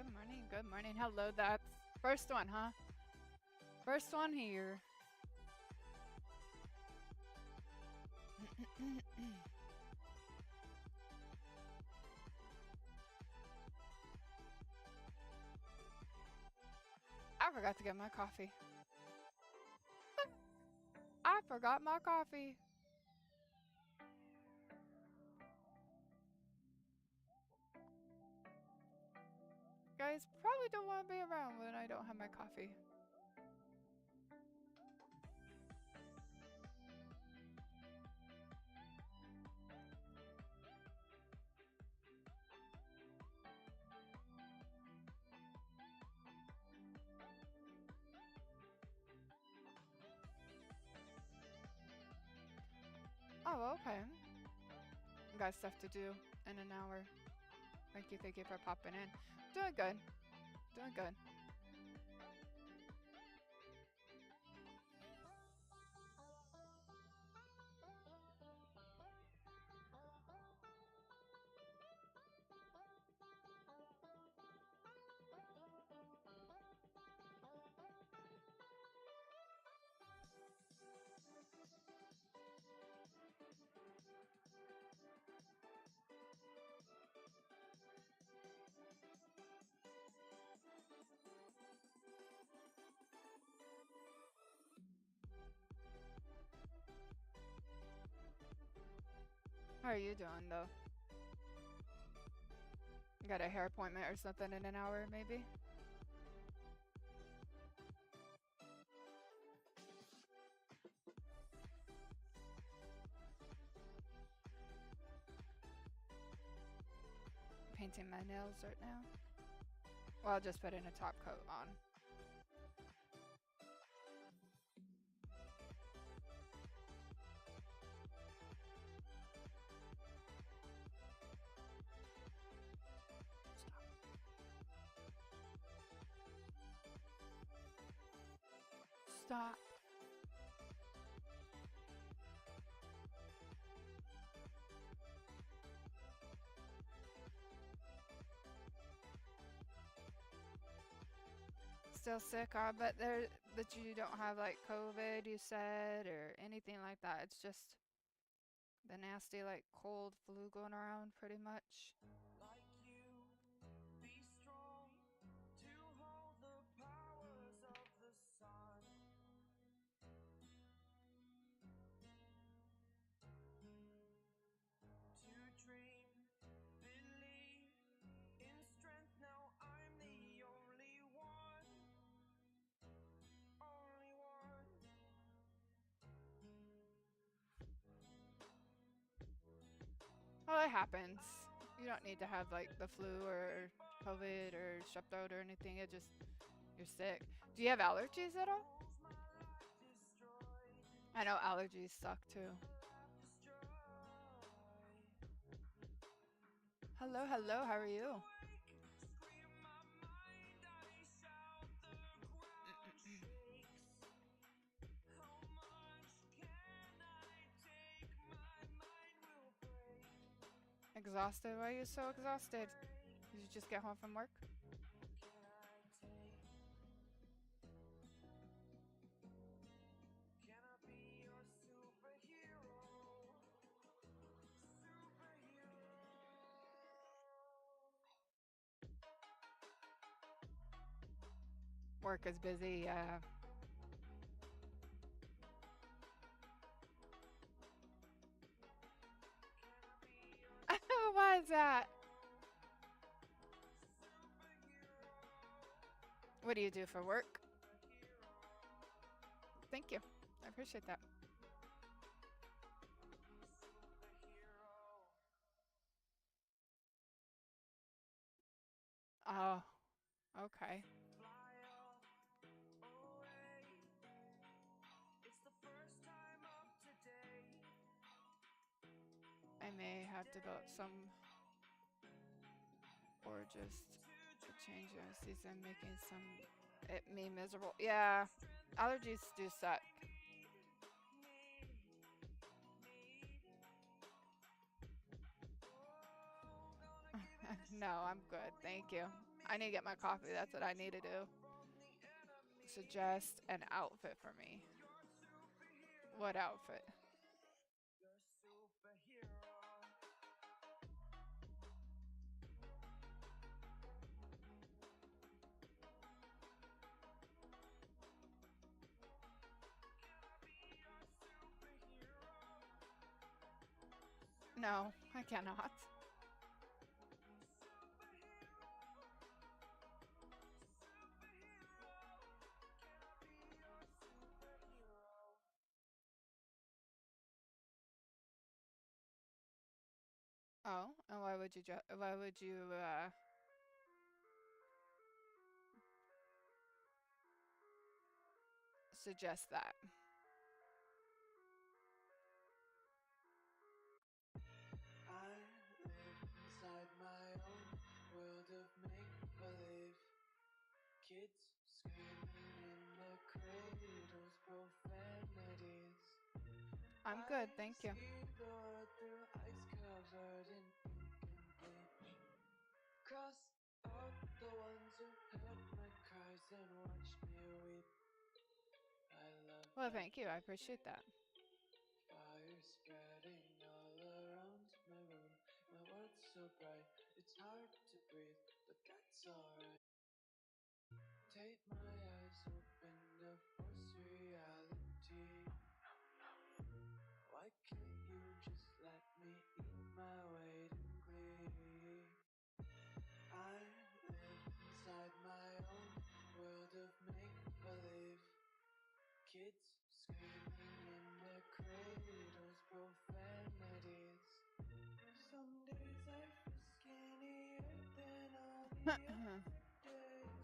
Good morning, good morning. Hello, that's first one, huh? First one here. I forgot to get my coffee. I forgot my coffee. Guys probably don't want to be around when I don't have my coffee. Oh, okay. Got stuff to do in an hour. Thank you for popping in. Doing good. Doing good. How are you doing though? Got a hair appointment or something in an hour, maybe? Painting my nails right now. Well, I'll just put in a top coat on. Stop. Still sick? I bet that you don't have like COVID, you said, or anything like that. It's just the nasty like cold flu going around pretty much. Like you, be strong to hold the powers of the sun. To dream, believe in strength. Now I'm the only one, only one. Well, it happens. You don't need to have like the flu or COVID or strep throat or anything. It just, you're sick. Do you have allergies at all? I know allergies suck too. Hello, hello, how are you? Exhausted? Why are you so exhausted? Did you just get home from work? Can I be your superhero? Superhero. Work is busy, yeah. Why is that? What do you do for work? Thank you. I appreciate that. Oh, okay. I may have developed some, or just a change in the season, making me miserable. Yeah, allergies do suck. No, I'm good. Thank you. I need to get my coffee. That's what I need to do. Suggest an outfit for me. What outfit? No, I cannot. Oh, and why would you suggest that? I live inside my own world of make-believe. Kids screaming in the cradles, profanities. I'm I good, thank you. see the world through ice covered in ink and bleach. Cross out the ones who heard my cries and watched me weep. I love Well, that thank you. I appreciate that. fire spreading all around my room. My world's so bright, it's hard to breathe, but that's alright. Take my eyes open to force reality. Why can't you just let me eat my weight in glee? I live inside my own world of make-believe. Kids screaming in the cradles, profanities. Some days I feel skinnier than all the other days.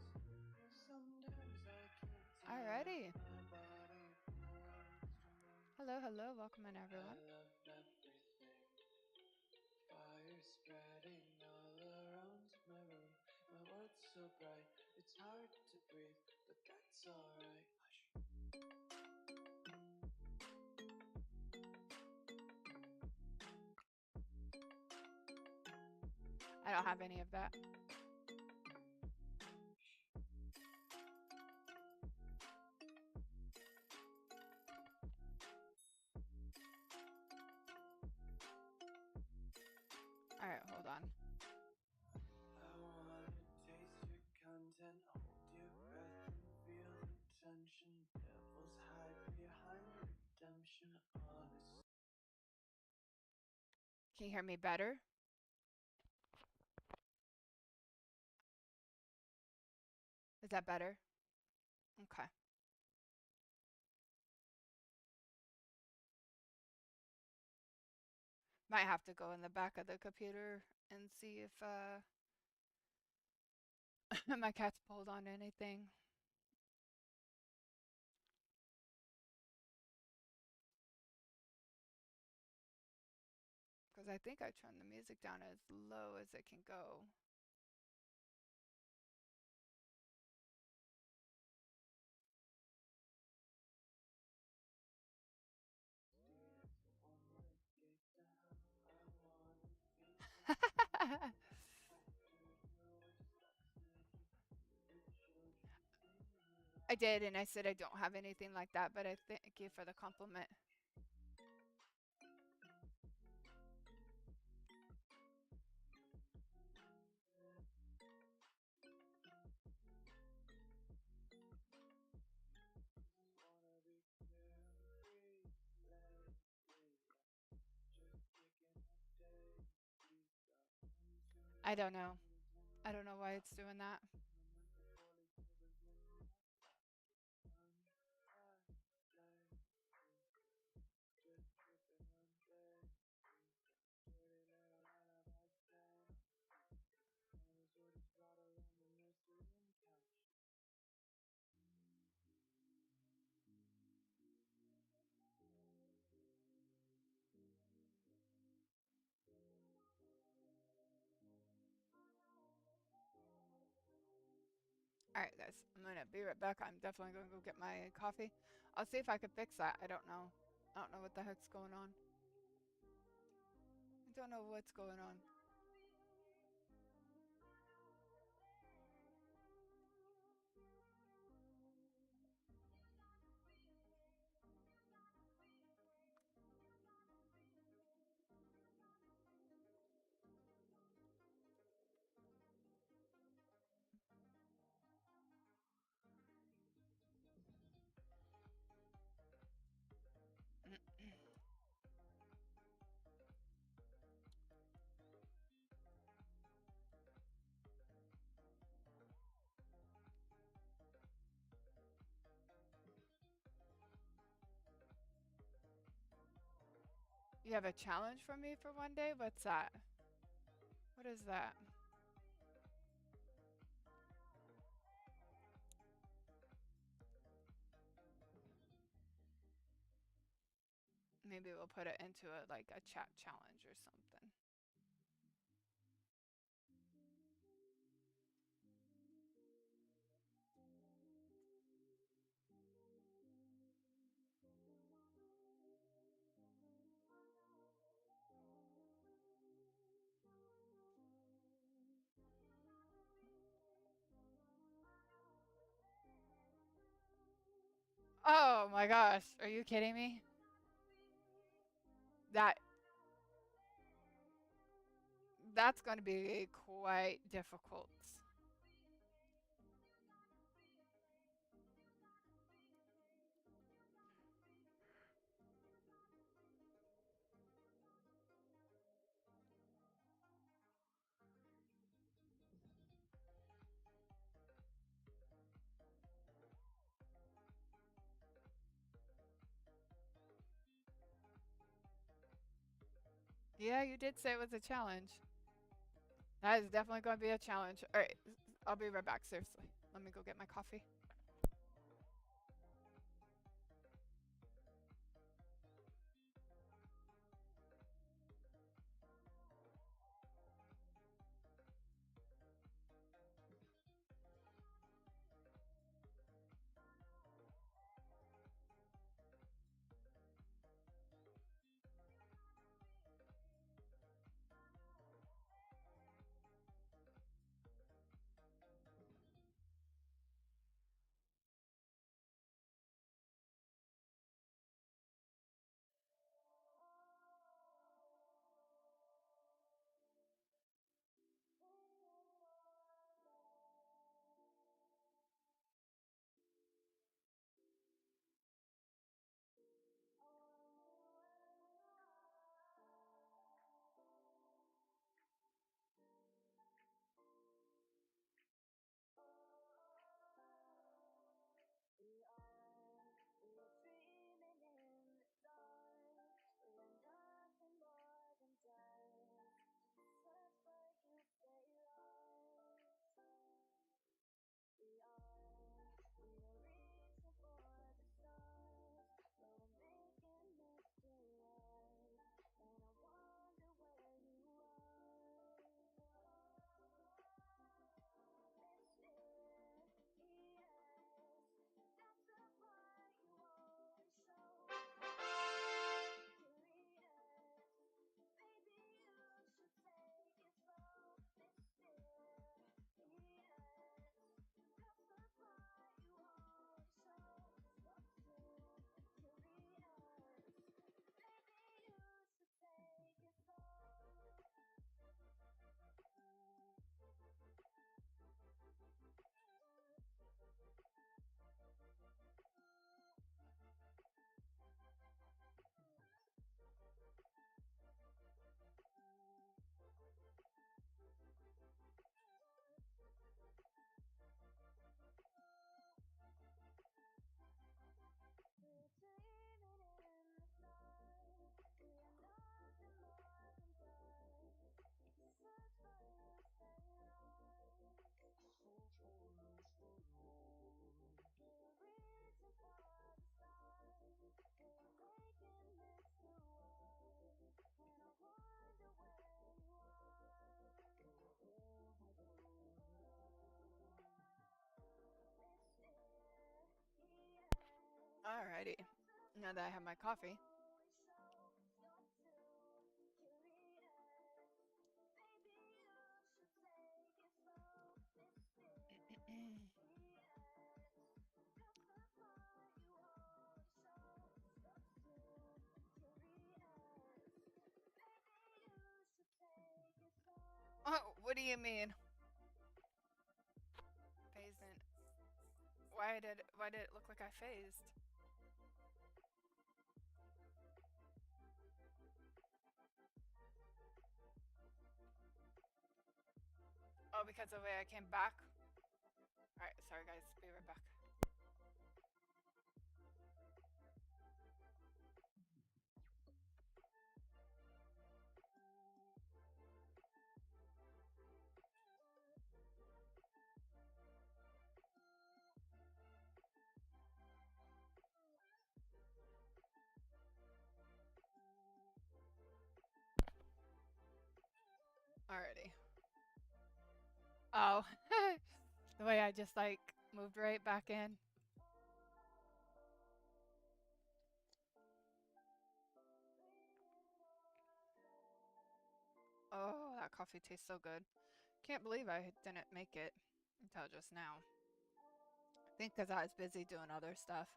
Sometimes I can't take Alrighty. my body parts to me. Hello, hello. Welcome in, I everyone. love everything. Fire spreading all around my room. My world's so bright, it's hard to breathe, but that's alright. I don't have any of that. Alright, hold on. I wanna taste your content, hold your breath and feel the tension. Devils hide behind redemption, honest. Can you hear me better? Is that better? Okay. Might have to go in the back of the computer and see if my cat's pulled on anything. Because I think I turned the music down as low as it can go. I did, and I said I don't have anything like that, but I thank you for the compliment. I don't know. I don't know why it's doing that. All right, guys, I'm gonna be right back. I'm definitely gonna go get my coffee. I'll see if I can fix that. I don't know. I don't know what the heck's going on. I don't know what's going on. You have a challenge for me for one day? What's that? What is that? Maybe we'll put it into a like a chat challenge or something. Oh my gosh, are you kidding me? That that's going to be quite difficult. Yeah, you did say it was a challenge. That is definitely going to be a challenge. All right, I'll be right back. Seriously, let me go get my coffee. Alrighty, now that I have my coffee. Oh, what do you mean? Phased in. Why did it look like I phased? Oh, because of the way I came back? Alright, sorry guys, be right back. Oh, the way I just like moved right back in. Oh, that coffee tastes so good. Can't believe I didn't make it until just now. I think because I was busy doing other stuff.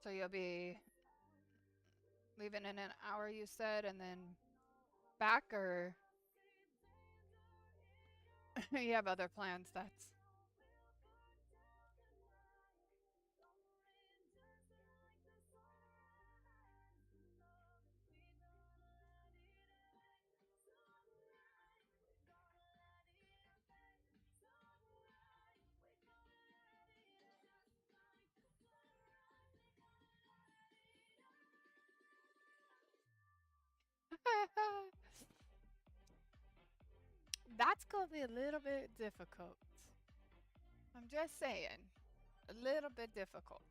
So you'll be leaving in an hour, you said, and then back, or you have other plans? That's that's gonna be a little bit difficult. I'm just saying, a little bit difficult,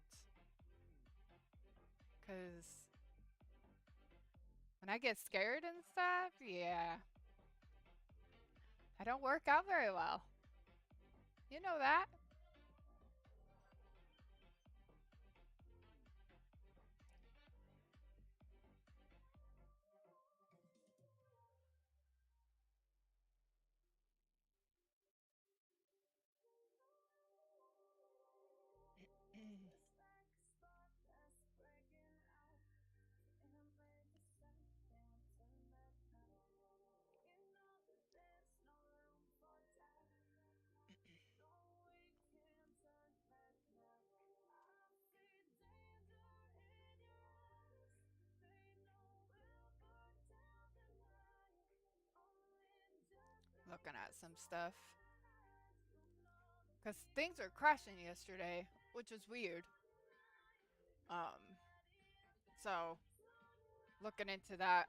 cause when I get scared and stuff, yeah, I don't work out very well. You know that. Looking at some stuff, cause things were crashing yesterday, which was weird. Um, so looking into that.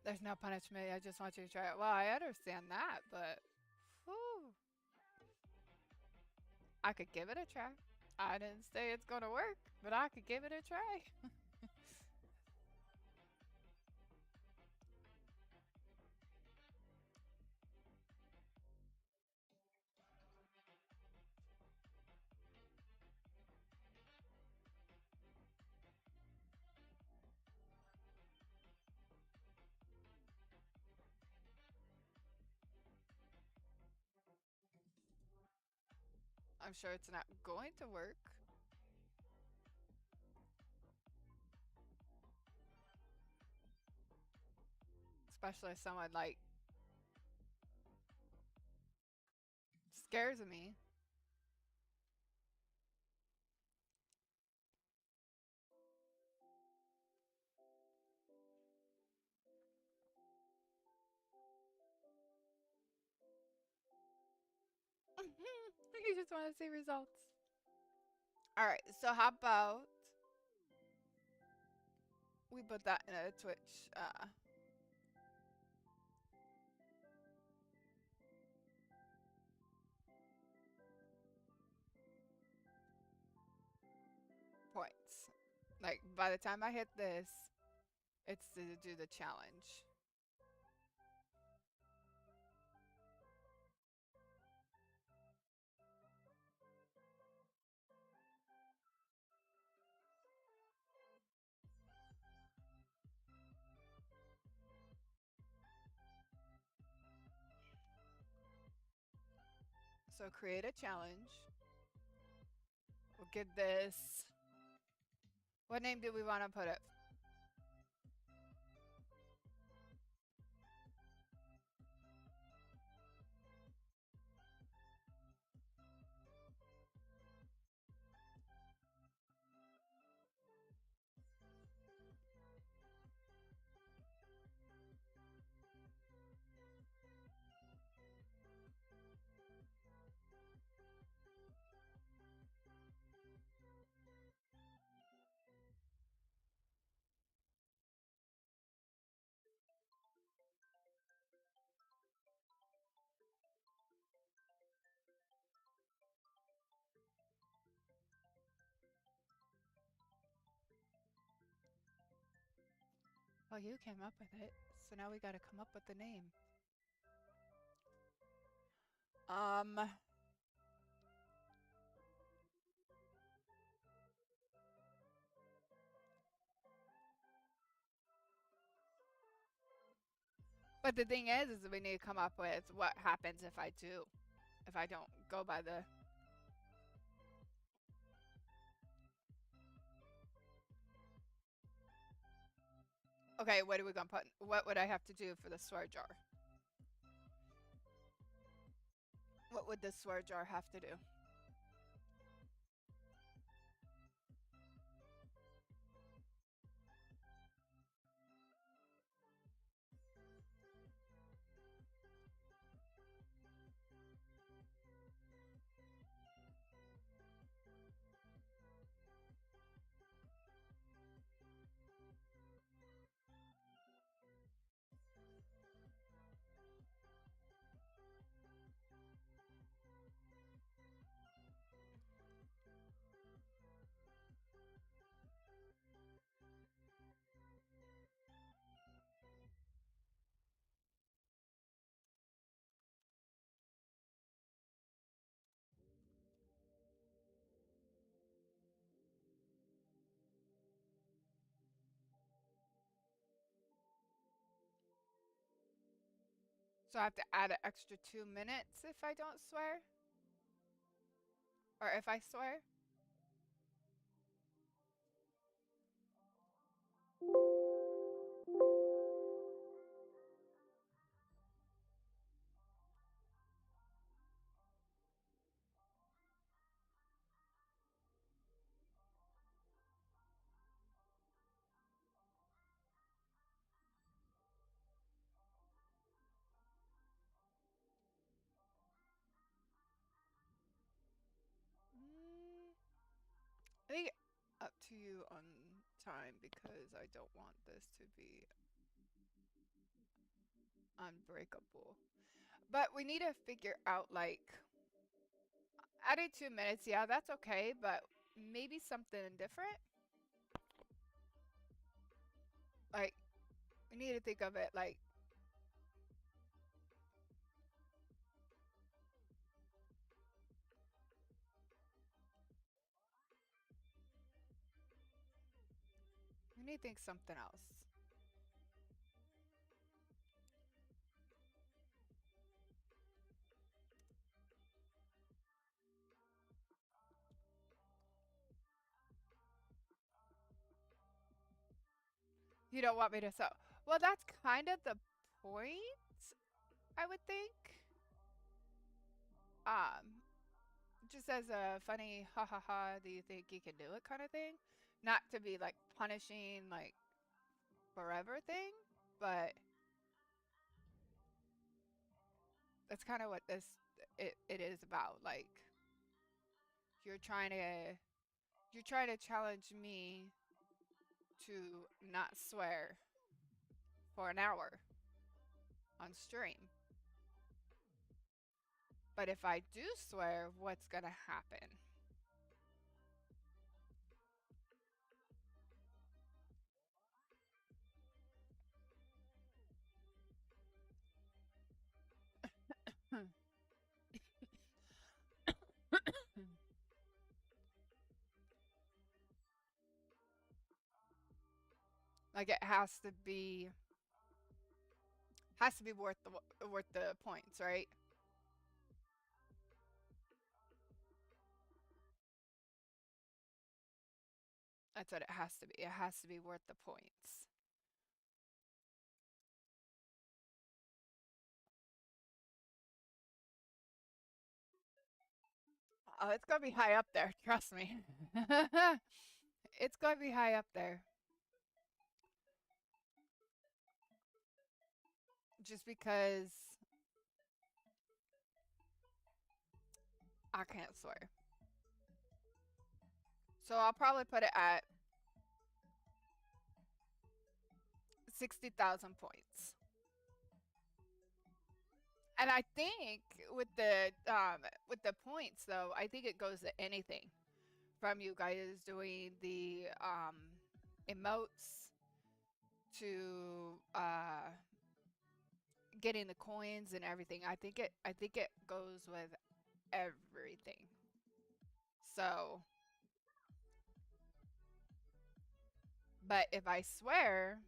There's no punishment. I just want you to try it. Well, I understand that, but whew, I could give it a try. I didn't say it's gonna work, but I could give it a try. I'm sure it's not going to work, especially if someone like scares me. You just want to see results. All right, so how about we put that in a Twitch points? Like by the time I hit this, it's to do the challenge. So create a challenge. We'll give this. What name do we want to put it? Well, you came up with it, so now we gotta come up with the name. Um, but the thing is we need to come up with what happens if I do, if I don't go by the. Okay, what are we gonna put? What would I have to do for the swear jar? What would the swear jar have to do? So I have to add an extra 2 minutes if I don't swear? Or if I swear? Mm, I think up to you on time because I don't want this to be unbreakable. But we need to figure out like adding 2 minutes, yeah, that's okay, but maybe something different. Like we need to think of it like we need to think something else. You don't want me to so well that's kind of the point, I would think. Um just as a funny ha ha ha, do you think you can do it kind of thing? Not to be like punishing like forever thing, but that's kind of what it is about. Like you're trying to you're trying to challenge me to not swear for an hour on stream. But if I do swear, what's gonna happen? Like it has to be worth the points, right? That's what it has to be. It has to be worth the points. Oh, it's gonna be high up there. Trust me. It's gonna be high up there. Just because I can't swear. So I'll probably put it at 60,000 points. And I think with the points though, I think it goes to anything from you guys doing the emotes to getting the coins and everything. I think it goes with everything. So, but if I swear,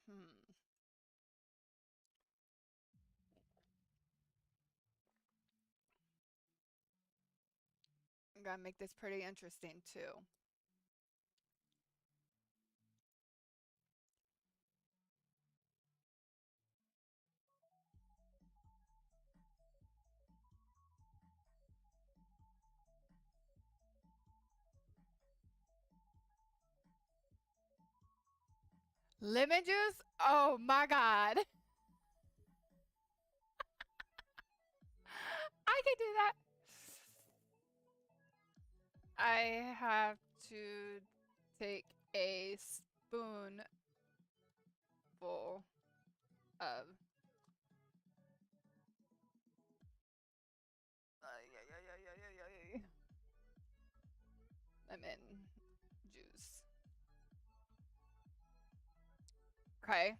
hmm, I'm gonna make this pretty interesting too. Lemon juice? Oh my god. I can do that. I have to take a spoonful of lemon juice. Okay.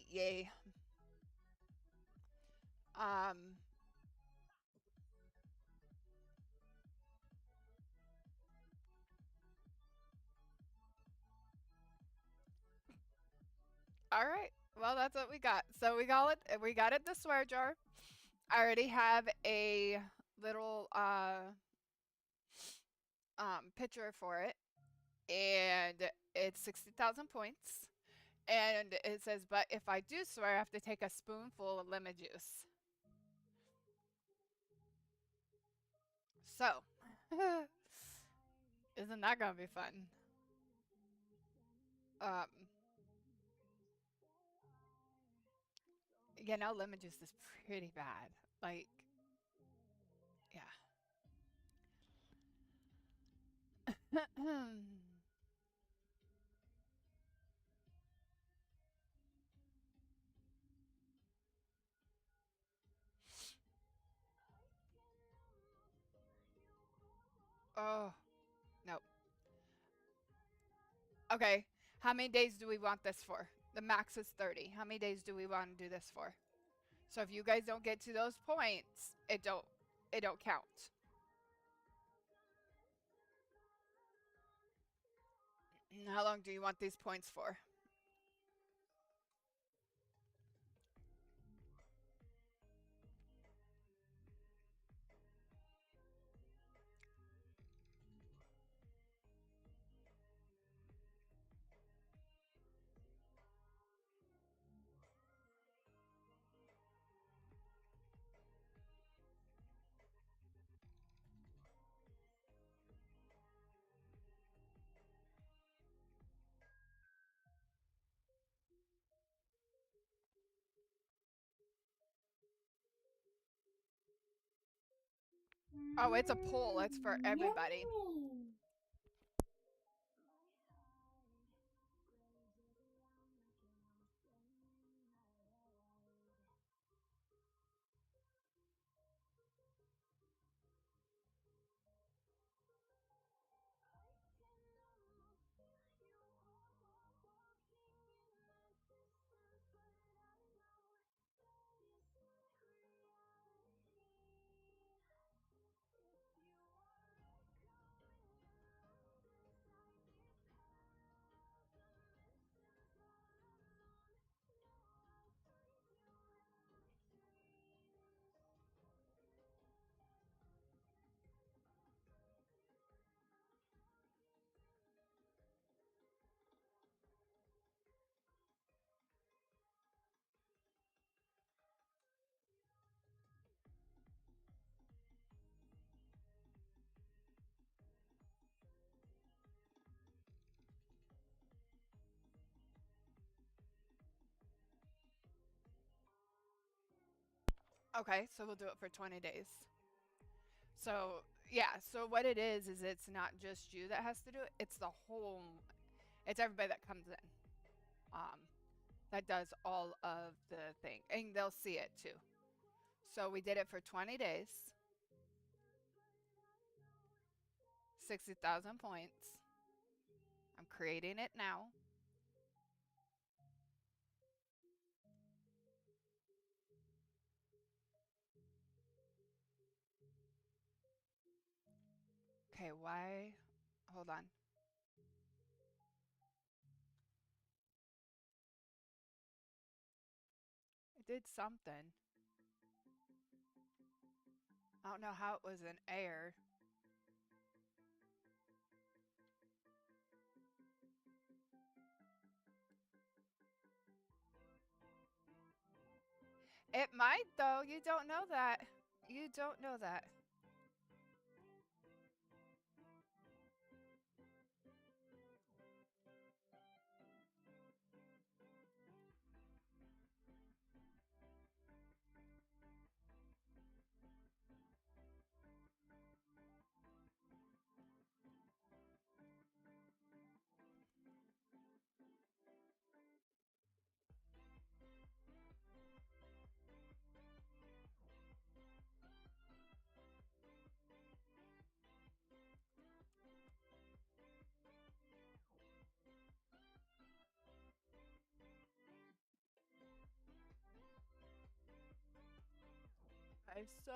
Yay. Um. All right. Well, that's what we got. So we got it. We got it. The swear jar. I already have a little picture for it, and it's 60,000 points. And it says, but if I do swear, I have to take a spoonful of lemon juice. So, isn't that gonna be fun? Um, lemon juice is pretty bad. Like, yeah. Oh, no. Okay. How many days do we want this for? The max is 30. How many days do we want to do this for? So if you guys don't get to those points, it don't count. How long do you want these points for? Oh, it's a poll. It's for everybody. Okay, so we'll do it for 20 days. So, yeah, so what it is it's not just you that has to do it, it's the whole, it's everybody that comes in. Um, that does all of the thing, and they'll see it too. So we did it for 20 days, 60,000 points. I'm creating it now. Okay, why? Hold on. It did something. I don't know how it was an error. It might, though. You don't know that. You don't know that. Okay, so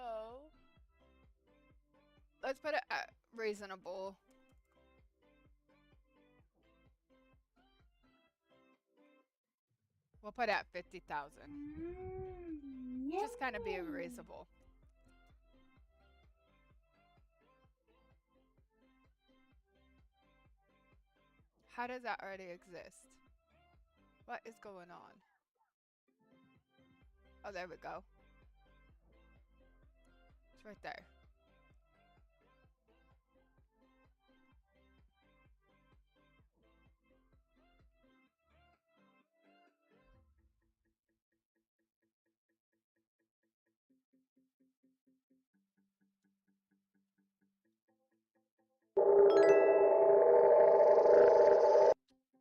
let's put it at reasonable. We'll put it at 50,000. Just kind of be reasonable. How does that already exist? What is going on? Oh, there we go. It's right there.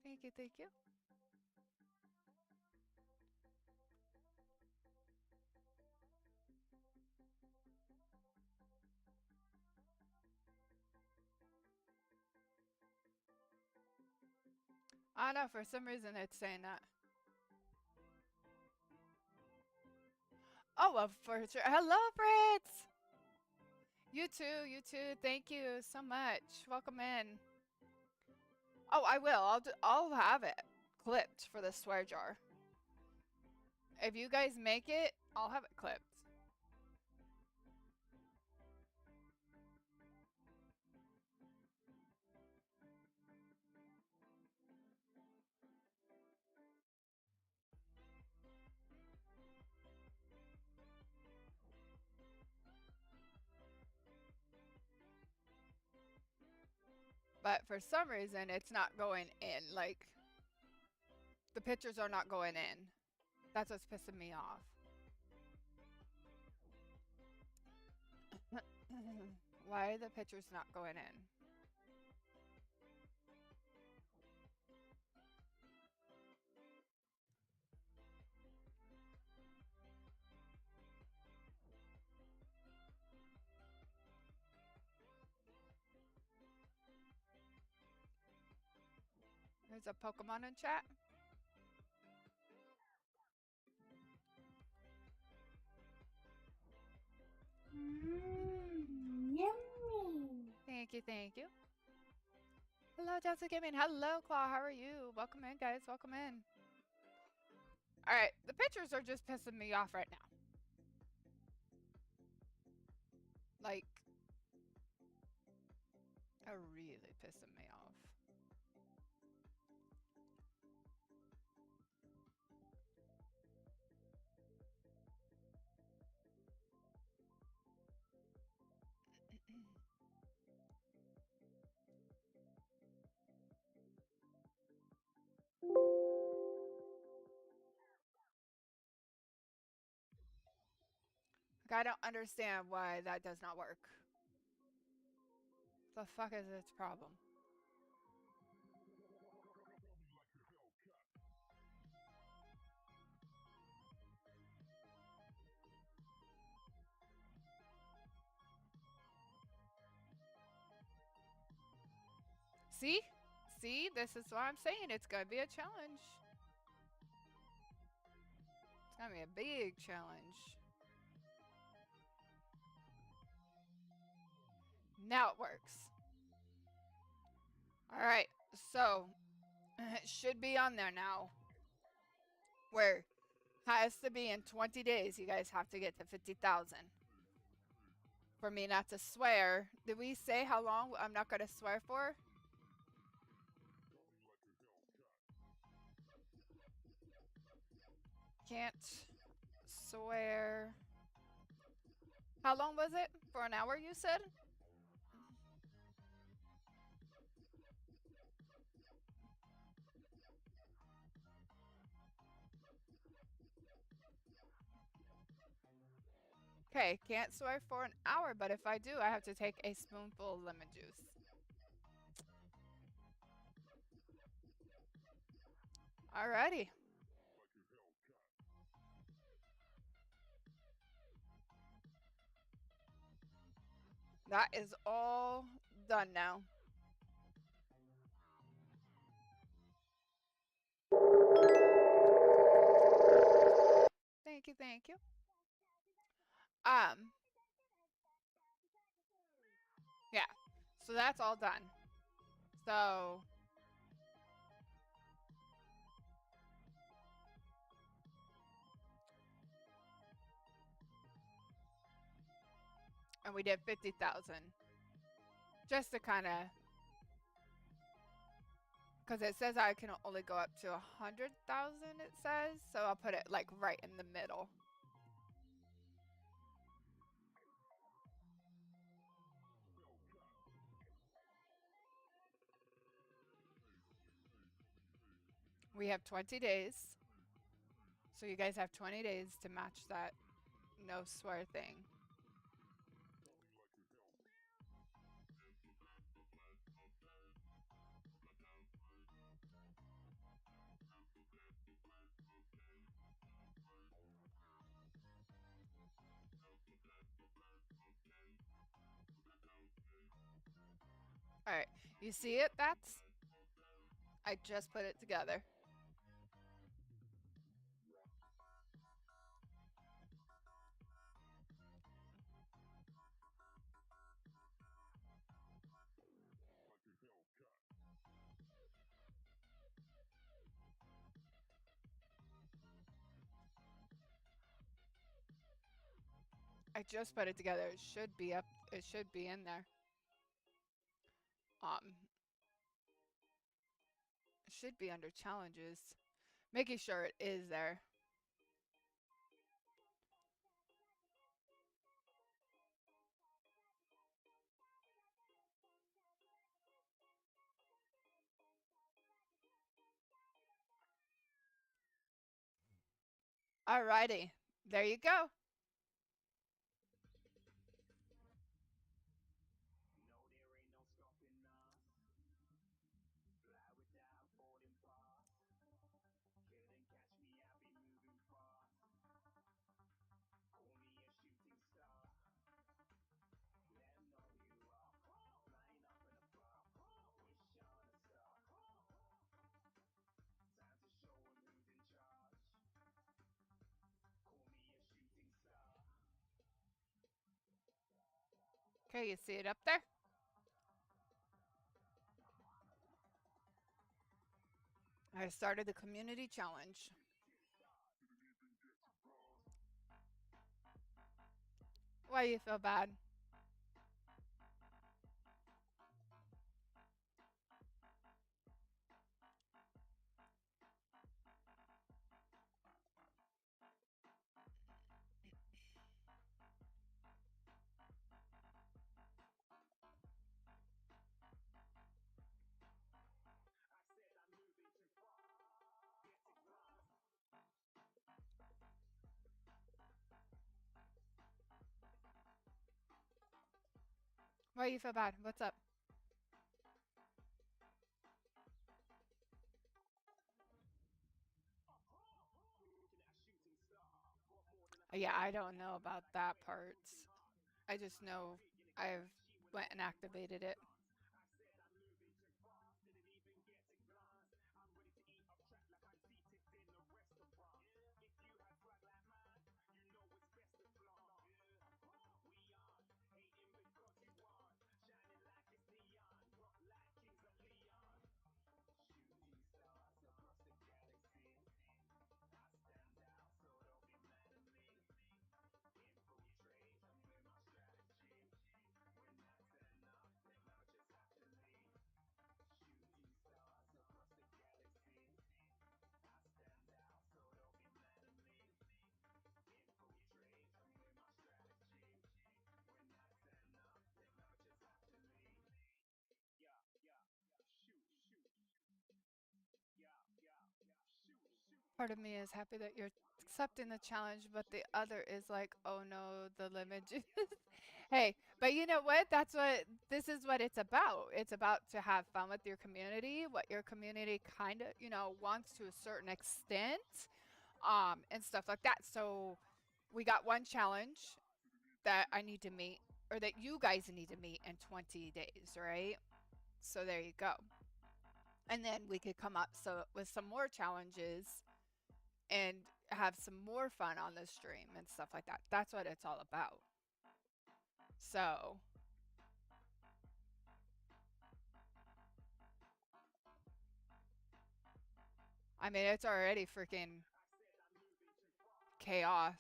Thank you, thank you. I don't know, for some reason it's saying that. Oh, well, for sure. Hello, Fritz! You too, you too. Thank you so much. Welcome in. Oh, I will. I'll have it clipped for the swear jar. If you guys make it, I'll have it clipped. But for some reason, it's not going in. Like, the pictures are not going in. That's what's pissing me off. Why are the pictures not going in? There's a Pokemon in chat. Yummy. Thank you, thank you. Hello, Jessica Gaming. Hello, Claw. How are you? Welcome in, guys. Welcome in. All right, the pictures are just pissing me off right now. Like, are really pissing me off. Like, I don't understand why that does not work. The fuck is its problem? See? See? This is what I'm saying. It's gonna be a challenge. It's gonna be a big challenge. Now it works. Alright, so it should be on there now. Where has to be in 20 days, you guys have to get to 50,000. For me not to swear. Did we say how long I'm not gonna swear for? Can't swear. How long was it? For an hour, you said? Okay, can't swear for an hour, but if I do, I have to take a spoonful of lemon juice. Alrighty. That is all done now. Thank you, thank you. Um, yeah. So that's all done. So, and we did 50,000. Just to kind of, because it says I can only go up to 100,000, it says. So I'll put it like right in the middle. We have 20 days. So you guys have 20 days to match that no swear thing. All right. You see it? I just put it together. I just put it together. It should be up. It should be in there. Um, it should be under challenges. Making sure it is there. Alrighty. There you go. Okay, you see it up there? I started the community challenge. Why you feel bad? Why you feel bad? What's up? Yeah, I don't know about that part. I just know I've went and activated it. Part of me is happy that you're accepting the challenge, but the other is like, oh no, the limit. Hey, but you know what? That's what this is what it's about. It's about to have fun with your community, what your community kind of, wants to a certain extent, and stuff like that. So we got one challenge that I need to meet, or that you guys need to meet in 20 days, right? So there you go. And then we could come up with some more challenges and have some more fun on the stream and stuff like that. That's what it's all about. So, I mean, it's already freaking chaos.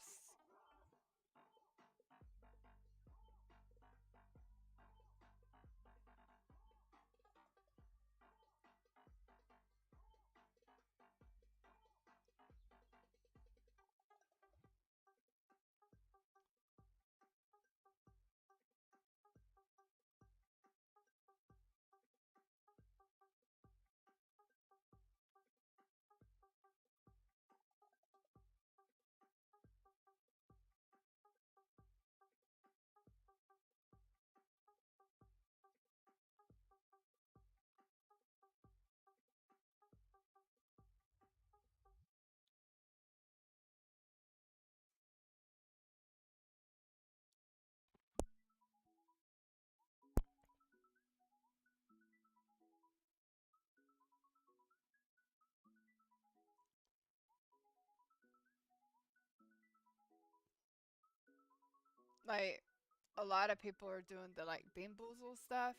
Like, a lot of people are doing the like bean boozle stuff,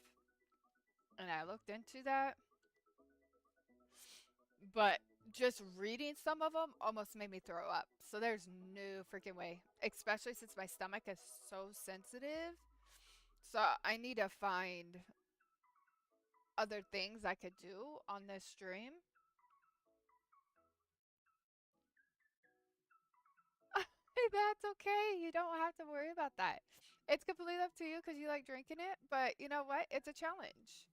and I looked into that, but just reading some of them almost made me throw up. So there's no freaking way, especially since my stomach is so sensitive. So I need to find other things I could do on this stream. That's okay. You don't have to worry about that. It's completely up to you because you like drinking it, but you know what? It's a challenge.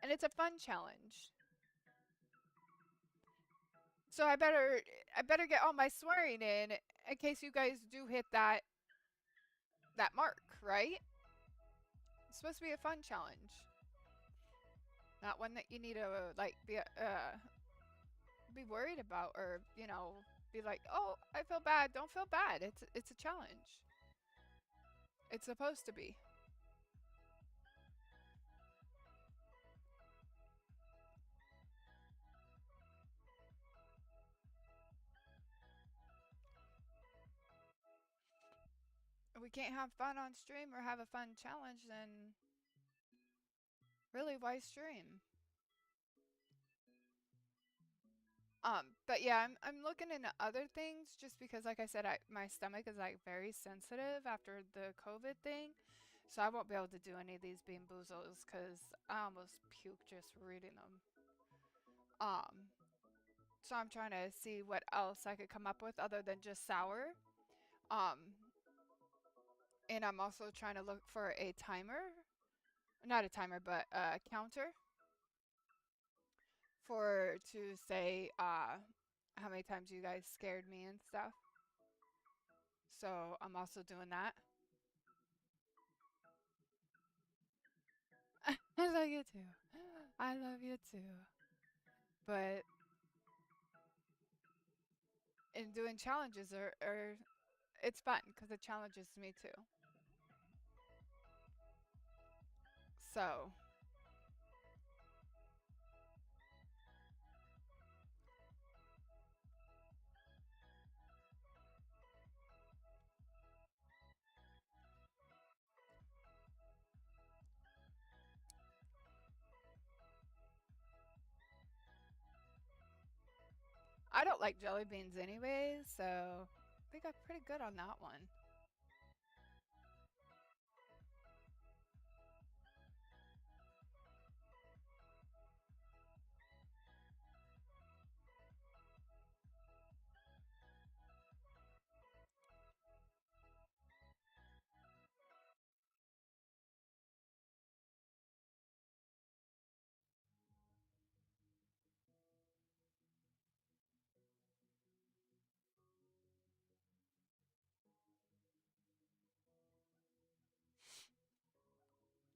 And it's a fun challenge. So I better get all my swearing in case you guys do hit that mark, right? It's supposed to be a fun challenge. Not one that you need to like be worried about, or, be like, "Oh, I feel bad." Don't feel bad. It's a challenge. It's supposed to be. If we can't have fun on stream or have a fun challenge, then really, why stream? But yeah, I'm looking into other things just because, like I said, my stomach is like very sensitive after the COVID thing, so I won't be able to do any of these bean boozles because I almost puke just reading them. Um, so I'm trying to see what else I could come up with other than just sour. Um, and I'm also trying to look for a timer, not a timer, but a counter for to say how many times you guys scared me and stuff. So I'm also doing that. I love you too. I love you too. But in doing challenges are it's fun because it challenges me too. So I don't like jelly beans anyway, so I think I'm pretty good on that one.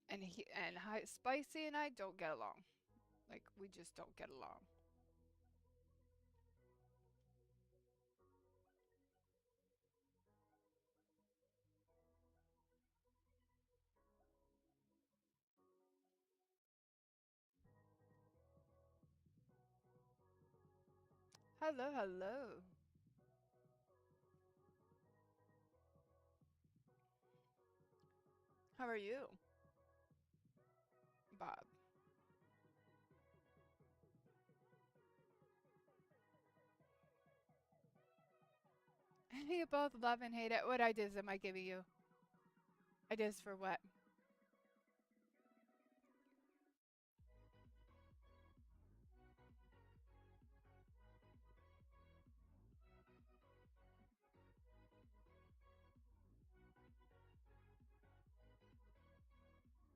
And high, spicy and I don't get along. Like we just don't get along. Hello, hello. How are you, Bob? You both love and hate it. What ideas am I giving you? Ideas for what?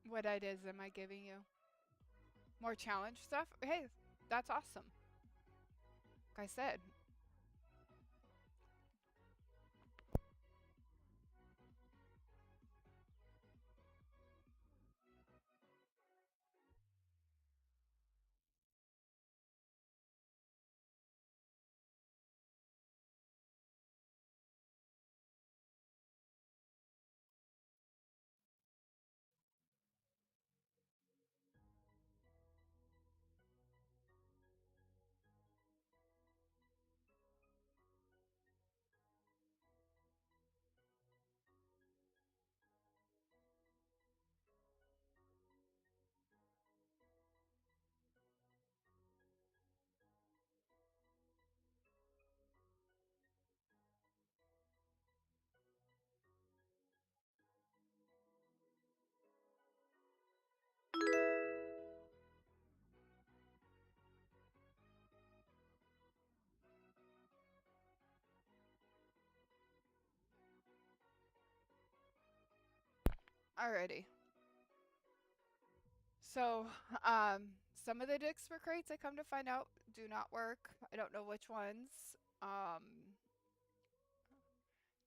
What ideas am I giving you? More challenge stuff? Hey, that's awesome. Like I said, alrighty. So, some of the dicks for crates I come to find out do not work. I don't know which ones. Um,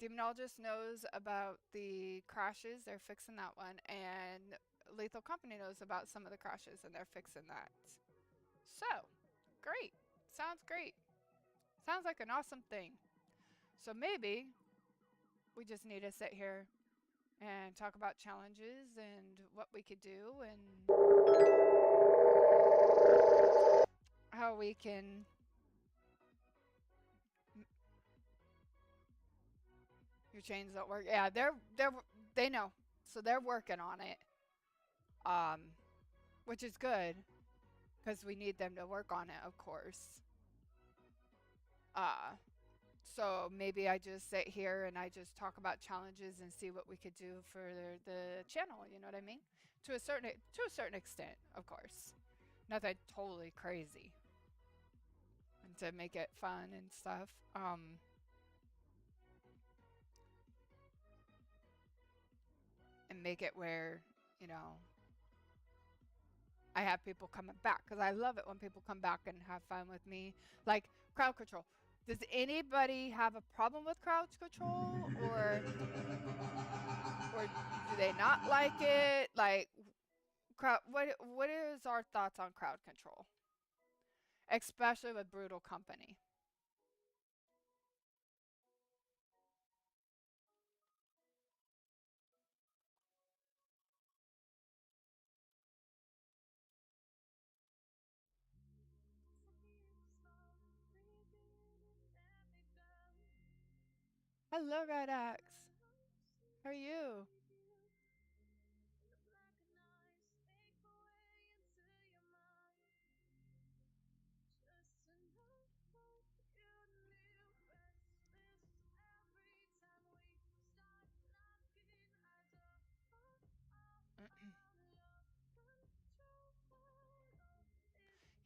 Demonologist knows about the crashes. They're fixing that one, and Lethal Company knows about some of the crashes, and they're fixing that. So, great. Sounds great. Sounds like an awesome thing. So maybe we just need to sit here and talk about challenges and what we could do and how we can. Your chains don't work. Yeah, they know, so they're working on it. Um, which is good because we need them to work on it, of course. Uh, so maybe I just sit here and I just talk about challenges and see what we could do for the channel. You know what I mean? To a certain extent, of course. Nothing totally crazy, and to make it fun and stuff. And make it where you know I have people coming back because I love it when people come back and have fun with me. Like crowd control. Does anybody have a problem with crowd control, or do they not like it? Like, crowd. What is our thoughts on crowd control, especially with brutal company? Hello, Red Axe. How are you?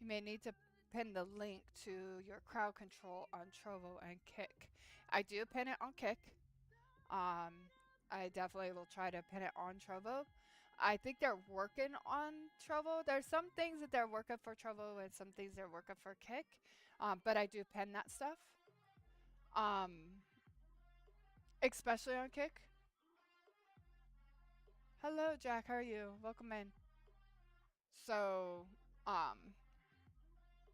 You may need to pin the link to your crowd control on Trovo and Kick. I do pin it on Kick. Um, I definitely will try to pin it on Trovo. I think they're working on Trovo. There's some things that they're working for Trovo and some things they're working for Kick. But I do pin that stuff. Especially on Kick. Hello, Jack. How are you? Welcome in. So, um,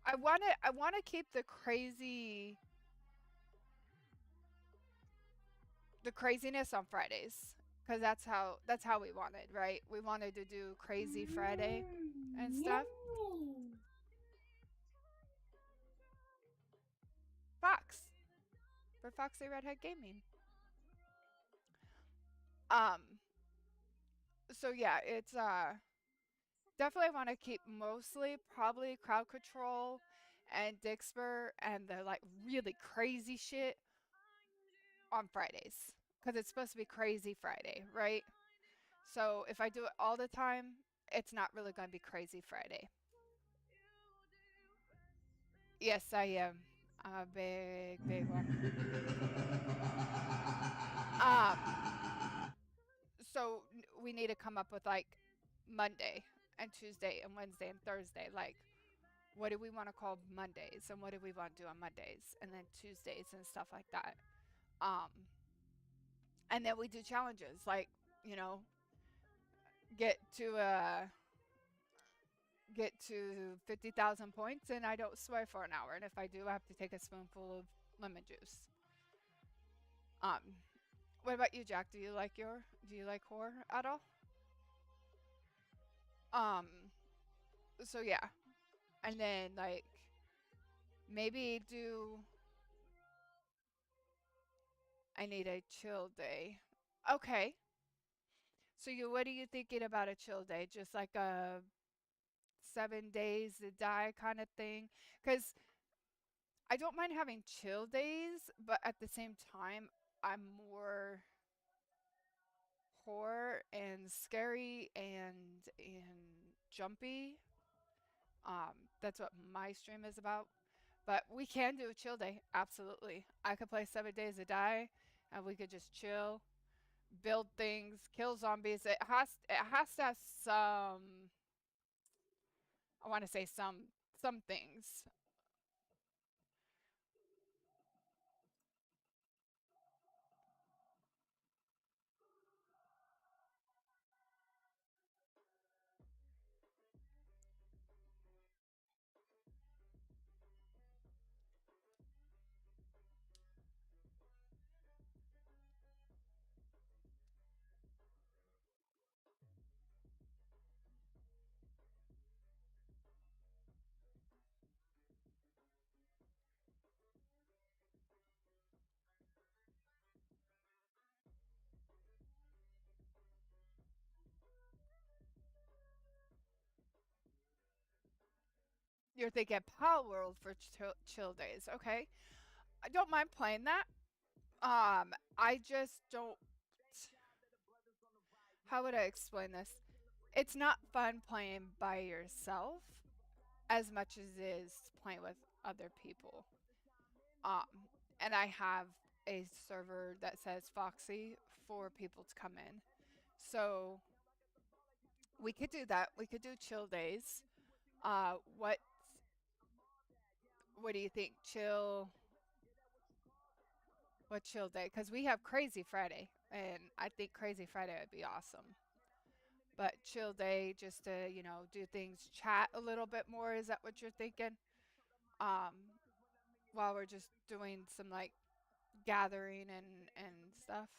I want to keep the craziness on Fridays because that's how we wanted, right? We wanted to do crazy Friday and stuff. Yummy. Fox for Foxy Redhead Gaming. Um, so yeah, it's definitely want to keep mostly probably crowd control and Dixper and the like really crazy shit on Fridays because it's supposed to be crazy Friday, right? So if I do it all the time, it's not really going to be crazy Friday. Yes, I am. I'm a big, big one. Um, so we need to come up with like Monday and Tuesday and Wednesday and Thursday. Like, what do we want to call Mondays and what do we want to do on Mondays and then Tuesdays and stuff like that. Um, and then we do challenges like, you know, get to uh get to 50,000 points and I don't swear for an hour. And if I do, I have to take a spoonful of lemon juice. Um, what about you, Jack? Do you like horror at all? Um, so yeah, and then like maybe do I need a chill day. Okay. So you what are you thinking about a chill day? Just like a 7 days to die kind of thing? Cuz I don't mind having chill days, but at the same time I'm more horror and scary and jumpy. That's what my stream is about. But we can do a chill day, absolutely. I could play 7 days to die, and we could just chill, build things, kill zombies. It has to have some. I want to say some things. You're thinking Power World for chill days, okay? I don't mind playing that. I just don't. How would I explain this? It's not fun playing by yourself as much as it is playing with other people. And I have a server that says Foxy for people to come in. So we could do that. We could do chill days. Uh, what what do you think? What chill day? Because we have Crazy Friday, and I think Crazy Friday would be awesome. but chill day just to, do things, chat a little bit more. Is that what you're thinking? Um, while we're just doing some like gathering and stuff.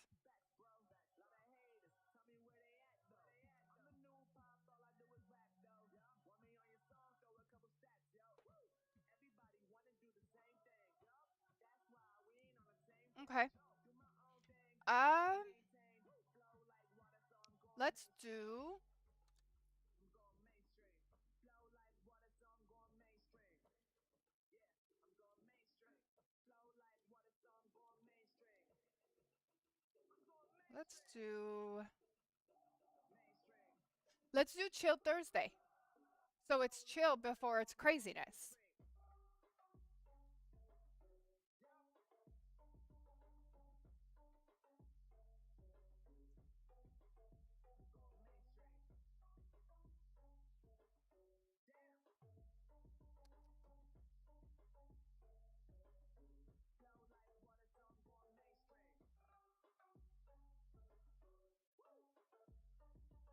Okay. Um, let's do. Let's do. Let's do chill Thursday. So it's chill before it's craziness.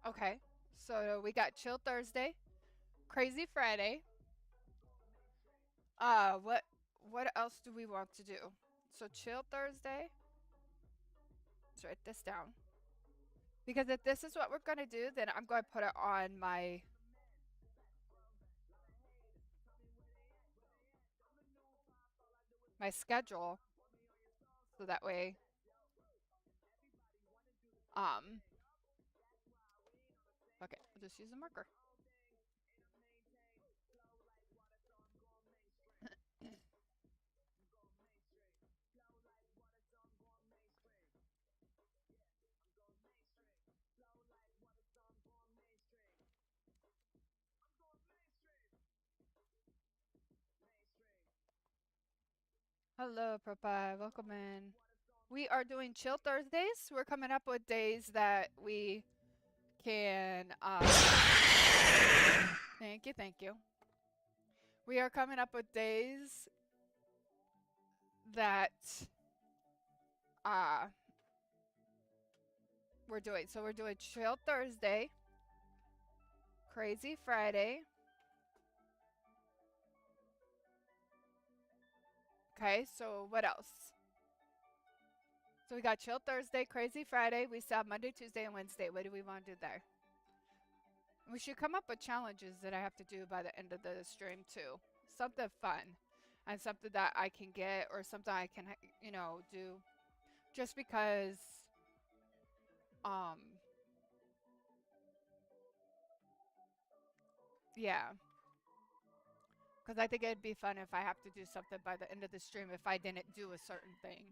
Okay. So we got chill Thursday, crazy Friday. What else do we want to do? So chill Thursday. Let's write this down. Because if this is what we're gonna do, then I'm going to put it on my schedule, so that way, um, okay, I'll just use a marker. Hello, Popeye. Welcome in. We are doing chill Thursdays. We're coming up with days that we can. Thank you, thank you. We are coming up with days that uh we're doing. So we're doing chill Thursday, crazy Friday. Okay, so what else? So we got chill Thursday, crazy Friday. We still have Monday, Tuesday, and Wednesday. What do we want to do there? We should come up with challenges that I have to do by the end of the stream too. Something fun and something that I can get or something I can, do just because um yeah, cuz I think it'd be fun if I have to do something by the end of the stream if I didn't do a certain thing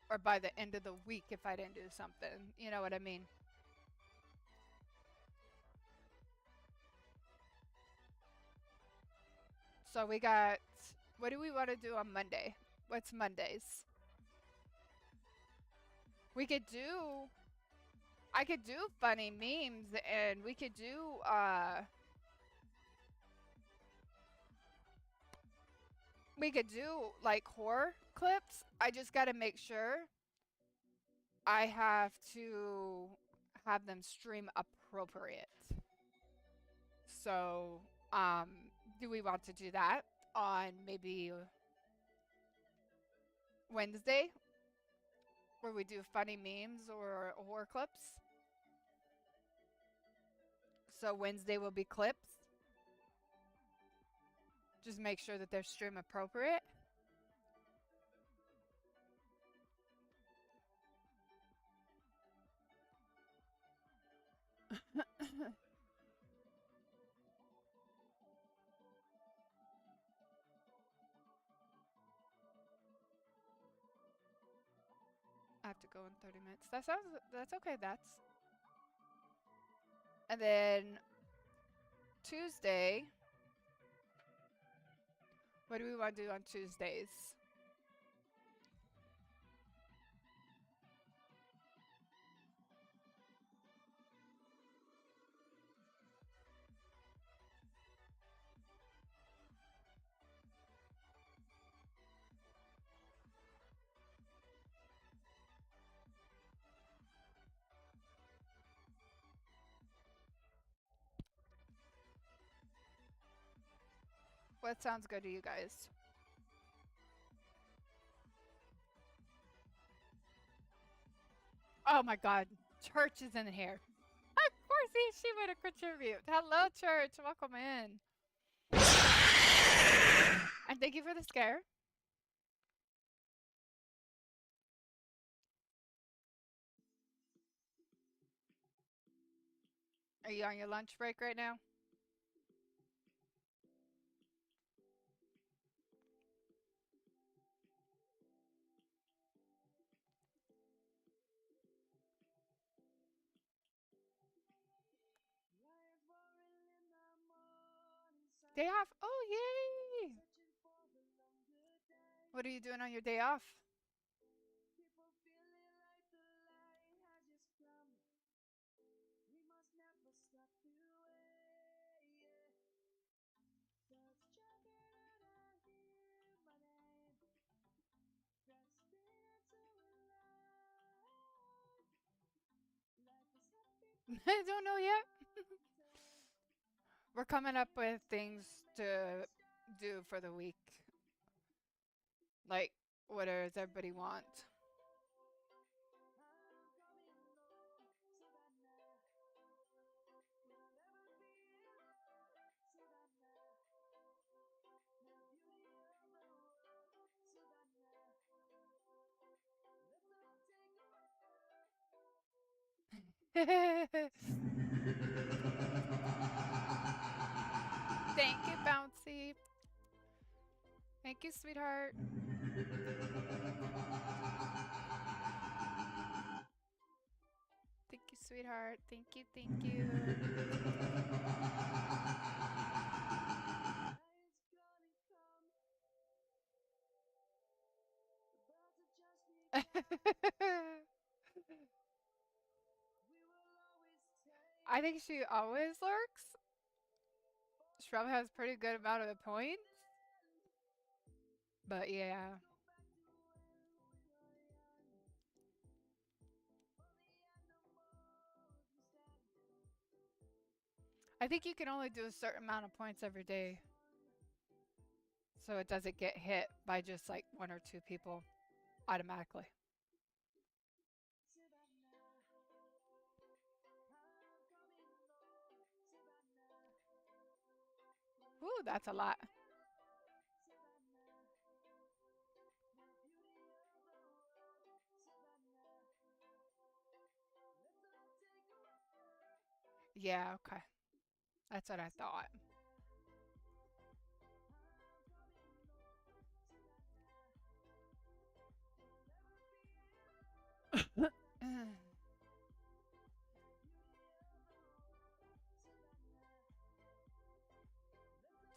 or by the end of the week if I didn't do something. You know what I mean? So we got, what do we want to do on Monday? What's Mondays? We could do, I could do funny memes and we could do, we could do like horror clips. I just got to make sure I have to have them stream appropriate. So, um, do we want to do that on maybe Wednesday where we do funny memes or horror clips? So Wednesday will be clips. Just make sure that they're stream appropriate. I have to go in 30 minutes. That's okay. And then Tuesday, what do we want to do on Tuesdays? What sounds good to you guys? Oh my god. Church is in here. Of course she would have contribute. Hello, Church. Welcome in. And thank you for the scare. Are you on your lunch break right now? Day off. Oh, yay! What are you doing on your day off? I don't know yet. We're coming up with things to do for the week. Like, what does everybody want? Thank you, Bouncy. Thank you, sweetheart. Thank you, sweetheart. Thank you, thank you. I think she always lurks. Shrub has pretty good amount of points. But yeah. I think you can only do a certain amount of points every day. So it doesn't get hit by just like one or two people automatically. Ooh, that's a lot. Yeah, okay. That's what I thought.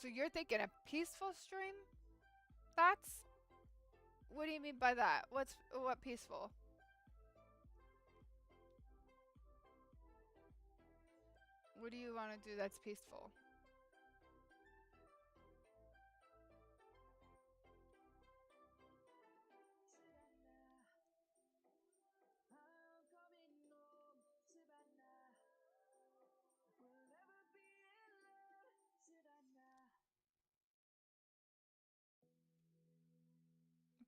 So you're thinking a peaceful stream? That's what do you mean by that? What peaceful? What do you want to do that's peaceful?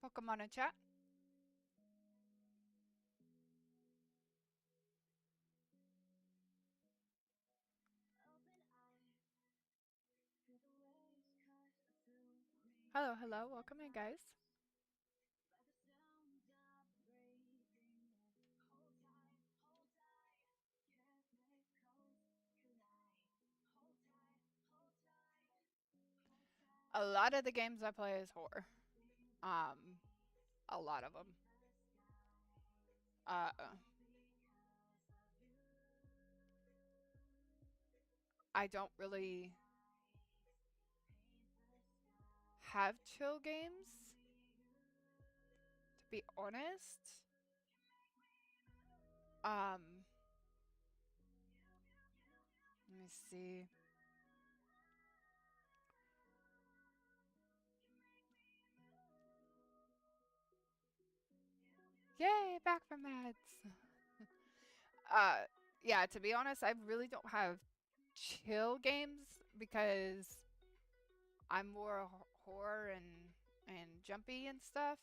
Pokemon in chat? Hello, hello. Welcome in, guys. A lot of the games I play is horror. Um, a lot of them. Uh, I don't really have chill games, to be honest. Let me see. Yay, back from meds. uh, yeah, to be honest, I really don't have chill games because I'm more horror and jumpy and stuff.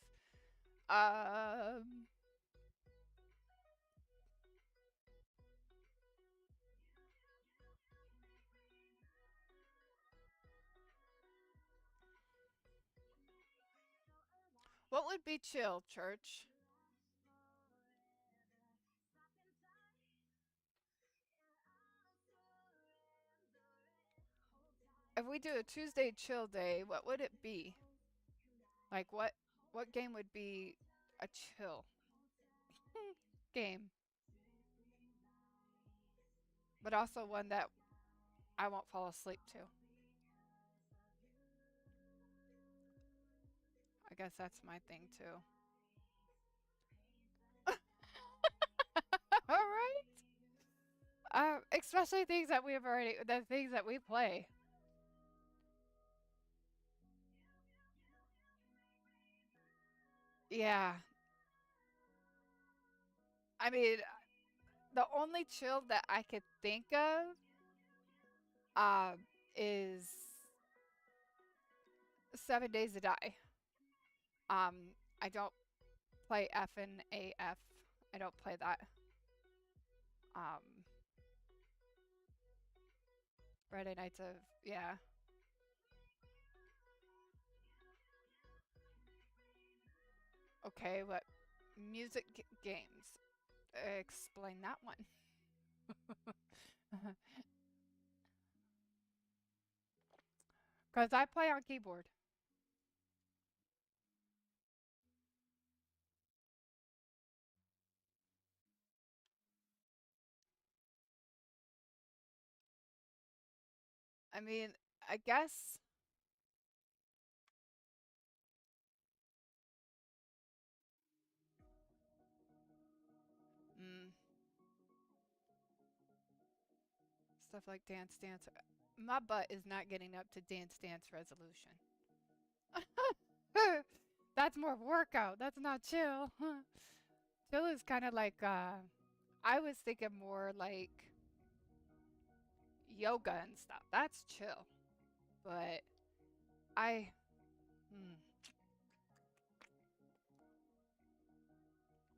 Um, what would be chill, church? If we do a Tuesday chill day, what would it be? Like what game would be a chill game, but also one that I won't fall asleep to? I guess that's my thing too. All right. Especially things that we've already, the things that we play. Yeah. I mean, the only chill that I could think of um, is 7 Days to Die. I don't play F and AF. I don't play that. Um, Friday nights of yeah. Okay, what music games? Explain that one. Because I play on keyboard. I mean, I guess. Mm, stuff like Dance Dance. My butt is not getting up to Dance Dance Resolution. That's more workout. That's not chill. Chill is kind of like I was thinking more like yoga and stuff. That's chill. But I hmm.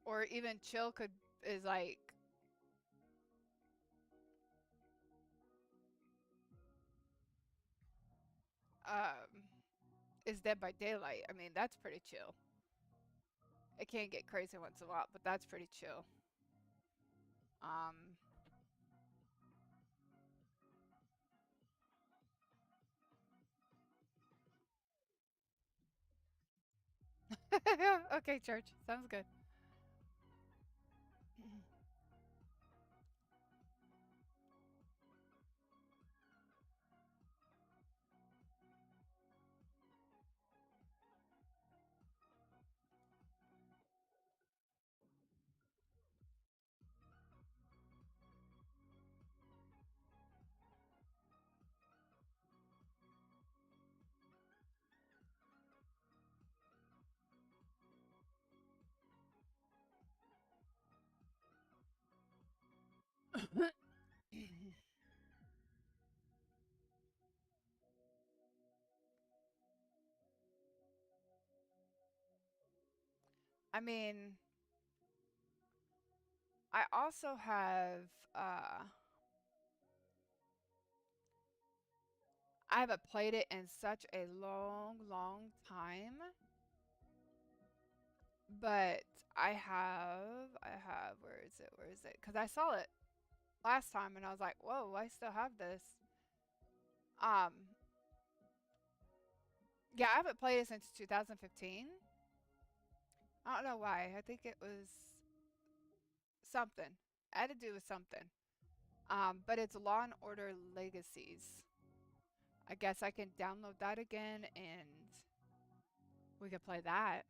Or even chill could is like um is Dead by Daylight. I mean, that's pretty chill. It can get crazy once in a while, but that's pretty chill. Um okay, church. Sounds good. I mean, I also have I haven't played it in such a long time, but where is it? Where is it? Because I saw it last time and I was like, whoa, I still have this. Um, yeah, I haven't played it since 2015. I don't know why. I think it was something. It had to do with something. But it's Law and Order Legacies. I guess I can download that again and we could play that.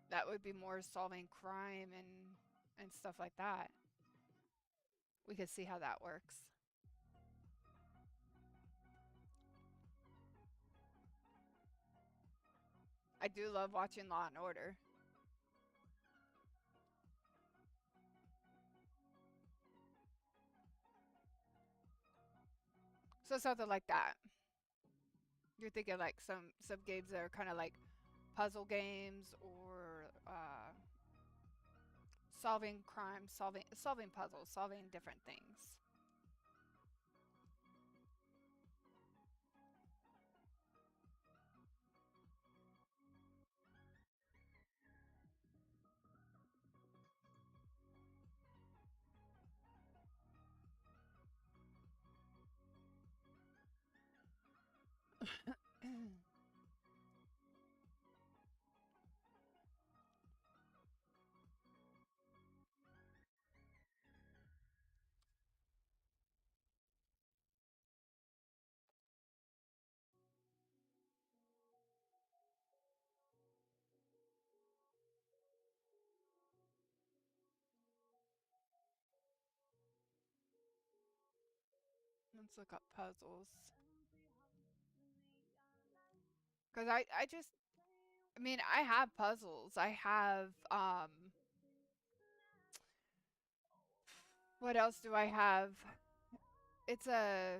That would be more solving crime and stuff like that. We could see how that works. I do love watching Law and Order. So something like that. You're thinking like some games that are kind of like puzzle games or solving crimes, solving puzzles, solving different things. Let's look up puzzles. Cause I just I mean I have puzzles. I have what else do I have? It's a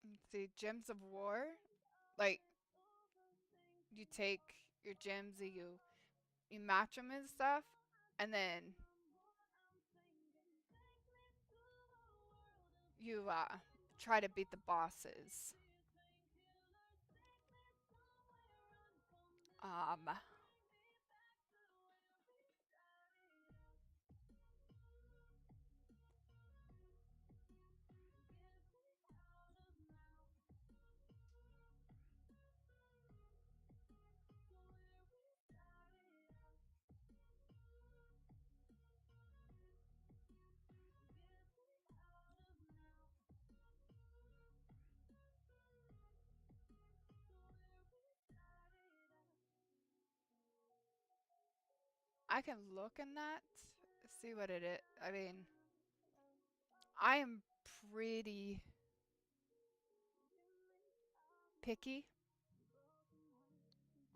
let's see, gems of war. Like you take your gems and you match them and stuff, and then you try to beat the bosses. Um, I can look in that, see what it is. I mean, I am pretty picky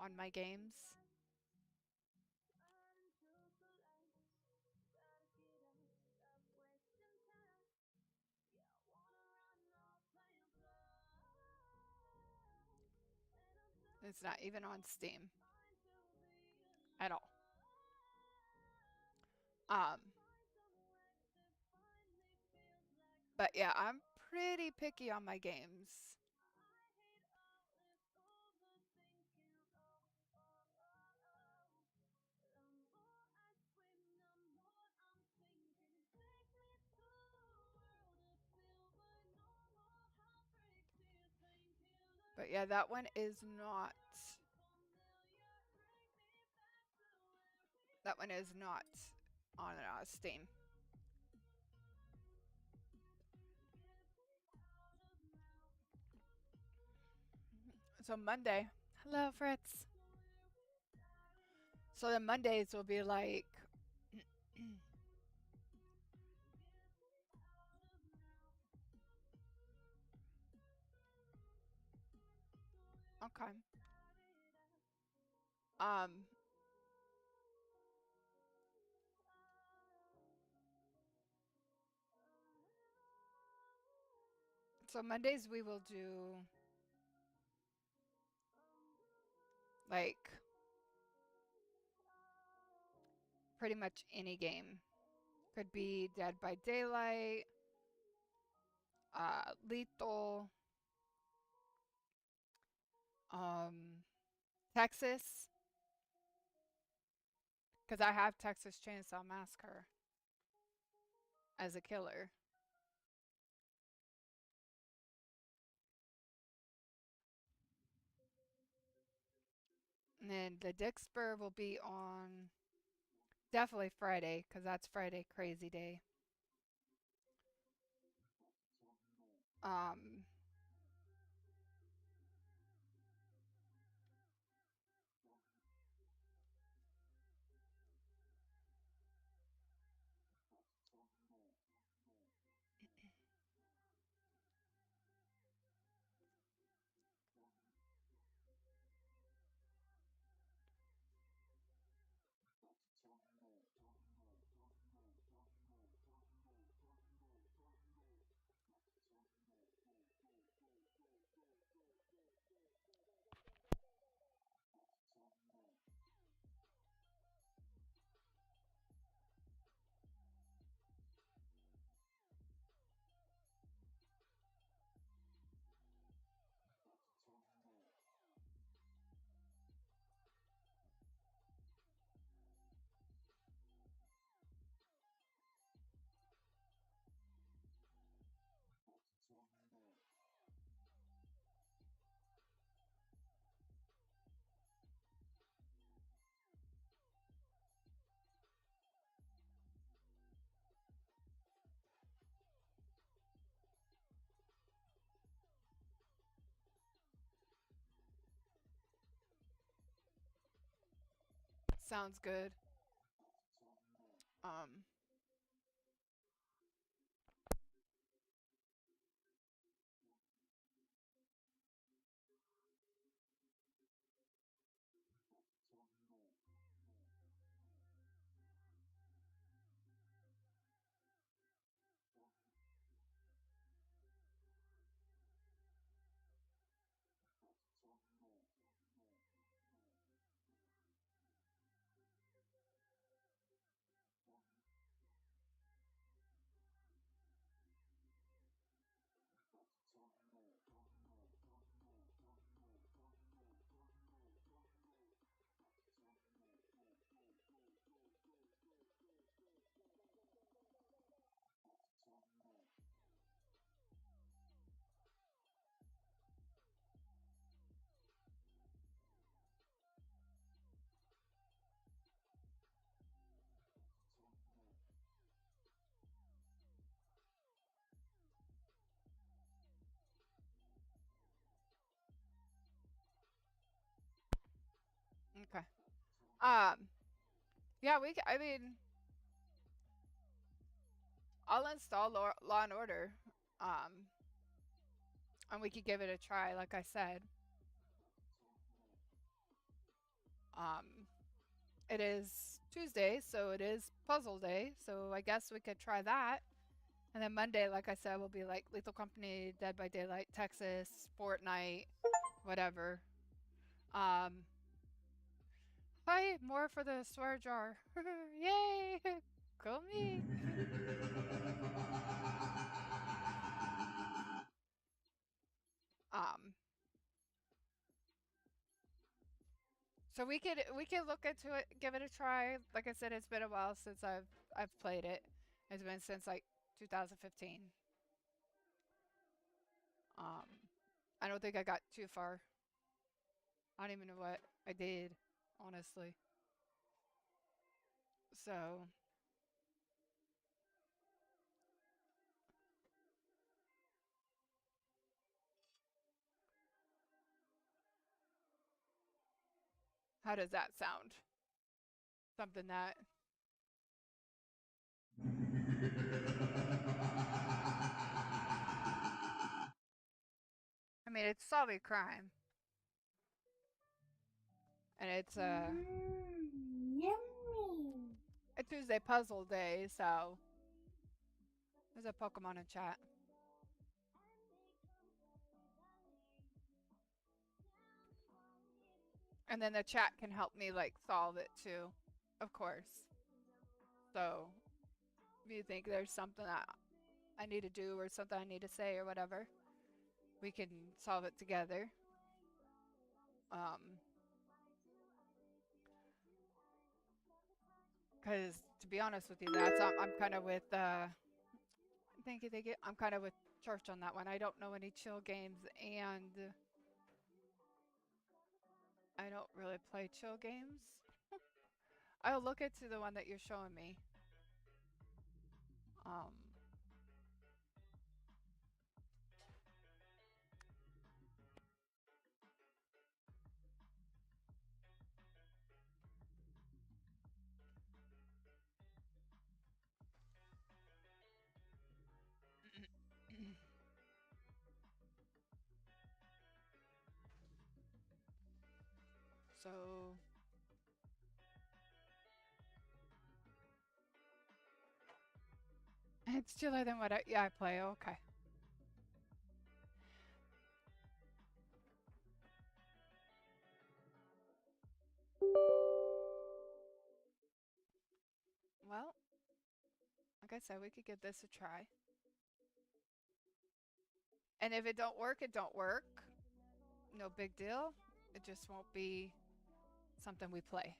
on my games. It's not even on Steam at all. Um, but yeah, I'm pretty picky on my games. But yeah, that one is not. That one is not on Steam. So Monday. Hello, Fritz. So then Mondays will be like. Okay. Um. So Mondays we will do like pretty much any game. Could be Dead by Daylight, Lethal, um, Texas, because I have Texas Chainsaw Massacre as a killer. And then the Dick Spur will be on definitely Friday, because that's Friday Crazy Day. Um, Sounds good. Um, okay. Um, yeah, I mean, I'll install Law and Order. Um, and we could give it a try, like I said. Um, it is Tuesday, so it is puzzle day. So I guess we could try that. And then Monday, like I said, will be like Lethal Company, Dead by Daylight, Texas, Fortnite, whatever. Um, Hi, more for the swear jar. Yay! Go me. um, so we could look into it, give it a try. Like I said, it's been a while since I've played it. It's been since like 2015. Um, I don't think I got too far. I don't even know what I did, honestly. So, how does that sound? Something that I mean, it's solving crime, and it's Yummy. a Tuesday puzzle day. So there's a Pokemon in chat, and then the chat can help me like solve it too, of course. So if you think there's something that I need to do or something I need to say or whatever, we can solve it together. Um, because to be honest with you, I'm kind of with thank you. I'm kind of with Church on that one. I don't know any chill games, and I don't really play chill games. I'll look into the one that you're showing me. Um, so it's chiller than what I play. Okay. Well, like I said, we could give this a try. And if it don't work, it don't work. No big deal. It just won't be something we play.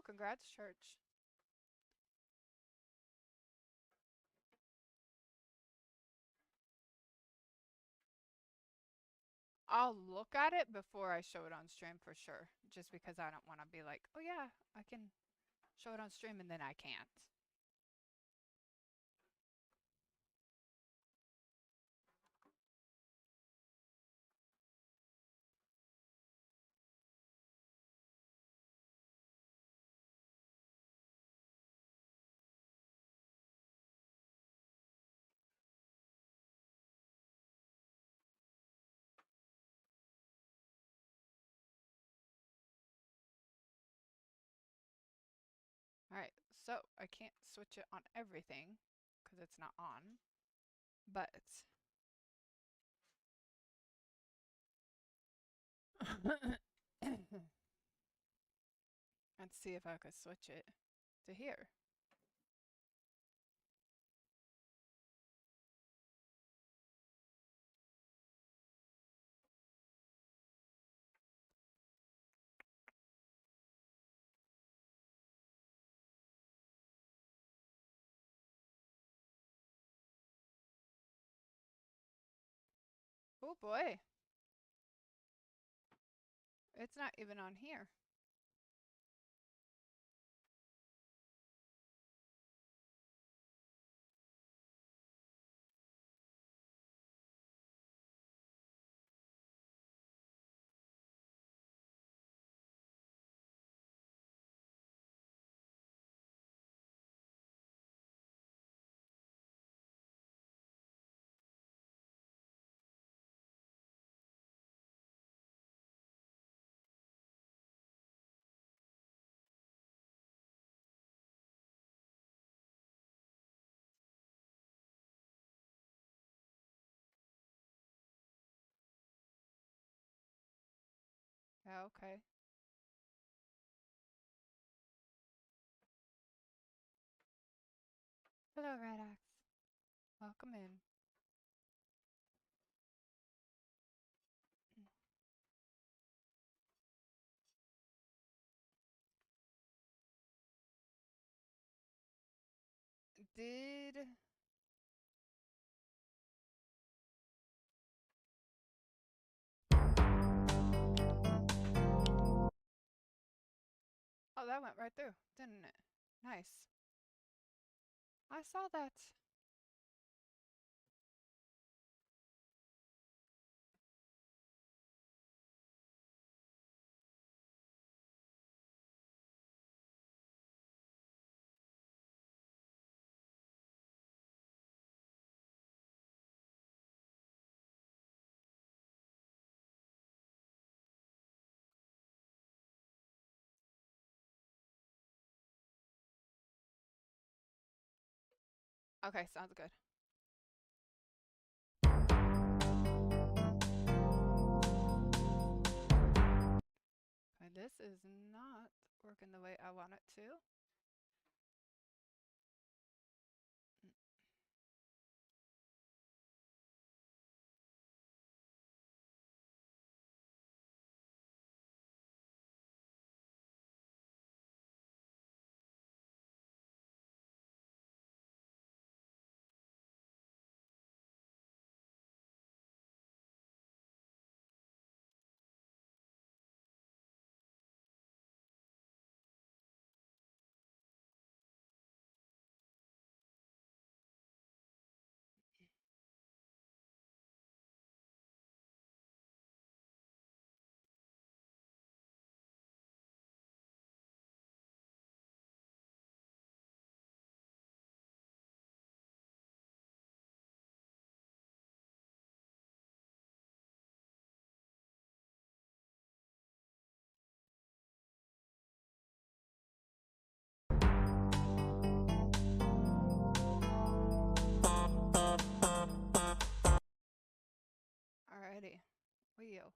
Ooh, congrats, church. I'll look at it before I show it on stream for sure. Just because I don't want to be like, oh yeah, I can show it on stream and then I can't. Alright, so I can't switch it on everything because it's not on. But let's see if I could switch it to here. Oh boy, it's not even on here. Yeah, okay. Hello, Red Axe. Welcome in. Did Oh, that went right through, didn't it? Nice. I saw that. Okay, sounds good. Okay, this is not working the way I want it to. Alrighty. Wheel.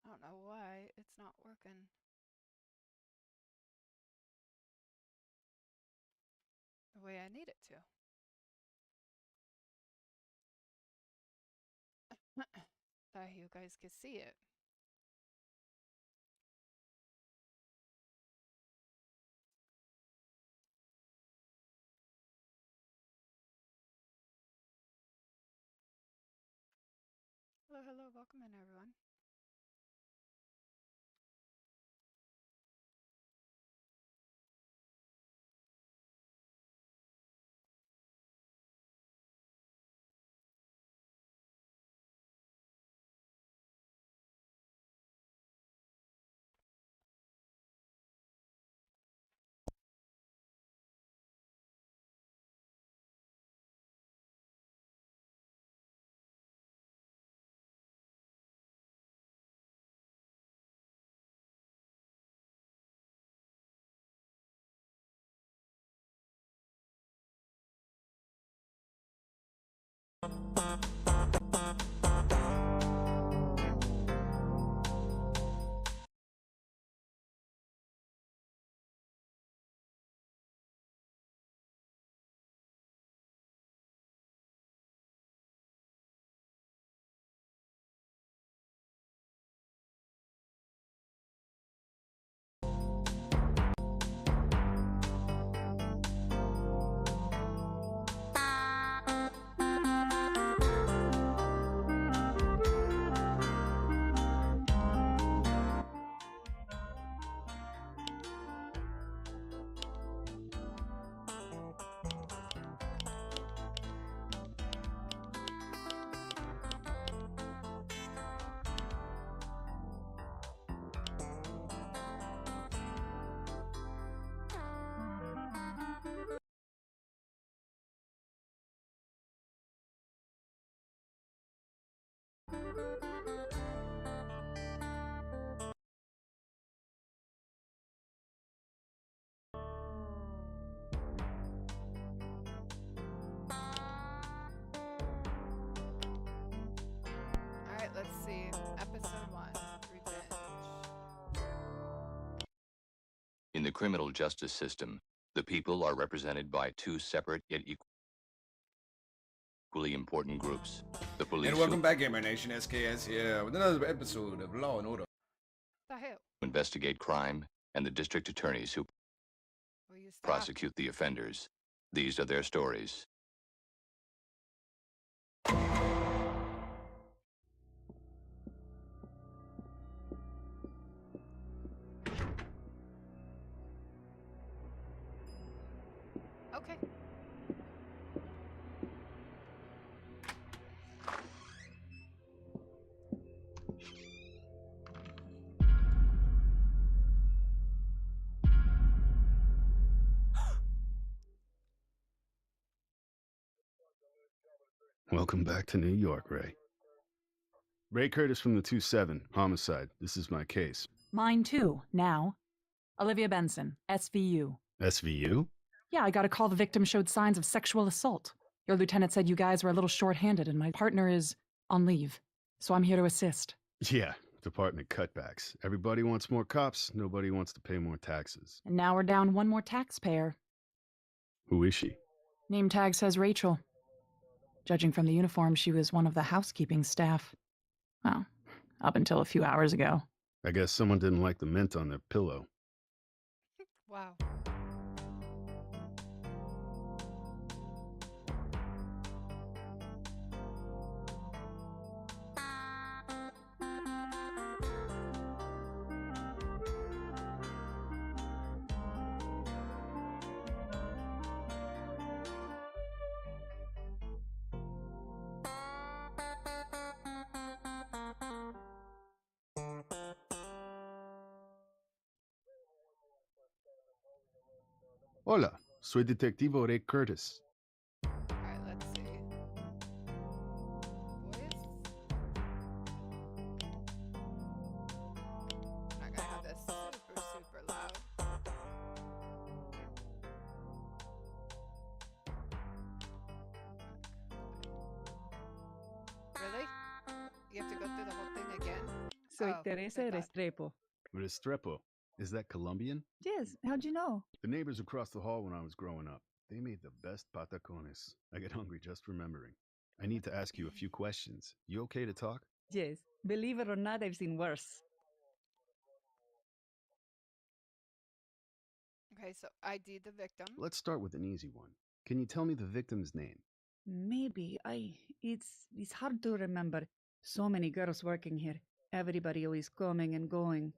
I don't know why it's not working the way I need it to. Thought you guys could see it. Hello, hello, welcome in everyone. All right, let's see. Episode 1, Revenge. In the criminal justice system, the people are represented by two separate yet equally important groups. The police And welcome back, Gamer Nation. SKS here with another episode of Law and Order. The hell? who investigate crime, and the district attorneys who Will you stop? prosecute the offenders. These are their stories. Okay. Welcome back to New York, Ray. Ray Curtis from the 2-7, homicide. This is my case. Mine too, now. Olivia Benson, SVU. SVU? Yeah, I got a call the victim showed signs of sexual assault. Your lieutenant said you guys were a little short-handed and my partner is on leave. So I'm here to assist. Yeah, department cutbacks. Everybody wants more cops, nobody wants to pay more taxes. And now we're down one more taxpayer. Who is she? Name tag says Rachel. Judging from the uniform, she was one of the housekeeping staff. Well, up until a few hours ago. I guess someone didn't like the mint on their pillow. Wow. Hola, soy detectivo Ray Curtis. All right, let's see. Boys? I'm not gonna have this super, super loud. Really? You have to go through the whole thing again? Soy Oh, Teresa thank God. Restrepo. Restrepo. Is that Colombian? Yes, how'd you know? The neighbors across the hall when I was growing up. They made the best patacones. I get hungry just remembering. I need to ask you a few questions. You okay to talk? Yes, believe it or not, I've seen worse. Okay, so ID the victim. Let's start with an easy one. Can you tell me the victim's name? Maybe it's hard to remember. So many girls working here. Everybody always coming and going.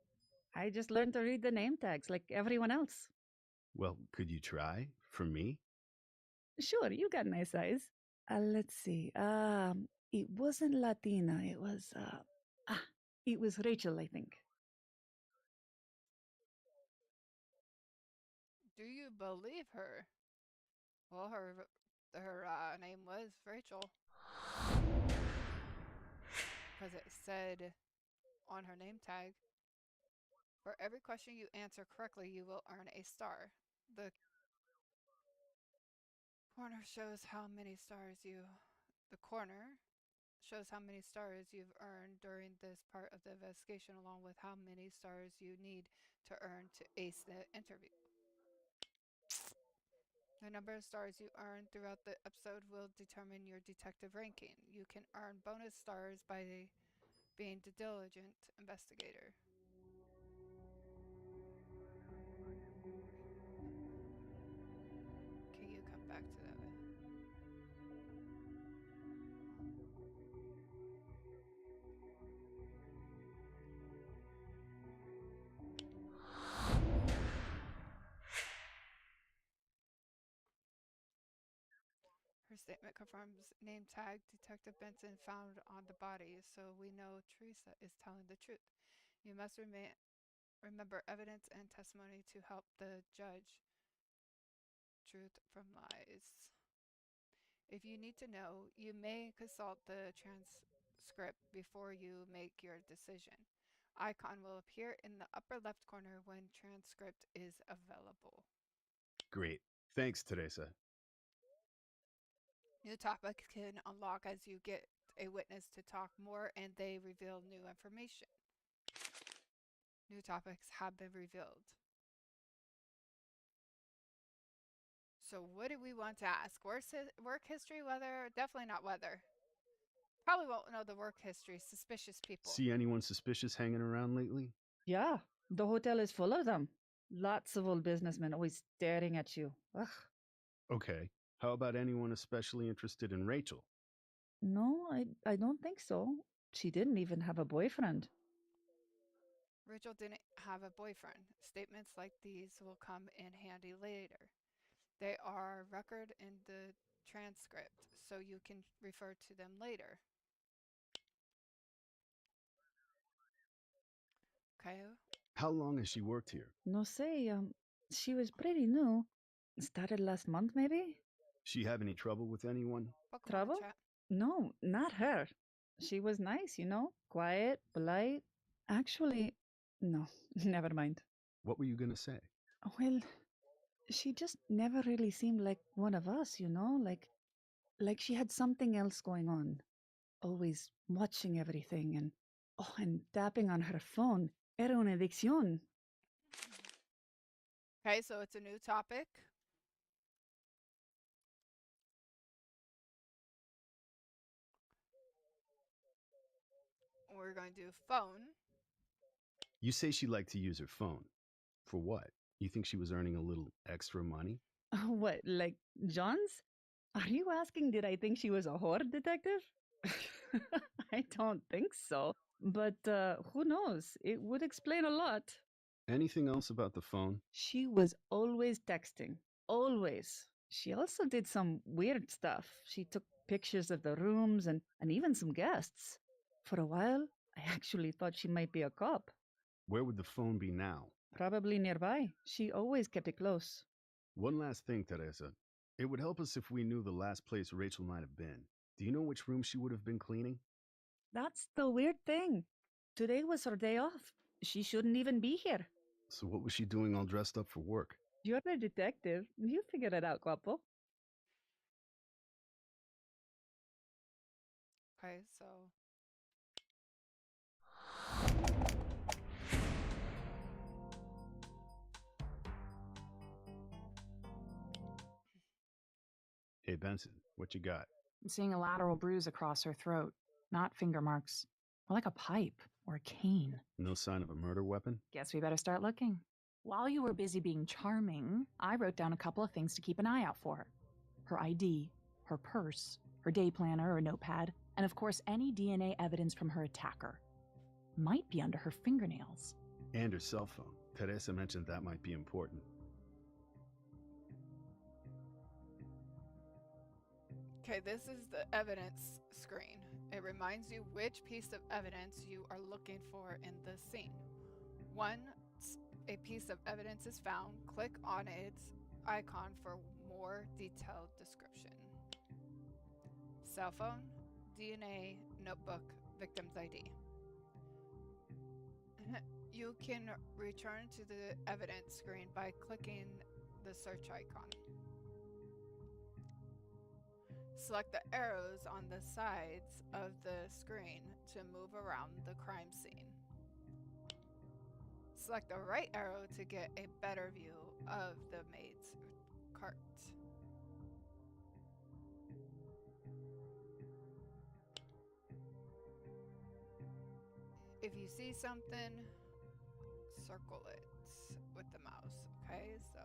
I just learned to read the name tags like everyone else. Well, could you try? For me? Sure, you got nice eyes. Let's see. It wasn't Latina. Ah, it was Rachel, I think. Do you believe her? Well, her name was Rachel because it said on her name tag, for every question you answer correctly, you will earn a star. The corner shows how many stars you. The corner shows how many stars you've earned during this part of the investigation, along with how many stars you need to earn to ace the interview. The number of stars you earn throughout the episode will determine your detective ranking. You can earn bonus stars by being the diligent investigator. Can you come back to that? Her statement confirms name tag Detective Benson found on the body, so we know Teresa is telling the truth. You must remember evidence and testimony to help the judge truth from lies. If you need to know, you may consult the transcript before you make your decision. Icon will appear in the upper left corner when transcript is available. Great. Thanks, Teresa. New topics can unlock as you get a witness to talk more and they reveal new information. New topics have been revealed. So what do we want to ask? Work history, weather? Definitely not weather. Probably won't know the work history. Suspicious people. See anyone suspicious hanging around lately? Yeah, the hotel is full of them. Lots of old businessmen always staring at you. Ugh. Okay. How about anyone especially interested in Rachel? No, I don't think so. She didn't even have a boyfriend. Rachel didn't have a boyfriend. Statements like these will come in handy later. They are record in the transcript, so you can refer to them later. Okay. How long has she worked here? No say, she was pretty new. Started last month, maybe? She have any trouble with anyone? Welcome on the Trouble? chat. No, not her. She was nice, quiet, polite. Actually, no, never mind. What were you gonna say? Well, she just never really seemed like one of us, like she had something else going on. Always watching everything and tapping on her phone. Era una adicción. Okay, so it's a new topic. We're going to do phone. You say she liked to use her phone. For what? You think she was earning a little extra money? What, like John's? Are you asking, did I think she was a whore detective? I don't think so. But who knows? It would explain a lot. Anything else about the phone? She was always texting. Always. She also did some weird stuff. She took pictures of the rooms and even some guests. For a while, I actually thought she might be a cop. Where would the phone be now? Probably nearby. She always kept it close. One last thing, Teresa. It would help us if we knew the last place Rachel might have been. Do you know which room she would have been cleaning? That's the weird thing. Today was her day off. She shouldn't even be here. So what was she doing all dressed up for work? You're a detective. You figured it out, guapo. Okay, so Hey, Benson, what you got? I'm seeing a lateral bruise across her throat, not finger marks. More like a pipe or a cane. No sign of a murder weapon? Guess we better start looking. While you were busy being charming, I wrote down a couple of things to keep an eye out for. Her ID, her purse, her day planner or notepad, And of course, any DNA evidence from her attacker might be under her fingernails. And her cell phone. Teresa mentioned that might be important. Okay, this is the evidence screen. It reminds you which piece of evidence you are looking for in the scene. Once a piece of evidence is found, click on its icon for more detailed description. Cell phone, DNA, notebook, victim's ID. You can return to the evidence screen by clicking the search icon. Select the arrows on the sides of the screen to move around the crime scene. Select the right arrow to get a better view of the maid's cart. If you see something, circle it with the mouse. Okay, so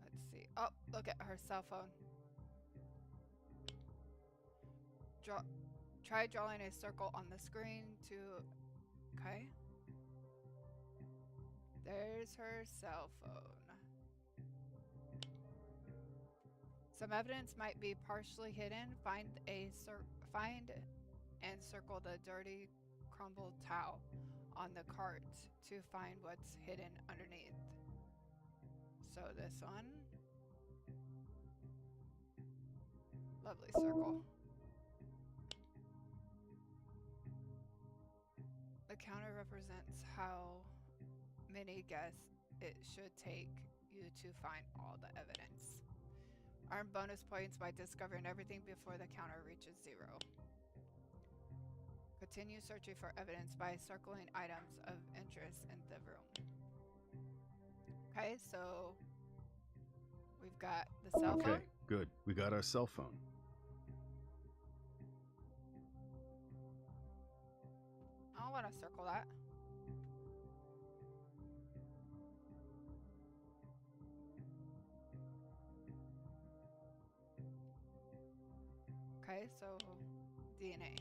let's see. Oh, look at her cell phone. Try drawing a circle on the screen to, okay. There's her cell phone. Some evidence might be partially hidden. Find and circle the dirty, crumbled towel on the cart to find what's hidden underneath. So this one. Lovely circle. The counter represents how many guesses it should take you to find all the evidence. Earn bonus points by discovering everything before the counter reaches 0. Continue searching for evidence by circling items of interest in the room. Okay, so we've got the cell phone. Okay, good. We got our cell phone. I don't want to circle that. Okay, so DNA.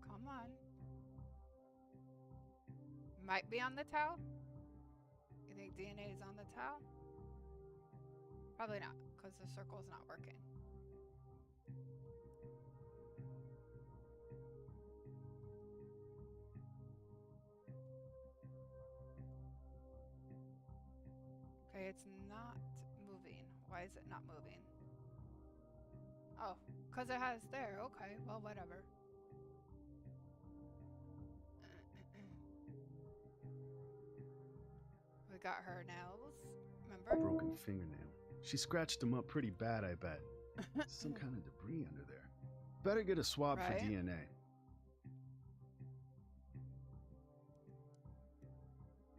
Come on. Might be on the towel? You think DNA is on the towel? Probably not, because the circle is not working. Okay, it's not moving. Why is it not moving? Oh, because it has there. Okay, well, whatever. We got her nails, remember? Broken fingernail. She scratched them up pretty bad, I bet. Some kind of debris under there. Better get a swab for Right. DNA.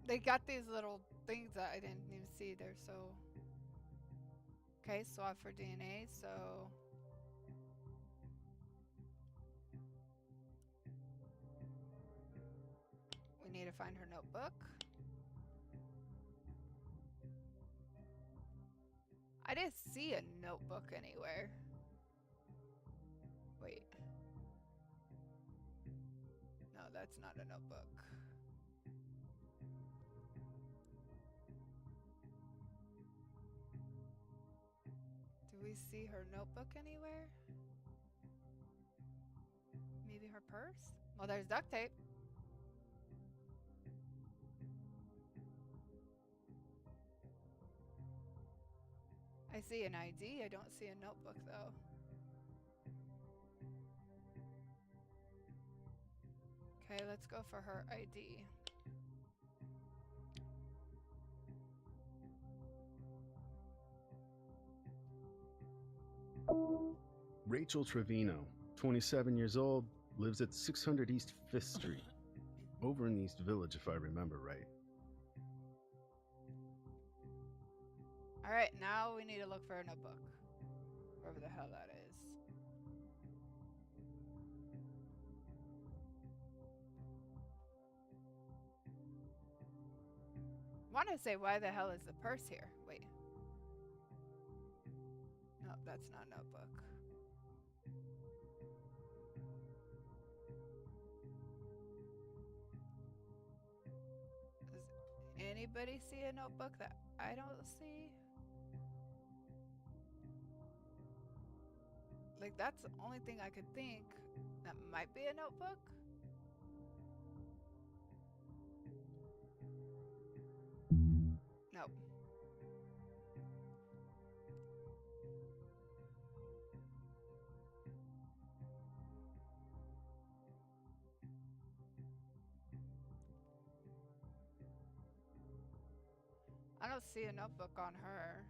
They got these little things that I didn't even see there, so. Okay, swab for DNA, so. We need to find her notebook. I didn't see a notebook anywhere. Wait. No, that's not a notebook. Do we see her notebook anywhere? Maybe her purse? Well, there's duct tape. I see an ID. I don't see a notebook, though. Okay, let's go for her ID. Rachel Trevino, 27 years old, lives at 600 East 5th Street. Over in East Village, if I remember right. All right, now we need to look for a notebook. Wherever the hell that is. want to say, why the hell is the purse here? Wait. No, that's not a notebook. Does anybody see a notebook that I don't see? Like, that's the only thing I could think that might be a notebook. Nope. I don't see a notebook on her.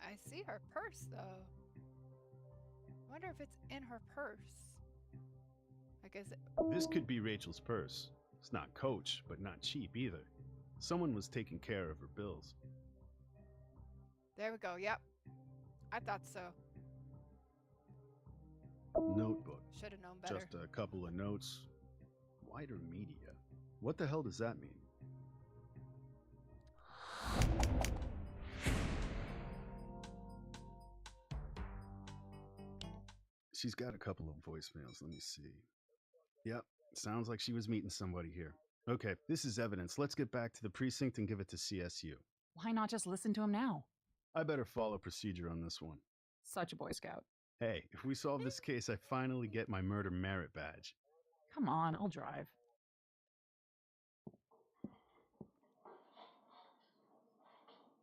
I see her purse, though. Wonder if it's in her purse. Like, is it? This could be Rachel's purse. It's not Coach, but not cheap either. Someone was taking care of her bills. There we go. Yep. I thought so. Notebook. Should have known better. Just a couple of notes. Wider media. What the hell does that mean? She's got a couple of voicemails. Let me see. Yep, sounds like she was meeting somebody here. Okay, this is evidence. Let's get back to the precinct and give it to CSU. Why not just listen to him now? I better follow procedure on this one. Such a Boy Scout. Hey, if we solve this case, I finally get my murder merit badge. Come on, I'll drive.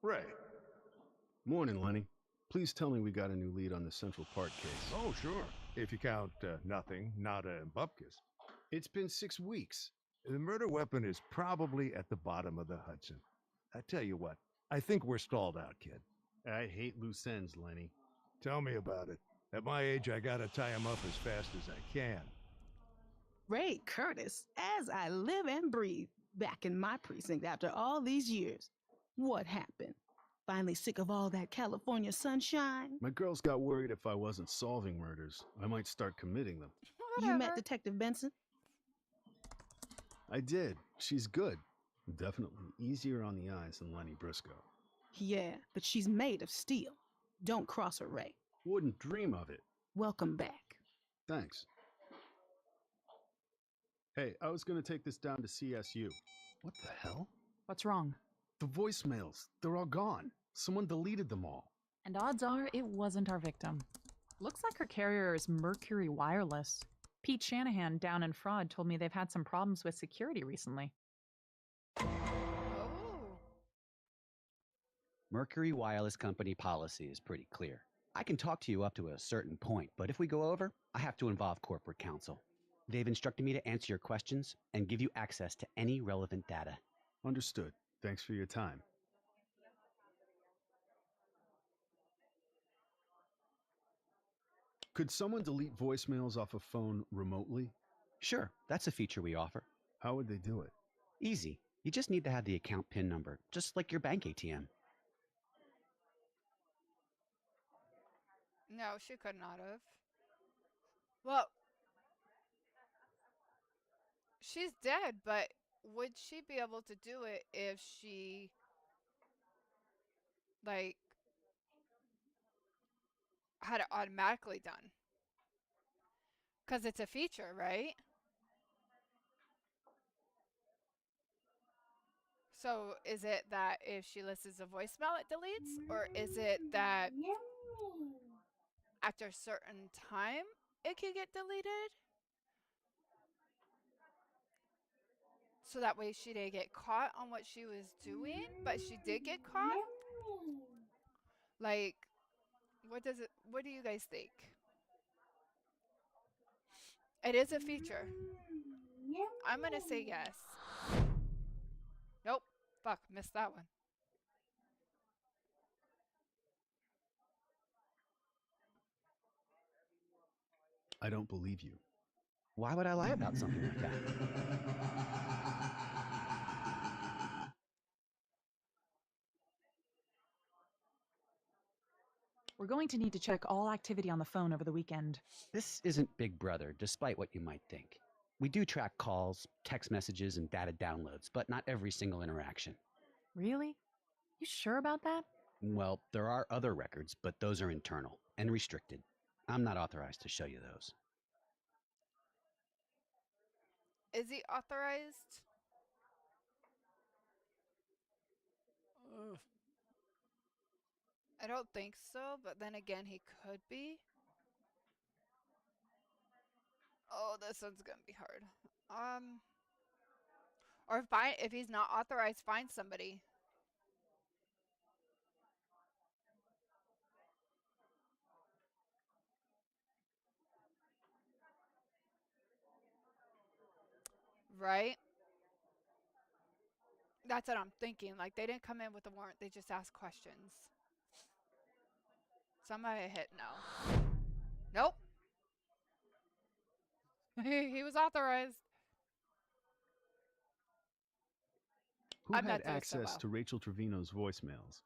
Ray. Morning, Lenny. Please tell me we got a new lead on the Central Park case. Oh, sure. If you count nothing, nada, and bupkis. It's been 6 weeks. The murder weapon is probably at the bottom of the Hudson. I tell you what, I think we're stalled out, kid. I hate loose ends, Lenny. Tell me about it. At my age, I gotta tie him up as fast as I can. Ray Curtis, as I live and breathe, back in my precinct after all these years. What happened? Finally sick of all that California sunshine? My girls got worried if I wasn't solving murders, I might start committing them. You met Detective Benson? I did. She's good. Definitely easier on the eyes than Lenny Briscoe. Yeah, but she's made of steel. Don't cross her, Ray. Wouldn't dream of it. Welcome back. Thanks. Hey, I was going to take this down to CSU. What the hell? What's wrong? The voicemails. They're all gone. Someone deleted them all. And odds are it wasn't our victim. Looks like her carrier is Mercury Wireless. Pete Shanahan down in Fraud told me they've had some problems with security recently. Oh. Mercury Wireless Company policy is pretty clear. I can talk to you up to a certain point, but if we go over, I have to involve corporate counsel. They've instructed me to answer your questions and give you access to any relevant data. Understood. Thanks for your time. Could someone delete voicemails off a phone remotely? Sure, that's a feature we offer. How would they do it? Easy. You just need to have the account PIN number, just like your bank ATM. No, she could not have. Well, she's dead, but would she be able to do it if she, like, had it automatically done? Because it's a feature, right? So is it that if she listens to voicemail, it deletes? Or is it that Yummy. after a certain time, it can get deleted? So that way she didn't get caught on what she was doing, but she did get caught? Yummy. Like, what do you guys think? It is a feature. Yummy. I'm gonna say yes. Nope. Fuck, missed that one. I don't believe you. Why would I lie about something like that? We're going to need to check all activity on the phone over the weekend. This isn't Big Brother, despite what you might think. We do track calls, text messages, and data downloads, but not every single interaction. Really? You sure about that? Well, there are other records, but those are internal and restricted. I'm not authorized to show you those. Is he authorized? Ugh. I don't think so, but then again, he could be. Oh, this one's gonna be hard. Or find if he's not authorized, find somebody. Right? That's what I'm thinking. Like they didn't come in with a warrant; they just asked questions. Somebody hit no. Nope. He was authorized. Who I'm had not doing so access well. to Rachel Trevino's voicemails?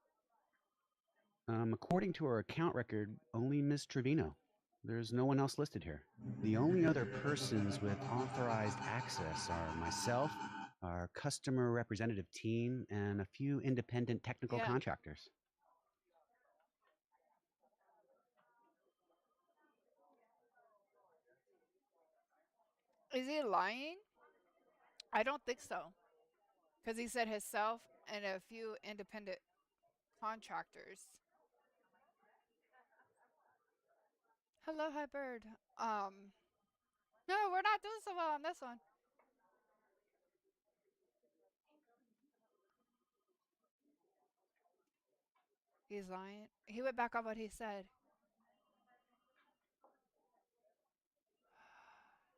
According to our account record, only Miss Trevino. There's no one else listed here. The only other persons with authorized access are myself, our customer representative team, and a few independent technical Yeah. contractors. Is he lying? I don't think so. Because he said himself and a few independent contractors. Hello, hi bird. No, we're not doing so well on this one. He's lying. He went back on what he said.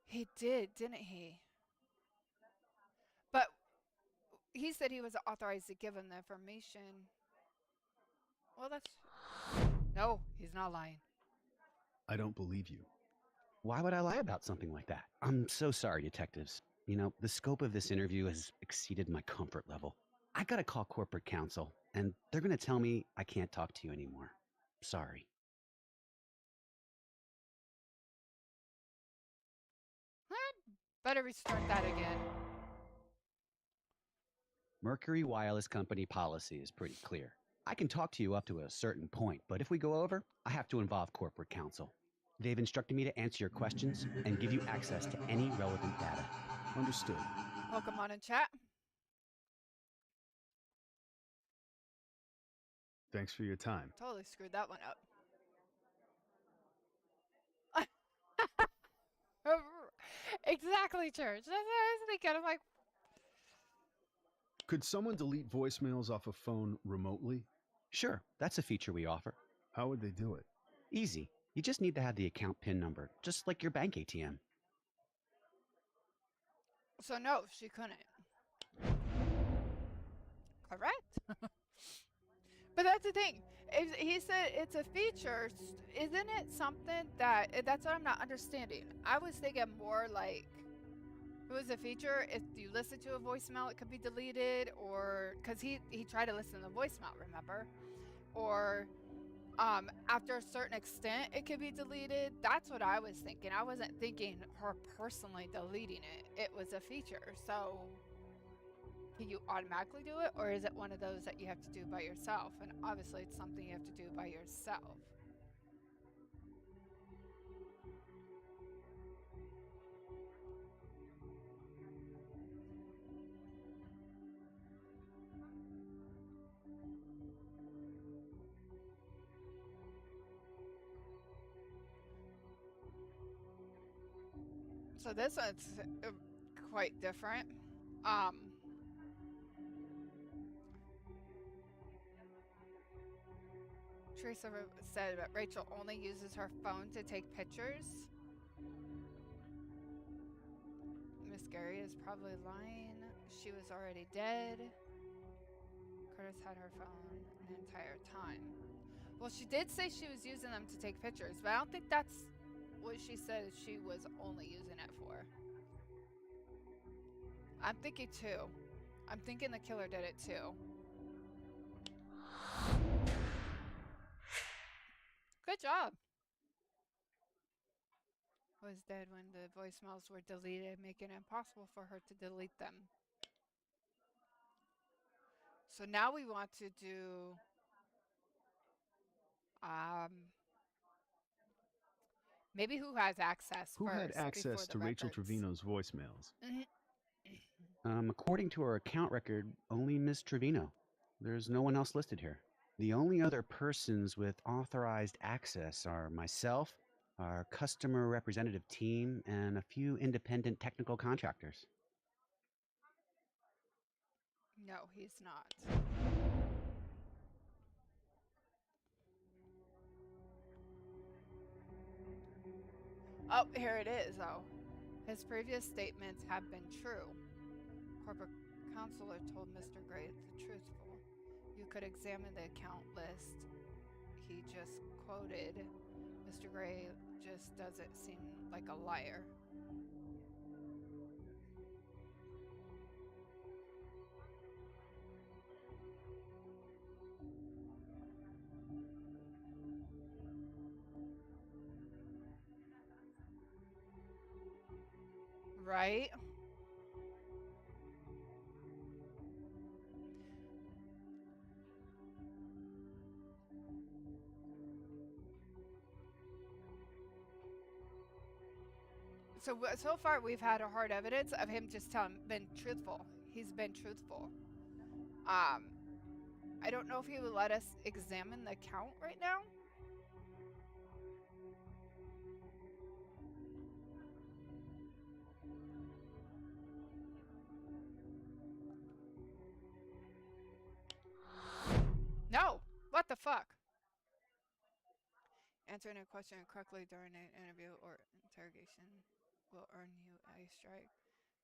He did, didn't he? But he said he was authorized to give him the information. Well, that's. No, he's not lying. I don't believe you. Why would I lie about something like that? I'm so sorry, detectives. You know, the scope of this interview has exceeded my comfort level. I gotta call corporate counsel, and they're gonna tell me I can't talk to you anymore. Sorry. Better restart that again. Mercury Wireless Company policy is pretty clear. I can talk to you up to a certain point, but if we go over, I have to involve corporate counsel. They've instructed me to answer your questions and give you access to any relevant data. Understood. Pokemon in chat. Thanks for your time. Totally screwed that one up. Exactly, Church. That's what I was thinking. I'm like, Could someone delete voicemails off a phone remotely? Sure, that's a feature we offer. How would they do it? Easy. You just need to have the account PIN number, just like your bank ATM. so no, she couldn't. Correct. But that's the thing. If he said it's a feature, isn't it something that's what I'm not understanding. I was thinking more like it was a feature. If you listen to a voicemail, it could be deleted, or because he tried to listen to the voicemail, remember, or after a certain extent, it could be deleted. That's what I was thinking. I wasn't thinking her personally deleting it. It was a feature. So can you automatically do it, or is it one of those that you have to do by yourself? And obviously, it's something you have to do by yourself. So this one's quite different. Um, Teresa said that Rachel only uses her phone to take pictures. Miss Gary is probably lying. She was already dead. Curtis had her phone the entire time. Well, she did say she was using them to take pictures, but I don't think that's what she said she was only using it for. I'm thinking too. I'm thinking the killer did it too. Good job. Was dead when the voicemails were deleted, making it impossible for her to delete them. So now we want to do um maybe who has access Who had first before access the to Rachel records. Trevino's voicemails? According to our account record, only Miss Trevino. There's no one else listed here. The only other persons with authorized access are myself, our customer representative team, and a few independent technical contractors. No, he's not. Oh, here it is, though. His previous statements have been true. Corporate counselor told Mr. Gray the truthful. You could examine the account list he just quoted. Mr. Gray just doesn't seem like a liar. Right? So far we've had a hard evidence of him just been truthful. He's been truthful. I don't know if he would let us examine the account right now. No! What the fuck? Answering a question correctly during an interview or interrogation will earn you a strike.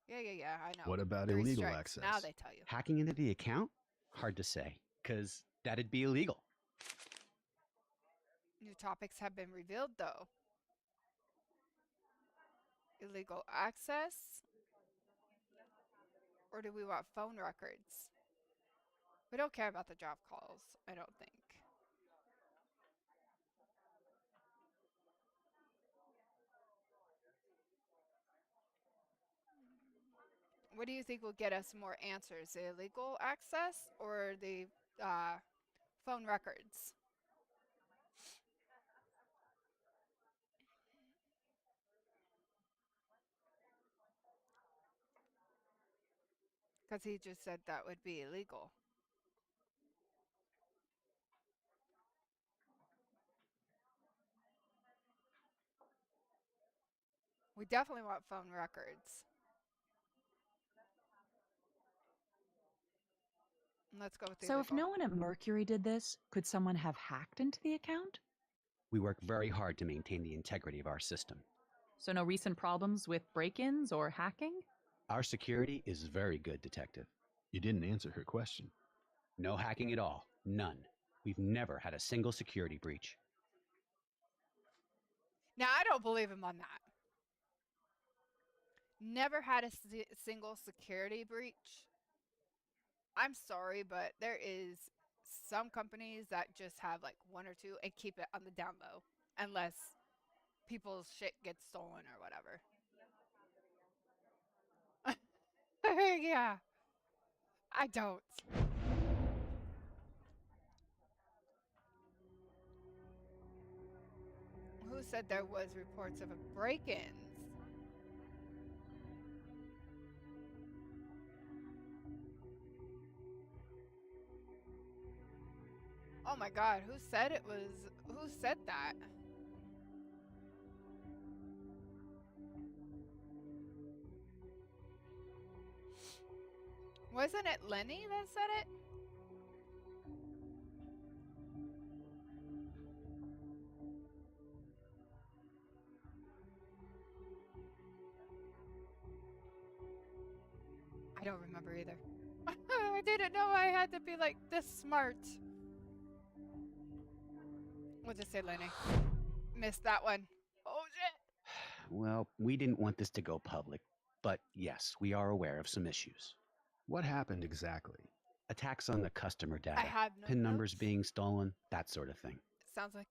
Yeah, I know. What about 3 illegal strikes. Now access? they tell you. Hacking into the account? Hard to say, because that'd be illegal. New topics have been revealed, though. Illegal access? Or do we want phone records? We don't care about the job calls, I don't think. What do you think will get us more answers? The illegal access or the phone records? Because he just said that would be illegal. We definitely want phone records. Let's go with the So if illegal. no one at Mercury did this, could someone have hacked into the account? We work very hard to maintain the integrity of our system. So no recent problems with break-ins or hacking? Our security is very good, Detective. You didn't answer her question. No hacking at all. None. We've never had a single security breach. Now, I don't believe him on that. Never had a single security breach. I'm sorry, but there is some companies that just have like 1 or 2 and keep it on the down low unless people's shit gets stolen or whatever. Yeah. I don't. Who said there was reports of a break-ins? Oh my god, who said it was? Who said that? Wasn't it Lenny that said it? I don't remember either. I didn't know I had to be like this smart. We'll just say Lenny. Missed that one. Oh shit. Well, we didn't want this to go public, but yes, we are aware of some issues. What happened exactly? Attacks on the customer data, I have no PIN numbers notes. being stolen, that sort of thing. Sounds like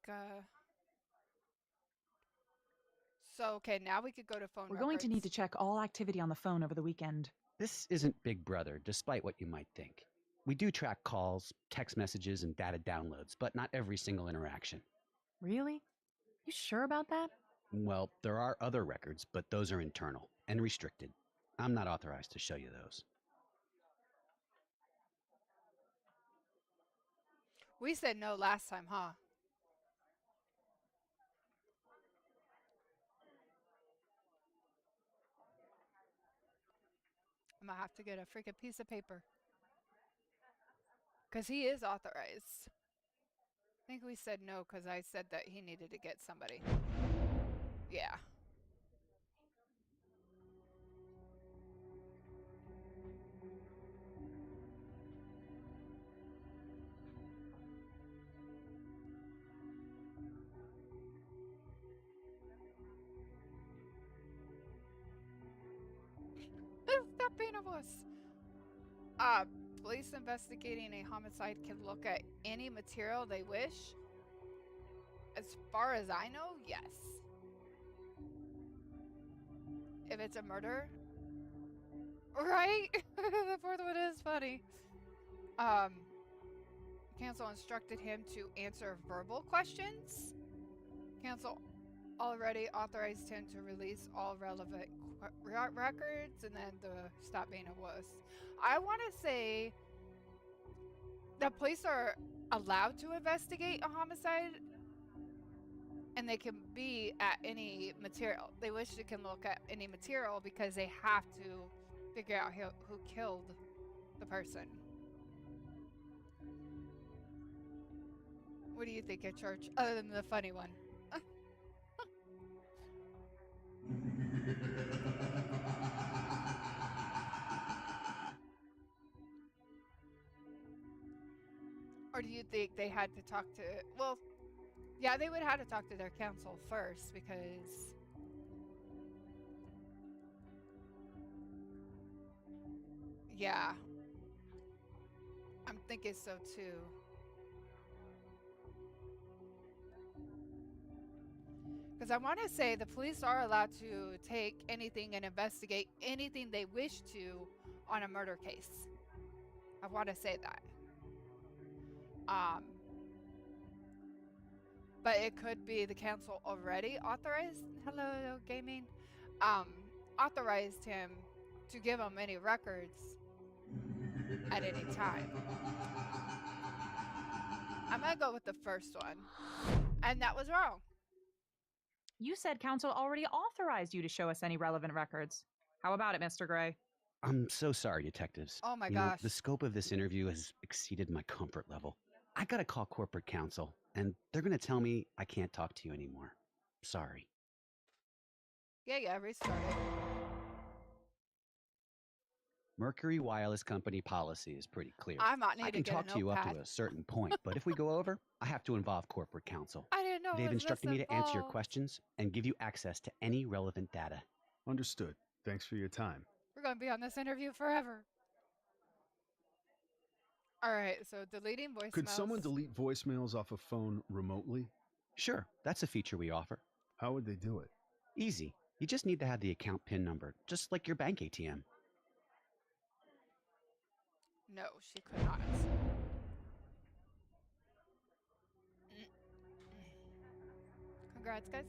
So okay, now we could go to phone We're records. going to need to check all activity on the phone over the weekend. This isn't Big Brother, despite what you might think. We do track calls, text messages, and data downloads, but not every single interaction. Really? You sure about that? Well, there are other records, but those are internal and restricted. I'm not authorized to show you those. We said no last time, huh? I'm gonna have to get a freaking piece of paper. Because he is authorized. I think we said no because I said that he needed to get somebody. Yeah. Stop being a wuss. Uh, Police investigating a homicide can look at any material they wish. As far as I know, yes. If it's a murder, right? The fourth one is funny. Council instructed him to answer verbal questions. Council already authorized him to release all relevant records and then to stop being a wuss. I want to say the police are allowed to investigate a homicide and they can be at any material. They wish they can look at any material because they have to figure out who killed the person. What do you think at church, other than the funny one? Or do you think they had to talk to, well, yeah, they would have to talk to their counsel first because yeah, I'm thinking so too. Because I want to say the police are allowed to take anything and investigate anything they wish to on a murder case. I want to say that. But it could be the council already authorized. Hello, gaming. Authorized him to give him any records at any time. I'm gonna go with the first one, and that was wrong. You said council already authorized you to show us any relevant records. How about it, Mr. Gray? I'm so sorry, detectives. Oh my You know, gosh. the scope of this interview has exceeded my comfort level. I gotta call corporate counsel, and they're gonna tell me I can't talk to you anymore. Sorry. Yeah, restart it. Mercury Wireless Company policy is pretty clear. I might need I to can get talk a to you up notepad. to a certain point, but if we go over, I have to involve corporate counsel. I didn't know it They've was instructed this me to answer your involved. questions and give you access to any relevant data. Understood. Thanks for your time. We're gonna be on this interview forever. All right, so deleting voicemails. Could someone delete voicemails off a phone remotely? Sure, that's a feature we offer. How would they do it? Easy. You just need to have the account PIN number, just like your bank ATM. No, she could not. Congrats, guys.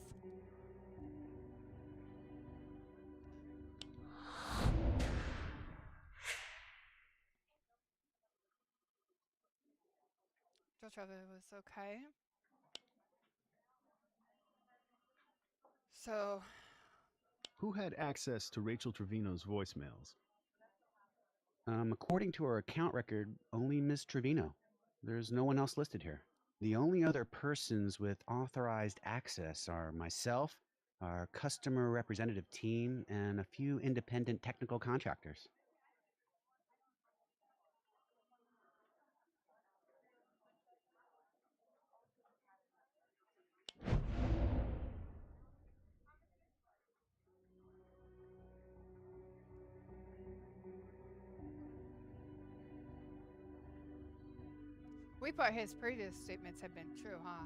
Joshua was okay. So, Who had access to Rachel Trevino's voicemails? According to our account record, only Ms. Trevino. There's no one else listed here. The only other persons with authorized access are myself, our customer representative team, and a few independent technical contractors. we put his previous statements have been true, huh?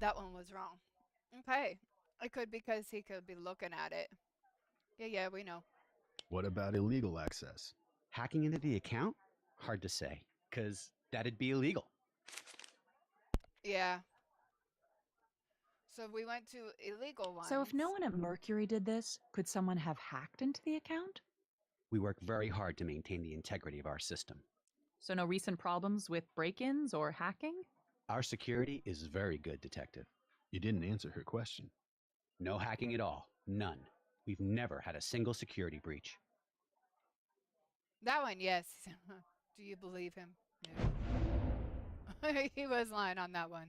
that one was wrong. Okay. It could because he could be looking at it. Yeah, we know. What about illegal access? Hacking into the account? Hard to say, because that'd be illegal. Yeah. So we went to illegal ones. So if no one at Mercury did this, could someone have hacked into the account? We work very hard to maintain the integrity of our system. So no recent problems with break-ins or hacking? Our security is very good, Detective. You didn't answer her question. No hacking at all. None. We've never had a single security breach. That one, yes. Do you believe him? No. He was lying on that one.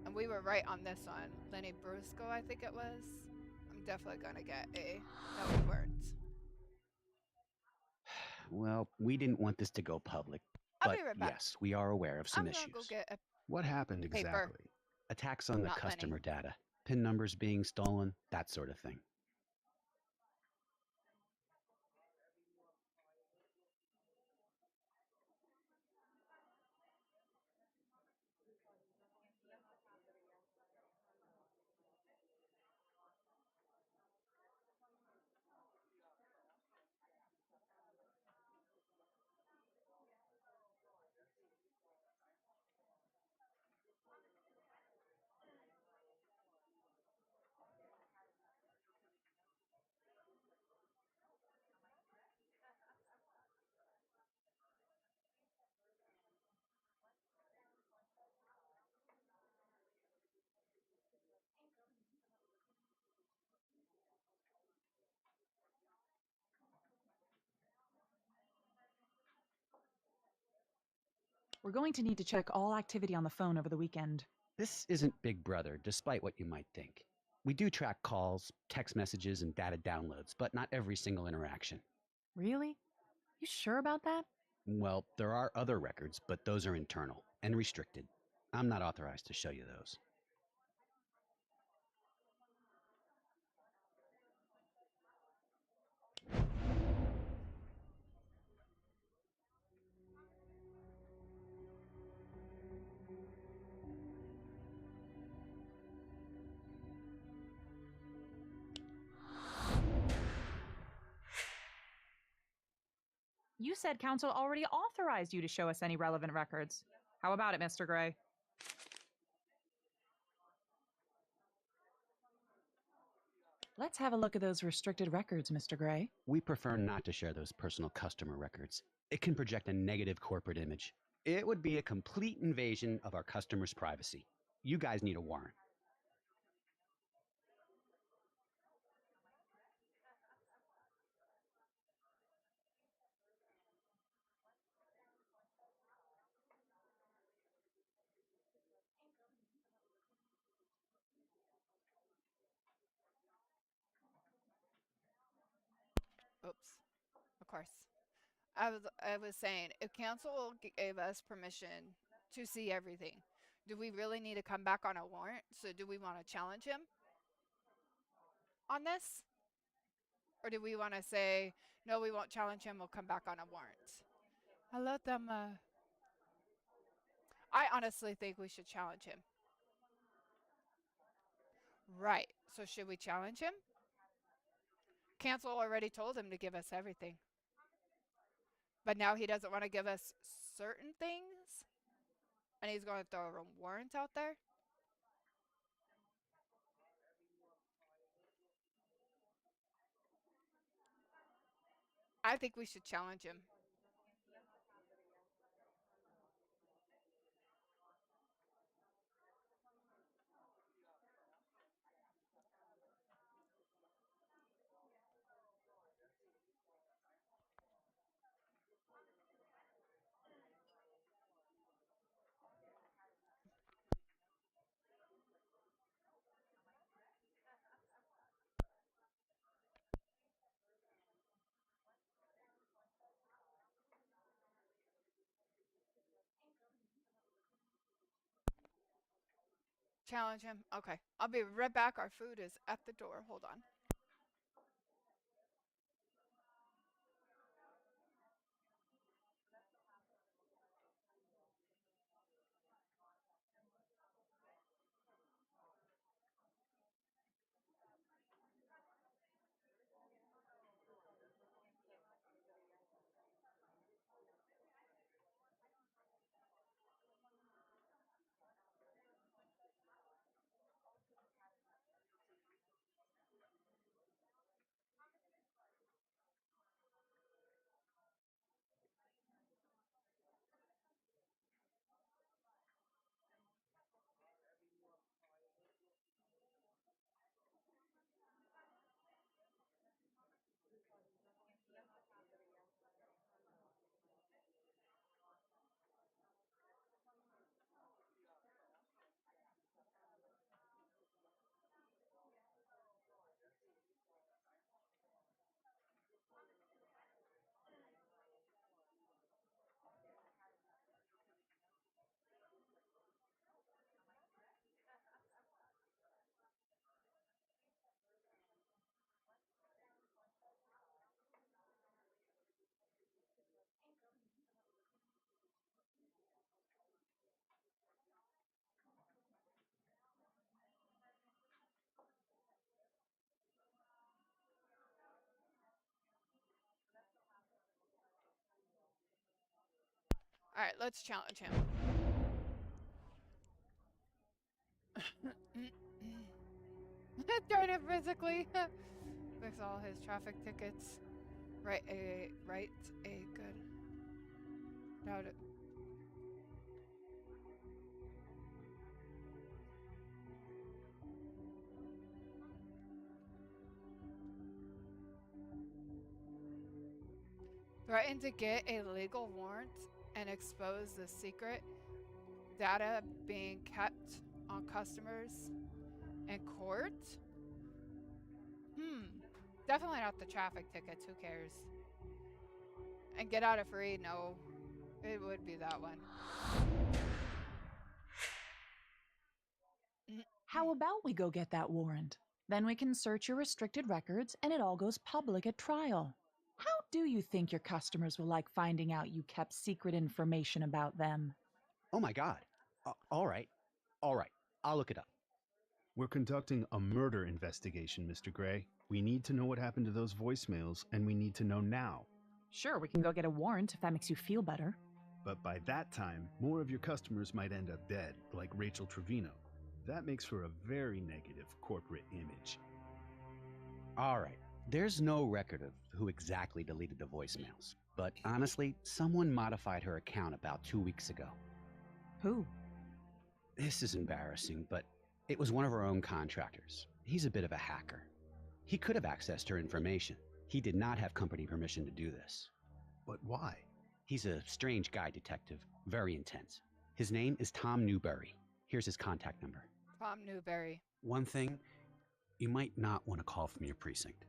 And we were right on this one. Lenny Brusco, I think it was. I'm definitely gonna get A. No, we weren't. Well, we didn't want this to go public, I'll but be right back. yes, we are aware of some I'm issues. gonna go get a What happened paper. exactly? Attacks on the Not customer Lenny. data, PIN numbers being stolen, that sort of thing. We're going to need to check all activity on the phone over the weekend. This isn't Big Brother, despite what you might think. We do track calls, text messages, and data downloads, but not every single interaction. Really? You sure about that? Well, there are other records, but those are internal and restricted. I'm not authorized to show you those. You said council already authorized you to show us any relevant records. How about it, Mr. Gray? Let's have a look at those restricted records, Mr. Gray. We prefer not to share those personal customer records. It can project a negative corporate image. It would be a complete invasion of our customers' privacy. You guys need a warrant. Oops. Of course. I was saying, if council gave us permission to see everything, do we really need to come back on a warrant? So do we want to challenge him on this? Or do we want to say, no, we won't challenge him, we'll come back on a warrant? I let them, I honestly think we should challenge him. Right. So should we challenge him? Council already told him to give us everything. But now he doesn't want to give us certain things? And he's going to throw a warrant out there? I think we should challenge him. Challenge him? Okay. I'll be right back. Our food is at the door. Hold on. Alright, let's challenge him. Trying to physically fix all his traffic tickets. Write a good note. Threaten to get a legal warrant and expose the secret data being kept on customers in court? Definitely not the traffic tickets. Who cares? And get out of free? No. It would be that one. How about we go get that warrant? Then we can search your restricted records and it all goes public at trial. How do you think your customers will like finding out you kept secret information about them? Oh my God. All right. All right. I'll look it up. We're conducting a murder investigation, Mr. Gray. We need to know what happened to those voicemails, and we need to know now. Sure, we can go get a warrant if that makes you feel better. But by that time, more of your customers might end up dead, like Rachel Trevino. That makes for a very negative corporate image. All right. There's no record of who exactly deleted the voicemails. But honestly, someone modified her account about 2 weeks ago. Who? This is embarrassing, but it was one of our own contractors. He's a bit of a hacker. He could have accessed her information. He did not have company permission to do this. But why? He's a strange guy, detective. Very intense. His name is Tom Newberry. Here's his contact number. Tom Newberry. One thing, you might not want to call from your precinct.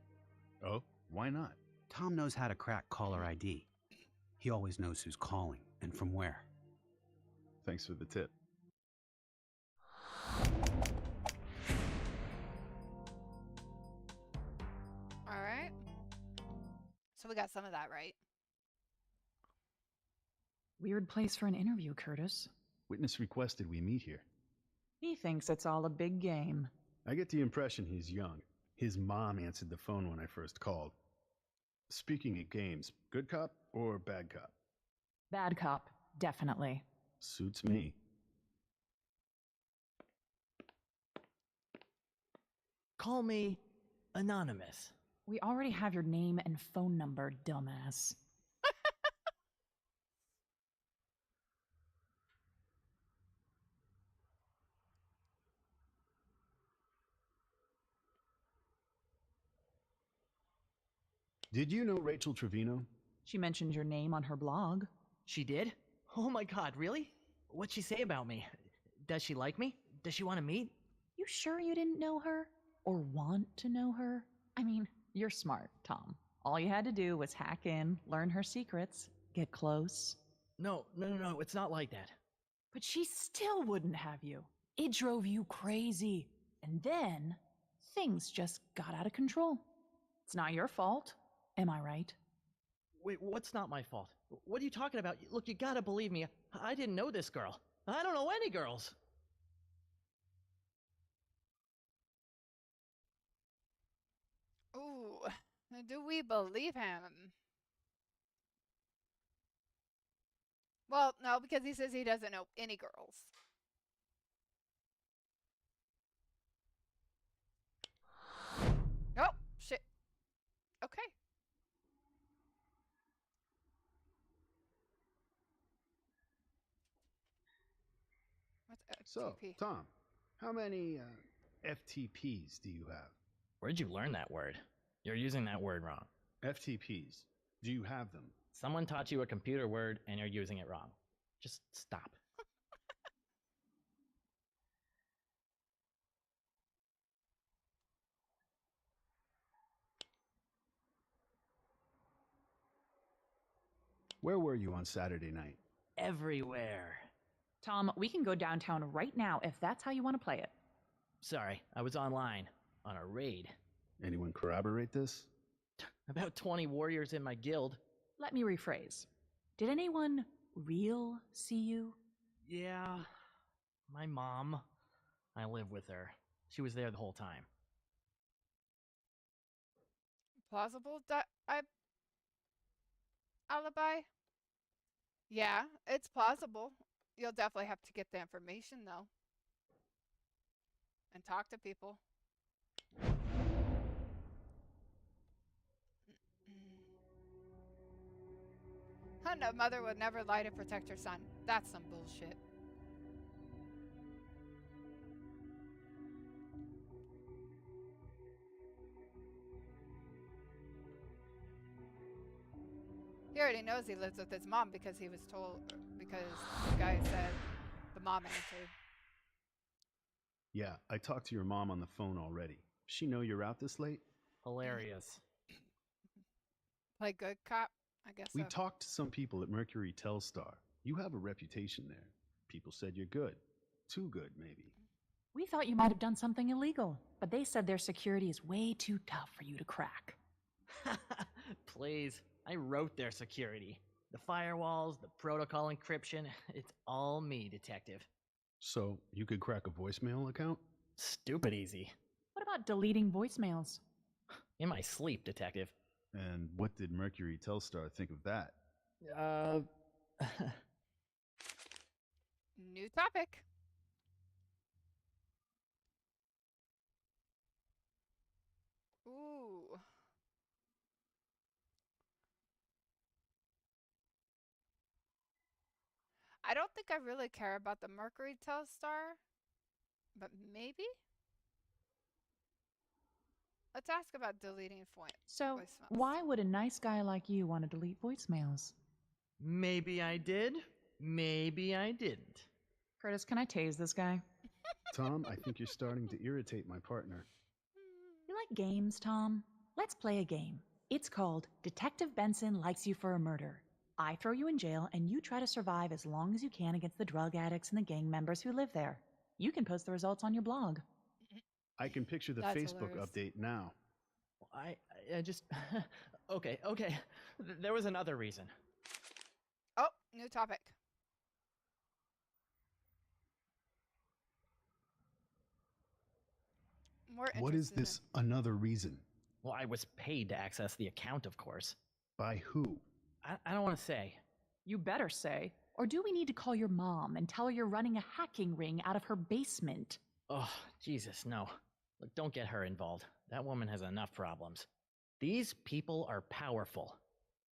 Oh, why not? Tom knows how to crack caller ID. He always knows who's calling and from where. Thanks for the tip. Alright. So we got some of that right. Weird place for an interview, Curtis. Witness requested we meet here. He thinks it's all a big game. I get the impression he's young. His mom answered the phone when I first called. Speaking of games, good cop or bad cop? Bad cop, definitely. Suits me. Call me Anonymous. We already have your name and phone number, dumbass. Did you know Rachel Trevino? She mentioned your name on her blog. She did? Oh my God, really? What'd she say about me? Does she like me? Does she want to meet? You sure you didn't know her? Or want to know her? I mean, you're smart, Tom. All you had to do was hack in, learn her secrets, get close. No, it's not like that. But she still wouldn't have you. It drove you crazy. And then, things just got out of control. It's not your fault. Am I right? Wait, what's not my fault? What are you talking about? Look, you gotta believe me. I didn't know this girl. I don't know any girls. Ooh, do we believe him? Well, no, because he says he doesn't know any girls. Oh, shit. Okay. What's So, FTP? Tom, how many FTPs do you have? Where'd you learn that word? You're using that word wrong. FTPs. Do you have them? Someone taught you a computer word and you're using it wrong. Just stop. Where were you on Saturday night? Everywhere. Tom, we can go downtown right now if that's how you want to play it. Sorry, I was online, on a raid. Anyone corroborate this? About 20 warriors in my guild. Let me rephrase. Did anyone real see you? Yeah, my mom. I live with her. She was there the whole time. Plausible alibi? Yeah, it's plausible. You'll definitely have to get the information though and talk to people. A mother would never lie to protect her son. That's some bullshit. He already knows he lives with his mom because he was told, because the guy said the mom answered. Yeah, I talked to your mom on the phone already. She know you're out this late? Hilarious. Play good cop? I guess We so. talked to some people at Mercury Telstar. You have a reputation there. People said you're good. Too good, maybe. We thought you might have done something illegal, but they said their security is way too tough for you to crack. Please, I wrote their security. The firewalls, the protocol encryption, it's all me, detective. So, you could crack a voicemail account? Stupid easy. What about deleting voicemails? In my sleep, detective. And what did Mercury Telstar think of that? New topic. Ooh. I don't think I really care about the Mercury Telstar, but maybe? Let's ask about deleting So, voicemails. why would a nice guy like you want to delete voicemails? Maybe I did, maybe I didn't. Curtis, can I tase this guy? Tom, I think you're starting to irritate my partner. You like games, Tom? Let's play a game. It's called Detective Benson Likes You for a Murder. I throw you in jail, and you try to survive as long as you can against the drug addicts and the gang members who live there. You can post the results on your blog. I can picture the That's Facebook hilarious. update now. I just. Okay. There was another reason. Oh, new topic. More What is interested this another reason? Well, I was paid to access the account, of course. By who? I don't want to say. You better say. Or do we need to call your mom and tell her you're running a hacking ring out of her basement? Oh, Jesus, no. Look, don't get her involved. That woman has enough problems. These people are powerful.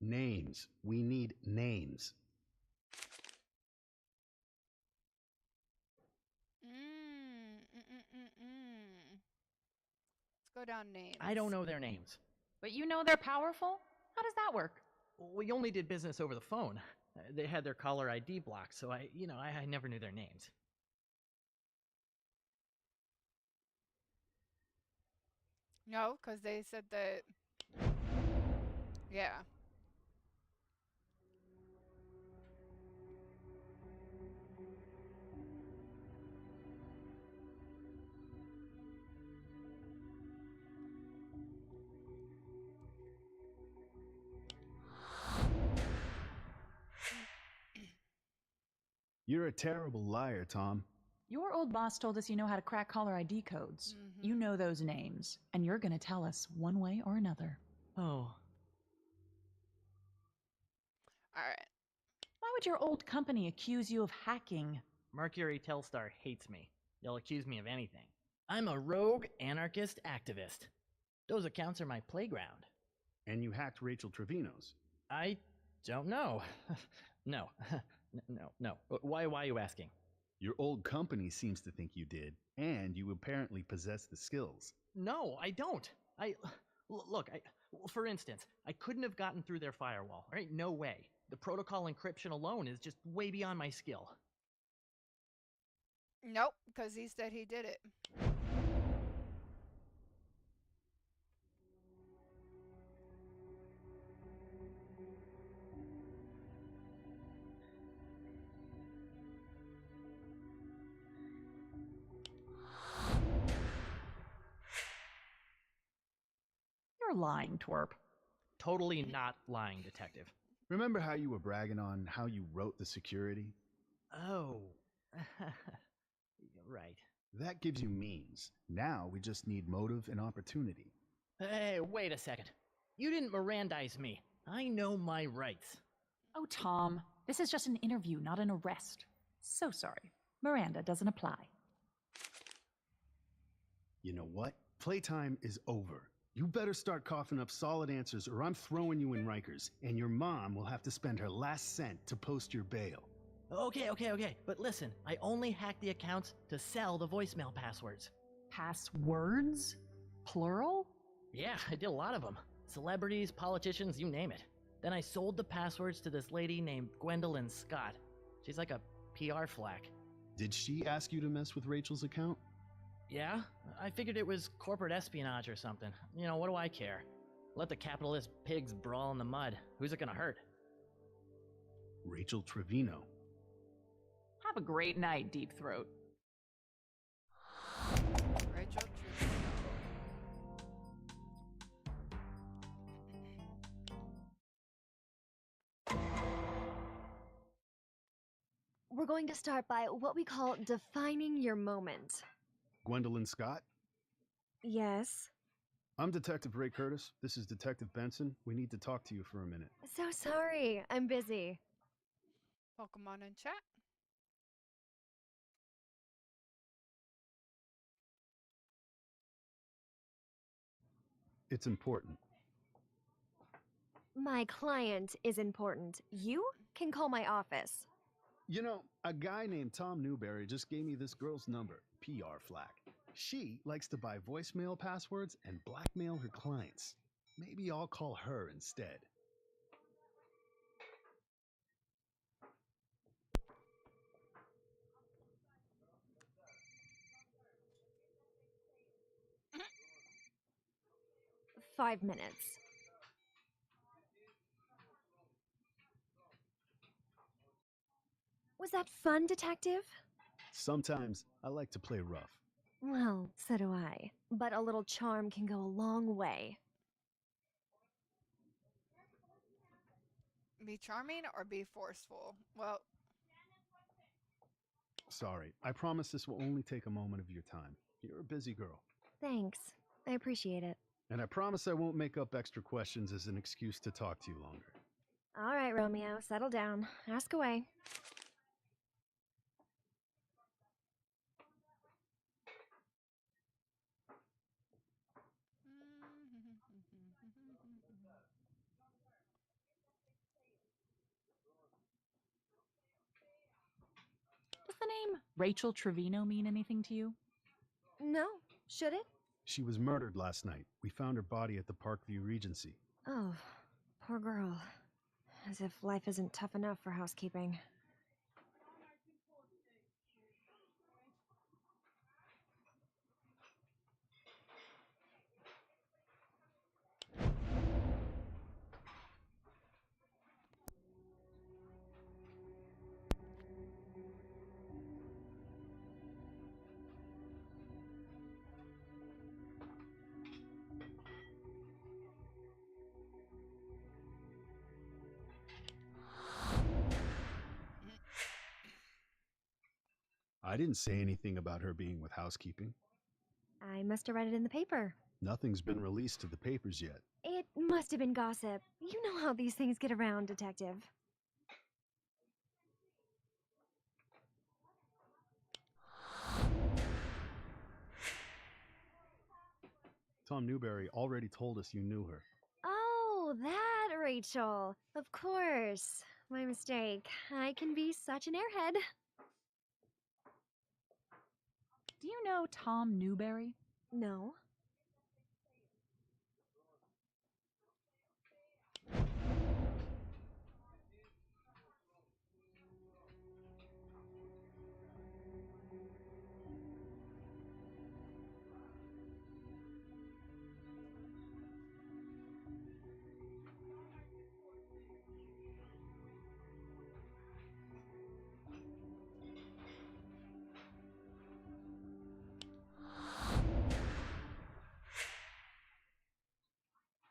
Names. We need names. Let's go down names. I don't know their names. But you know they're powerful? How does that work? We only did business over the phone. They had their caller ID blocked, so I never knew their names. No, because they said that. Yeah. You're a terrible liar, Tom. Your old boss told us you know how to crack caller ID codes. Mm-hmm. You know those names, and you're going to tell us one way or another. Oh. All right. Why would your old company accuse you of hacking? Mercury Telstar hates me. They'll accuse me of anything. I'm a rogue anarchist activist. Those accounts are my playground. And you hacked Rachel Trevino's. I don't know. No. No. Why are you asking? Your old company seems to think you did, and you apparently possess the skills. No, I don't. Look, for instance, I couldn't have gotten through their firewall, right? No way. The protocol encryption alone is just way beyond my skill. Nope, because he said he did it. You're lying, twerp. Totally not lying, detective. Remember how you were bragging on how you wrote the security? Oh. Right. That gives you means. Now we just need motive and opportunity. Hey, wait a second. You didn't Mirandize me. I know my rights. Oh, Tom, This is just an interview, not an arrest. So sorry. Miranda doesn't apply. You know what? Playtime is over. You better start coughing up solid answers or I'm throwing you in Rikers, and your mom will have to spend her last cent to post your bail. Okay. But listen, I only hacked the accounts to sell the voicemail passwords. Passwords? Plural? Yeah, I did a lot of them. Celebrities, politicians, you name it. Then I sold the passwords to this lady named Gwendolyn Scott. She's like a PR flack. Did she ask you to mess with Rachel's account? Yeah, I figured it was corporate espionage or something. You know, what do I care? Let the capitalist pigs brawl in the mud. Who's it gonna hurt? Rachel Trevino. Have a great night, Deep Throat. Rachel We're going to start by what we call defining your moment. Gwendolyn Scott? Yes. I'm Detective Ray Curtis. This is Detective Benson. We need to talk to you for a minute. So sorry, I'm busy. Pokemon in chat. It's important. My client is important. You can call my office. You know, a guy named Tom Newberry just gave me this girl's number, PR flack. She likes to buy voicemail passwords and blackmail her clients. Maybe I'll call her instead. $5 minutes. Was that fun, Detective? Sometimes I like to play rough. Well, so do I. But a little charm can go a long way. Be charming or be forceful? Well, Sorry, I promise this will only take a moment of your time. You're a busy girl. Thanks. I appreciate it. And I promise I won't make up extra questions as an excuse to talk to you longer. All right, Romeo, settle down. Ask away. Does the name Rachel Trevino mean anything to you? No, should it? She was murdered last night. We found her body at the Parkview Regency. Oh, poor girl. As if life isn't tough enough for housekeeping. I didn't say anything about her being with housekeeping. I must have read it in the paper. Nothing's been released to the papers yet. It must have been gossip. You know how these things get around, Detective. Tom Newberry already told us you knew her. Oh, that Rachel. Of course. My mistake. I can be such an airhead. Do you know Tom Newberry? No.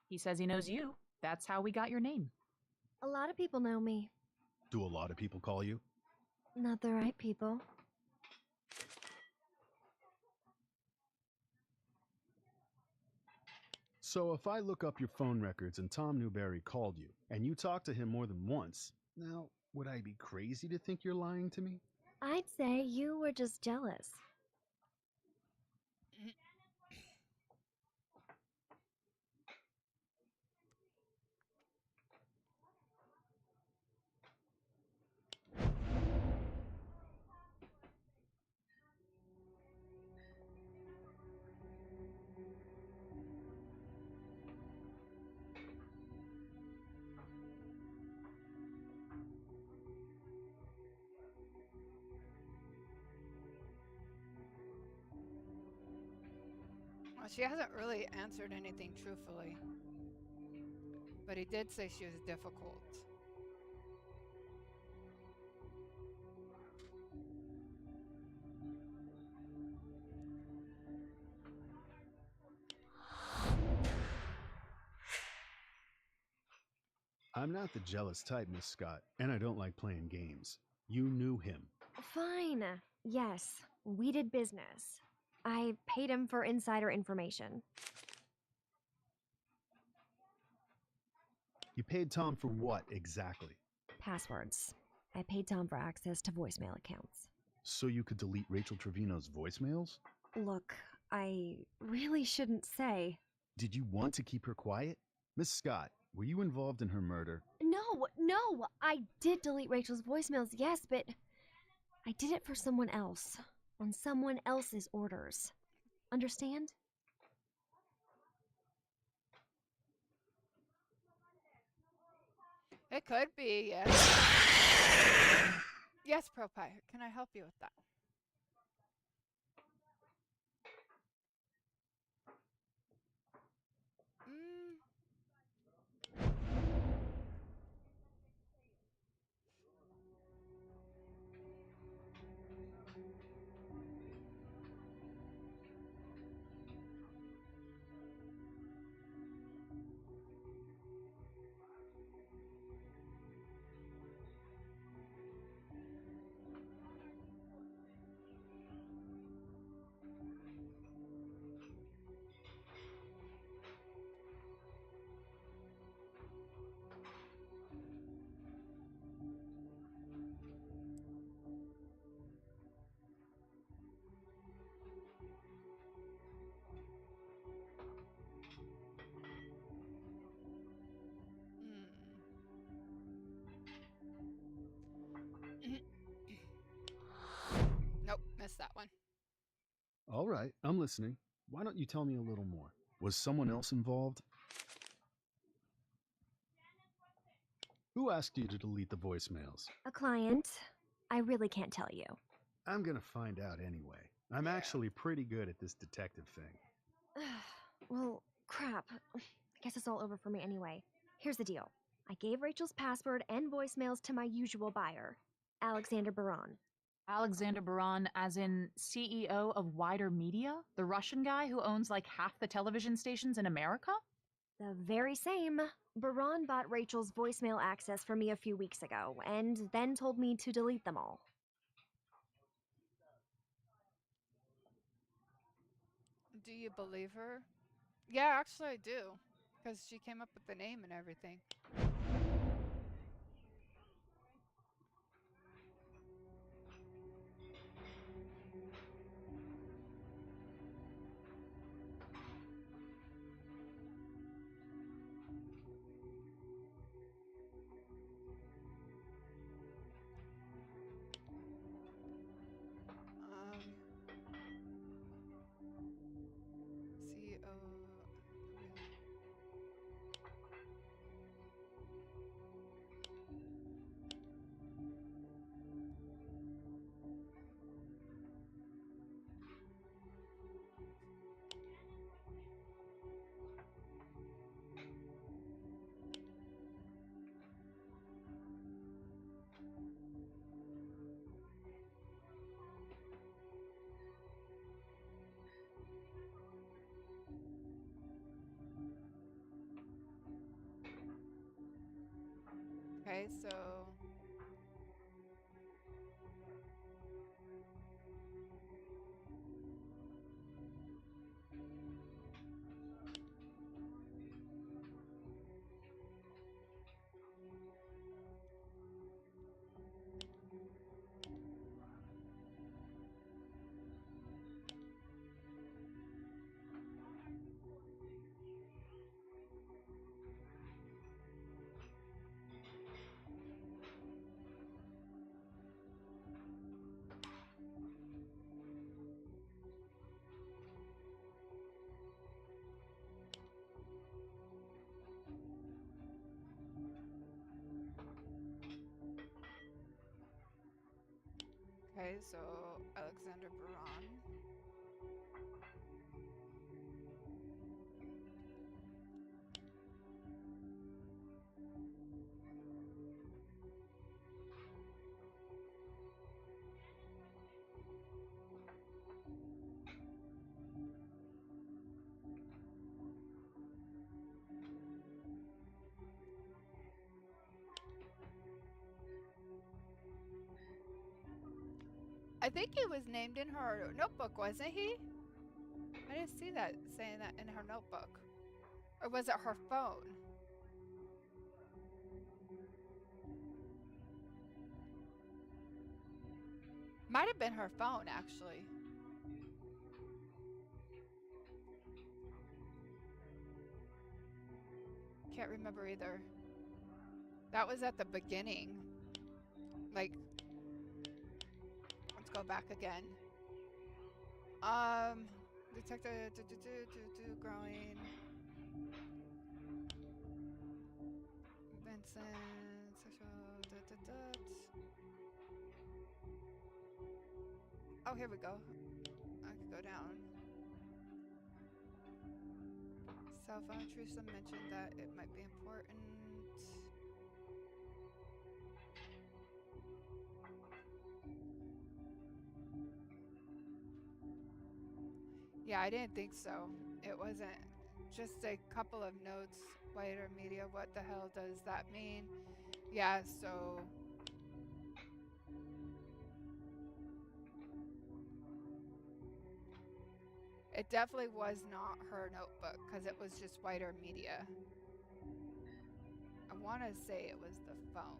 He says he knows you. That's how we got your name. A lot of people know me. Do a lot of people call you? Not the right people. So if I look up your phone records and Tom Newberry called you, and you talked to him more than once, now, Would I be crazy to think you're lying to me? I'd say you were just jealous. Well, she hasn't really answered anything truthfully, but he did say she was difficult. I'm not the jealous type, Miss Scott, and I don't like playing games. You knew him. Fine. Yes, we did business. I paid him for insider information. You paid Tom for what exactly? Passwords. I paid Tom for access to voicemail accounts. So you could delete Rachel Trevino's voicemails? Look, I really shouldn't say. Did you want to keep her quiet? Miss Scott, were you involved in her murder? No, I did delete Rachel's voicemails, yes, but I did it for someone else, on someone else's orders. Understand? It could be, yes. Yes, Propie, can I help you with that? Mm. Nope, missed that one. All right, I'm listening. Why don't you tell me a little more? Was someone else involved? Who asked you to delete the voicemails? A client. I really can't tell you. I'm gonna find out anyway. I'm actually pretty good at this detective thing. Well, crap. I guess it's all over for me anyway. Here's the deal. I gave Rachel's password and voicemails to my usual buyer, Alexander Baron. Alexander Baran, as in CEO of Wider Media? The Russian guy who owns like half the television stations in America? The very same. Baron bought Rachel's voicemail access for me a few weeks ago, and then told me to delete them all. Do you believe her? Yeah, actually I do. Because she came up with the name and everything. CEO. Okay, so Okay, so Alexander Baran. I think he was named in her notebook, wasn't he? I didn't see that saying that in her notebook. Or was it her phone? Might have been her phone, actually. Can't remember either. That was at the beginning. Like, let's go back again. Detective growing. Vincent, sexual. Oh, here we go. I can go down. Cell phone. Teresa mentioned that it might be important. Yeah, I didn't think so. It wasn't just a couple of notes. Wider media, what the hell does that mean? Yeah, so it definitely was not her notebook because it was just wider media. I want to say it was the phone.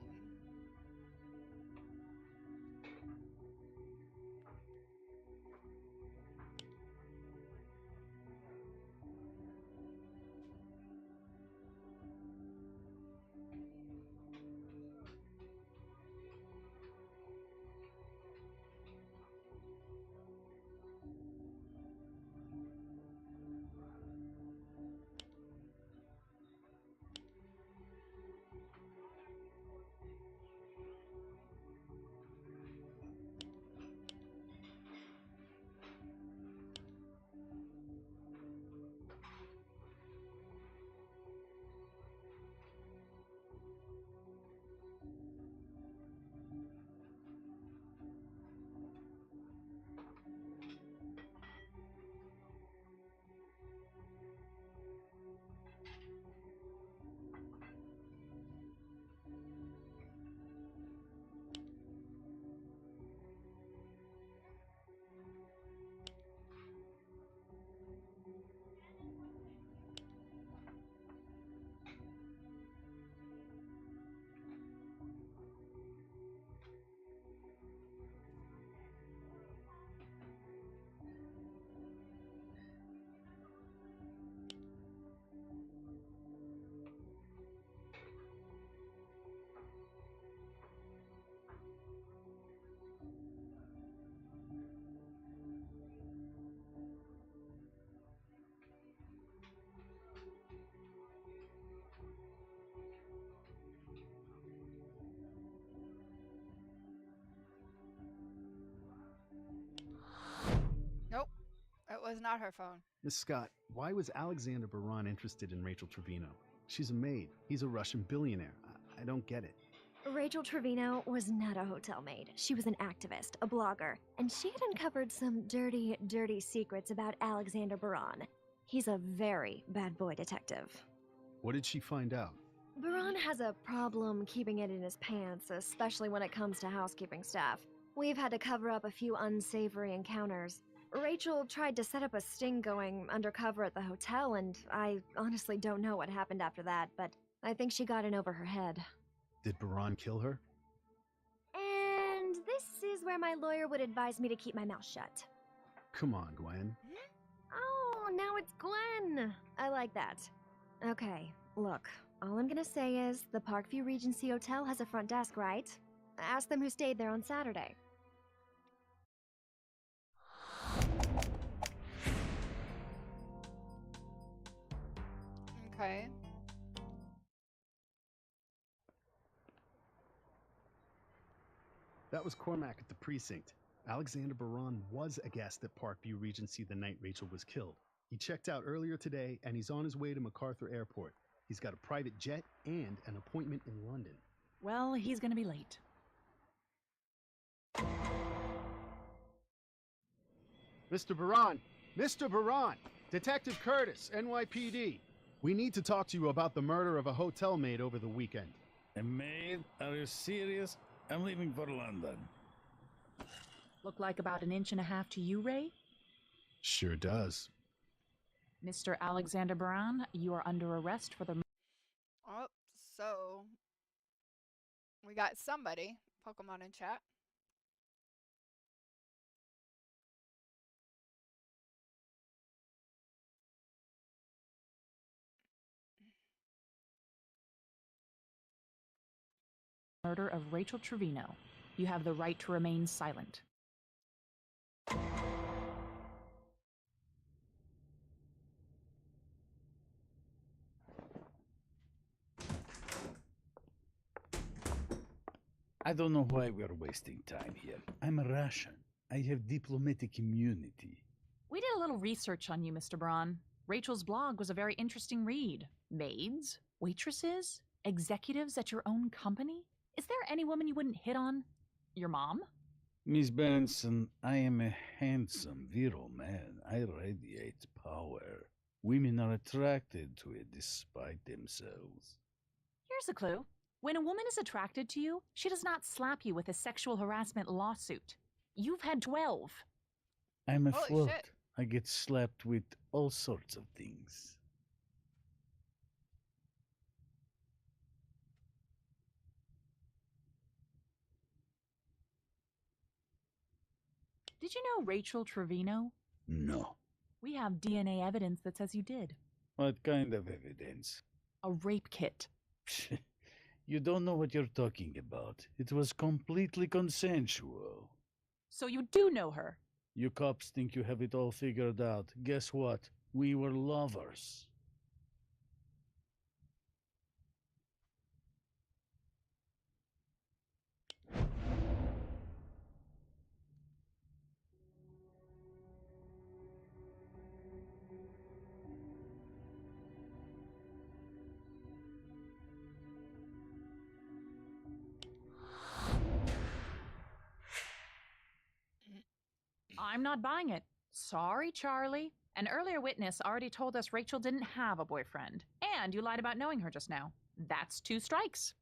Nope, it was not her phone. Miss Scott, why was Alexander Baran interested in Rachel Trevino? She's a maid. He's a Russian billionaire. I don't get it. Rachel Trevino was not a hotel maid. She was an activist, a blogger, and she had uncovered some dirty, dirty secrets about Alexander Baran. He's a very bad boy detective. What did she find out? Baran has a problem keeping it in his pants, especially when it comes to housekeeping staff. We've had to cover up a few unsavory encounters. Rachel tried to set up a sting going undercover at the hotel, and I honestly don't know what happened after that, but I think she got in over her head. Did Baran kill her? And this is where my lawyer would advise me to keep my mouth shut. Come on, Gwen. Oh, now it's Gwen. I like that. Okay, look, all I'm gonna say is the Parkview Regency Hotel has a front desk, right? Ask them who stayed there on Saturday. Okay. That was Cormac at the precinct. Alexander Baran was a guest at Parkview Regency the night Rachel was killed. He checked out earlier today, and he's on his way to MacArthur Airport. He's got a private jet and an appointment in London. Well, he's going to be late. Mr. Baran! Mr. Baran! Detective Curtis, NYPD. We need to talk to you about the murder of a hotel maid over the weekend. A maid? Are you serious? I'm leaving for London. Look like about 1.5 inches to you, Ray? Sure does. Mr. Alexander Baran, you are under arrest for the... Oh, so we got somebody, Pokemon in chat. Murder of Rachel Trevino. You have the right to remain silent. I don't know why we're wasting time here. I'm a Russian. I have diplomatic immunity. We did a little research on you, Mr. Braun. Rachel's blog was a very interesting read. Maids? Waitresses? Executives at your own company? Is there any woman you wouldn't hit on? Your mom? Miss Benson, I am a handsome, virile man. I radiate power. Women are attracted to it despite themselves. Here's a clue. When a woman is attracted to you, she does not slap you with a sexual harassment lawsuit. You've had 12. I'm a Holy flirt. shit. I get slapped with all sorts of things. Did you know Rachel Trevino? No. We have DNA evidence that says you did. What kind of evidence? A rape kit. You don't know what you're talking about. It was completely consensual. So you do know her? You cops think you have it all figured out. Guess what? We were lovers. I'm not buying it. Sorry, Charlie. An earlier witness already told us Rachel didn't have a boyfriend. And you lied about knowing her just now. That's 2 strikes.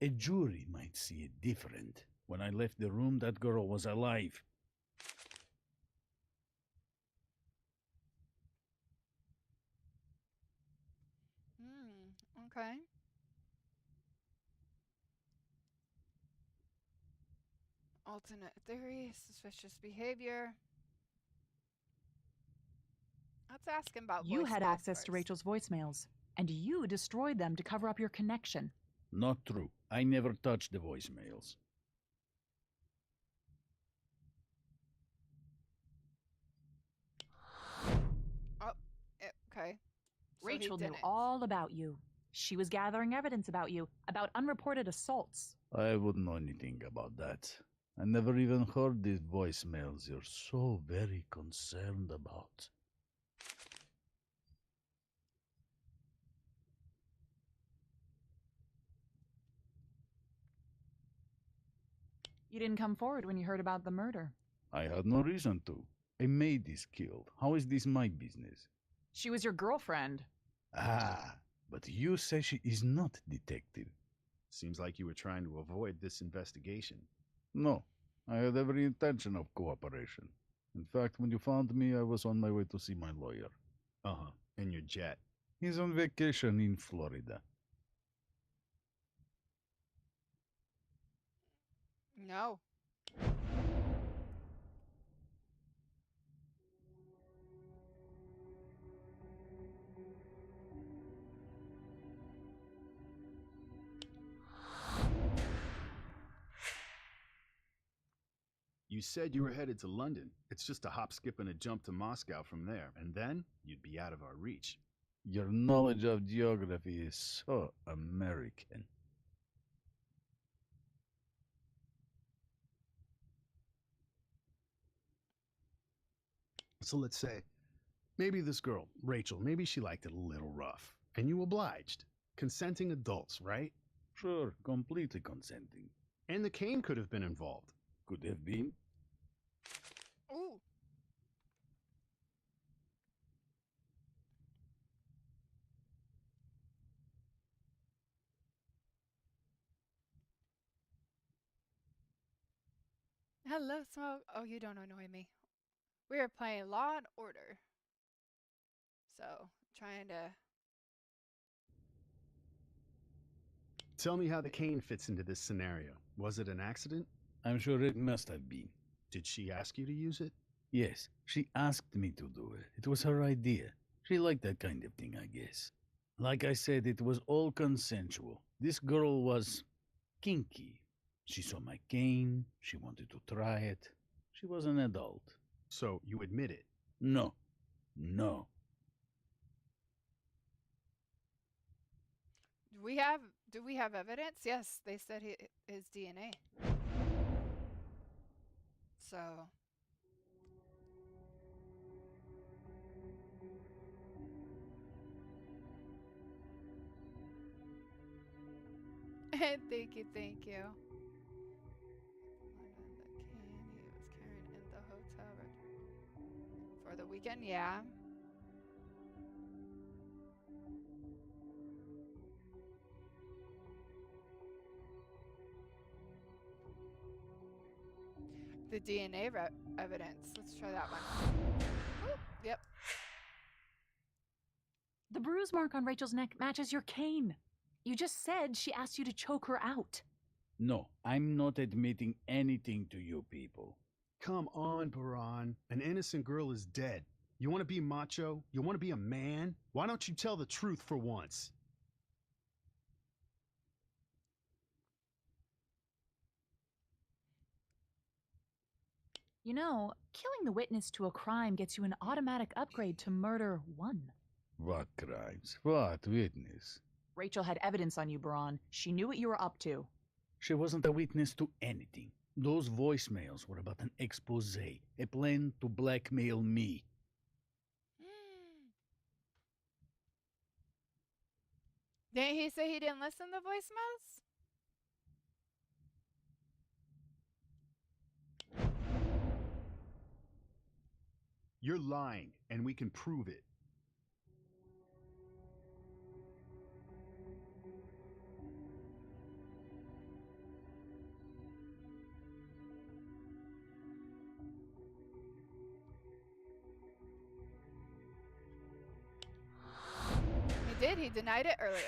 A jury might see it different. When I left the room, that girl was alive. Okay. Alternate theory, suspicious behavior. Let's ask him about You had voicemails access first. to Rachel's voicemails, and you destroyed them to cover up your connection. Not true. I never touched the voicemails. Oh, okay. So he Rachel knew didn't. all about you. She was gathering evidence about you, about unreported assaults. I wouldn't know anything about that. I never even heard these voicemails you're so very concerned about. You didn't come forward when you heard about the murder. I had no reason to. A maid is killed. How is this my business? She was your girlfriend. Ah, but you say she is not detective. Seems like you were trying to avoid this investigation. No, I had every intention of cooperation. In fact, when you found me, I was on my way to see my lawyer. Uh-huh. In your jet. He's on vacation in Florida. No. You said you were headed to London. It's just a hop, skip, and a jump to Moscow from there, and then you'd be out of our reach. Your knowledge of geography is so American. So let's say, maybe this girl, Rachel, maybe she liked it a little rough, and you obliged. Consenting adults, right? Sure, completely consenting. And the cane could have been involved. Could have been. Ooh. Hello, Smoke. Oh, you don't annoy me. We are playing Law and Order. So, trying to. Tell me how the cane fits into this scenario. Was it an accident? I'm sure it must have been. Did she ask you to use it? Yes, she asked me to do it. It was her idea. She liked that kind of thing, I guess. Like I said, it was all consensual. This girl was kinky. She saw my cane. She wanted to try it. She was an adult. So you admit it? No. No. Do we have evidence? Yes, they said his DNA. So. Thank you, thank you. The cane he was carrying in the hotel room for the weekend, yeah. The DNA evidence. Let's try that one. Ooh, yep. The bruise mark on Rachel's neck matches your cane. You just said she asked you to choke her out. No, I'm not admitting anything to you people. Come on, Baran. An innocent girl is dead. You want to be macho? You want to be a man? Why don't you tell the truth for once? You know, killing the witness to a crime gets you an automatic upgrade to murder 1. What crimes? What witness? Rachel had evidence on you, Baran. She knew what you were up to. She wasn't a witness to anything. Those voicemails were about an expose, a plan to blackmail me. Didn't he say he didn't listen to voicemails? You're lying, and we can prove it. He did. He denied it earlier.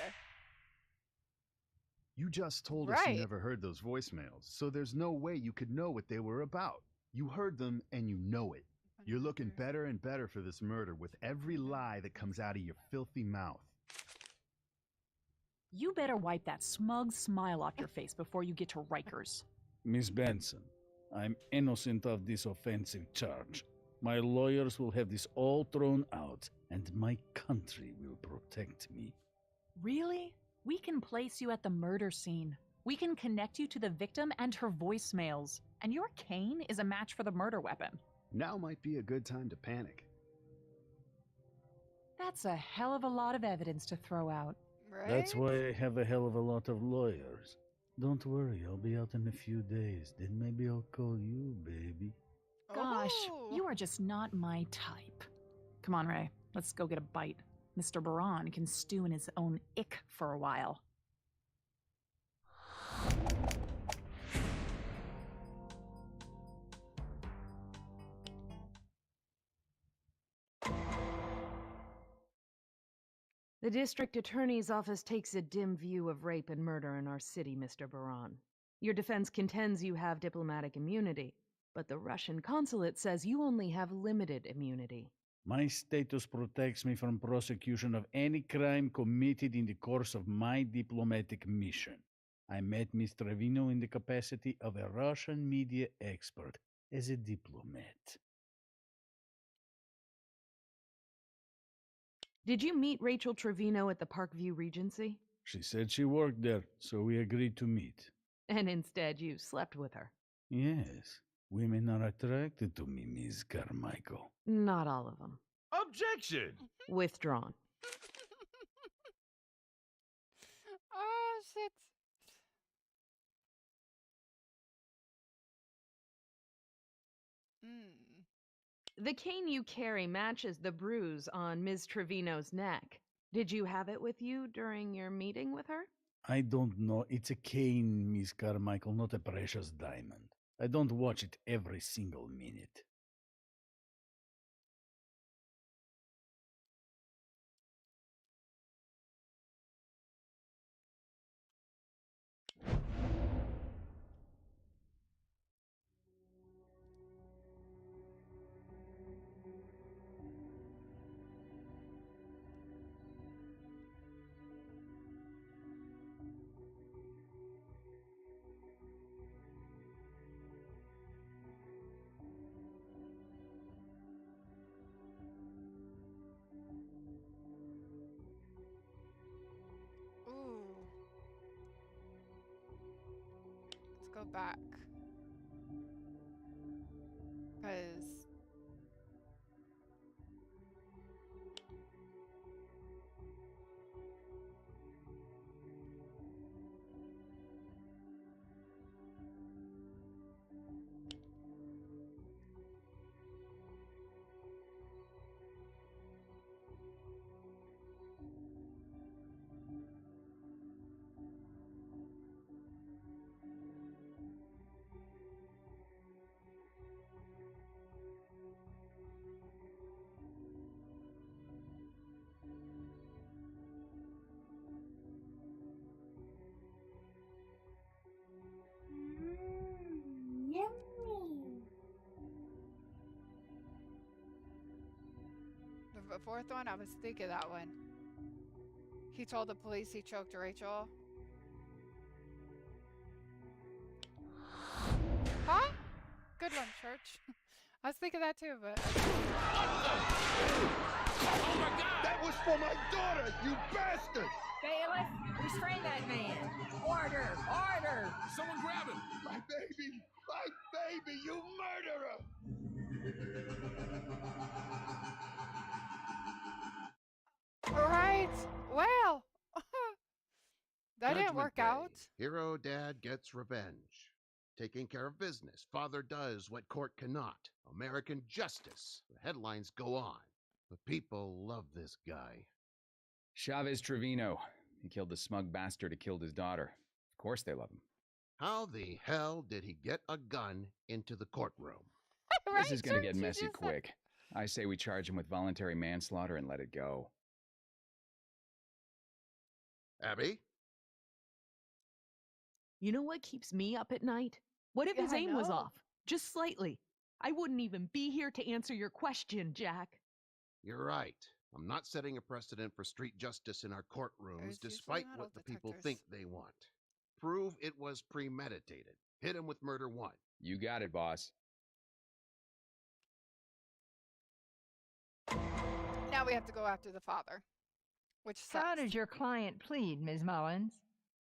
You just told us you never heard those voicemails, so there's no way you could know what they were about. You heard them, and you know it. You're looking better and better for this murder with every lie that comes out of your filthy mouth. You better wipe that smug smile off your face before you get to Rikers. Miss Benson, I'm innocent of this offensive charge. My lawyers will have this all thrown out, and my country will protect me. Really? We can place you at the murder scene. We can connect you to the victim and her voicemails. And your cane is a match for the murder weapon. Now might be a good time to panic. That's a hell of a lot of evidence to throw out. Right? That's why I have a hell of a lot of lawyers. Don't worry, I'll be out in a few days. Then maybe I'll call you, baby. Gosh, Oh. you are just not my type. Come on, Ray. Let's go get a bite. Mr. Baran can stew in his own ick for a while. The district attorney's office takes a dim view of rape and murder in our city, Mr. Baran. Your defense contends you have diplomatic immunity, but the Russian consulate says you only have limited immunity. My status protects me from prosecution of any crime committed in the course of my diplomatic mission. I met Miss Trevino in the capacity of a Russian media expert as a diplomat. Did you meet Rachel Trevino at the Parkview Regency? She said she worked there, so we agreed to meet. And instead you slept with her? Yes. Women are attracted to me, Miss Carmichael. Not all of them. Objection! Withdrawn. Oh, shit. Mm. The cane you carry matches the bruise on Ms. Trevino's neck. Did you have it with you during your meeting with her? I don't know. It's a cane, Miss Carmichael, not a precious diamond. I don't watch it every single minute. Ooh. Let's go back. Because Yummy. the fourth one, I was thinking that one. He told the police he choked Rachel. Huh? Good one, Church. I was thinking that too, but. Oh my God! That was for my daughter, you bastard! Bailiff, restrain that man. Order! Order! Someone grab him! My baby! My baby, you murderer! Alright, well. That didn't Judgment work Day. out. Hero dad gets revenge. Taking care of business. Father does what court cannot. American justice. The headlines go on. The people love this guy. Chavez Trevino. He killed the smug bastard who killed his daughter. Of course they love him. How the hell did he get a gun into the courtroom? Right, This is going to get Church, you messy just said- quick. I say we charge him with voluntary manslaughter and let it go. Abby? You know what keeps me up at night? What if his Yeah, I aim was know. off? Just slightly. I wouldn't even be here to answer your question, Jack. You're right. I'm not setting a precedent for street justice in our courtrooms, There's despite usually what metal the people detectors. think they want. Prove it was premeditated. Hit him with murder one. You got it, boss. Now we have to go after the father. Which sucks. How does your client plead, Ms. Mullins?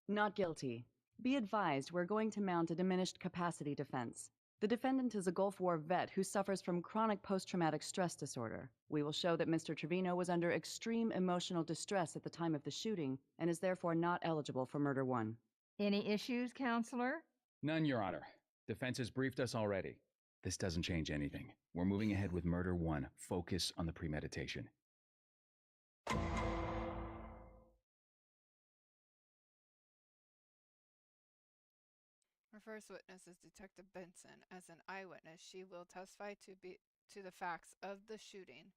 Not guilty. Be advised, we're going to mount a diminished capacity defense. The defendant is a Gulf War vet who suffers from chronic post-traumatic stress disorder. We will show that Mr. Trevino was under extreme emotional distress at the time of the shooting and is therefore not eligible for murder one. Any issues, counselor? None, Your Honor. Defense has briefed us already. This doesn't change anything. We're moving ahead with murder one. Focus on the premeditation. Our first witness is Detective Benson. As an eyewitness, she will testify to the facts of the shooting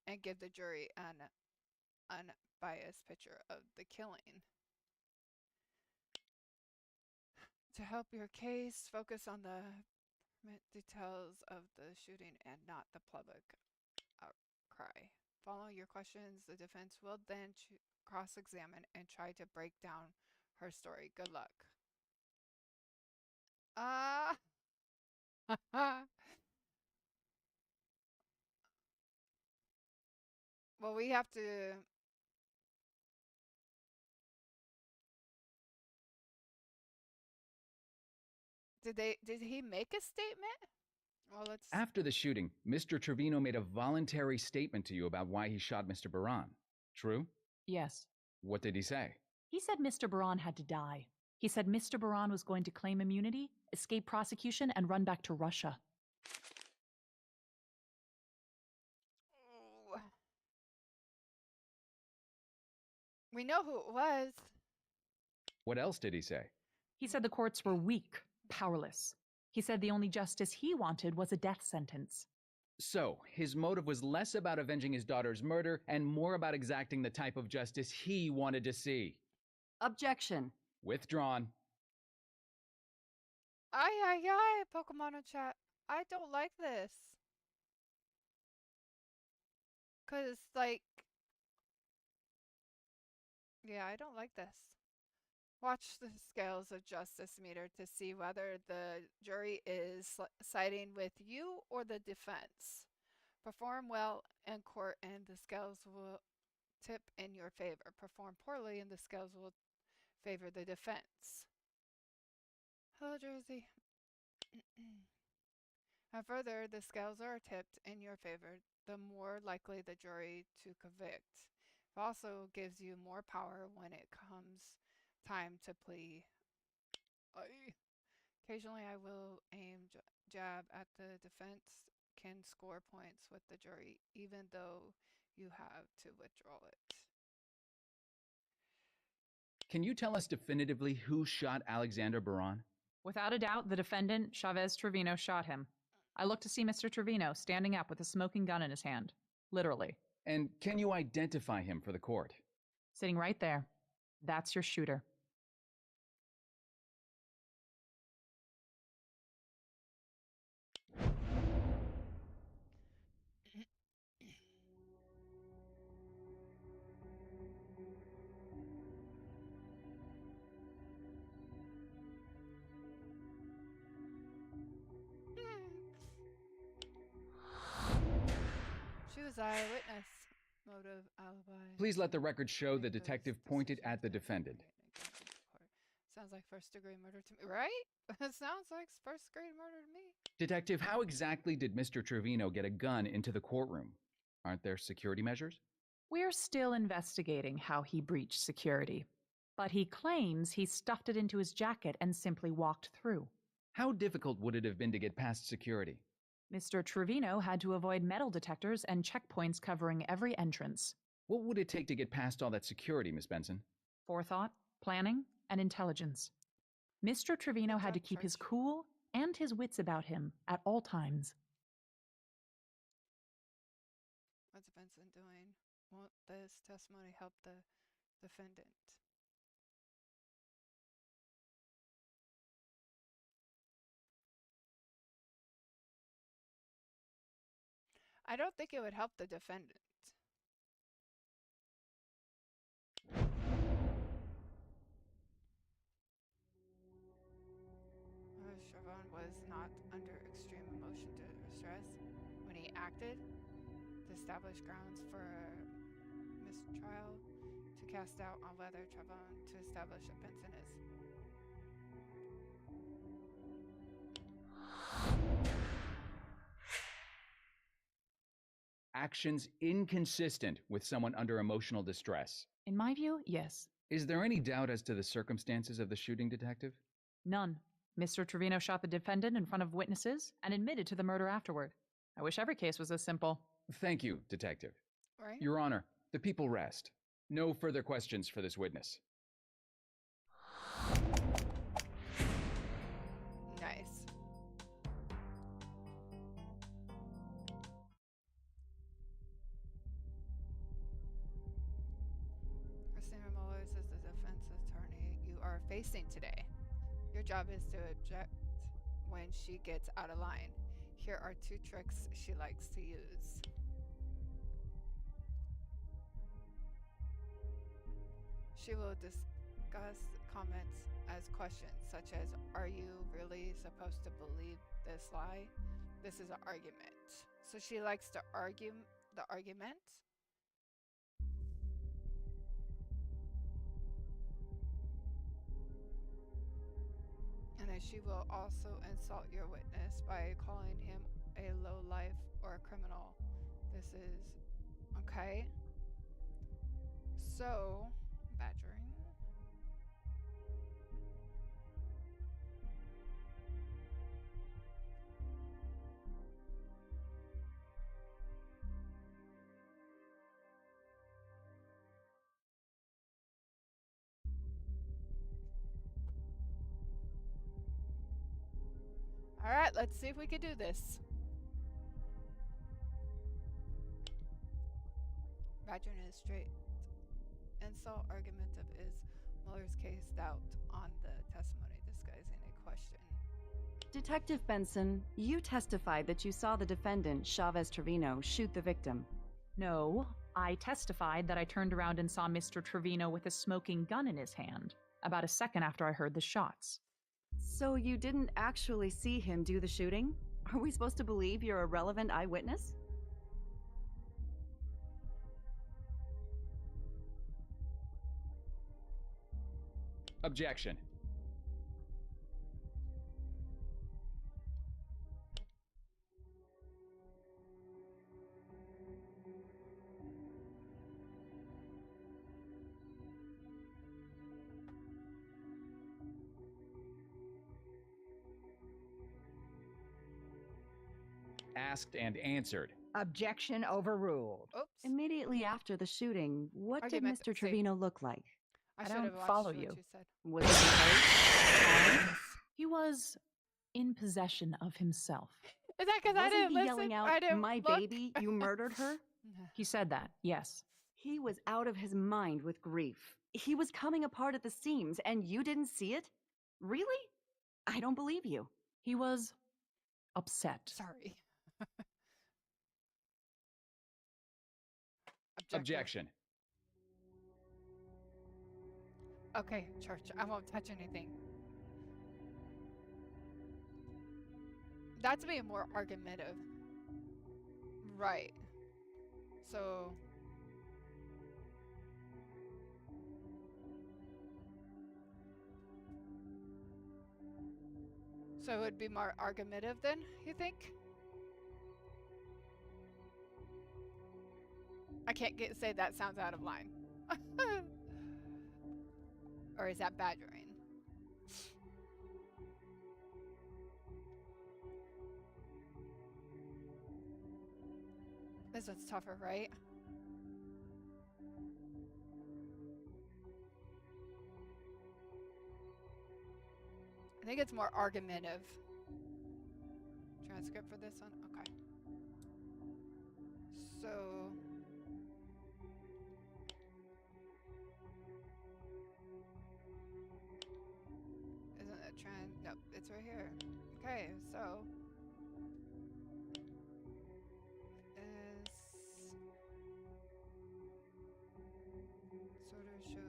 and give the jury an unbiased picture of the killing. To help your case, focus on the details of the shooting and not the public outcry. Following your questions, the defense will then cross-examine and try to break down her story. Good luck. Well, we have to. Did he make a statement? Well, let's. After the shooting, Mr. Trevino made a voluntary statement to you about why he shot Mr. Baran. True? Yes. What did he say? He said Mr. Baran had to die. He said Mr. Baran was going to claim immunity, escape prosecution, and run back to Russia. Ooh. We know who it was. What else did he say? He said the courts were weak, powerless. He said the only justice he wanted was a death sentence. So, his motive was less about avenging his daughter's murder and more about exacting the type of justice he wanted to see. Objection. Withdrawn. Ay, Pokemon in chat. I don't like this. Cause, like... Yeah, I don't like this. Watch the scales of justice meter to see whether the jury is siding with you or the defense. Perform well in court and the scales will tip in your favor. Perform poorly and the scales will favor the defense. Hello, Jersey. And further, the scales are tipped in your favor, the more likely the jury to convict. It also gives you more power when it comes time to plea. Occasionally, I will aim jab at the defense, can score points with the jury, even though you have to withdraw it. Can you tell us definitively who shot Alexander Baran? Without a doubt, the defendant, Chavez Trevino, shot him. I looked to see Mr. Trevino standing up with a smoking gun in his hand. Literally. And can you identify him for the court? Sitting right there. That's your shooter. She was eyewitness. Motive, alibi. Please let the record show the detective pointed at the defendant. Sounds like first degree murder to me, right? It sounds like first degree murder to me. Detective, how exactly did Mr. Trevino get a gun into the courtroom? Aren't there security measures? We're still investigating how he breached security, but he claims he stuffed it into his jacket and simply walked through. How difficult would it have been to get past security? Mr. Trevino had to avoid metal detectors and checkpoints covering every entrance. What would it take to get past all that security, Miss Benson? Forethought, planning, and intelligence. Mr. Trevino had to keep his cool and his wits about him at all times. What's Benson doing? Won't this testimony help the defendant? I don't think it would help the defendant. Chevron was not under extreme emotion or stress when he acted to establish grounds for mistrial, to cast doubt on whether Trevon to establish that Benson is. Actions inconsistent with someone under emotional distress. In my view, yes. Is there any doubt as to the circumstances of the shooting, Detective? None. Mr. Trevino shot the defendant in front of witnesses and admitted to the murder afterward. I wish every case was as simple. Thank you, Detective. Right? Your Honor, the people rest. No further questions for this witness. Nice. Christina Mullers is the defense attorney you are facing today. Your job is to object when she gets out of line. Here are 2 tricks she likes to use. She will discuss comments as questions, such as, are you really supposed to believe this lie? This is an argument. So she likes to argue the argument. And then she will also insult your witness by calling him a low life or a criminal. This is okay. So, badgering. All right, let's see if we can do this. Badgering is straight. Insult argumentative is Muller's case doubt on the testimony disguising a question. Detective Benson, you testified that you saw the defendant, Chavez Trevino, shoot the victim. No, I testified that I turned around and saw Mr. Trevino with a smoking gun in his hand, about a second after I heard the shots. So you didn't actually see him do the shooting? Are we supposed to believe you're a relevant eyewitness? Objection. Asked and answered. Objection overruled. Oops. Immediately after the shooting, what did Argument- Mr. Trevino look like? I I should don't have watched follow what you. said. Was he hurt? He was in possession of himself. Is that because I Wasn't didn't he listen? yelling out, I didn't "My look? baby, you murdered her"? He said that, yes. He was out of his mind with grief. He was coming apart at the seams, and you didn't see it? Really? I don't believe you. He was upset. Sorry. Objection. Okay, church, I won't touch anything. That's being more argumentative. Right. So... So it would be more argumentative then, you think? I can't say that sounds out of line. Or is that badgering? This one's tougher, right? I think it's more argumentative. Transcript for this one? Okay. So... Isn't it trend? Nope, it's right here. Okay, so... Is... Sort of show...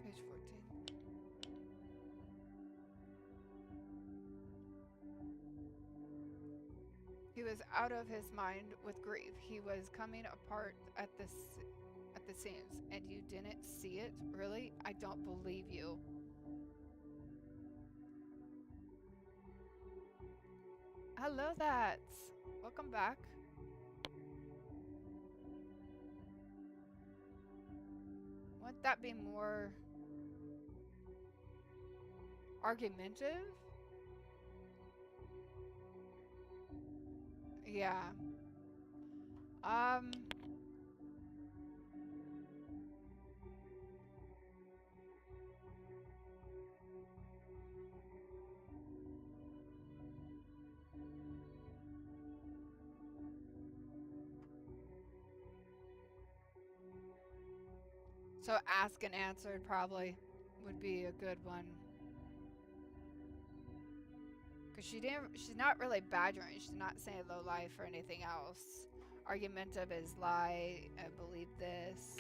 Page 14. He was out of his mind with grief. He was coming apart at the seams, and you didn't see it? Really? I don't believe you. Hello, that. Welcome back. Wouldn't that be more argumentative? Yeah. So ask and answered probably would be a good one. Cause she's not really badgering. She's not saying low life or anything else. Argumentative is lie, I believe this.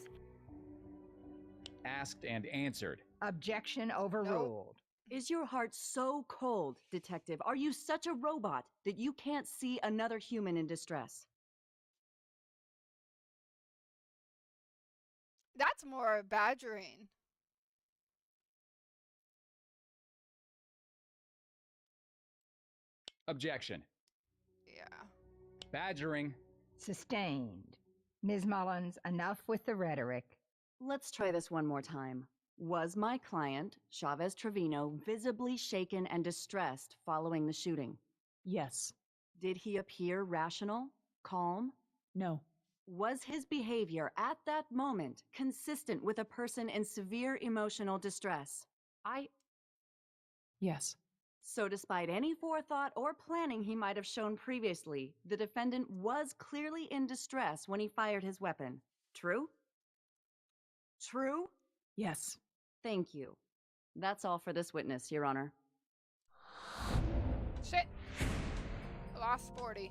Asked and answered. Objection overruled. Is your heart so cold, Detective? Are you such a robot that you can't see another human in distress? That's more badgering. Objection. Yeah. Badgering. Sustained. Ms. Mullins, enough with the rhetoric. Let's try this one more time. Was my client, Chavez Trevino, visibly shaken and distressed following the shooting? Yes. Did he appear rational, calm? No. Was his behavior at that moment consistent with a person in severe emotional distress? Yes. So, despite any forethought or planning he might have shown previously, the defendant was clearly in distress when he fired his weapon. True? True? Yes. Thank you. That's all for this witness, Your Honor. Shit. I lost 40.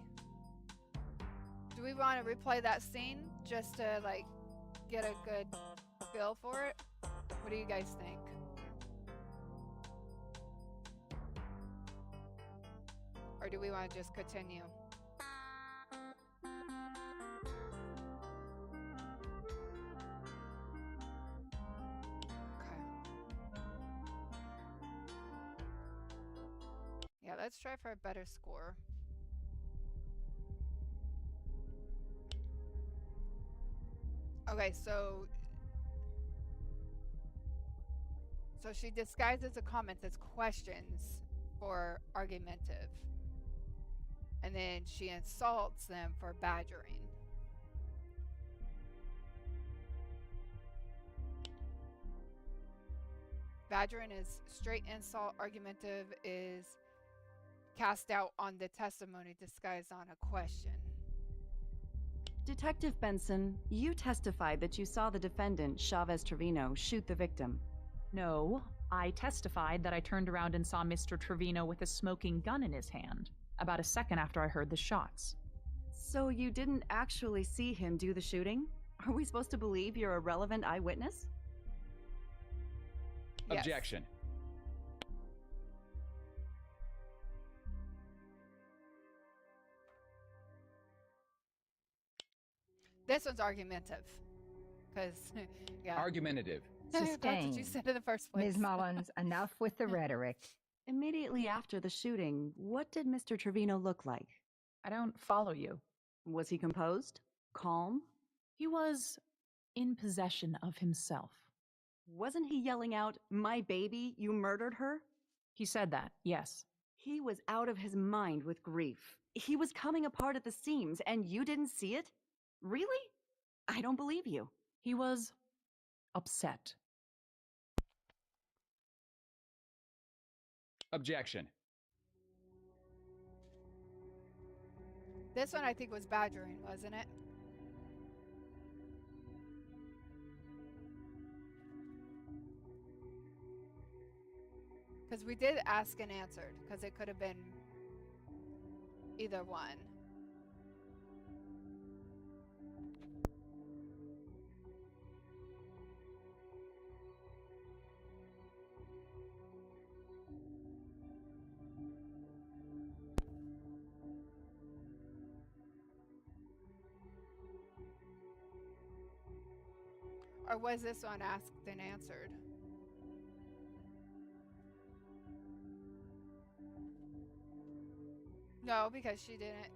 Do we want to replay that scene just to, like, get a good feel for it? What do you guys think? Or do we want to just continue? Okay. Yeah, let's try for a better score. Okay, so she disguises the comments as questions for argumentative. And then she insults them for badgering. Badgering is straight insult, argumentative is cast out on the testimony disguised on a question. Detective Benson, you testified that you saw the defendant, Chavez Trevino, shoot the victim. No, I testified that I turned around and saw Mr. Trevino with a smoking gun in his hand, about a second after I heard the shots. So you didn't actually see him do the shooting? Are we supposed to believe you're a relevant eyewitness? Yes. Objection. This one's argumentative. Because, yeah. Argumentative. That's Sustained. what you said in the first place. Ms. Mullins, enough with the rhetoric. Immediately after the shooting, what did Mr. Trevino look like? I don't follow you. Was he composed? Calm? He was in possession of himself. Wasn't he yelling out, "My baby, you murdered her"? He said that, yes. He was out of his mind with grief. He was coming apart at the seams, and you didn't see it? Really? I don't believe you. He was upset. Objection. This one I think was badgering, wasn't it? Because we did ask and answered, because it could have been either one. Or was this one asked and answered? No, because she didn't.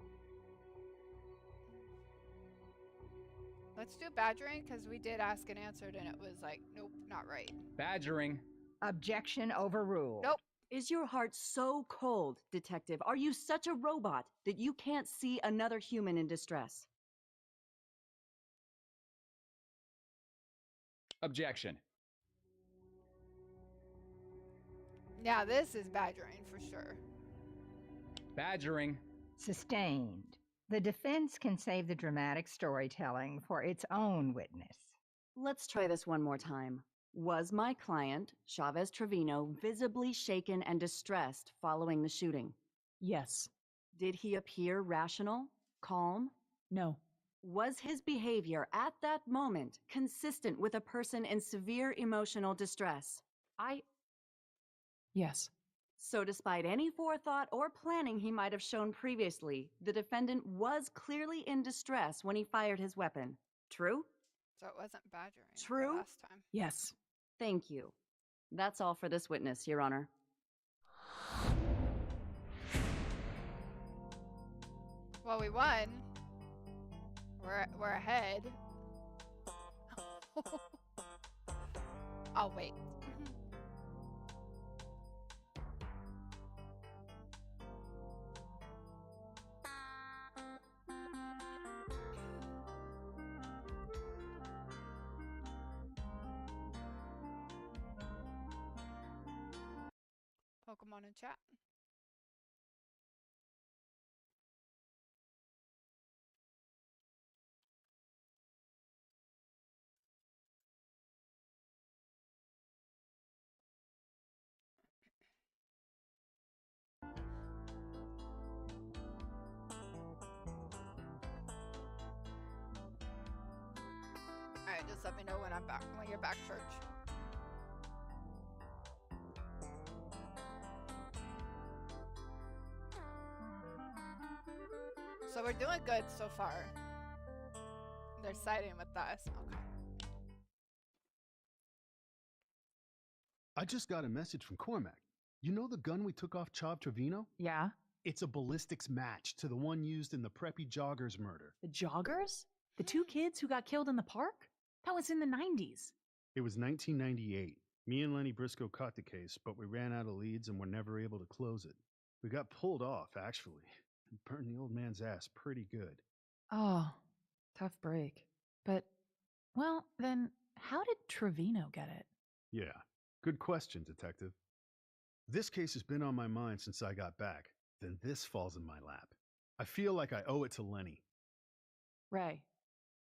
Let's do badgering, because we did ask and answered, and it was like, nope, not right. Badgering. Objection overruled. Nope. Is your heart so cold, Detective? Are you such a robot that you can't see another human in distress? Objection. Yeah, this is badgering for sure. Badgering. Sustained. The defense can save the dramatic storytelling for its own witness. Let's try this one more time. Was my client, Chavez Trevino, visibly shaken and distressed following the shooting? Yes. Did he appear rational, calm? No. Was his behavior at that moment consistent with a person in severe emotional distress? Yes. So, despite any forethought or planning he might have shown previously, the defendant was clearly in distress when he fired his weapon. True? So it wasn't badgering the True? last time. Yes. Thank you. That's all for this witness, Your Honor. Well, we won. We're ahead. I'll wait. Pokemon in chat. Alright, just let me know when I'm back. When you're back, church. So we're doing good so far. They're siding with us. Okay. I just got a message from Cormac. You know the gun we took off Chov Trevino? Yeah. It's a ballistics match to the one used in the preppy joggers murder. The joggers? The two kids who got killed in the park? That was in the 90s. It was 1998. Me and Lenny Briscoe caught the case, but we ran out of leads and were never able to close it. We got pulled off, actually, and burned the old man's ass pretty good. Oh, tough break. But, well, then how did Trevino get it? Yeah, good question, Detective. This case has been on my mind since I got back. Then this falls in my lap. I feel like I owe it to Lenny. Ray,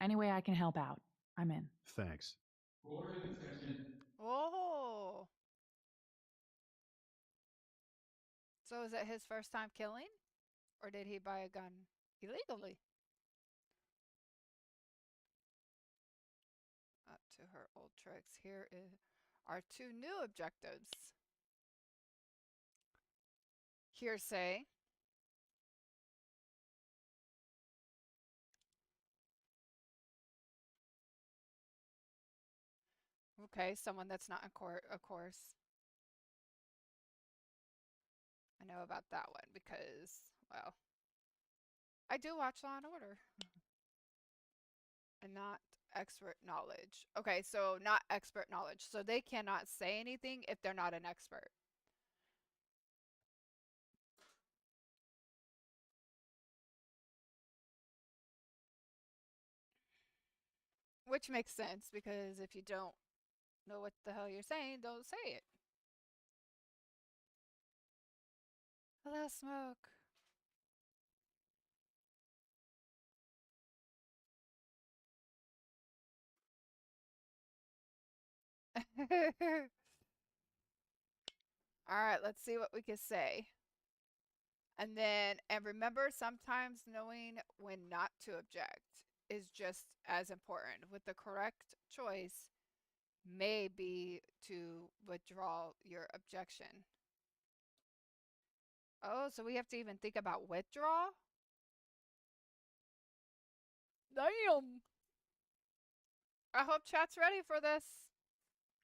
any way I can help out, I'm in. Thanks. Oh. So is it his first time killing? Or did he buy a gun illegally? Up to her old tricks. Here are two new objectives. Hearsay. Okay, someone that's not in court, of course. I know about that one because, well, I do watch Law and Order. And not expert knowledge. Okay, so not expert knowledge. So they cannot say anything if they're not an expert. Which makes sense because if you don't know what the hell you're saying, don't say it. Hello, Smoke. All right, let's see what we can say. And then, and remember, sometimes knowing when not to object is just as important. With the correct choice may be to withdraw your objection. Oh, so we have to even think about withdraw? Damn! I hope chat's ready for this.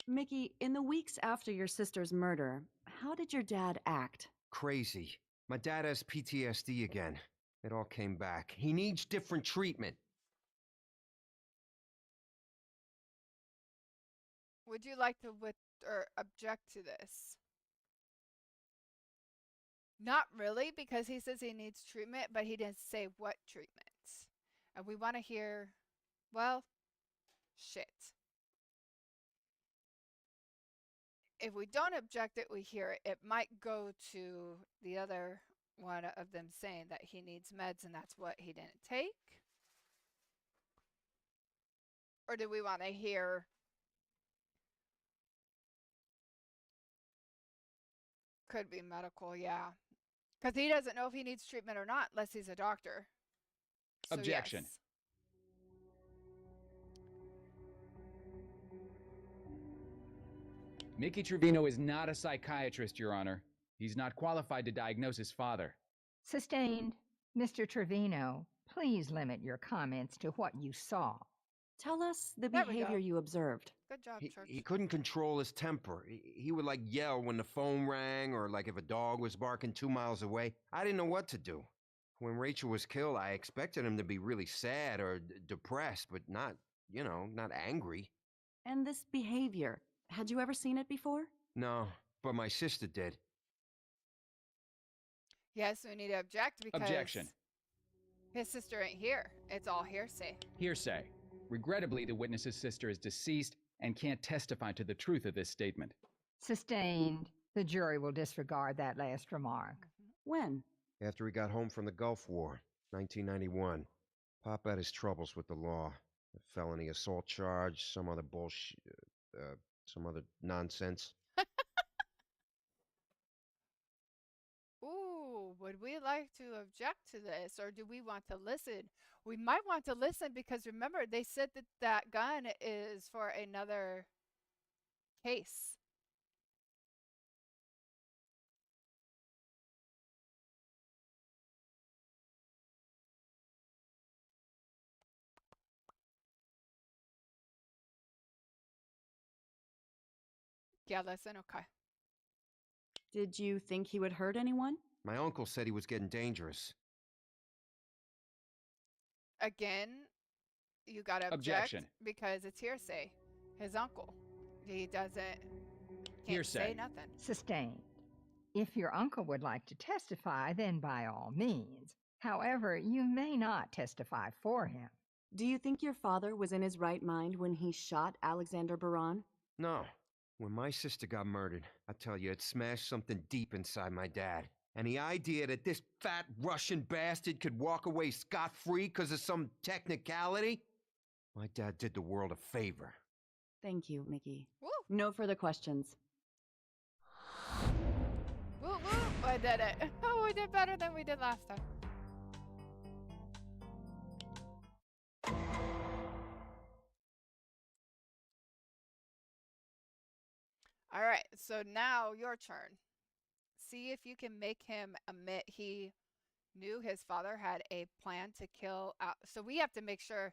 Mickey, in the weeks after your sister's murder, how did your dad act? Crazy. My dad has PTSD again. It all came back. He needs different treatment. Would you like to object to this? Not really, because he says he needs treatment, but he didn't say what treatment. And we want to hear, well, shit. If we don't object it, we hear it. It might go to the other one of them saying that he needs meds and that's what he didn't take. Or do we want to hear could be medical, yeah. Because he doesn't know if he needs treatment or not unless he's a doctor. So Objection. Yes. Mickey Trevino is not a psychiatrist, Your Honor. He's not qualified to diagnose his father. Sustained. Mr. Trevino, please limit your comments to what you saw. Tell us the There we behavior go. you observed. Good job, Church. He couldn't control his temper. He would like yell when the phone rang or like if a dog was barking 2 miles away. I didn't know what to do. When Rachel was killed, I expected him to be really sad or depressed, but not, not angry. And this behavior, had you ever seen it before? No, but my sister did. Yes, we need to object because Objection. his sister ain't here. It's all hearsay. Hearsay. Regrettably, the witness's sister is deceased and can't testify to the truth of this statement. Sustained. The jury will disregard that last remark. When? After he got home from the Gulf War, 1991. Pop had his troubles with the law. A felony assault charge, some other bullshit, some other nonsense. Ooh, would we like to object to this, or do we want to listen? We might want to listen because remember, they said that that gun is for another case. Yeah, listen, okay. Did you think he would hurt anyone? My uncle said he was getting dangerous. Again, you gotta object Objection. because it's hearsay. His uncle, he doesn't, can't Hearsay. say nothing. Sustained. If your uncle would like to testify, then by all means. However, you may not testify for him. Do you think your father was in his right mind when he shot Alexander Baran? No. When my sister got murdered, I tell you, it smashed something deep inside my dad. And the idea that this fat Russian bastard could walk away scot-free because of some technicality? My dad did the world a favor. Thank you, Mickey. Woo! No further questions. Woo woo! I did it. Oh, we did better than we did last time. All right, so now your turn. See if you can make him admit he knew his father had a plan to kill out. So we have to make sure,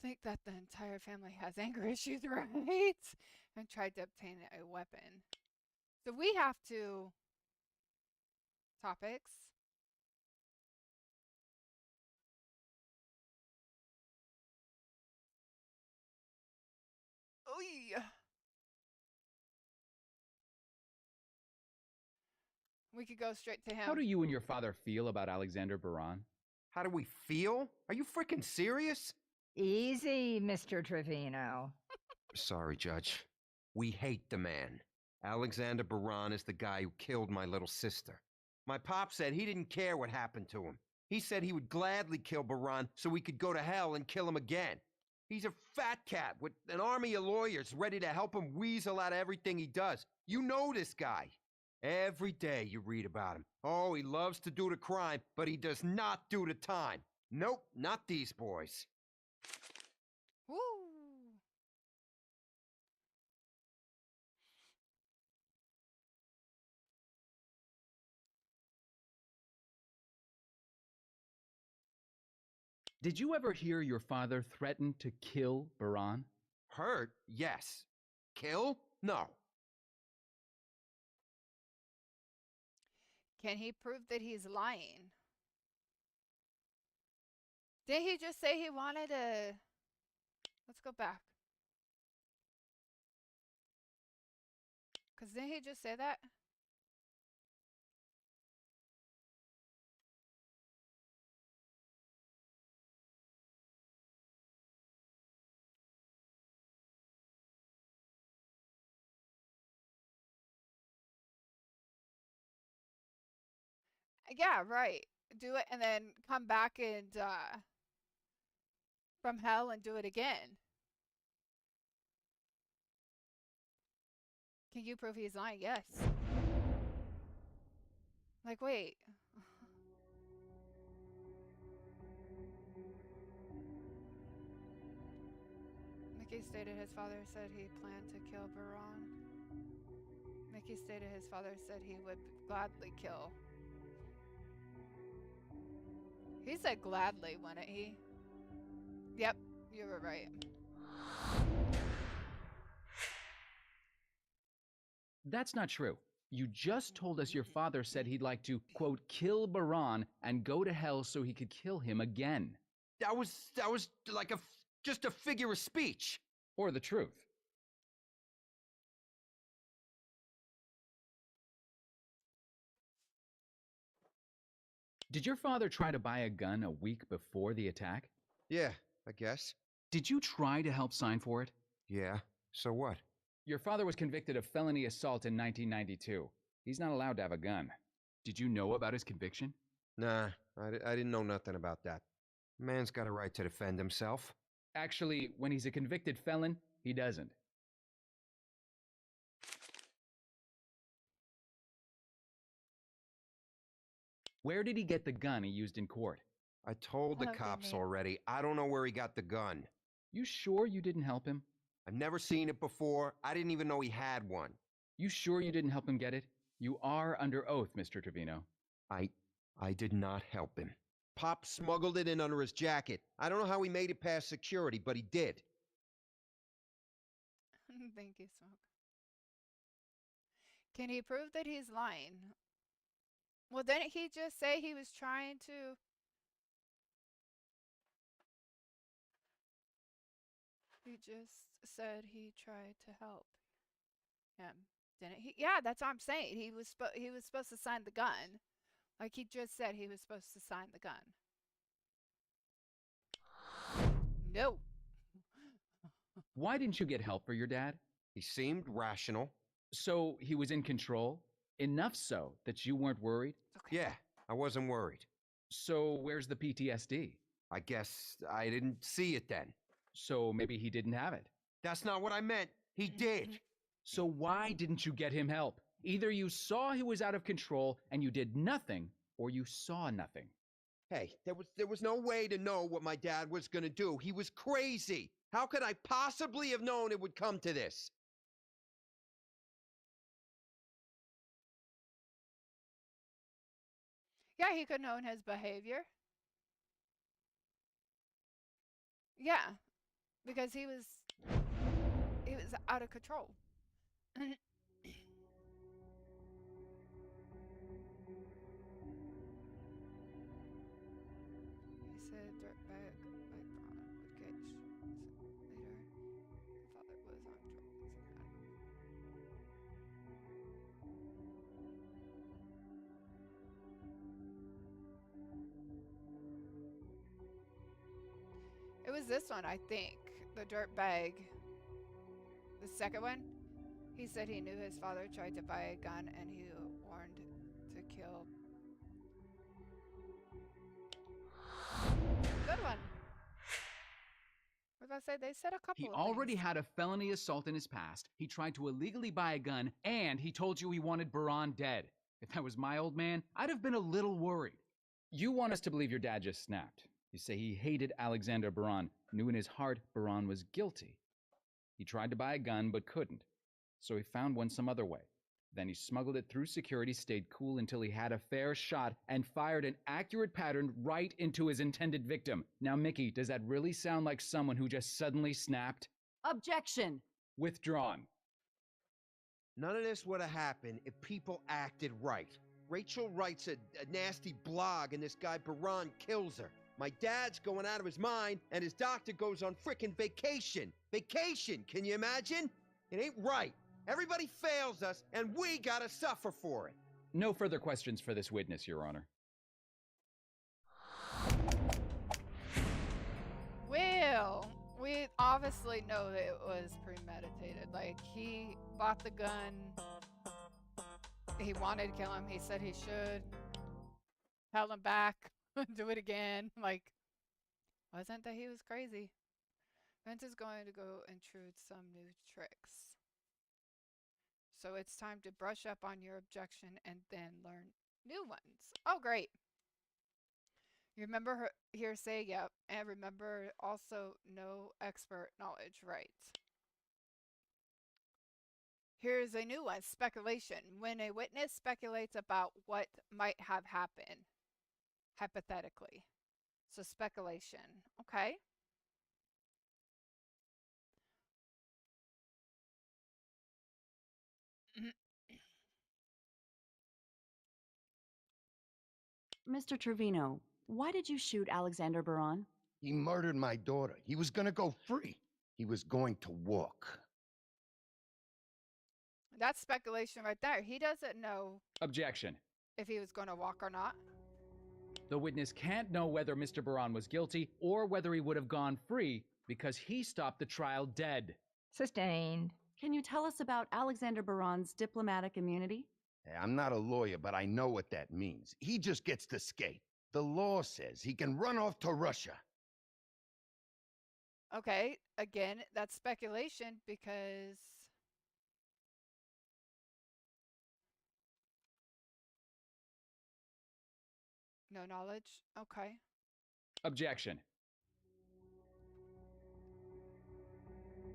think that the entire family has anger issues, right? And tried to obtain a weapon. So we have to, topics. Oy. We could go straight to him. How do you and your father feel about Alexander Baran? How do we feel? Are you freaking serious? Easy, Mr. Trevino. Sorry, Judge. We hate the man. Alexander Baran is the guy who killed my little sister. My pop said he didn't care what happened to him. He said he would gladly kill Baran so we could go to hell and kill him again. He's a fat cat with an army of lawyers ready to help him weasel out of everything he does. You know this guy. Every day you read about him. Oh, he loves to do the crime, but he does not do the time. Nope, not these boys. Woo. Did you ever hear your father threaten to kill Baran? Hurt? Yes. Kill? No. Can he prove that he's lying? Did he just say he wanted to... Let's go back. Because didn't he just say that? Yeah, right. Do it and then come back and from hell and do it again. Can you prove he's lying? Yes. Like, wait. Mickey stated his father said he planned to kill Baran. Mickey stated his father said he would gladly kill. He said gladly, wouldn't he? Yep, You were right. That's not true. You just told us your father said he'd like to, quote, kill Baran and go to hell so he could kill him again. That was like just a figure of speech. Or the truth. Did your father try to buy a gun a week before the attack? Yeah, I guess. Did you try to help sign for it? Yeah, so what? Your father was convicted of felony assault in 1992. He's not allowed to have a gun. Did you know about his conviction? Nah, I didn't know nothing about that. Man's got a right to defend himself. Actually, when he's a convicted felon, he doesn't. Where did he get the gun he used in court? I told the cops already. I don't know where he got the gun. You sure you didn't help him? I've never seen it before. I didn't even know he had one. You sure you didn't help him get it? You are under oath, Mr. Trevino. I did not help him. Pop smuggled it in under his jacket. I don't know how he made it past security, but he did. Thank you, Smoke. Can he prove that he's lying? Well, didn't he just say he was trying to... He just said he tried to help him, didn't he? Yeah, that's what I'm saying. He was supposed to sign the gun. Like he just said he was supposed to sign the gun. No. Why didn't you get help for your dad? He seemed rational. So he was in control? Enough so that you weren't worried? Okay. Yeah, I wasn't worried. So where's the PTSD? I guess I didn't see it then. So maybe he didn't have it. That's not what I meant. He did. So why didn't you get him help? Either you saw he was out of control and you did nothing, or you saw nothing. Hey, there was no way to know what my dad was going to do. He was crazy. How could I possibly have known it would come to this? Yeah, he could know his behavior. Yeah, because he was out of control. He said dirtbag like Braun would get later. The father was on drugs. It was this one, I think. The dirtbag. The second one. He said he knew his father tried to buy a gun and he warned to kill. Good one. What did I say? They said a couple He of already things. had a felony assault in his past. He tried to illegally buy a gun, and he told you he wanted Baran dead. If that was my old man, I'd have been a little worried. You want us to believe your dad just snapped. You say he hated Alexander Baran, knew in his heart Baran was guilty. He tried to buy a gun but couldn't, so he found one some other way. Then he smuggled it through security, stayed cool until he had a fair shot, and fired an accurate pattern right into his intended victim. Now, Mickey, does that really sound like someone who just suddenly snapped? Objection! Withdrawn. None of this would have happened if people acted right. Rachel writes a nasty blog and this guy Baran kills her. My dad's going out of his mind and his doctor goes on frickin' vacation. Vacation, can you imagine? It ain't right. Everybody fails us and we gotta suffer for it. No further questions for this witness, Your Honor. Well, we obviously know that it was premeditated. Like, he bought the gun. He wanted to kill him. He said he should. Held him back. Do it again. Like, wasn't that he was crazy? Vince is going to go intrude some new tricks. So it's time to brush up on your objection and then learn new ones. Oh, great. You remember her hearsay? Yep. And remember also no expert knowledge, right? Here's a new one, speculation. When a witness speculates about what might have happened, hypothetically. So speculation. Okay. Mr. Trevino, why did you shoot Alexander Baran? He murdered my daughter. He was gonna go free. He was going to walk. That's speculation right there. He doesn't know Objection. if he was going to walk or not. The witness can't know whether Mr. Baran was guilty or whether he would have gone free because he stopped the trial dead. Sustained. Can you tell us about Alexander Baran's diplomatic immunity? Hey, I'm not a lawyer, but I know what that means. He just gets to skate. The law says he can run off to Russia. Okay, again, that's speculation because no knowledge. Okay. Objection.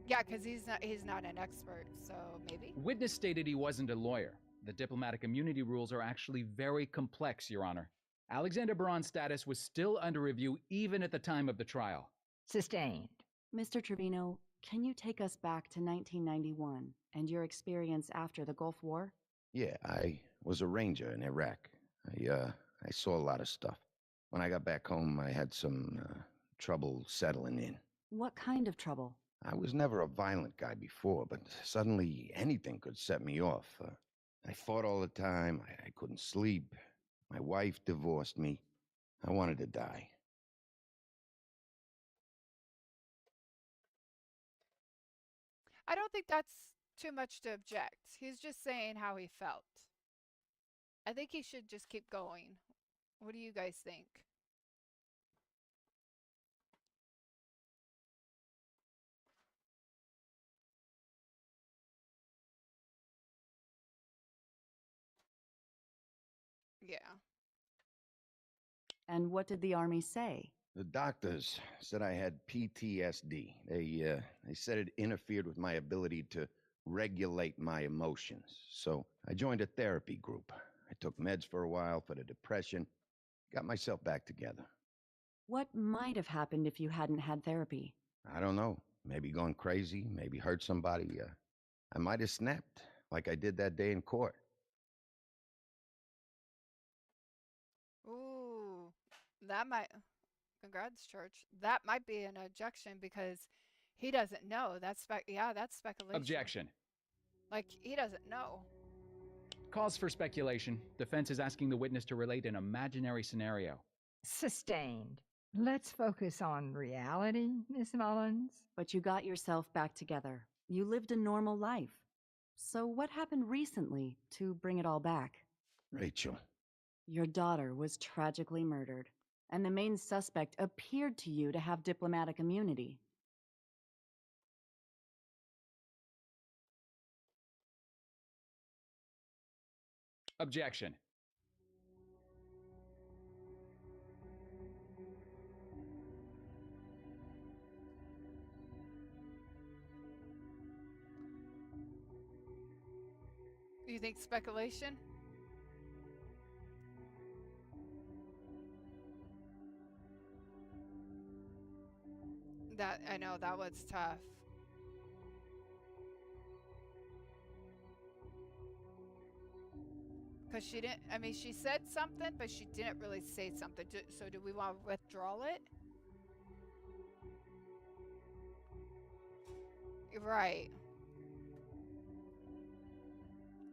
Yeah, because he's not an expert, so maybe. Witness stated he wasn't a lawyer. The diplomatic immunity rules are actually very complex, Your Honor. Alexander Baran's status was still under review even at the time of the trial. Sustained. Mr. Trevino, can you take us back to 1991 and your experience after the Gulf War? Yeah, I was a ranger in Iraq. I saw a lot of stuff. When I got back home, I had some trouble settling in. What kind of trouble? I was never a violent guy before, but suddenly anything could set me off. I fought all the time. I couldn't sleep. My wife divorced me. I wanted to die. I don't think that's too much to object. He's just saying how he felt. I think he should just keep going. What do you guys think? Yeah. And what did the Army say? The doctors said I had PTSD. They said it interfered with my ability to regulate my emotions. So I joined a therapy group. I took meds for a while for the depression, got myself back together. What might have happened if you hadn't had therapy? I don't know. Maybe gone crazy, maybe hurt somebody. I might have snapped, like I did that day in court. Ooh, that might. Congrats, church. That might be an objection because he doesn't know. That's speculation. Objection. Like he doesn't know. Cause for speculation. Defense is asking the witness to relate an imaginary scenario. Sustained. Let's focus on reality, Miss Mullins. But you got yourself back together. You lived a normal life. So what happened recently to bring it all back? Rachel. Your daughter was tragically murdered, and the main suspect appeared to you to have diplomatic immunity. Objection. You think speculation? That I know that was tough. Because she didn't, I mean, she said something, but she didn't really say something. So do we want to withdraw it? Right.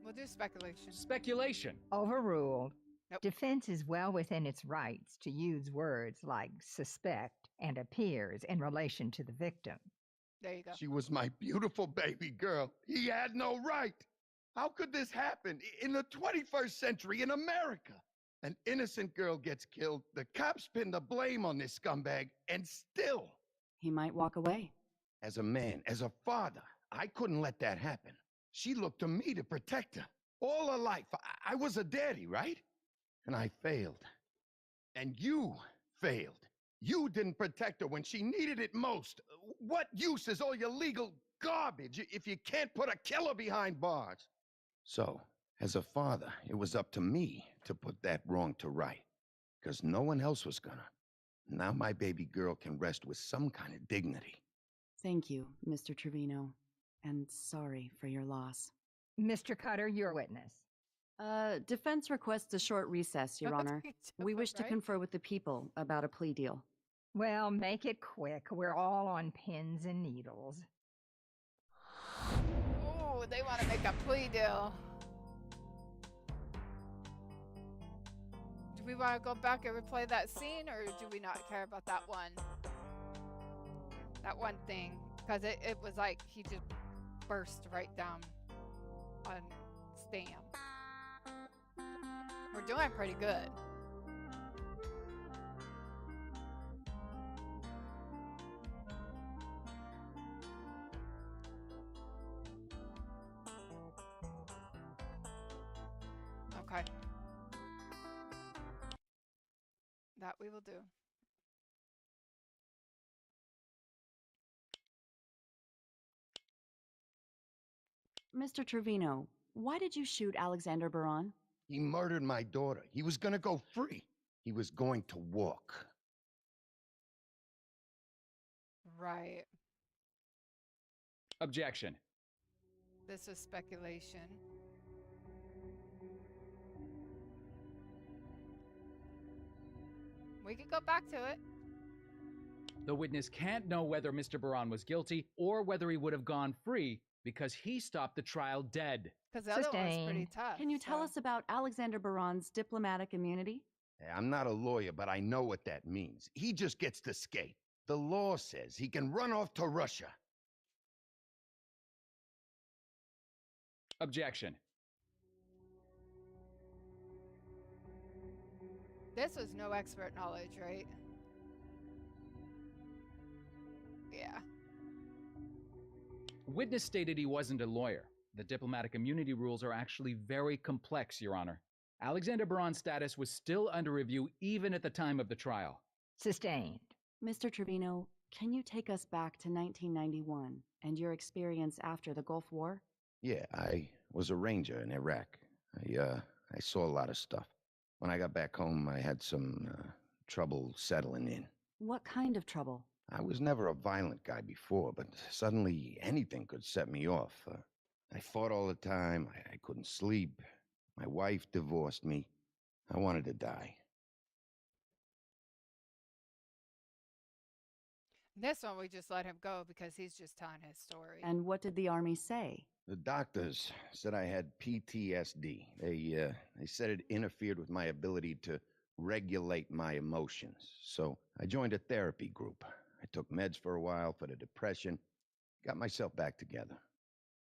We'll do speculation. Speculation. Overruled. Nope. Defense is well within its rights to use words like suspect and appears in relation to the victim. There you go. She was my beautiful baby girl. He had no right. How could this happen in the 21st century in America? An innocent girl gets killed. The cops pin the blame on this scumbag, and still. He might walk away. As a man, as a father, I couldn't let that happen. She looked to me to protect her. All her life, I was a daddy, right? And I failed. And you failed. You didn't protect her when she needed it most. What use is all your legal garbage if you can't put a killer behind bars? So, as a father, it was up to me to put that wrong to right. Because no one else was gonna. Now my baby girl can rest with some kind of dignity. Thank you, Mr. Trevino. And sorry for your loss. Mr. Cutter, your witness. Defense requests a short recess, Your Honor. We wish to confer with the people about a plea deal. Well, make it quick. We're all on pins and needles. Ooh, they want to make a plea deal. Do we want to go back and replay that scene, or do we not care about that one? That one thing, because it was like he just burst right down on Stam. We're doing pretty good. Okay. That we will do. Mr. Trevino, why did you shoot Alexander Baran? He murdered my daughter. He was gonna go free. He was going to walk. Right. Objection. This was speculation. We could go back to it. The witness can't know whether Mr. Baran was guilty or whether he would have gone free because he stopped the trial dead. Because the other one was pretty tough. Can you tell us about Alexander Baran's diplomatic immunity? Hey, I'm not a lawyer, but I know what that means. He just gets to skate. The law says he can run off to Russia. Objection. This was no expert knowledge, right? Yeah. Witness stated he wasn't a lawyer. The diplomatic immunity rules are actually very complex, Your Honor. Alexander Baran's status was still under review even at the time of the trial. Sustained. Mr. Trevino, can you take us back to 1991 and your experience after the Gulf War? Yeah, I was a ranger in Iraq. I saw a lot of stuff. When I got back home, I had some trouble settling in. What kind of trouble? I was never a violent guy before, but suddenly anything could set me off. I fought all the time. I couldn't sleep. My wife divorced me. I wanted to die. This one we just let him go because he's just telling his story. And what did the Army say? The doctors said I had PTSD. They said it interfered with my ability to regulate my emotions. So I joined a therapy group. I took meds for a while for the depression, got myself back together.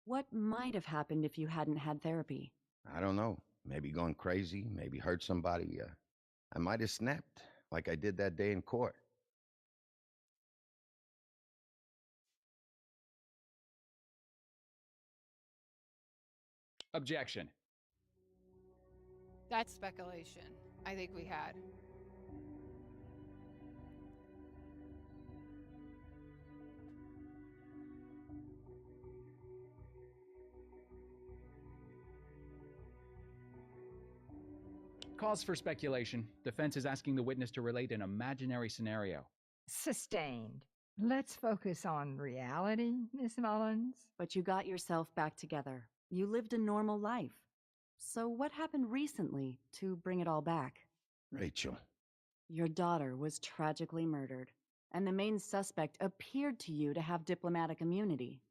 What might have happened if you hadn't had therapy? I don't know. Maybe gone crazy, maybe hurt somebody. I might have snapped like I did that day in court. Objection. That's speculation. I think we had. Cause for speculation. Defense is asking the witness to relate an imaginary scenario. Sustained. Let's focus on reality, Miss Mullins. But you got yourself back together. You lived a normal life. So what happened recently to bring it all back? Rachel. Your daughter was tragically murdered, and the main suspect appeared to you to have diplomatic immunity.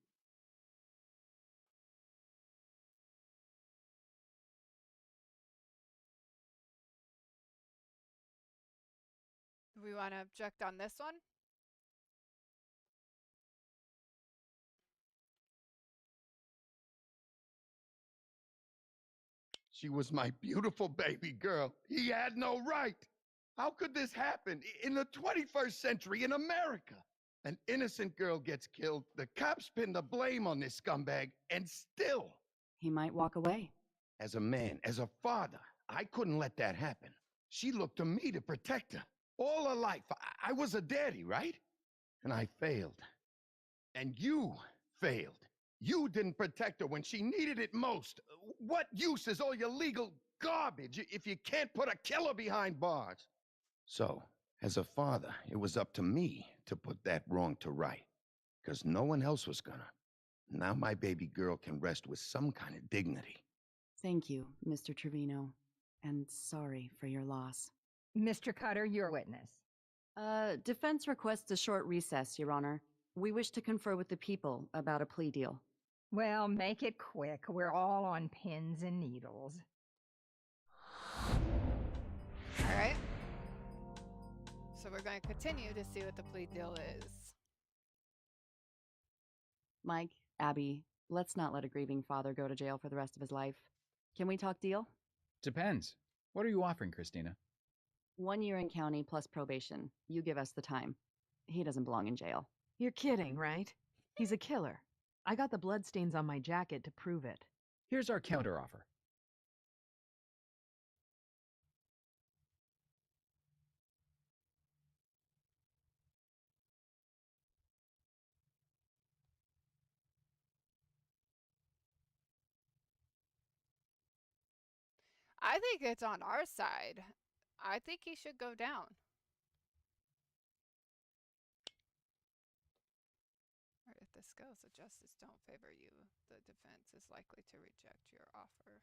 Do we want to object on this one? She was my beautiful baby girl. He had no right. How could this happen in the 21st century in America? An innocent girl gets killed, the cops pin the blame on this scumbag, and still... He might walk away. As a man, as a father, I couldn't let that happen. She looked to me to protect her. All her life, I was a daddy, right? And I failed. And you failed. You didn't protect her when she needed it most. What use is all your legal garbage if you can't put a killer behind bars? So, as a father, it was up to me to put that wrong to right. Because no one else was gonna. Now my baby girl can rest with some kind of dignity. Thank you, Mr. Trevino, and sorry for your loss. Mr. Cutter, your witness. Defense requests a short recess, Your Honor. We wish to confer with the people about a plea deal. Well, make it quick. We're all on pins and needles. All right. So we're going to continue to see what the plea deal is. Mike, Abby, let's not let a grieving father go to jail for the rest of his life. Can we talk deal? Depends. What are you offering, Christina? 1 year in county plus probation. You give us the time. He doesn't belong in jail. You're kidding, right? He's a killer. I got the bloodstains on my jacket to prove it. Here's our counteroffer. I think it's on our side. I think he should go down. Or if the scales of justice don't favor you, the defense is likely to reject your offer.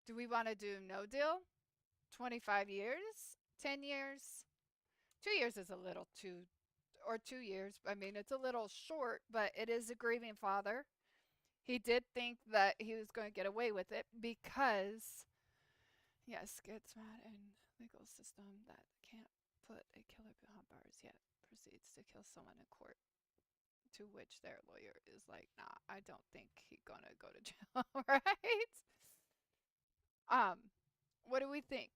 Do we want to do no deal? 25 years? 10 years? 2 years is a little too, or 2 years. I mean, it's a little short, but it is a grieving father. He did think that he was going to get away with it because, yes, gets mad in legal system that can't put a killer behind bars yet proceeds to kill someone in court. To which their lawyer is like, nah, I don't think he's gonna go to jail, right? What do we think?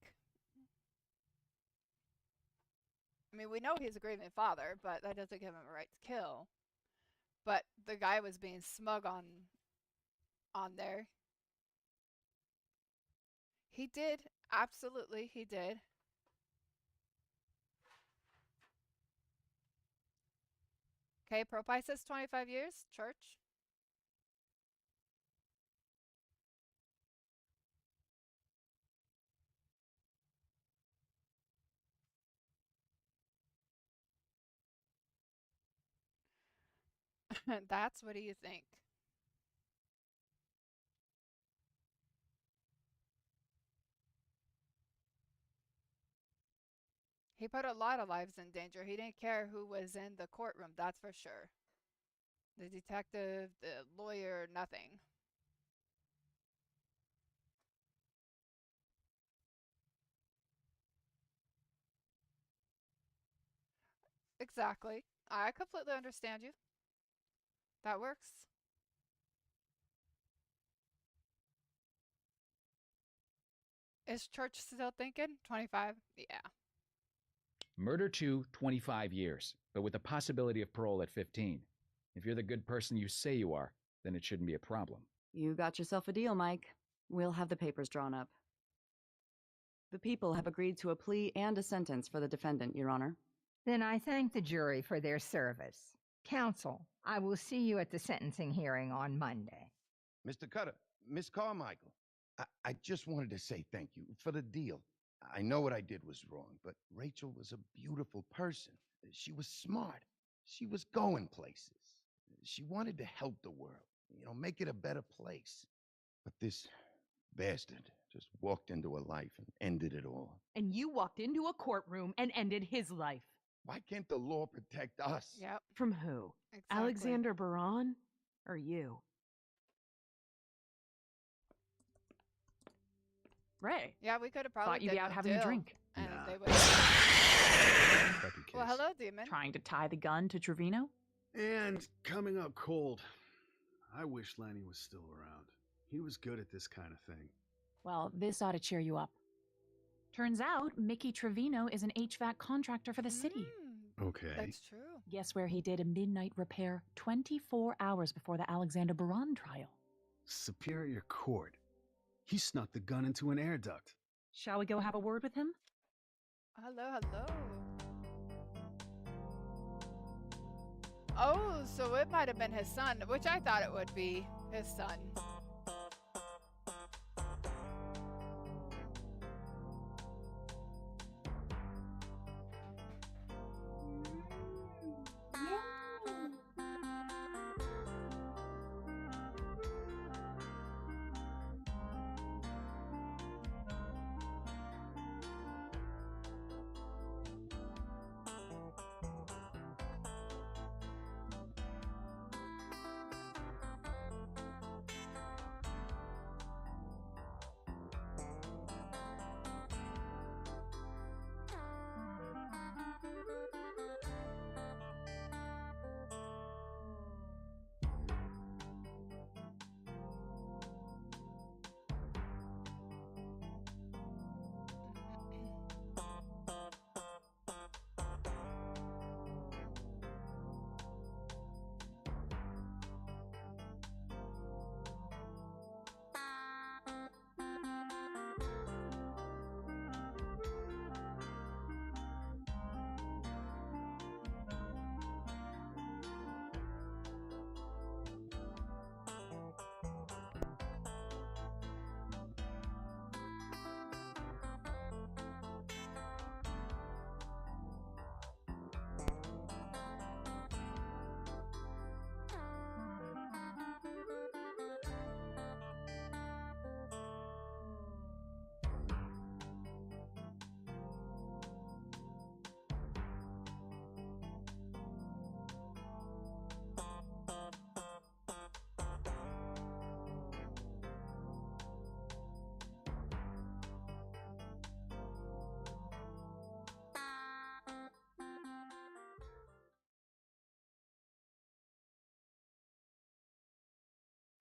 I mean, we know he's a grieving father, but that doesn't give him a right to kill. But the guy was being smug on there. He did, absolutely, he did. Okay, Propi says 25 years, church. That's what do you think? He put a lot of lives in danger. He didn't care who was in the courtroom, that's for sure. The detective, the lawyer, nothing. Exactly. I completely understand you. That works. Is church still thinking 25? Yeah. Murder 2, 25 years, but with the possibility of parole at 15. If you're the good person you say you are, then it shouldn't be a problem. You got yourself a deal, Mike. We'll have the papers drawn up. The people have agreed to a plea and a sentence for the defendant, Your Honor. Then I thank the jury for their service. Counsel, I will see you at the sentencing hearing on Monday. Mr. Cutter, Miss Carmichael, I just wanted to say thank you for the deal. I know what I did was wrong, but Rachel was a beautiful person. She was smart. She was going places. She wanted to help the world, make it a better place. But this bastard just walked into her life and ended it all. And you walked into a courtroom and ended his life. Why can't the law protect us? Yep. From who? Exactly. Alexander Baran? Or you? Ray. Yeah, we could have probably Thought you'd be out having a drink. And Nah. they would. Well, hello, Demon. Trying to tie the gun to Trevino? And coming up cold. I wish Lanny was still around. He was good at this kind of thing. Well, this ought to cheer you up. Turns out Mickey Trevino is an HVAC contractor for the city. Okay. That's true. Guess where he did a midnight repair 24 hours before the Alexander Baran trial? Superior Court. He snuck the gun into an air duct. Shall we go have a word with him? Hello, hello. Oh, so it might have been his son, which I thought it would be his son.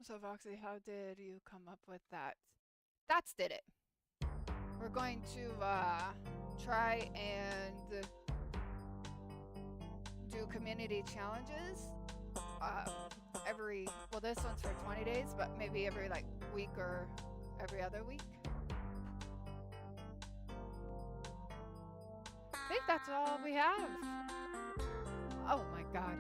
So, Foxy, how did you come up with that? That's did it. We're going to try and do community challenges every, well, this one's for 20 days, but maybe every like week or every other week. I think that's all we have. Oh my god.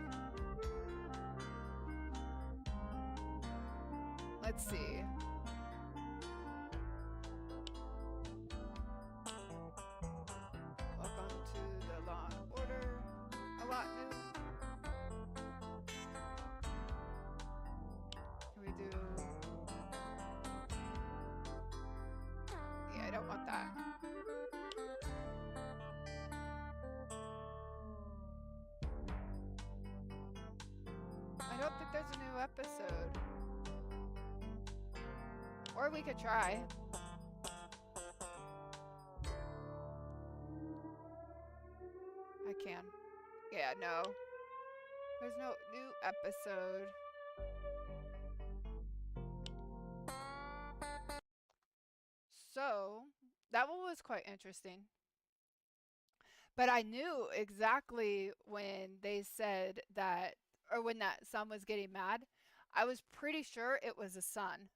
Let's see. Welcome to the Law and Order. A lot new. Can we do... Yeah, I don't want that. I don't think there's a new episode. Or we could try. I can. Yeah, no. There's no new episode. So, that one was quite interesting. But I knew exactly when they said that, or when that son was getting mad, I was pretty sure it was a son.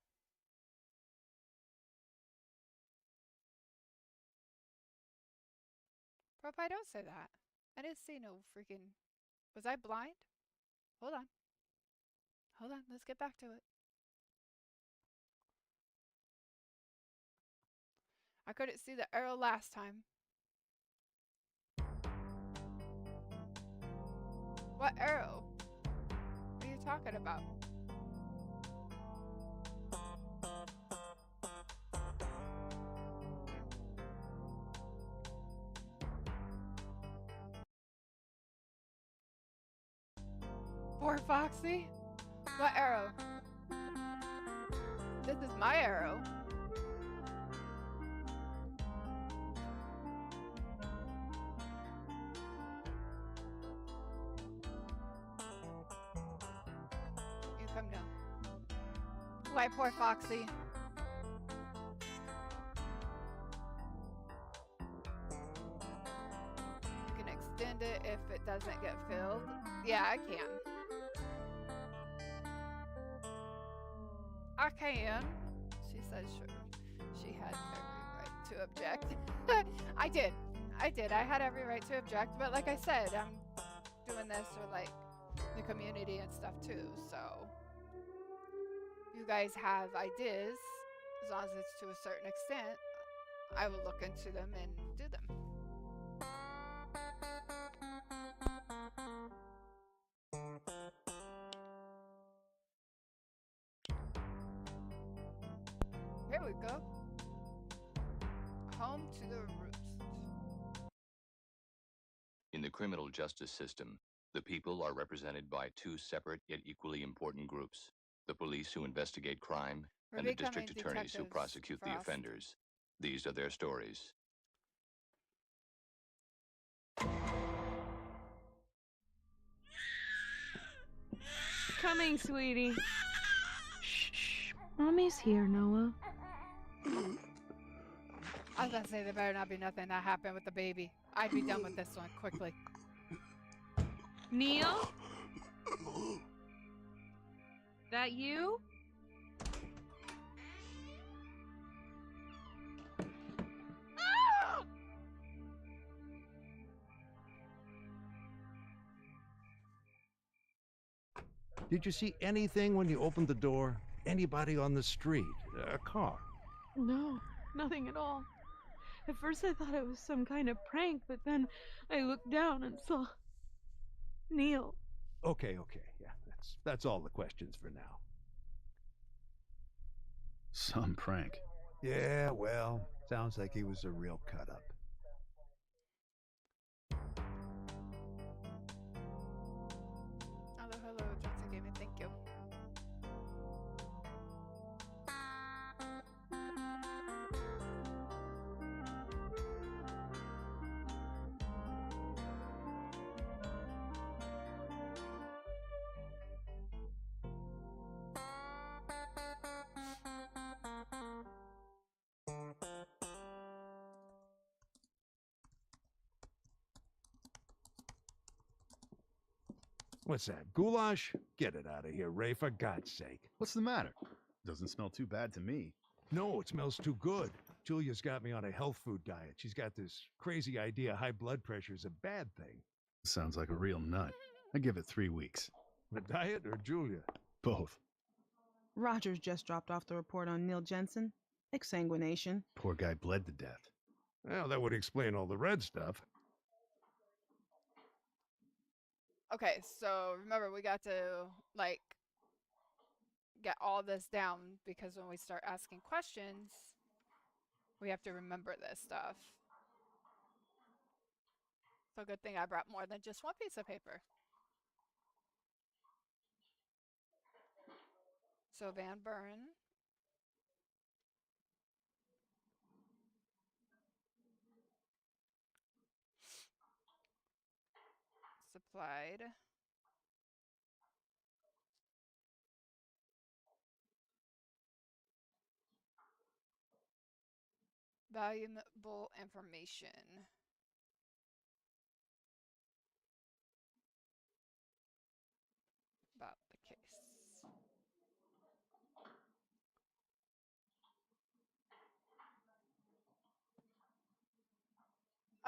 Propie, don't say that. I didn't see no freaking... Was I blind? Hold on. Hold on, let's get back to it. I couldn't see the arrow last time. What arrow? What are you talking about? Poor Foxy? What arrow? This is my arrow. You come down. Why, poor Foxy? You can extend it if it doesn't get filled. Yeah, I can. I can. She said sure. She had every right to object. I did. I had every right to object, but like I said, I'm doing this for like the community and stuff too, so you guys have ideas, as long as it's to a certain extent, I will look into them and do them. Here we go. Home to the roost. In the criminal justice system, the people are represented by two separate yet equally important groups: the police who investigate crime and the district attorneys who prosecute the offenders. These are their stories. Coming, sweetie. Shh. Mommy's here, Noah. I was gonna say there better not be nothing that happened with the baby. I'd be done with this one quickly. Neil? That you? Ah! Did you see anything when you opened the door? Anybody on the street? A car? No, nothing at all. At first I thought it was some kind of prank, but then I looked down and saw Neil. Okay. Yeah, that's all the questions for now. Some prank. Yeah, well, sounds like he was a real cut-up. Hello, Johnson Gaming, thank you. What's that, goulash? Get it out of here, Ray, for God's sake. What's the matter? Doesn't smell too bad to me. No, it smells too good. Julia's got me on a health food diet. She's got this crazy idea high blood pressure is a bad thing. Sounds like a real nut. I give it 3 weeks. The diet or Julia? Both. Rogers just dropped off the report on Neil Jensen. Exsanguination. Poor guy bled to death. Well, that would explain all the red stuff. Okay, so remember we got to like get all this down because when we start asking questions, we have to remember this stuff. So good thing I brought more than just one piece of paper. So Van Buren. Supplied. Valuable information. About the case.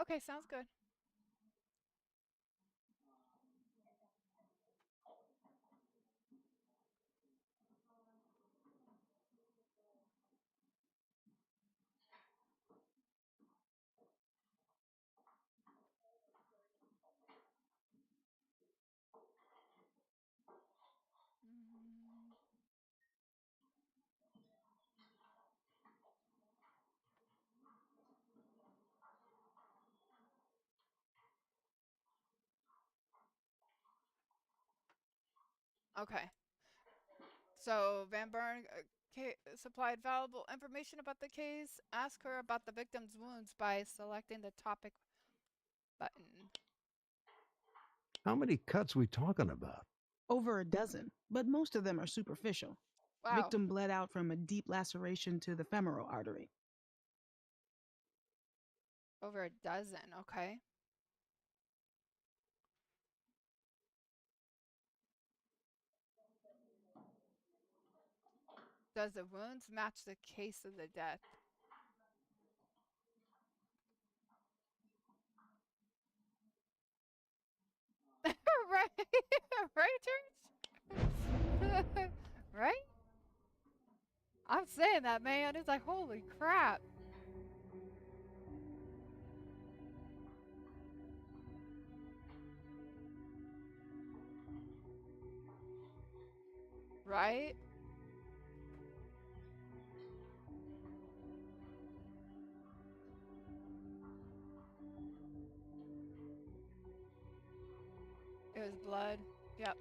Okay, sounds good. Okay. So Van Buren supplied valuable information about the case. Ask her about the victim's wounds by selecting the topic button. How many cuts we talking about? Over a dozen, but most of them are superficial. Wow. Victim bled out from a deep laceration to the femoral artery. Over a dozen, okay. Does the wounds match the case of the death? Right, right, Church? Right? I'm saying that, man. It's like, holy crap. Right? It was blood. Yep.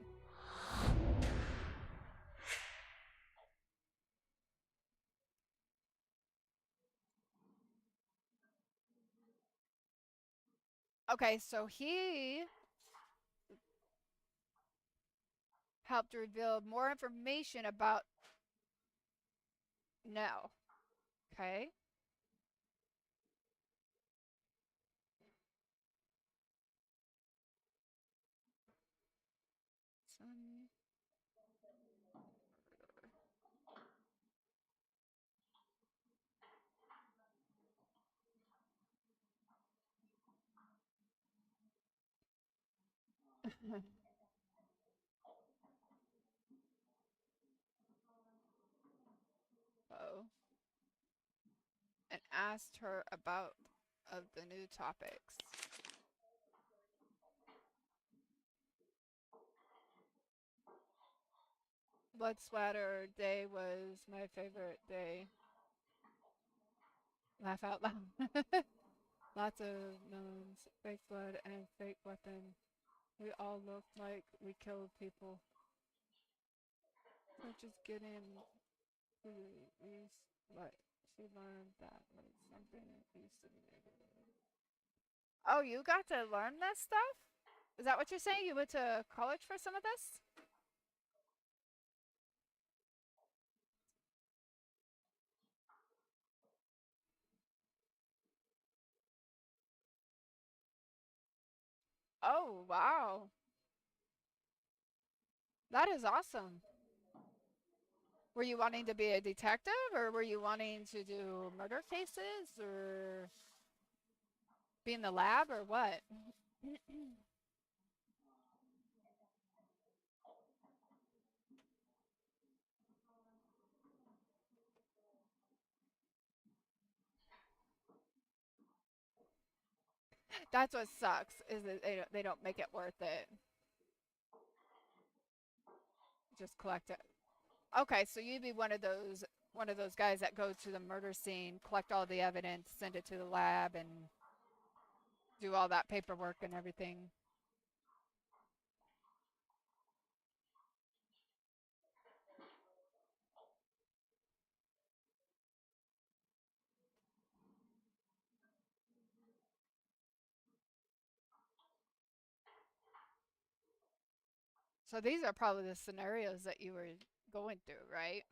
Okay, so he helped reveal more information about no. Okay. Son. Oh. And asked her about of the new topics. Blood splatter day was my favorite day. Laugh out loud. Lots of melons, fake blood, and fake weapon. We all looked like we killed people. So just getting to what she learned that was something that used to be negative. Oh, you got to learn this stuff? Is that what you're saying? You went to college for some of this? Oh, wow. That is awesome. Were you wanting to be a detective, or were you wanting to do murder cases, or be in the lab, or what? That's what sucks, is that they don't make it worth it. Just collect it. Okay, so you'd be one of those guys that go to the murder scene, collect all the evidence, send it to the lab, and do all that paperwork and everything. So these are probably the scenarios that you were going through, right?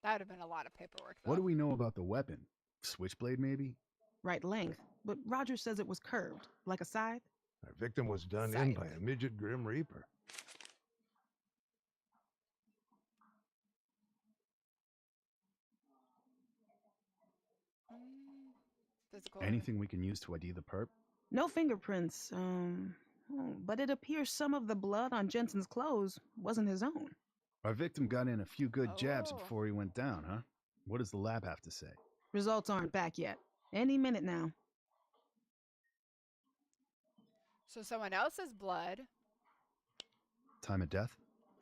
That would have been a lot of paperwork, though. What do we know about the weapon? Switchblade, maybe? Right length, but Roger says it was curved, like a scythe. Our victim was done in by a midget Grim Reaper. Physical Anything we can use to ID the perp? No fingerprints, but it appears some of the blood on Jensen's clothes wasn't his own. Our victim got in a few good jabs before he went down, huh? What does the lab have to say? Results aren't back yet. Any minute now. So someone else's blood. Time of death?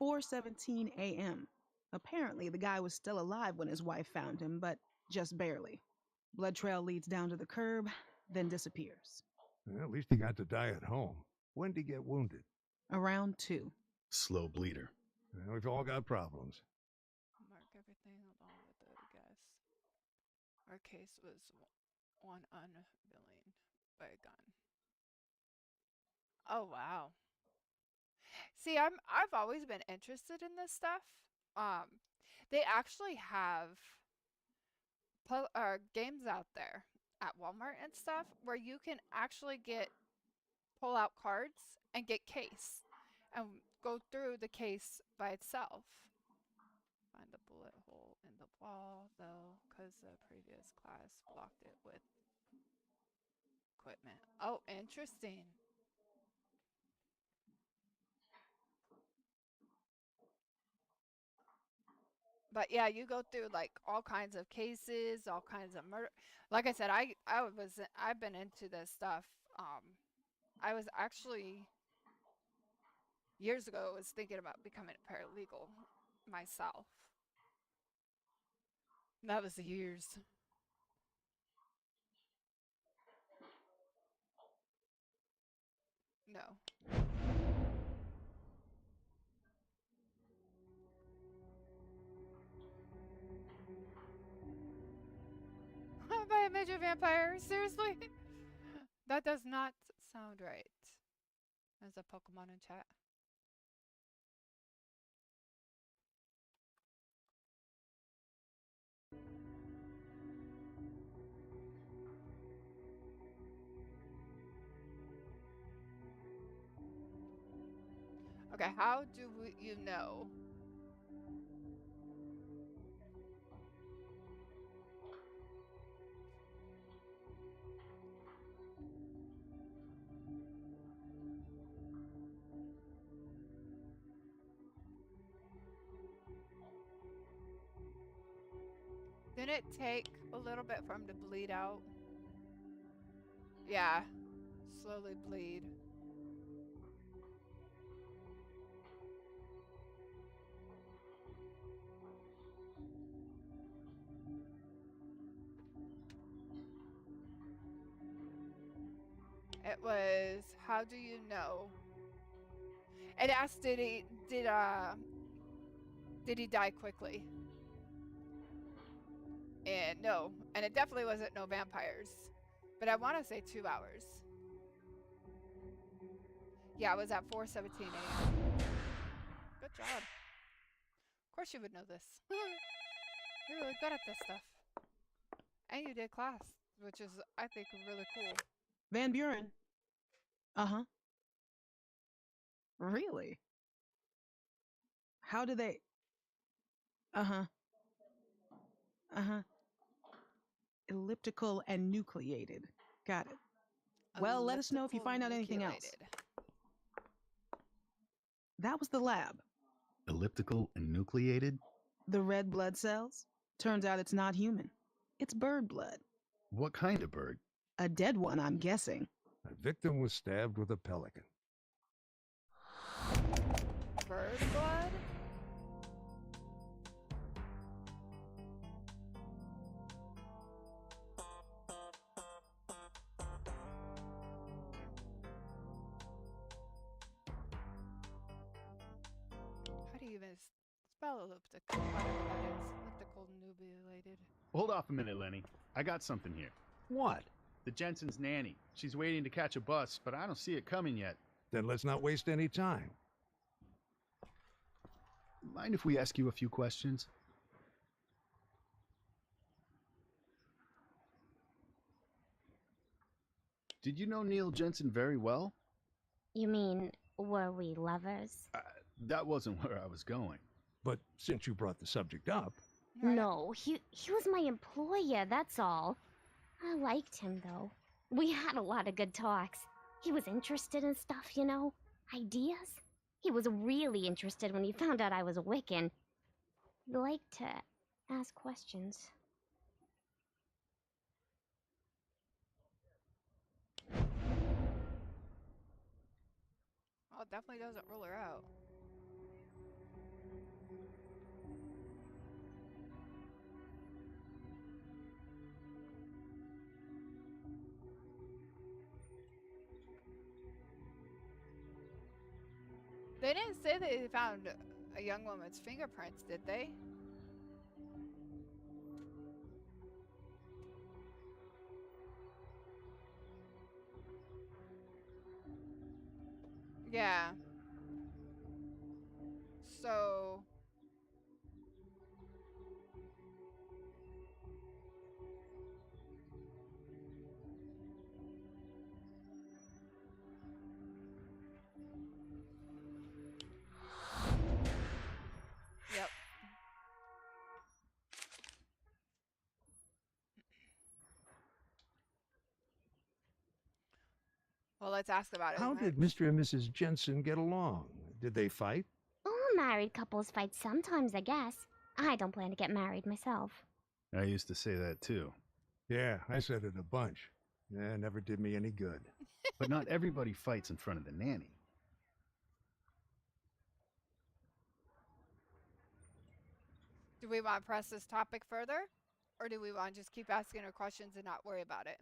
4:17 a.m. Apparently, the guy was still alive when his wife found him, but just barely. Blood trail leads down to the curb, then disappears. Well, at least he got to die at home. When did he get wounded? Around 2. Slow bleeder. Well, we've all got problems. Mark everything along with the guess. Our case was one unveiling by a gun. Oh wow. See, I've always been interested in this stuff. They actually have games out there at Walmart and stuff where you can actually pull out cards and get case and go through the case by itself. Find the bullet hole in the wall though, because the previous class blocked it with equipment. Oh, interesting. But yeah, you go through like all kinds of cases, all kinds of murder. Like I said, I've been into this stuff. I was actually years ago was thinking about becoming a paralegal myself. That was years. No. By a midget vampire? Seriously? That does not sound right. There's a Pokemon in chat. Okay, how do you know? Didn't it take a little bit for him to bleed out? Yeah, slowly bleed. It was, how do you know? It asked, did he die quickly? And no, and it definitely wasn't no vampires. But I want to say 2 hours. Yeah, it was at 4:17 a.m. Good job. Of course you would know this. You're really good at this stuff. And you did class. which is, I think, really cool. Van Buren. Uh-huh. Really? How do they? Uh-huh. Uh-huh. Elliptical and nucleated. Got it. Well, let us know if you find out anything else. That was the lab. Elliptical and nucleated? The red blood cells? Turns out it's not human. It's bird blood. What kind of bird? A dead one, I'm guessing. A victim was stabbed with a pelican. Bird blood? How do you even spell elliptical? I don't know what that is. Elliptical nubilated. Hold off a minute, Lenny. I got something here. What? The Jensen's nanny. She's waiting to catch a bus, but I don't see it coming yet. Then let's not waste any time. Mind if we ask you a few questions? Did you know Neil Jensen very well? You mean, were we lovers? That wasn't where I was going. But since you brought the subject up... No, he was my employer, that's all. I liked him, though. We had a lot of good talks. He was interested in stuff, you know? Ideas. He was really interested when he found out I was a Wiccan. He liked to ask questions. Oh, it definitely doesn't rule her out. They didn't say they found a young woman's fingerprints, did they? Yeah. So... Yep. Well, let's ask about it. How did Mr. and Mrs. Jensen get along? Did they fight? All married couples fight sometimes, I guess. I don't plan to get married myself. I used to say that too. Yeah, I said it a bunch. Yeah, never did me any good. But not everybody fights in front of the nanny. Do we want to press this topic further? Or do we want to just keep asking her questions and not worry about it?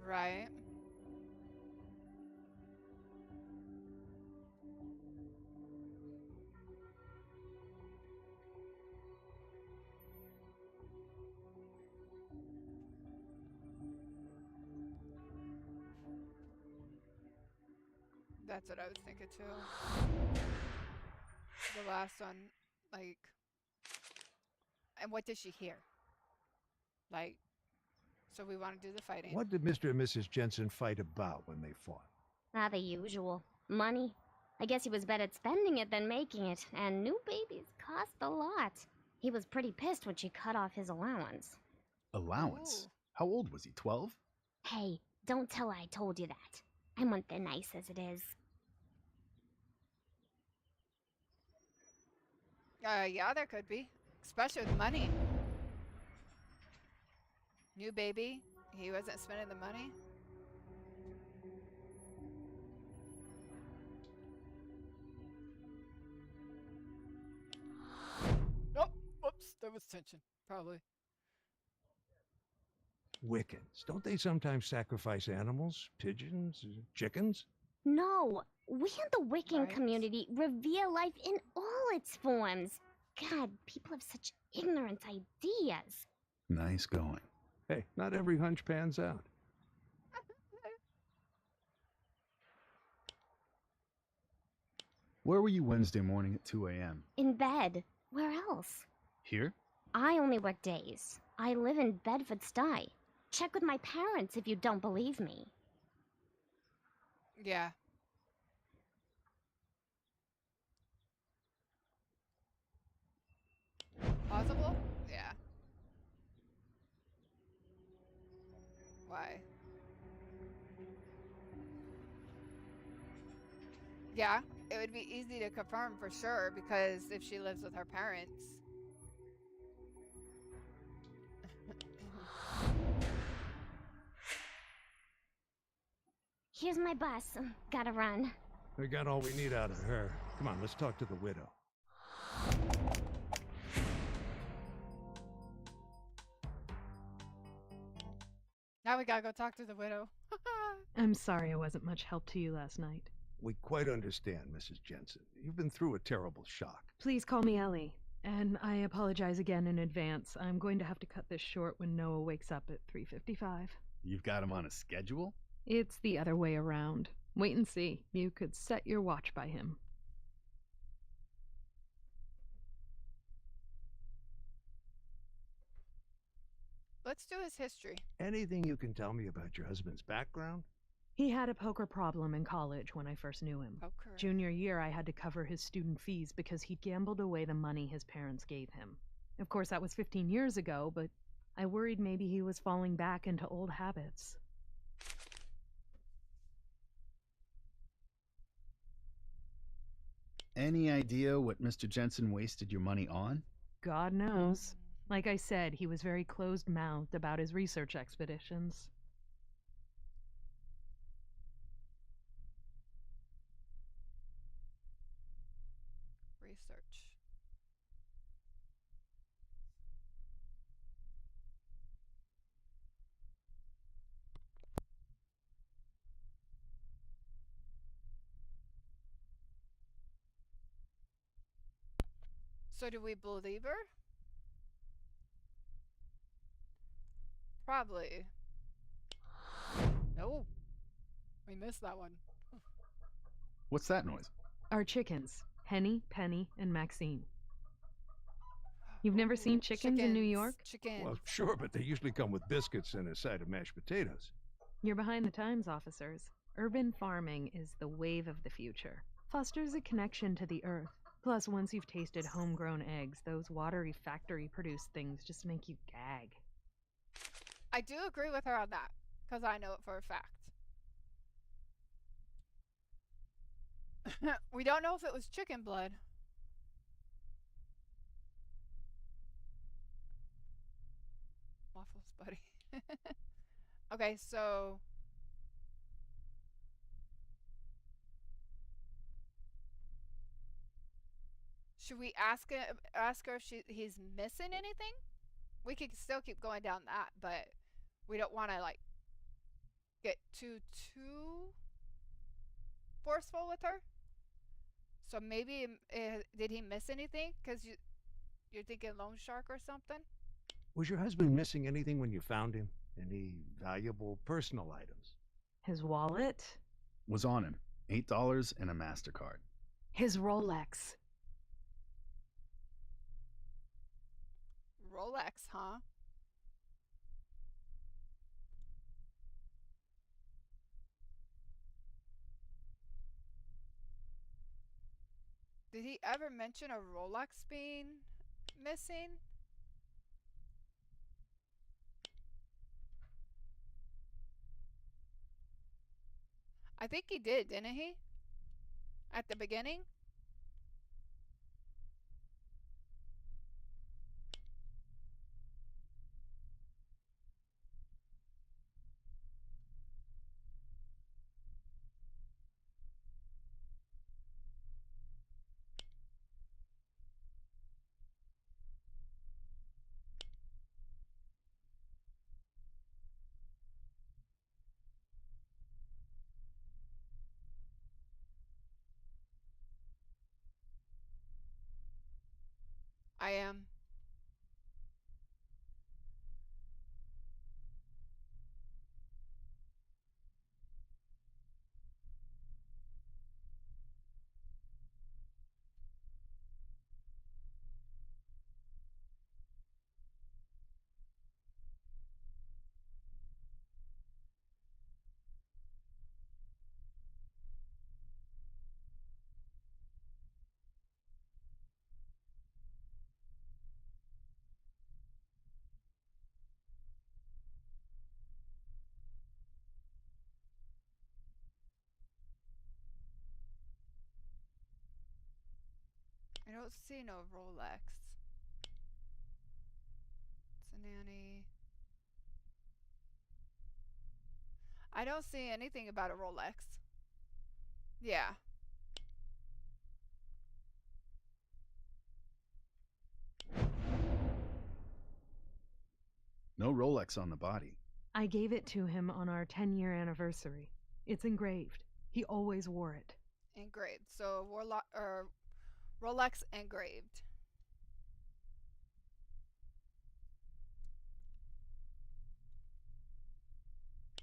Right. That's what I was thinking too. The last one, like... And what did she hear? Like, so we want to do the fighting. What did Mr. and Mrs. Jensen fight about when they fought? Not the usual. Money. I guess he was better at spending it than making it, and new babies cost a lot. He was pretty pissed when she cut off his allowance. Allowance? Ooh. How old was he, 12? Hey, don't tell her I told you that. I want the nice as it is. Yeah, there could be. Especially with money. New baby. He wasn't spending the money. was tension, probably. Wiccans, don't they sometimes sacrifice animals? Pigeons? Chickens? No, we in the Wiccan community revere life in all its forms. God, people have such ignorant ideas. Nice going. Hey, not every hunch pans out. Where were you Wednesday morning at 2 a.m.? In bed. Where else? Here? I only work days. I live in Bedford-Stuy. Check with my parents if you don't believe me. Yeah. Possible? Yeah. Why? Yeah, it would be easy to confirm for sure because if she lives with her parents. Here's my bus. Gotta run. We got all we need out of her. Come on, let's talk to the widow. Now we gotta go talk to the widow. I'm sorry I wasn't much help to you last night. We quite understand, Mrs. Jensen. You've been through a terrible shock. Please call me Ellie. And I apologize again in advance. I'm going to have to cut this short when Noah wakes up at 3:55. You've got him on a schedule? It's the other way around. Wait and see. You could set your watch by him. Let's do his history. Anything you can tell me about your husband's background? He had a poker problem in college when I first knew him. Poker. Junior year, I had to cover his student fees because he gambled away the money his parents gave him. Of course, that was 15 years ago, but I worried maybe he was falling back into old habits. Any idea what Mr. Jensen wasted your money on? God knows. Like I said, he was very closed-mouthed about his research expeditions. Research. So do we believe her? Probably. No. We missed that one. What's that noise? Our chickens, Henny, Penny, and Maxine. You've never seen chickens in New York? Chickens. Well, sure, but they usually come with biscuits and a side of mashed potatoes. You're behind the times, officers. Urban farming is the wave of the future. Fosters a connection to the earth. Plus, once you've tasted homegrown eggs, those watery factory-produced things just make you gag. I do agree with her on that, because I know it for a fact. We don't know if it was chicken blood. Waffles, buddy. Okay, so... Should we ask her if he's missing anything? We could still keep going down that, but we don't want to like get too forceful with her. So maybe did he miss anything? Because you're thinking loan shark or something. Was your husband missing anything when you found him? Any valuable personal items? His wallet? Was on him. $8 and a MasterCard. His Rolex. Rolex, huh? Did he ever mention a Rolex being missing? I think he did, didn't he? At the beginning? don't see no Rolex. It's a nanny. I don't see anything about a Rolex. Yeah. No Rolex on the body. I gave it to him on our 10-year anniversary. It's engraved. He always wore it. Engraved. So Rolex engraved.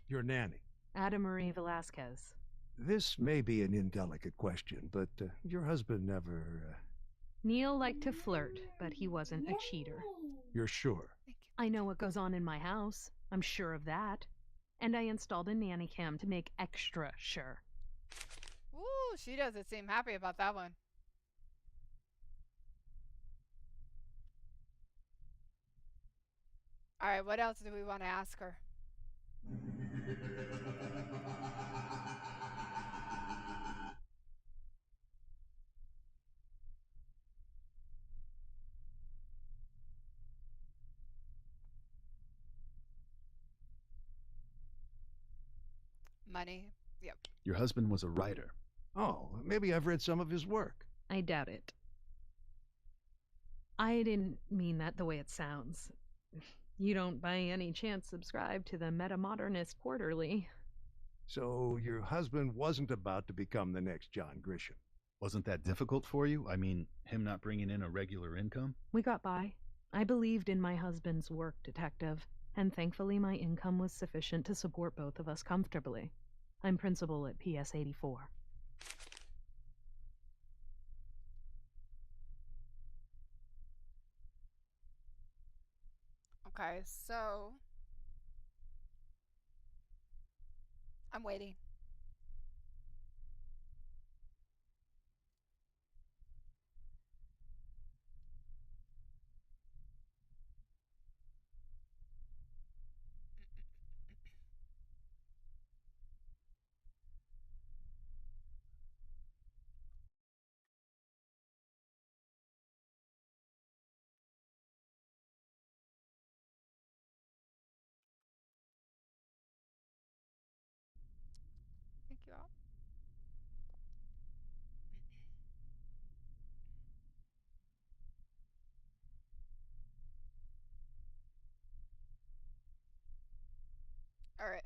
Your nanny. Ada Marie Velasquez. This may be an indelicate question, but your husband never... Neil liked to flirt, but he wasn't a cheater. You're sure? I know what goes on in my house. I'm sure of that. And I installed a nanny cam to make extra sure. Ooh, she doesn't seem happy about that one. Alright, what else do we want to ask her? Money. Yep. Your husband was a writer. Oh, maybe I've read some of his work. I doubt it. I didn't mean that the way it sounds. You don't by any chance subscribe to the Metamodernist Quarterly. So your husband wasn't about to become the next John Grisham. Wasn't that difficult for you? I mean, him not bringing in a regular income? We got by. I believed in my husband's work, Detective, and thankfully my income was sufficient to support both of us comfortably. I'm principal at PS 84. Okay, so I'm waiting. Thank you all. Alright,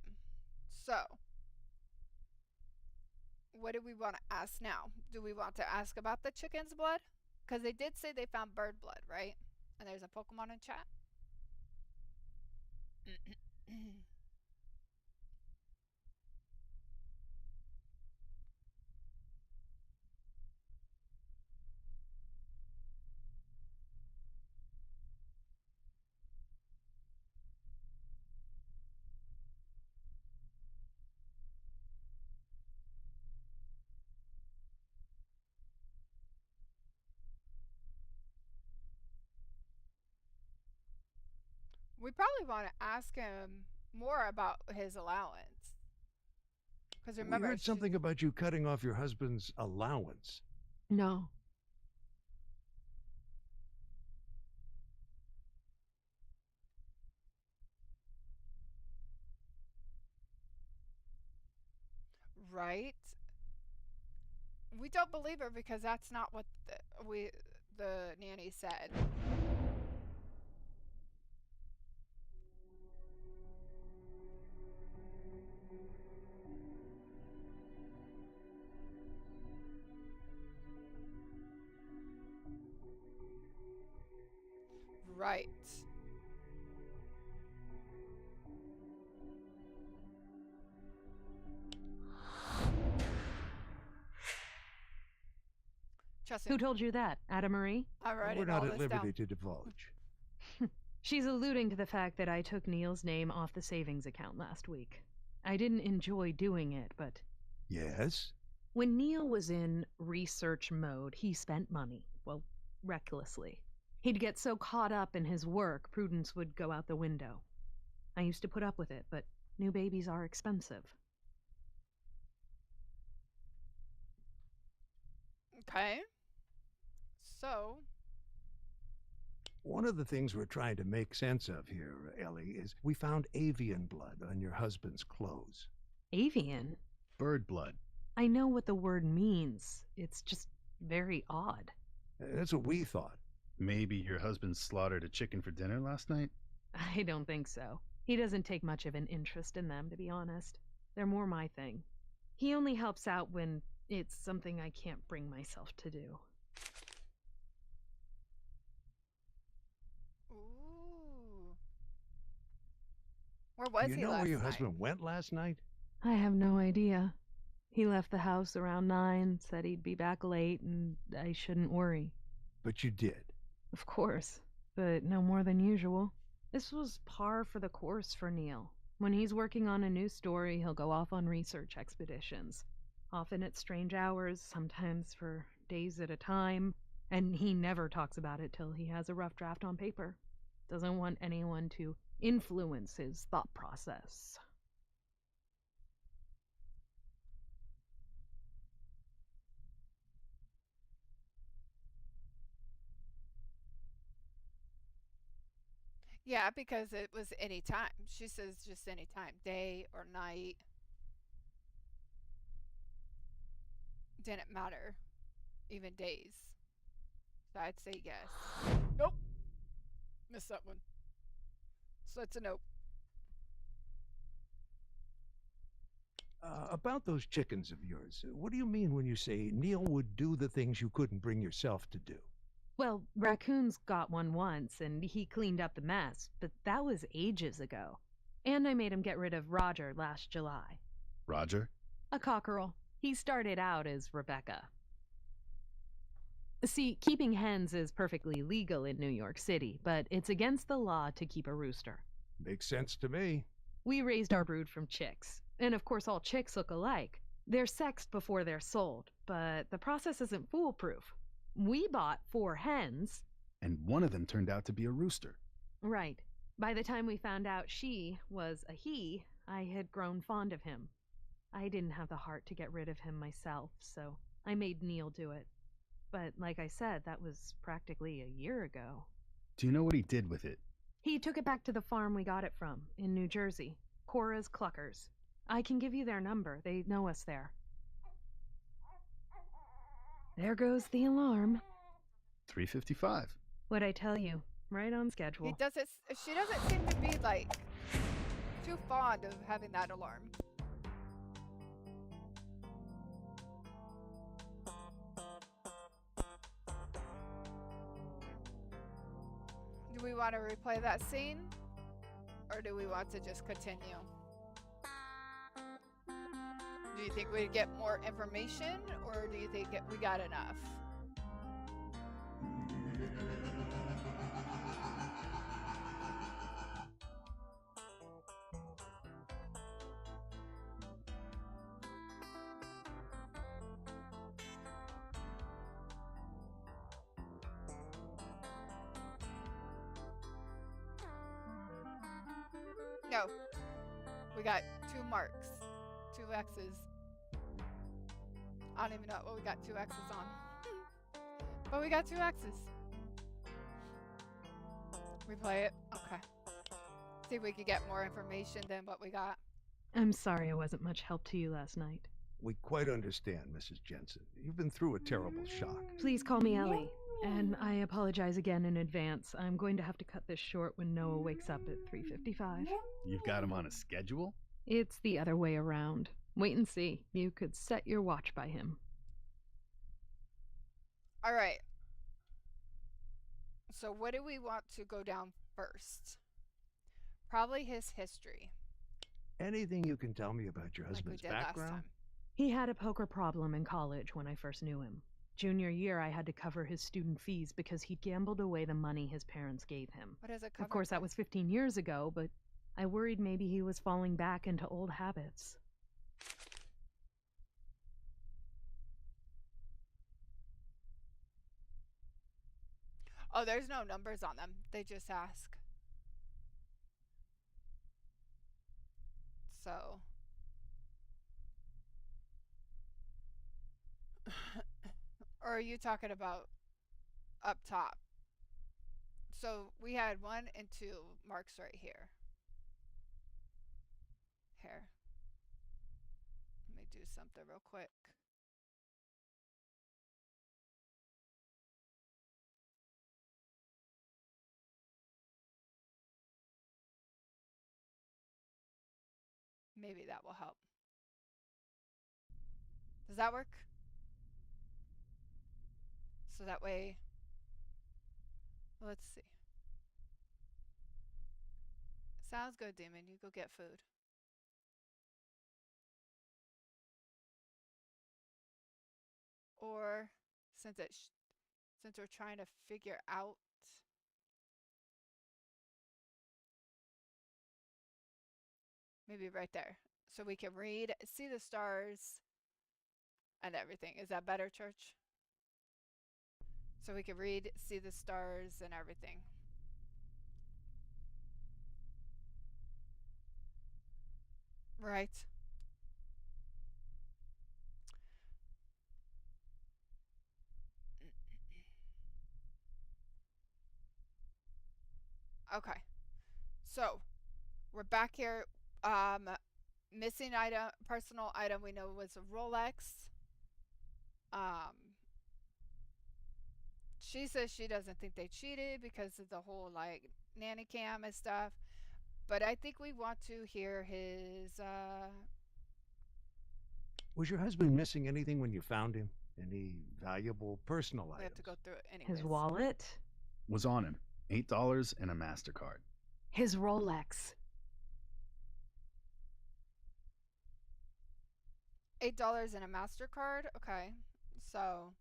so what do we want to ask now? Do we want to ask about the chicken's blood? Because they did say they found bird blood, right? And there's a Pokemon in chat. We probably want to ask him more about his allowance. Because remember, we heard something about you cutting off your husband's allowance. No. Right? We don't believe her because that's not what the nanny said. Right. Who told you that? Ada Marie? We're not at liberty to divulge. She's alluding to the fact that I took Neil's name off the savings account last week. I didn't enjoy doing it, but... Yes? When Neil was in research mode, he spent money. Well, recklessly. He'd get so caught up in his work, prudence would go out the window. I used to put up with it, but new babies are expensive. Okay. So, One of the things we're trying to make sense of here, Ellie, is we found avian blood on your husband's clothes. Avian? Bird blood. I know what the word means. It's just very odd. That's what we thought. Maybe your husband slaughtered a chicken for dinner last night? I don't think so. He doesn't take much of an interest in them, to be honest. They're more my thing. He only helps out when it's something I can't bring myself to do. ooh. Where was Do you he know last where your night? husband went last night? I have no idea. He left the house around 9, said he'd be back late, and I shouldn't worry. But you did. Of course, but no more than usual. This was par for the course for Neil. When he's working on a new story, he'll go off on research expeditions. Often at strange hours, sometimes for days at a time, and he never talks about it till he has a rough draft on paper. Doesn't want anyone to influence his thought process. Yeah, because it was any time. She says just any time, day or night. Didn't matter. Even days. So I'd say yes. Nope. Missed that one. So it's a nope. About those chickens of yours, what do you mean when you say Neil would do the things you couldn't bring yourself to do? Well, Raccoon's got one once, and he cleaned up the mess, but that was ages ago. And I made him get rid of Roger last July. Roger? A cockerel. He started out as Rebecca. See, keeping hens is perfectly legal in New York City, but it's against the law to keep a rooster. Makes sense to me. We raised our brood from chicks. And of course, all chicks look alike. They're sexed before they're sold, but the process isn't foolproof. We bought 4 hens. And one of them turned out to be a rooster. Right. By the time we found out she was a he, I had grown fond of him. I didn't have the heart to get rid of him myself, so I made Neil do it. But like I said, that was practically a year ago. Do you know what he did with it? He took it back to the farm we got it from, in New Jersey. Cora's Cluckers. I can give you their number. They know us there. There goes the alarm. 3:55. What'd I tell you? Right on schedule. He doesn't. She doesn't seem to be like too fond of having that alarm. Do we want to replay that scene, or do we want to just continue? Do you think we'd get more information, or do you think we got enough? No. We got 2 marks. 2 X's. I don't even know what we got 2 X's on. But we got 2 X's. Replay it? Okay. See if we could get more information than what we got. I'm sorry I wasn't much help to you last night. We quite understand, Mrs. Jensen. You've been through a terrible shock. Please call me Ellie. And I apologize again in advance. I'm going to have to cut this short when Noah wakes up at 3:55. You've got him on a schedule? It's the other way around. Wait and see. You could set your watch by him. All right. So what do we want to go down first? Probably his history. Anything you can tell me about your Like we husband's did last background? time. He had a poker problem in college when I first knew him. Junior year, I had to cover his student fees because he'd gambled away the money his parents gave him. What does it cover? Of course, that was 15 years ago, but I worried maybe he was falling back into old habits. Oh, there's no numbers on them. They just ask. So. Or are you talking about up top. So we had 1 and 2 marks right here. Here. Let me do something real quick. Maybe that will help. Does that work? So that way, let's see. Sounds good, Demon. You go get food. Or since we're trying to figure out maybe right there, so we can read, see the stars, and everything. Is that better, Church? So we can read, see the stars, and everything. Right. Okay. So we're back here. Missing item, personal item we know was a Rolex. She says she doesn't think they cheated because of the whole like nanny cam and stuff. But I think we want to hear his Was your husband missing anything when you found him? Any valuable personal we items? have to go through it anyways. His wallet? Was on him. $8 and a MasterCard. His Rolex. $8 and a MasterCard? Okay. So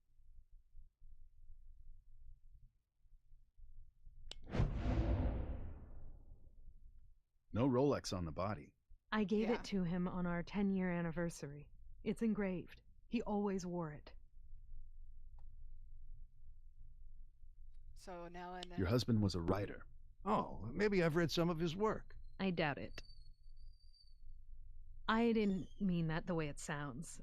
No Rolex on the body. I gave it to him on our 10-year anniversary. It's engraved. He always wore it. So now and then. Your husband was a writer. Oh, maybe I've read some of his work. I doubt it. I didn't mean that the way it sounds.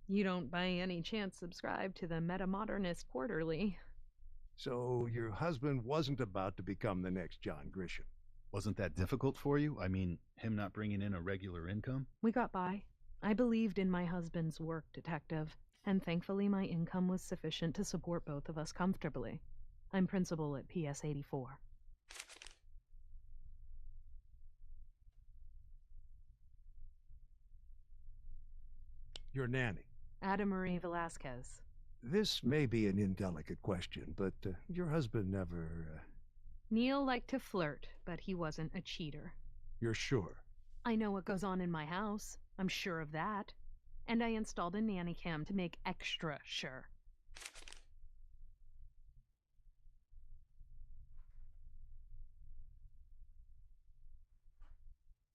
You don't by any chance subscribe to the Metamodernist Quarterly. So your husband wasn't about to become the next John Grisham. Wasn't that difficult for you? I mean, him not bringing in a regular income? We got by. I believed in my husband's work, Detective, and thankfully my income was sufficient to support both of us comfortably. I'm principal at PS 84. Your nanny. Ada Marie Velasquez. This may be an indelicate question, but your husband never... Neil liked to flirt, but he wasn't a cheater. You're sure? I know what goes on in my house. I'm sure of that. And I installed a nanny cam to make extra sure.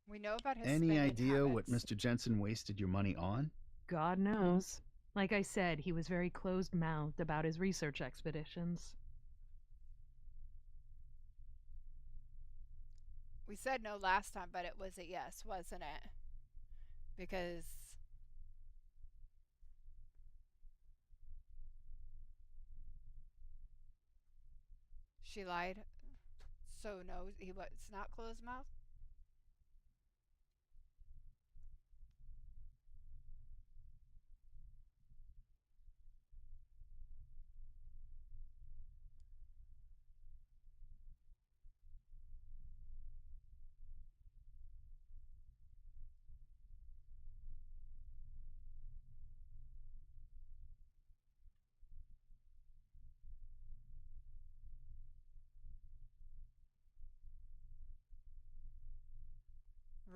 We know about his Any idea habits. what Mr. Jensen wasted your money on? God knows. Like I said, he was very closed-mouthed about his research expeditions. We said no last time, but it was a yes, wasn't it? Because she lied. So no, he was not closed mouth.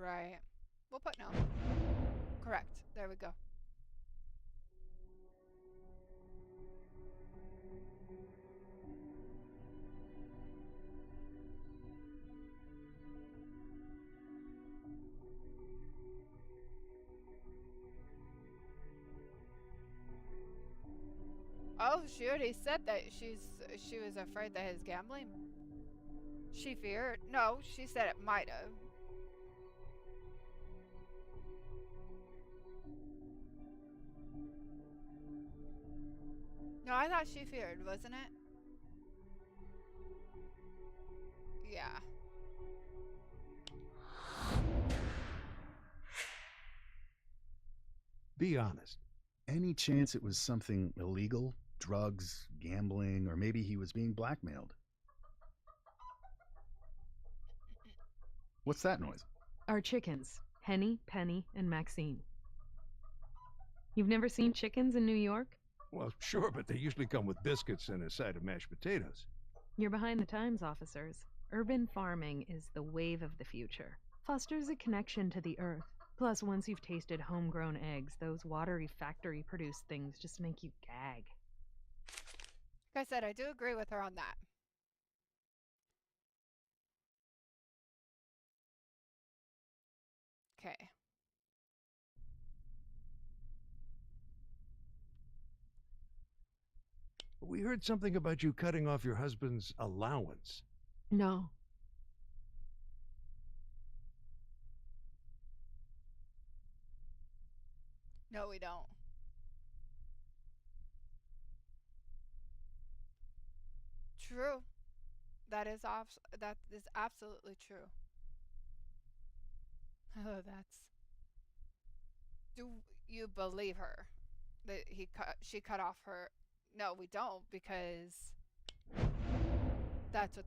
Right. We'll put no. Correct. There we go. Oh, she already said that she was afraid that his gambling. She feared. No, she said it might have. No, I thought she feared, wasn't it? Yeah. Be honest. Any chance it was something illegal? Drugs, gambling, or maybe he was being blackmailed? What's that noise? Our chickens, Henny, Penny, and Maxine. You've never seen chickens in New York? Well, sure, but they usually come with biscuits and a side of mashed potatoes. You're behind the times, officers. Urban farming is the wave of the future. Fosters a connection to the earth. Plus, once you've tasted homegrown eggs, those watery factory-produced things just make you gag. Like I said, I do agree with her on that. Okay. We heard something about you cutting off your husband's allowance. No. No, we don't. True. That is absolutely true. Oh, that's. Do you believe her that she cut off her? No, we don't, because that's what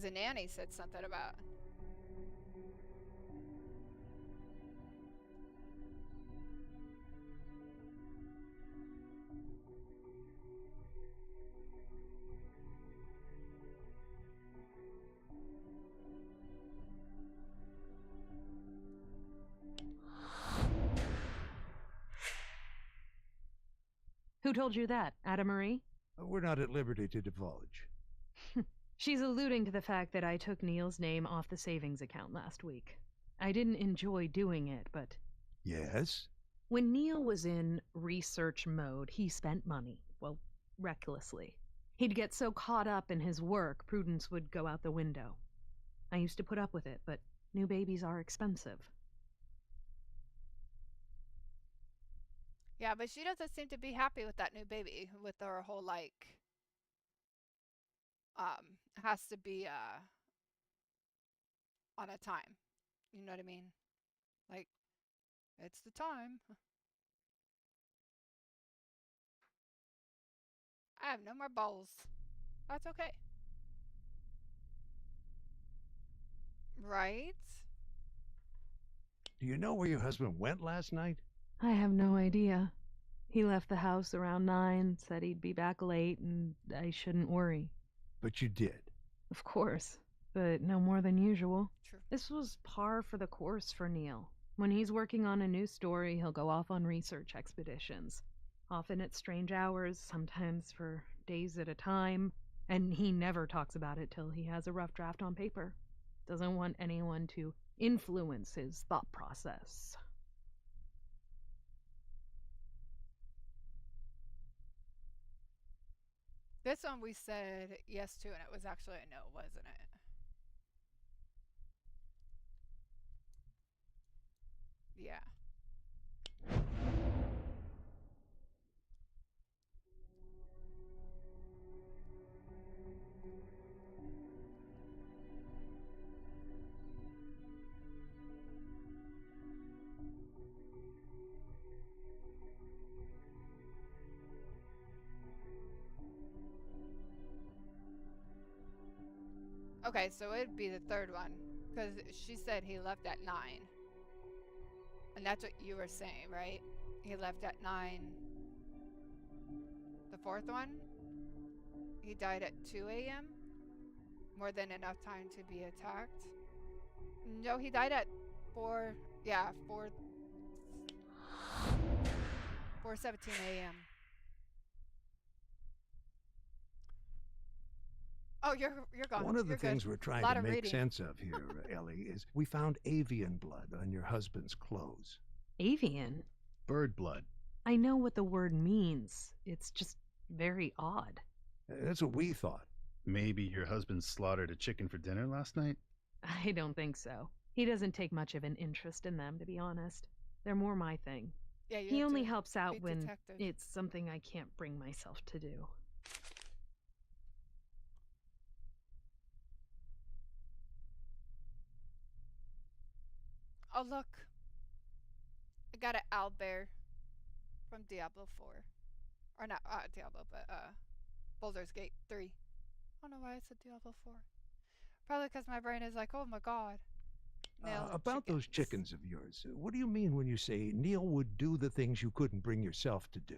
the nanny said something about. Who told you that, Ada Marie? We're not at liberty to divulge. She's alluding to the fact that I took Neil's name off the savings account last week. I didn't enjoy doing it, but... Yes? When Neil was in research mode, he spent money. Well, recklessly. He'd get so caught up in his work, prudence would go out the window. I used to put up with it, but new babies are expensive. Yeah, but she doesn't seem to be happy with that new baby, with her whole, like, has to be, on a time. You know what I mean? Like, it's the time. I have no more bowls. That's okay. Right? Do you know where your husband went last night? I have no idea. He left the house around 9, said he'd be back late, and I shouldn't worry. But you did. Of course, but no more than usual. True. This was par for the course for Neil. When he's working on a new story, he'll go off on research expeditions. Often at strange hours, sometimes for days at a time, and he never talks about it till he has a rough draft on paper. Doesn't want anyone to influence his thought process. This one we said yes to, and it was actually a no, wasn't it? Yeah. Okay, so it'd be the third one, because she said he left at 9. And that's what you were saying, right? He left at 9. The fourth one, he died at 2 a.m. More than enough time to be attacked. No, he died at 4. Yeah, 4:17 a.m. Oh, you're gone. One of the You're things good. we're trying to make sense of here, Ellie, is we found avian blood on your husband's clothes. Avian? Bird blood. I know what the word means. It's just very odd. That's what we thought. Maybe your husband slaughtered a chicken for dinner last night? I don't think so. He doesn't take much of an interest in them, to be honest. They're more my thing. Yeah, he only helps out when detective. it's something I can't bring myself to do. Oh, look. I got an owlbear from Diablo 4. Or not Diablo, but Baldur's Gate 3. I don't know why I said Diablo 4. Probably because my brain is like, oh my god. About those chickens of yours, what do you mean when you say Neil would do the things you couldn't bring yourself to do?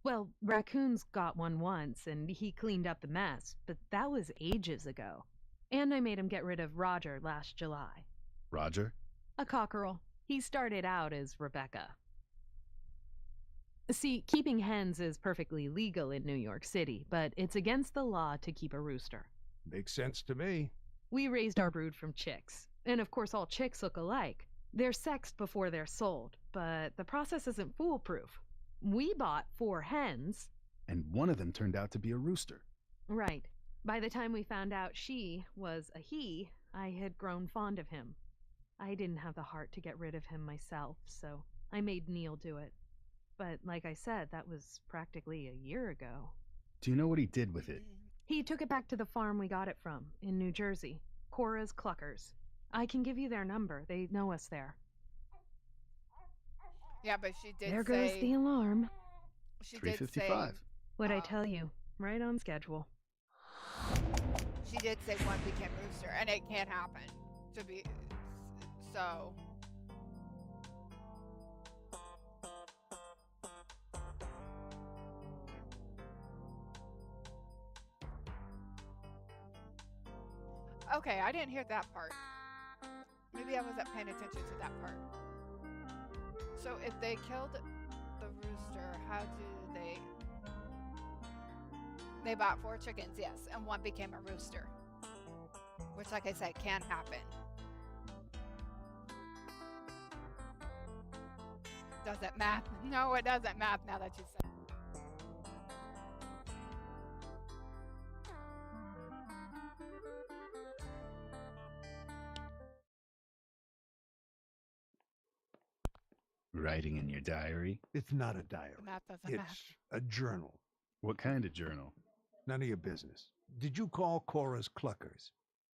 Well, Raccoon's got one once, and he cleaned up the mess, but that was ages ago. And I made him get rid of Roger last July. Roger? A cockerel. He started out as Rebecca. See, keeping hens is perfectly legal in New York City, but it's against the law to keep a rooster. Makes sense to me. We raised our brood from chicks. And of course, all chicks look alike. They're sexed before they're sold, but the process isn't foolproof. We bought 4 hens. And one of them turned out to be a rooster. Right. By the time we found out she was a he, I had grown fond of him. I didn't have the heart to get rid of him myself, so I made Neil do it. But like I said, that was practically a year ago. Do you know what he did with it? He took it back to the farm we got it from, in New Jersey. Cora's Cluckers. I can give you their number. They know us there. Yeah, but she did there say... goes the alarm. She did say... What'd I tell you? Right on schedule. She did say one became rooster, and it can't happen. To be... So... Okay, I didn't hear that part. Maybe I wasn't paying attention to that part. So if they killed the rooster, how do they... They bought 4 chickens, yes, and one became a rooster. Which, like I said, can happen. Does it math? No, it doesn't math now that you said it. Writing in your diary? It's not a diary. Math doesn't It's math. a journal. What kind of journal? None of your business. Did you call Cora's Cluckers?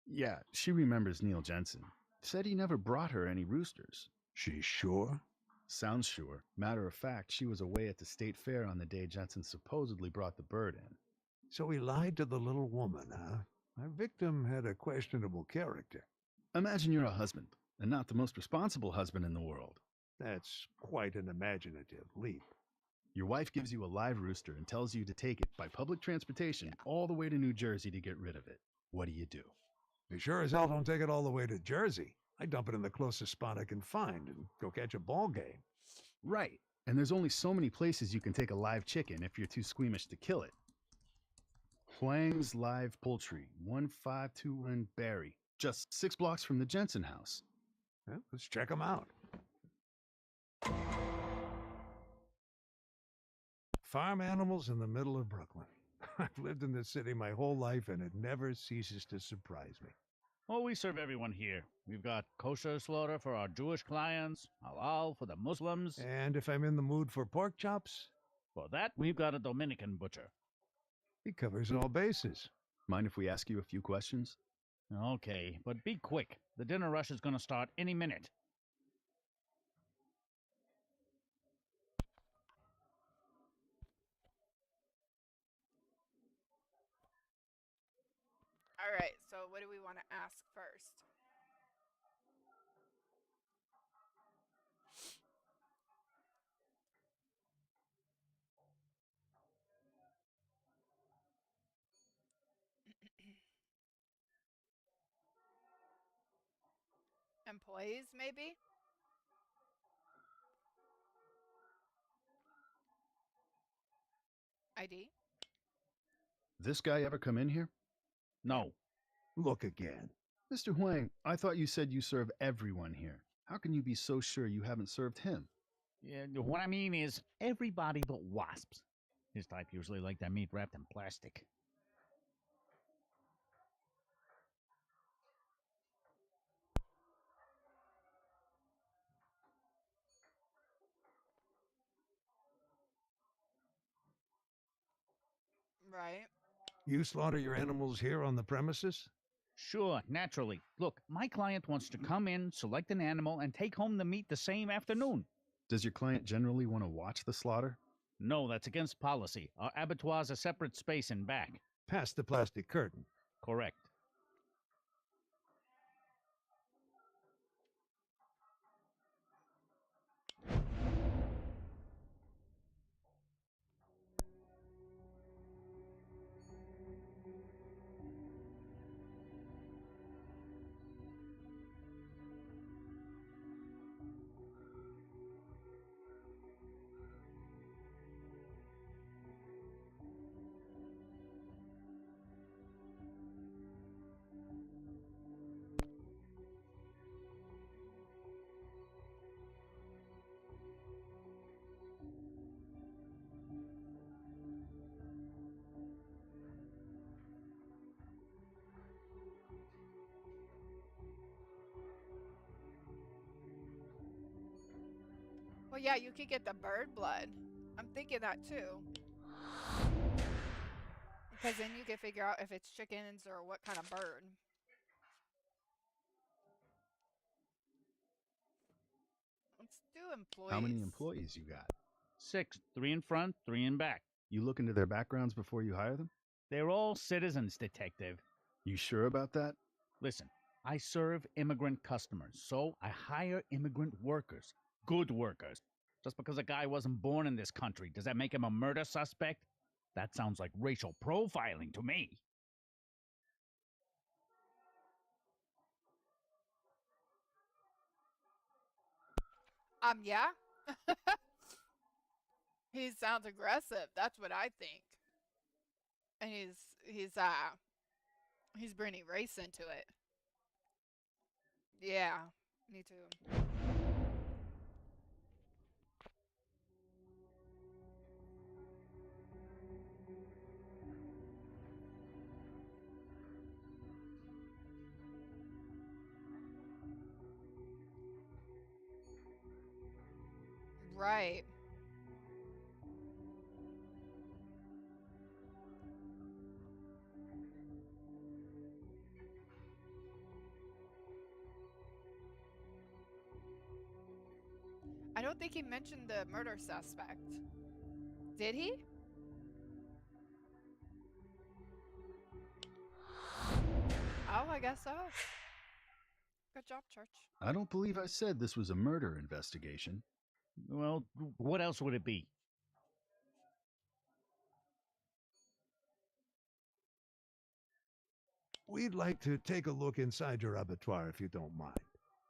Yeah, she remembers Neil Jensen. Said he never brought her any roosters. She's sure? Sounds sure. Matter of fact, she was away at the state fair on the day Jensen supposedly brought the bird in. So he lied to the little woman, huh? Our victim had a questionable character. Imagine you're a husband, and not the most responsible husband in the world. That's quite an imaginative leap. Your wife gives you a live rooster and tells you to take it by public transportation all the way to New Jersey to get rid of it. What do? You sure as hell don't take it all the way to Jersey. I dump it in the closest spot I can find and go catch a ball game. Right. And there's only so many places you can take a live chicken if you're too squeamish to kill it. Huang's Live Poultry, 1521 Barry, just 6 blocks from the Jensen house. Well, let's check them out. Farm animals in the middle of Brooklyn. I've lived in this city my whole life, and it never ceases to surprise me. Oh, we serve everyone here. We've got kosher slaughter for our Jewish clients, halal for the Muslims. And if I'm in the mood for pork chops? For that, we've got a Dominican butcher. He covers all bases. Mind if we ask you a few questions? Okay, but be quick. The dinner rush is going to start any minute. All right, so what do we want to ask first? Employees, maybe? ID? This guy ever come in here? No. Look again. Mr. Huang, I thought you said you serve everyone here. How can you be so sure you haven't served him? Yeah, what I mean is everybody but wasps. His type usually like their meat wrapped in plastic. Right. You slaughter your animals here on the premises? Sure, naturally. Look, my client wants to come in, select an animal, and take home the meat the same afternoon. Does your client generally want to watch the slaughter? No, that's against policy. Our abattoir's a separate space in back. Past the plastic curtain. Correct. Well, yeah, you could get the bird blood. I'm thinking that too. Because then you can figure out if it's chickens or what kind of bird. Let's do employees. How many employees you got? 6, 3 in front, 3 in back. You look into their backgrounds before you hire them? They're all citizens, detective. You sure about that? Listen, I serve immigrant customers, so I hire immigrant workers. Good workers. Just because a guy wasn't born in this country, does that make him a murder suspect? That sounds like racial profiling to me. Yeah. He sounds aggressive. That's what I think. And he's bringing race into it. Yeah, me too. Right. I don't think he mentioned the murder suspect. Did he? Oh, I guess so. Good job, Church. I don't believe I said this was a murder investigation. Well, what else would it be? We'd like to take a look inside your abattoir if you don't mind.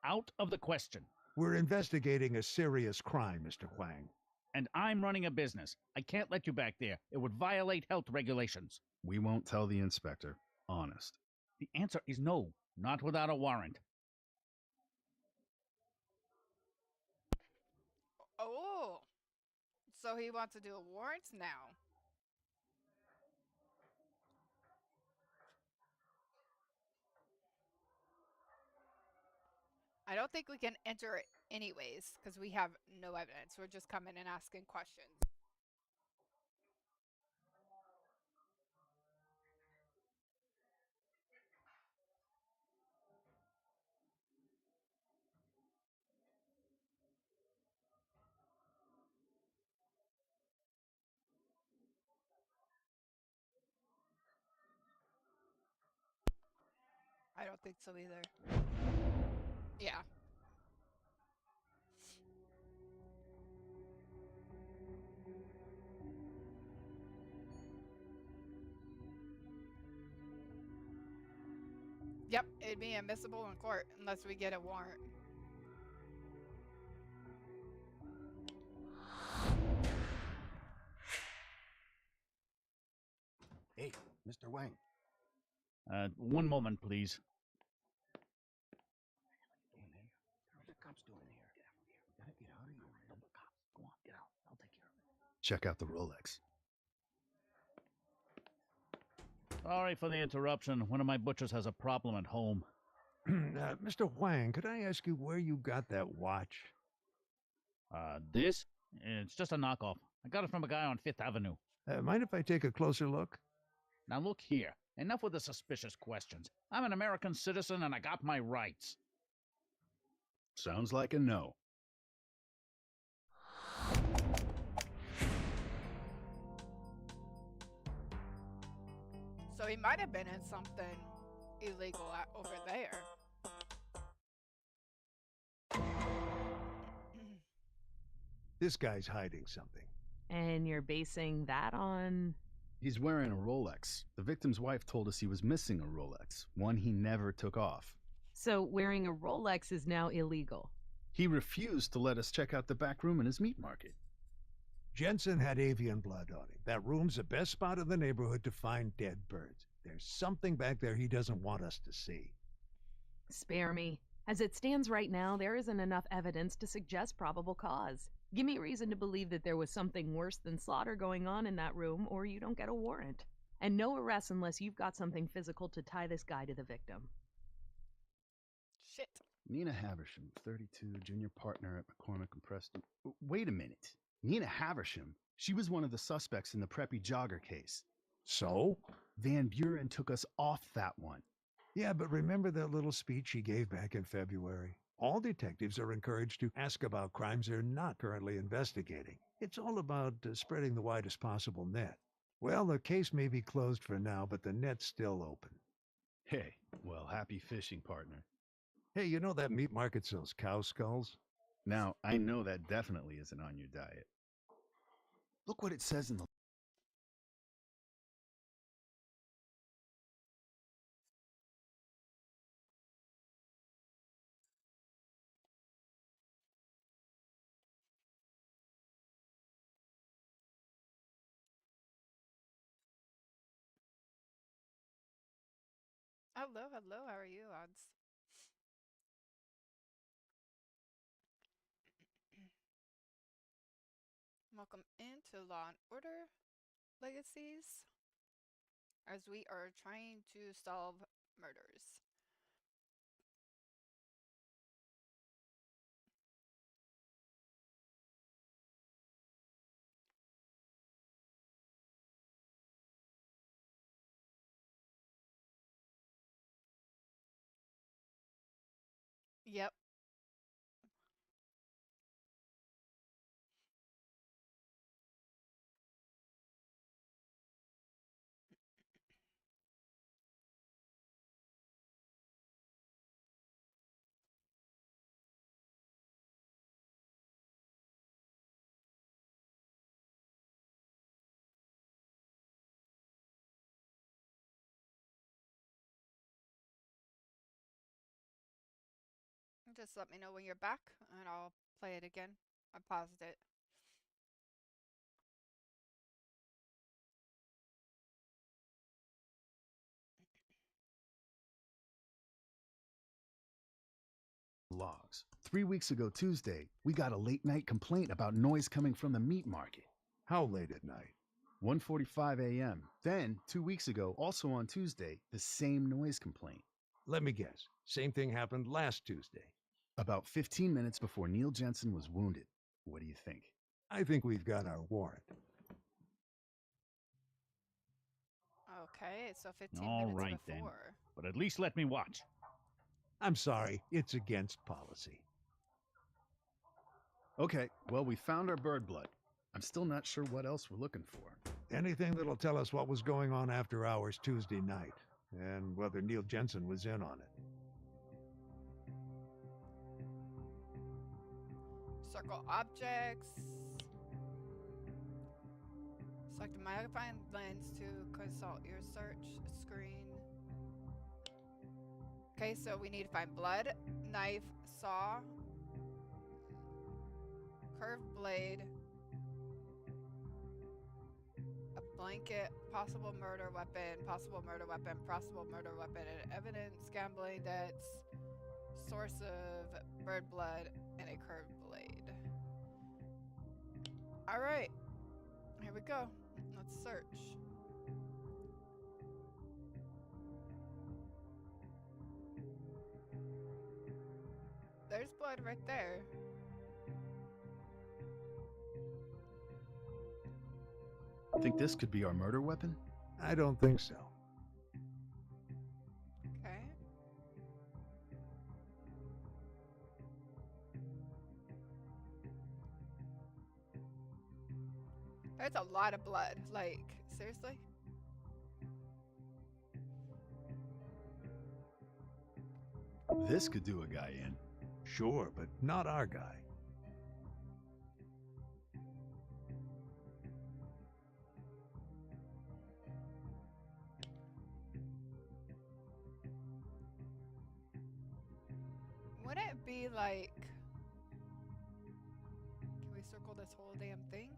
Out of the question. We're investigating a serious crime, Mr. Huang. And I'm running a business. I can't let you back there. It would violate health regulations. We won't tell the inspector. Honest. The answer is no, not without a warrant. Oh, so he wants to do a warrant now. I don't think we can enter it anyways because we have no evidence. We're just coming and asking questions. I don't think so either. Yeah. Yep, it'd be admissible in court unless we get a warrant. Hey, Mr. Wang. One moment, please. What are the cops doing here? We gotta get out of here. Don't the cops. Go on, get out. I'll take care of it. Check out the Rolex. Sorry for the interruption. One of my butchers has a problem at home. Mr. Huang, could I ask you where you got that watch? This? It's just a knockoff. I got it from a guy on 5th Avenue. Mind if I take a closer look? Now look here. Enough with the suspicious questions. I'm an American citizen and I got my rights. Sounds like a no. So he might have been in something illegal over there. This guy's hiding something. And you're basing that on? He's wearing a Rolex. The victim's wife told us he was missing a Rolex, one he never took off. So wearing a Rolex is now illegal. He refused to let us check out the back room in his meat market. Jensen had avian blood on him. That room's the best spot in the neighborhood to find dead birds. There's something back there he doesn't want us to see. Spare me. As it stands right now, there isn't enough evidence to suggest probable cause. Give me reason to believe that there was something worse than slaughter going on in that room, or you don't get a warrant. And no arrests unless you've got something physical to tie this guy to the victim. Shit. Nina Haversham, 32, junior partner at McCormick and Preston. Wait a minute. Nina Haversham? She was one of the suspects in the preppy jogger case. So? Van Buren took us off that one. Yeah, but remember that little speech he gave back in February? All detectives are encouraged to ask about crimes they're not currently investigating. It's all about spreading the widest possible net. Well, the case may be closed for now, but the net's still open. Hey, well, happy fishing, partner. Hey, you know that meat market sells cow skulls? Now, I know that definitely isn't on your diet. Look what it says in the... Hello, hello, how are you, Odds? Welcome into Law and Order Legacies, as we are trying to solve murders. Yep. Just let me know when you're back, and I'll play it again. I paused it. Logs. 3 weeks ago Tuesday, we got a late-night complaint about noise coming from the meat market. How late at night? 1:45 a.m. Then, 2 weeks ago, also on Tuesday, the same noise complaint. Let me guess. Same thing happened last Tuesday. About 15 minutes before Neil Jensen was wounded. What do you think? I think we've got our warrant. Okay, so 15 All minutes right, before. then. But at least let me watch. I'm sorry, it's against policy. Okay, well, we found our bird blood. I'm still not sure what else we're looking for. Anything that'll tell us what was going on after hours Tuesday night, and whether Neil Jensen was in on it. Circle objects. Select a magnifying lens to consult your search screen. Okay, so we need to find blood, knife, saw, curved blade, a blanket, possible murder weapon, possible murder weapon, possible murder weapon, and evidence, gambling debts, source of bird blood, and a curved blade. All right, here we go. Let's search. There's blood right there. Think this could be our murder weapon? I don't think so. There's a lot of blood. Like, seriously? This could do a guy in. Sure, but not our guy. Wouldn't it be like... Can we circle this whole damn thing?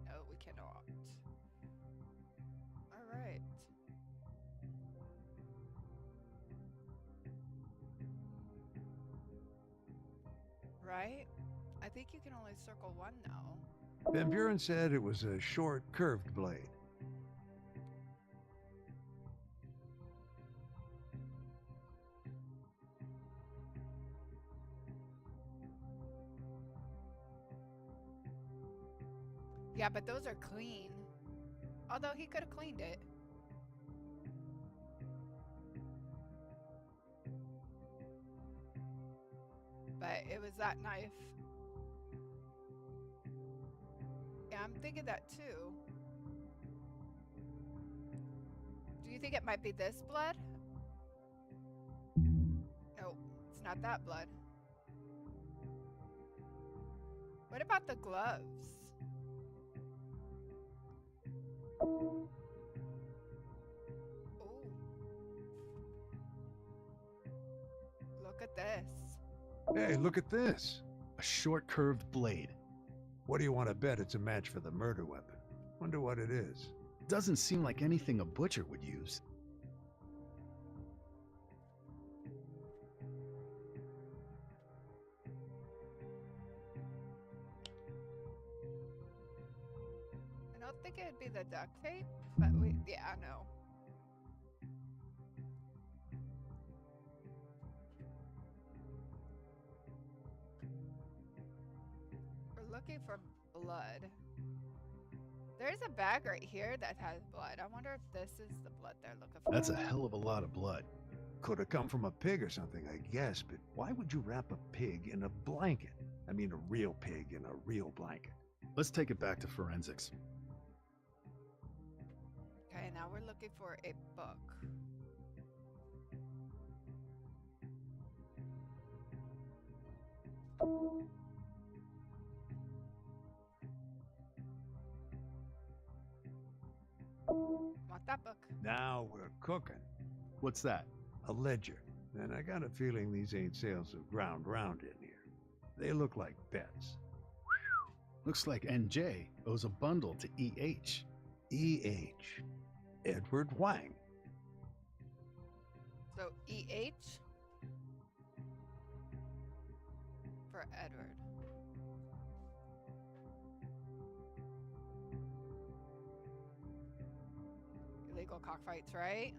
No, we cannot. Alright. Right? I think you can only circle one now. Van Buren said it was a short, curved blade. Yeah, but those are clean. Although he could have cleaned it. But it was that knife. Yeah, I'm thinking that too. Do you think it might be this blood? Nope, it's not that blood. What about the gloves? Ooh. Look at this. Hey, look at this. A short, curved blade. What do you want to bet it's a match for the murder weapon? Wonder what it is. Doesn't seem like anything a butcher would use. I don't think it'd be the duct tape, but yeah, I know. We're looking for blood. There's a bag right here that has blood. I wonder if this is the blood they're looking for. That's a hell of a lot of blood. Could have come from a pig or something, I guess, but why would you wrap a pig in a blanket? I mean, a real pig in a real blanket. Let's take it back to forensics. Okay, now we're looking for a book. Want that book? Now we're cooking. What's that? A ledger. And I got a feeling these ain't sales of ground round in here. They look like bets. Looks like NJ owes a bundle to EH. EH. Edward Wang. So EH for Edward. Illegal cockfights, right?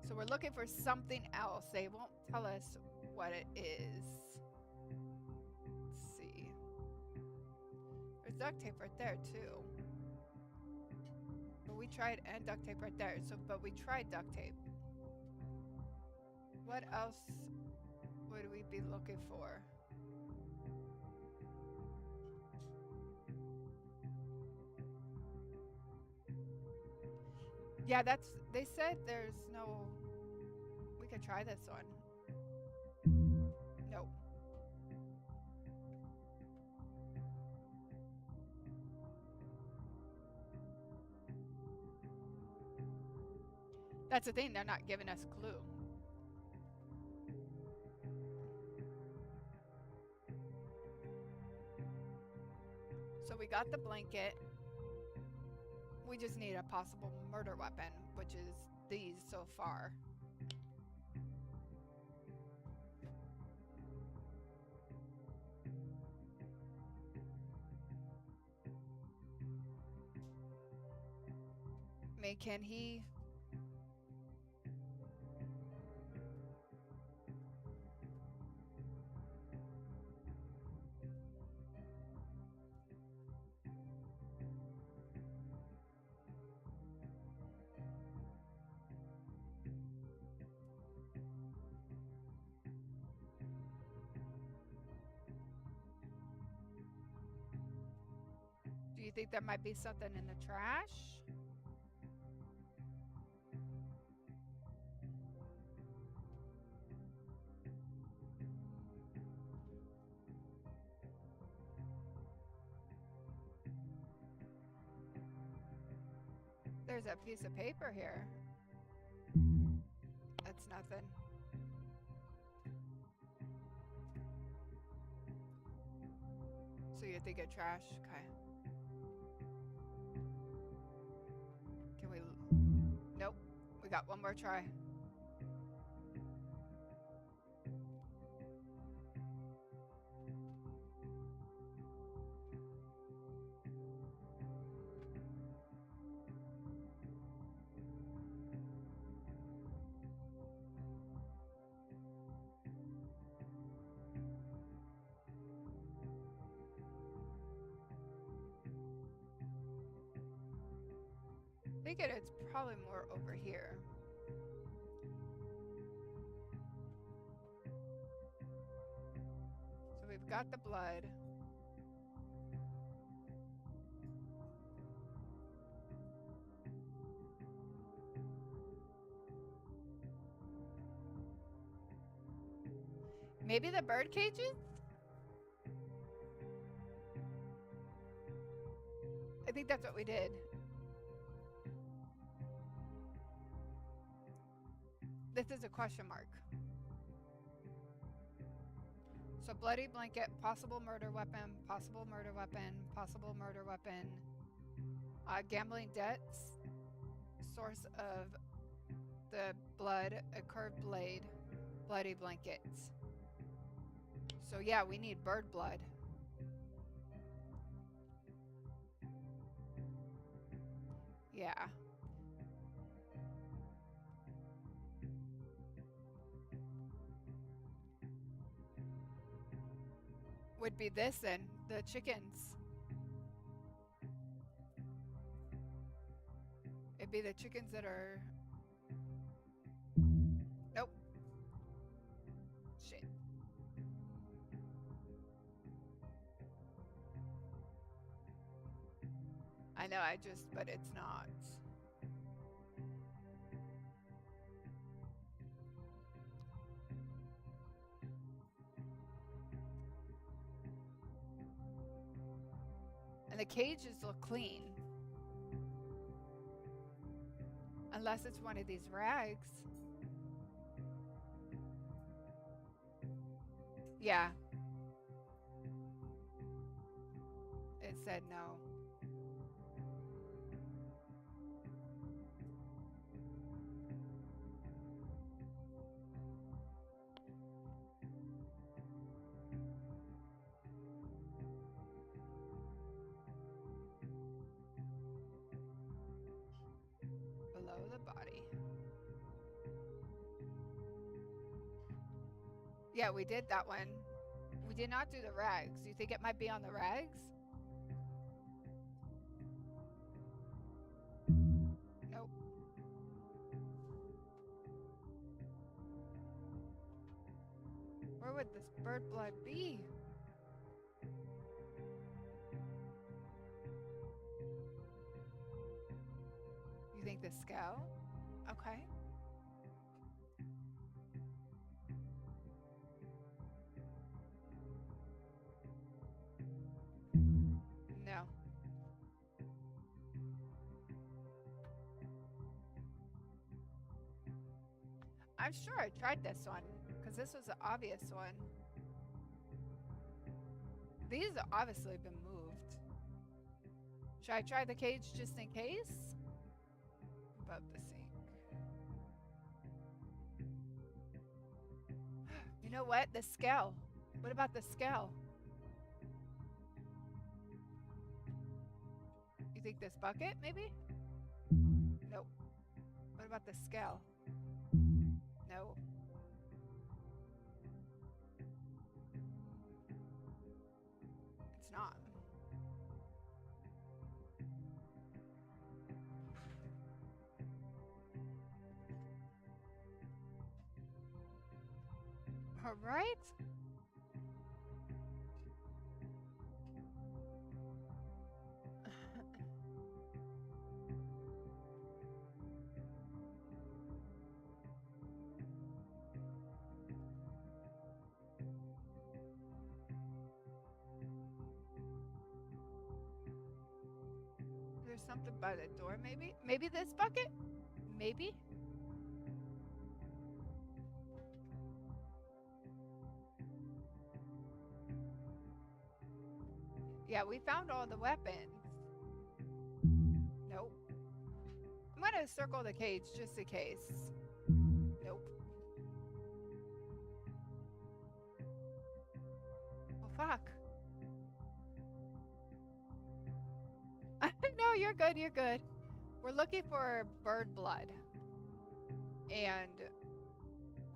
So we're looking for something else. They won't tell us what it is. Let's see. There's duct tape right there too. But we tried, and duct tape right there. So, but we tried duct tape. What else would we be looking for? Yeah, they said there's no, we could try this one. Nope. That's the thing, they're not giving us a clue. So we got the blanket. We just need a possible murder weapon, which is these so far. I mean, can he... Do you think there might be something in the trash? There's a piece of paper here. That's nothing. So you think of trash? Okay. Can we... Nope. We got one more try. I think it's probably more over here. So we've got the blood. Maybe the bird cages? I think that's what we did. This is a question mark. So bloody blanket, possible murder weapon, possible murder weapon, possible murder weapon, gambling debts, source of the blood, a curved blade, bloody blankets. So yeah, we need bird blood. Yeah. Would be this then, the chickens. It'd be the chickens that are... Nope. Shit. I know, but it's not. And the cages look clean. Unless it's one of these rags. Yeah. It said no. Below the body. Yeah, we did that one. We did not do the rags. You think it might be on the rags? Nope. Where would this bird blood be? You think the skull? Okay. No. I'm sure I tried this one, because this was an obvious one. These have obviously been moved. Should I try the cage just in case? Above the sink. You know what? The scale. What about the scale? You think this bucket, maybe? Nope. What about the scale? No. It's not. All right. something by the door, maybe? Maybe this bucket? Maybe? Yeah, we found all the weapons. Nope. I'm gonna circle the cage just in case. Nope. Oh, fuck. No, you're good, you're good. We're looking for bird blood. And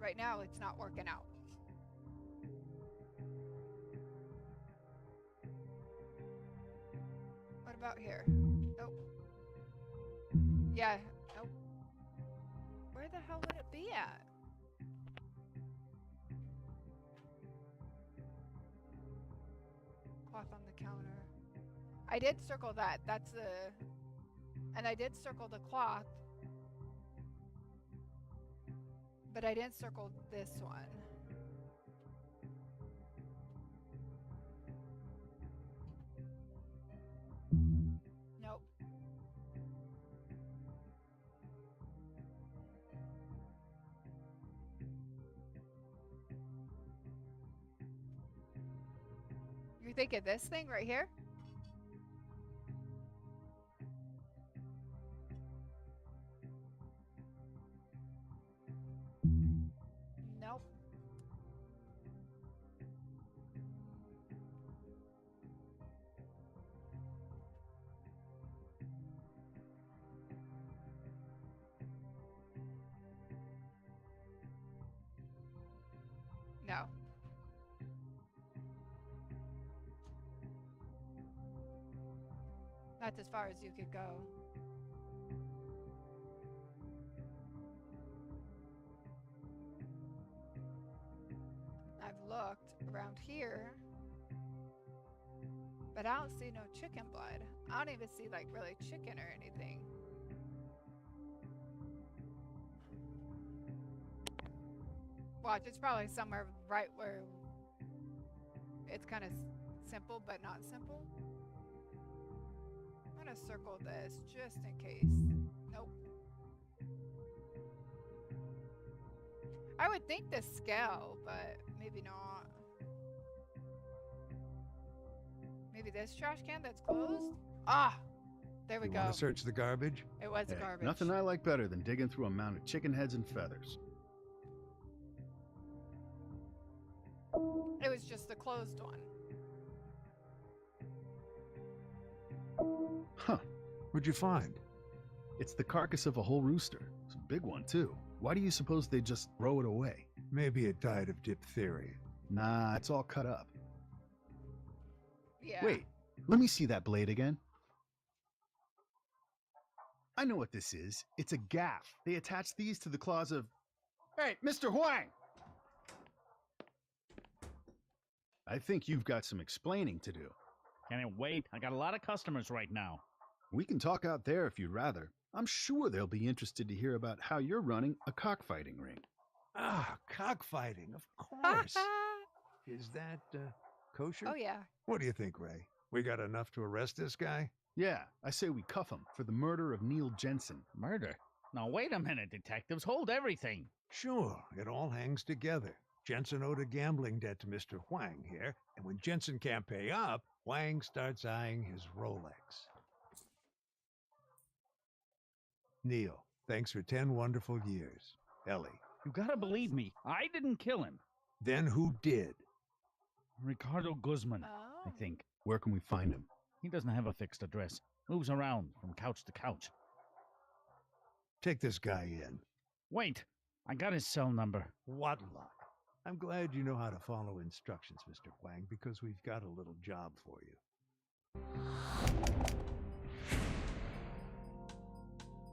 right now it's not working out. What about here? Nope. Yeah, nope. Where the hell would it be at? Cloth on the counter. I did circle that. That's the... And I did circle the cloth. But I didn't circle this one. Nope. You think of this thing right here? Nope. No. That's as far as you could go. I've looked around here, but I don't see no chicken blood. I don't even see like really chicken or anything. Watch, it's probably somewhere right where it's kind of simple, but not simple. I'm gonna circle this just in case. Nope. I would think the scale, but maybe not. Maybe this trash can that's closed? Ah! There we You go. want to search the garbage? It was Hey, garbage. Nothing I like better than digging through a mound of chicken heads and feathers. It was just the closed one. Huh. What'd you find? It's the carcass of a whole rooster. It's a big one, too. Why do you suppose they just throw it away? Maybe it died of diphtheria. Nah, it's all cut up. Yeah. Wait, let me see that blade again. I know what this is. It's a gaff. They attach these to the claws of... Hey, Mr. Huang! I think you've got some explaining to do. Can it wait? I got a lot of customers right now. We can talk out there if you'd rather. I'm sure they'll be interested to hear about how you're running a cockfighting ring. Ah, cockfighting, of course. Is that kosher? Oh, yeah. What do you think, Ray? We got enough to arrest this guy? Yeah, I say we cuff him for the murder of Neil Jensen. Murder? Now, wait a minute, detectives. Hold everything. Sure, it all hangs together. Jensen owed a gambling debt to Mr. Huang here, and when Jensen can't pay up, Huang starts eyeing his Rolex. Neil, thanks for 10 wonderful years. Ellie. You gotta believe me. I didn't kill him. Then who did? Ricardo Guzman, I think. Where can we find him? He doesn't have a fixed address. Moves around from couch to couch. Take this guy in. Wait, I got his cell number. What luck. I'm glad you know how to follow instructions, Mr. Huang, because we've got a little job for you.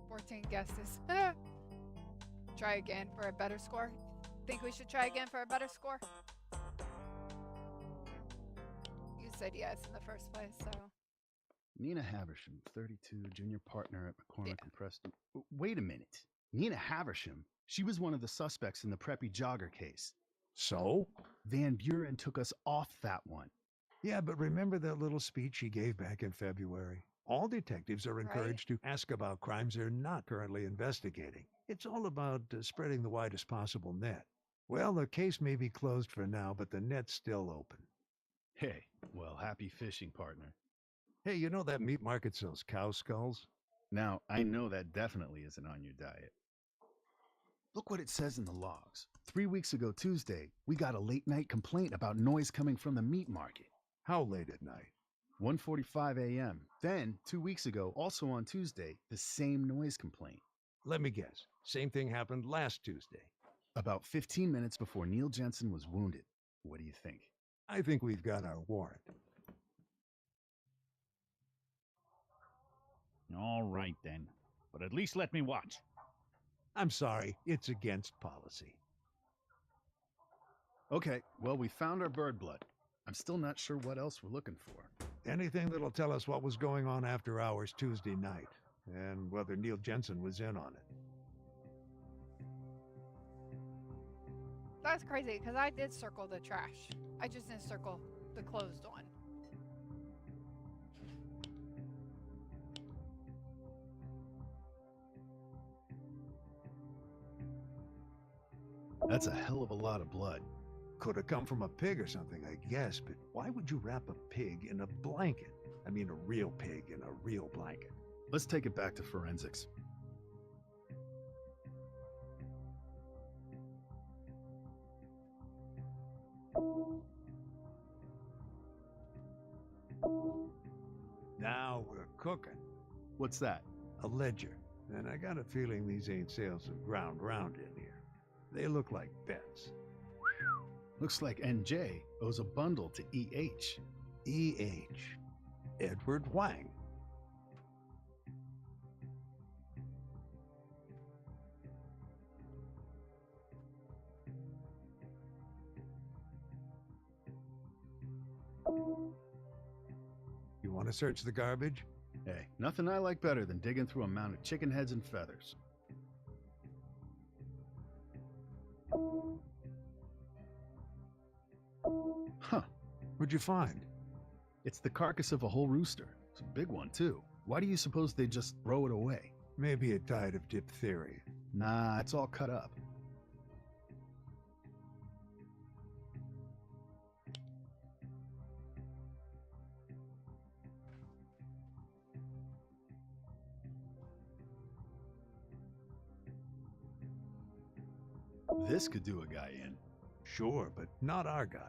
14 guesses. Try again for a better score. Think we should try again for a better score? You said yes in the first place, so... Nina Haversham, 32, junior partner at McCormick and Preston. Wait a minute. Nina Haversham? She was one of the suspects in the preppy jogger case. So? Van Buren took us off that one. Yeah, but remember that little speech he gave back in February? All detectives are Right? encouraged to ask about crimes they're not currently investigating. It's all about spreading the widest possible net. Well, the case may be closed for now, but the net's still open. Hey, well, happy fishing, partner. Hey, you know that meat market sells cow skulls? Now, I know that definitely isn't on your diet. Look what it says in the logs. 3 weeks ago Tuesday, we got a late-night complaint about noise coming from the meat market. How late at night? 1:45 a.m. Then, 2 weeks ago, also on Tuesday, the same noise complaint. Let me guess. Same thing happened last Tuesday. About 15 minutes before Neil Jensen was wounded. What do you think? I think we've got our warrant. All right, then. But at least let me watch. I'm sorry, it's against policy. Okay, well, we found our bird blood. I'm still not sure what else we're looking for. Anything that'll tell us what was going on after hours Tuesday night, and whether Neil Jensen was in on it. That's crazy, because I did circle the trash. I just didn't circle the closed one. That's a hell of a lot of blood. Could have come from a pig or something, I guess, but why would you wrap a pig in a blanket? I mean, a real pig in a real blanket. Let's take it back to forensics. Now we're cooking. What's that? A ledger. And I got a feeling these ain't sales of ground round in here. They look like bets. Looks like NJ owes a bundle to EH. EH. Edward Wang. You want to search the garbage? Hey, nothing I like better than digging through a mound of chicken heads and feathers. Huh. What'd you find? It's the carcass of a whole rooster. It's a big one, too. Why do you suppose they just throw it away? Maybe it died of diphtheria. Nah, it's all cut up. This could do a guy in. Sure, but not our guy.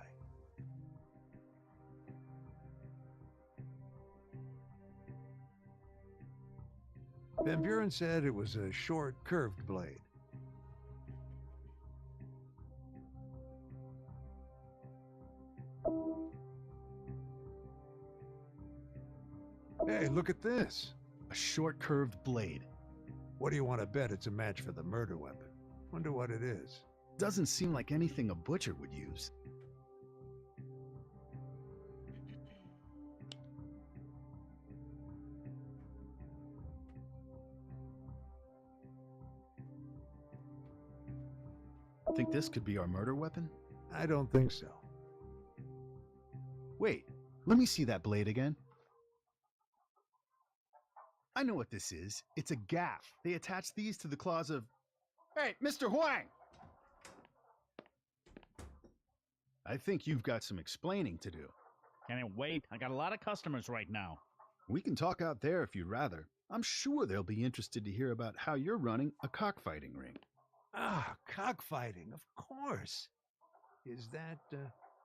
Van Buren said it was a short, curved blade. Hey, look at this. A short, curved blade. What do you want to bet it's a match for the murder weapon? Wonder what it is. Doesn't seem like anything a butcher would use. Think this could be our murder weapon? I don't think so. Wait, let me see that blade again. I know what this is. It's a gaff. They attach these to the claws of... Hey, Mr. Huang! I think you've got some explaining to do. Can it wait? I got a lot of customers right now. We can talk out there if you'd rather. I'm sure they'll be interested to hear about how you're running a cockfighting ring. Ah, cockfighting, of course. Is that,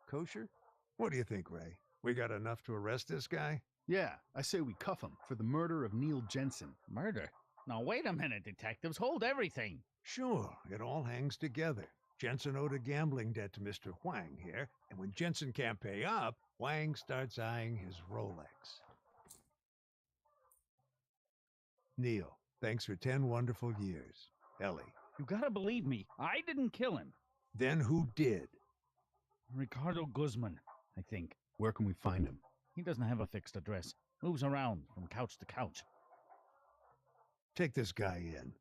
kosher? What do you think, Ray? We got enough to arrest this guy? Yeah, I say we cuff him for the murder of Neil Jensen. Murder? Now, wait a minute, detectives. Hold everything. Sure, it all hangs together. Jensen owed a gambling debt to Mr. Huang here, and when Jensen can't pay up, Huang starts eyeing his Rolex. Neil, thanks for 10 wonderful years. Ellie. You gotta believe me. I didn't kill him. Then who did? Ricardo Guzman, I think. Where can we find him? He doesn't have a fixed address. Moves around from couch to couch. Take this guy in.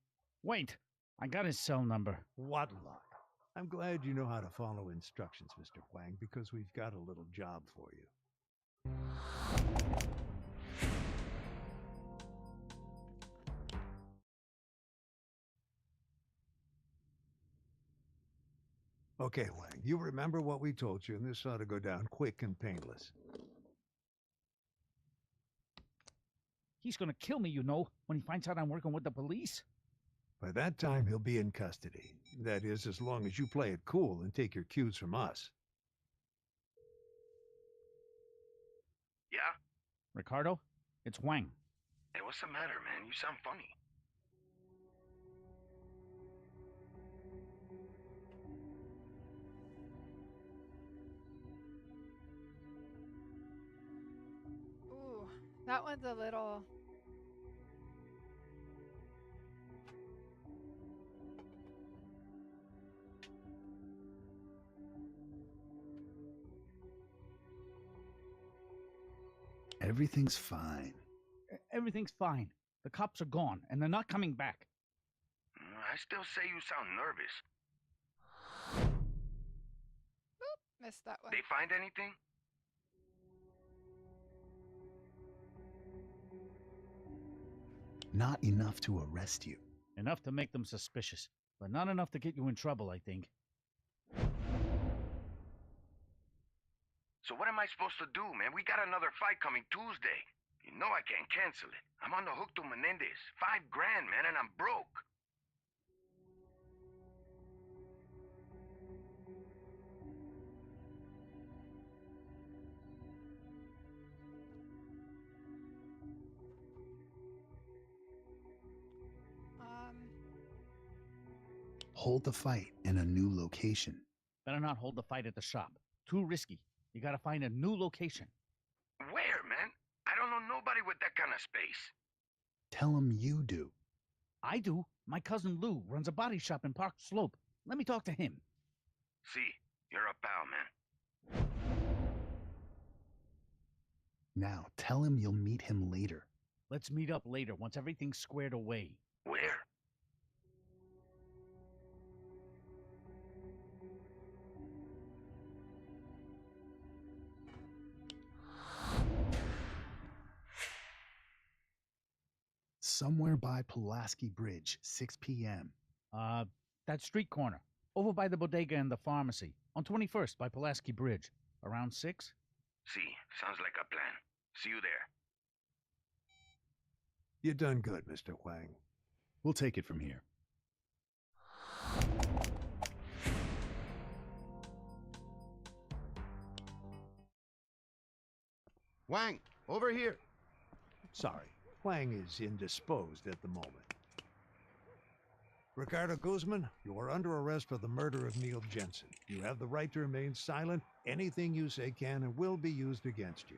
Wait, I got his cell number. What luck. I'm glad you know how to follow instructions, Mr. Huang, because we've got a little job for you. Okay, Wang, you remember what we told you, and this ought to go down quick and painless. He's gonna kill me, you know, when he finds out I'm working with the police. By that time, he'll be in custody. That is, as long as you play it cool and take your cues from us. Yeah? Ricardo, it's Wang. Hey, what's the matter, man? You sound funny. Ooh, that one's a little... Everything's fine. Everything's fine. The cops are gone, and they're not coming back. I still say you sound nervous. Oop, missed that one. They find anything? Not enough to arrest you. Enough to make them suspicious, but not enough to get you in trouble, I think. So what am I supposed to do, man? We got another fight coming Tuesday. You know I can't cancel it. I'm on the hook to Menendez. $5,000, man, and I'm broke. Hold the fight in a new location. Better not hold the fight at the shop. Too risky. You gotta find a new location. Where, man? I don't know nobody with that kind of space. Tell him you do. I do. My cousin Lou runs a body shop in Park Slope. Let me talk to him. See, you're a pal, man. Now, tell him you'll meet him later. Let's meet up later once everything's squared away. Where? Somewhere by Pulaski Bridge, 6 p.m. That street corner. Over by the bodega and the pharmacy. On 21st by Pulaski Bridge. Around 6? See, sounds like a plan. See you there. You done good, Mr. Wang. We'll take it from here. Wang, over here. Sorry, Wang is indisposed at the moment. Ricardo Guzman, you are under arrest for the murder of Neil Jensen. You have the right to remain silent. Anything you say can and will be used against you.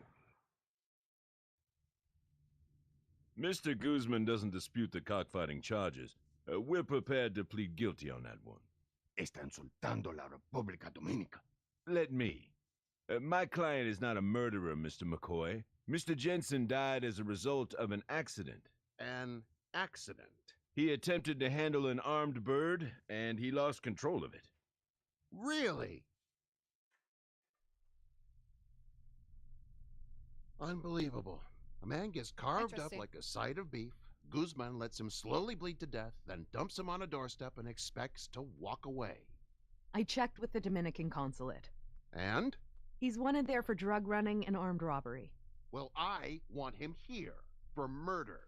Mr. Guzman doesn't dispute the cockfighting charges. We're prepared to plead guilty on that one. Está insultando la República Dominica. Let me. My client is not a murderer, Mr. McCoy. Mr. Jensen died as a result of an accident. An accident? He attempted to handle an armed bird, and he lost control of it. Really? Unbelievable. A man gets carved up like a side of beef. Guzman lets him slowly bleed to death, then dumps him on a doorstep and expects to walk away. I checked with the Dominican consulate. And? He's wanted there for drug running and armed robbery. Well, I want him here for murder.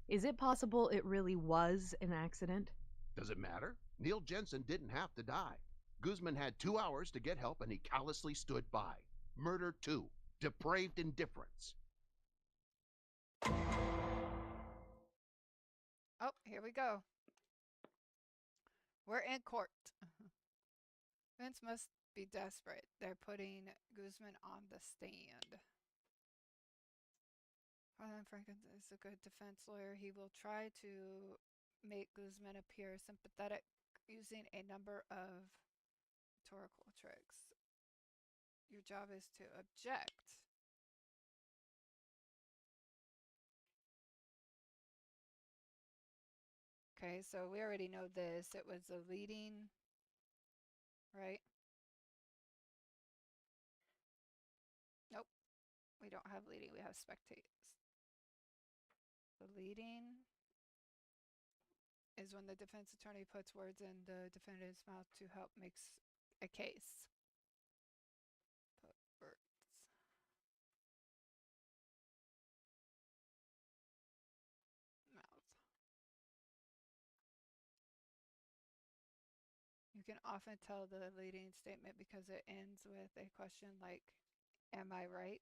Is it possible it really was an accident? Does it matter? Neil Jensen didn't have to die. Guzman had 2 hours to get help and he callously stood by. Murder 2. Depraved indifference. Oh, here we go. We're in court. Vince must be desperate. They're putting Guzman on the stand. Harlan Franklin is a good defense lawyer. He will try to make Guzman appear sympathetic using a number of rhetorical tricks. Your job is to object. Okay, so we already know this. It was a leading, right? Nope. We don't have leading, we have spectate. The leading is when the defense attorney puts words in the defendant's mouth to help make a case. You can often tell the leading statement because it ends with a question like, am I right?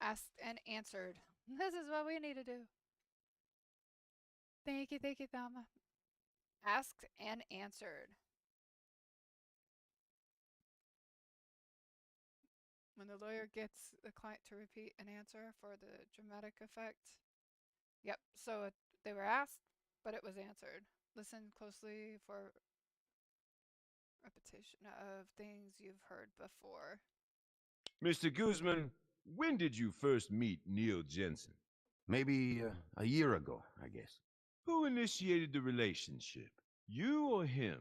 Asked and answered. This is what we need to do. Thank you, Thelma. Asked and answered. When the lawyer gets the client to repeat an answer for the dramatic effect. Yep, so they were asked, but it was answered. Listen closely for repetition of things you've heard before. Mr. Guzman, when did you first meet Neil Jensen? Maybe a year ago, I guess. Who initiated the relationship? You or him?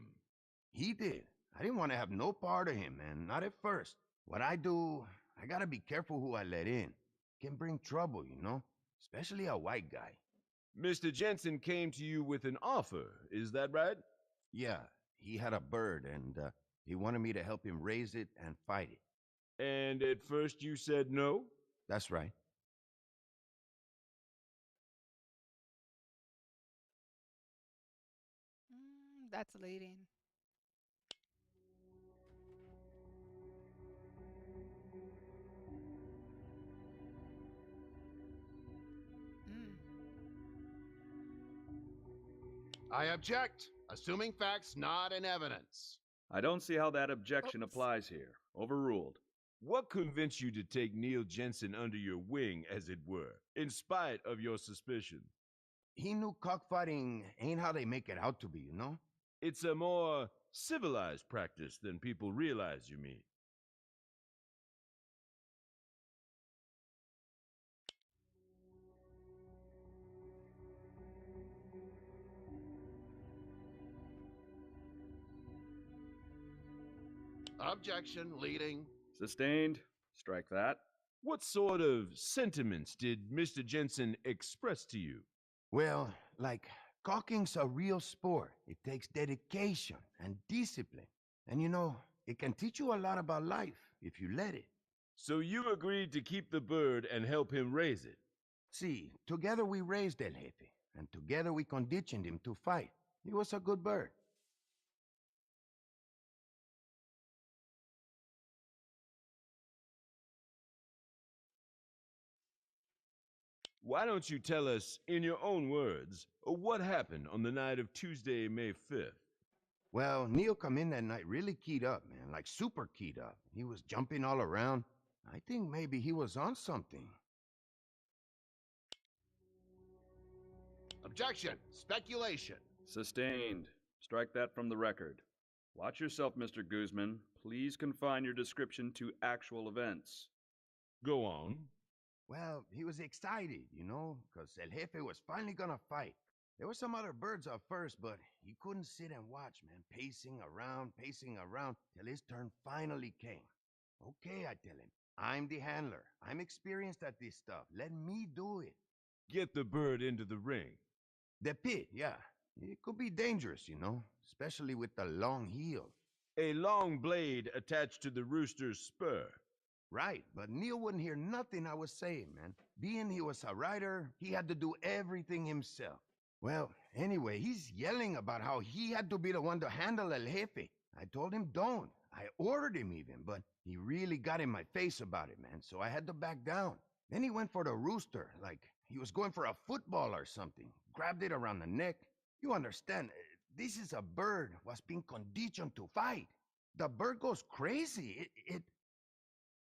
He did. I didn't want to have no part of him, man. Not at first. What I do, I gotta be careful who I let in. Can bring trouble, you know? Especially a white guy. Mr. Jensen came to you with an offer, is that right? Yeah, he had a bird, and he wanted me to help him raise it and fight it. And at first you said no? That's right. That's leading. I object. Assuming facts not in evidence. I don't see how that objection applies here. Overruled. What convinced you to take Neil Jensen under your wing, as it were, in spite of your suspicion? He knew cockfighting ain't how they make it out to be, you know? It's a more civilized practice than people realize, you mean? Objection, leading. Sustained. Strike that. What sort of sentiments did Mr. Jensen express to you? Well, like, caulking's a real sport. It takes dedication and discipline. And you know, it can teach you a lot about life if you let it. So you agreed to keep the bird and help him raise it? See, together we raised El Jefe, and together we conditioned him to fight. He was a good bird. Why don't you tell us, in your own words, what happened on the night of Tuesday, May 5th? Well, Neil come in that night really keyed up, man, like super keyed up. He was jumping all around. I think maybe he was on something. Objection. Speculation. Sustained. Strike that from the record. Watch yourself, Mr. Guzman. Please confine your description to actual events. Go on. Well, he was excited, you know, because El Jefe was finally gonna fight. There were some other birds up first, but he couldn't sit and watch, man, pacing around, till his turn finally came. Okay, I tell him, I'm the handler. I'm experienced at this stuff. Let me do it. Get the bird into the ring. The pit, yeah. It could be dangerous, you know, especially with the long heel. A long blade attached to the rooster's spur. Right, but Neil wouldn't hear nothing I was saying, man. Being he was a rider, he had to do everything himself. Well, anyway, he's yelling about how he had to be the one to handle El Jefe. I told him don't. I ordered him even, but he really got in my face about it, man, so I had to back down. Then he went for the rooster, like he was going for a football or something. Grabbed it around the neck. You understand, this is a bird was being conditioned to fight. The bird goes crazy.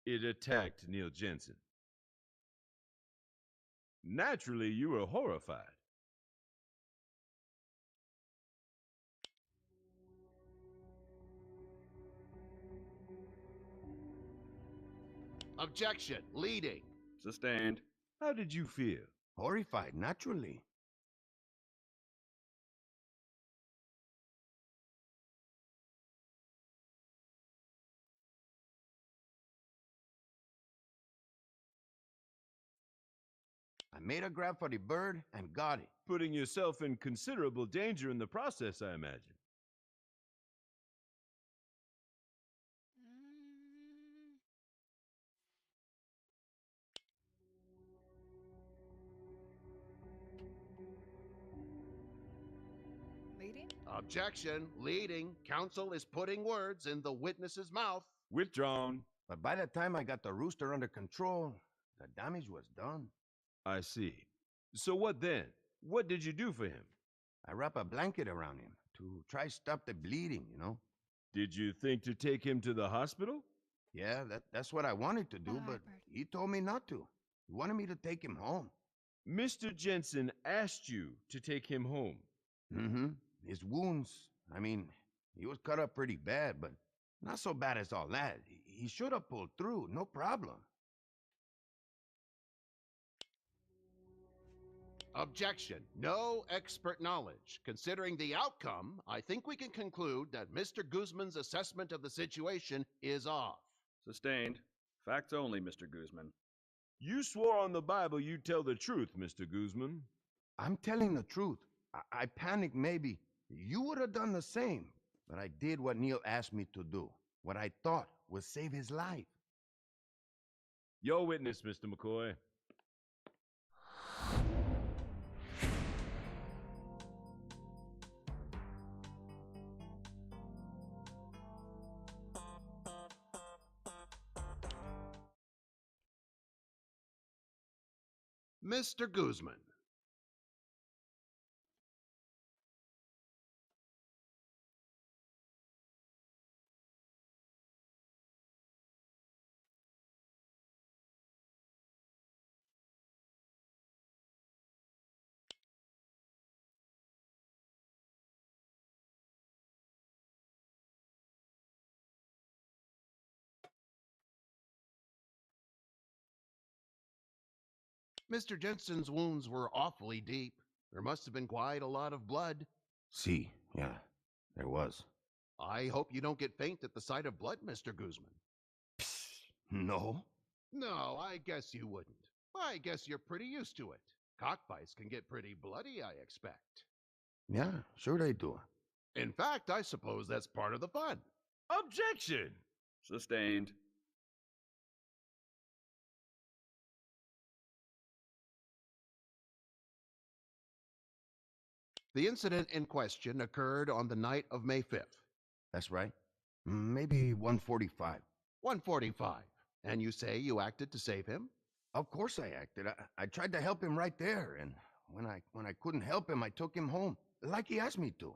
It attacked Neil Jensen. Naturally, you were horrified. Objection, leading. Sustained. How did you feel? Horrified, naturally. I made a grab for the bird and got it. Putting yourself in considerable danger in the process, I imagine. Leading? Objection. Leading. Counsel is putting words in the witness's mouth. Withdrawn. But by the time I got the rooster under control, the damage was done. I see. So what then? What did you do for him? I wrapped a blanket around him to try stop the bleeding, you know. Did you think to take him to the hospital? Yeah, that's what I wanted to do, but he told me not to. He wanted me to take him home. Mr. Jensen asked you to take him home. Mm-hmm. His wounds, I mean, he was cut up pretty bad, but not so bad as all that. He should have pulled through, no problem. Objection. No expert knowledge. Considering the outcome, I think we can conclude that Mr. Guzman's assessment of the situation is off. Sustained. Facts only, Mr. Guzman. You swore on the Bible you'd tell the truth, Mr. Guzman. I'm telling the truth. I panicked maybe. You would have done the same. But I did what Neil asked me to do. What I thought would save his life. Your witness, Mr. McCoy. Mr. Guzman. Mr. Jensen's wounds were awfully deep. There must have been quite a lot of blood. See, yeah, there was. I hope you don't get faint at the sight of blood, Mr. Guzman. No? No, I guess you wouldn't. I guess you're pretty used to it. Cockfights can get pretty bloody, I expect. Yeah, sure they do. In fact, I suppose that's part of the fun. Objection! Sustained. The incident in question occurred on the night of May 5th. That's right. Maybe 1:45. 1:45. And you say you acted to save him? Of course I acted. I tried to help him right there, and when I couldn't help him, I took him home, like he asked me to.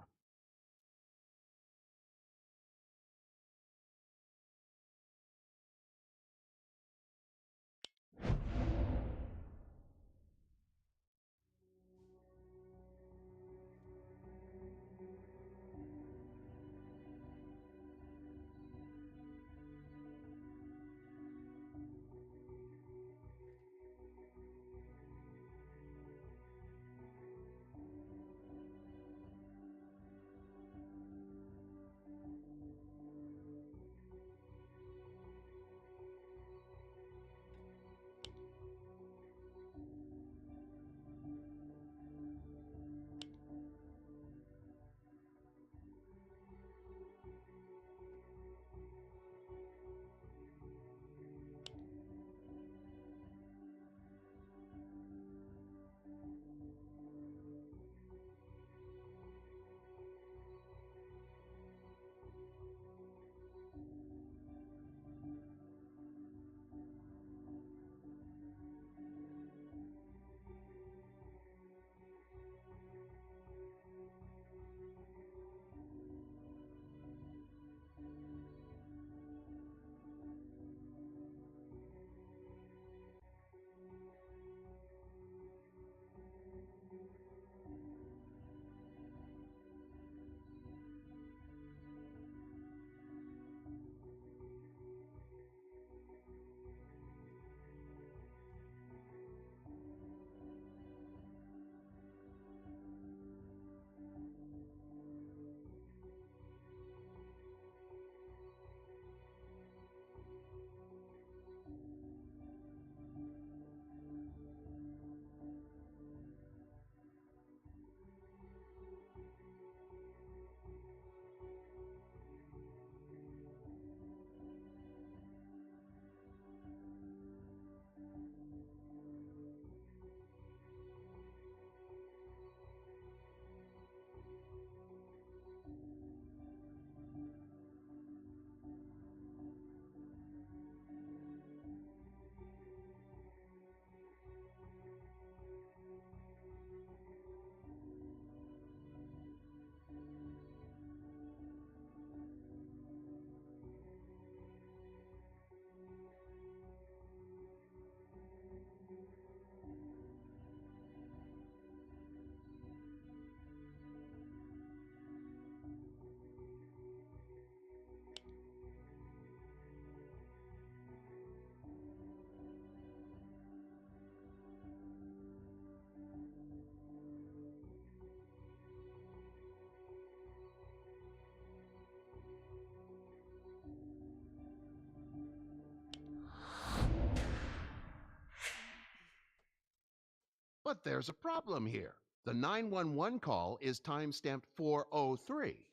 But there's a problem here. The 911 call is timestamped 4:03.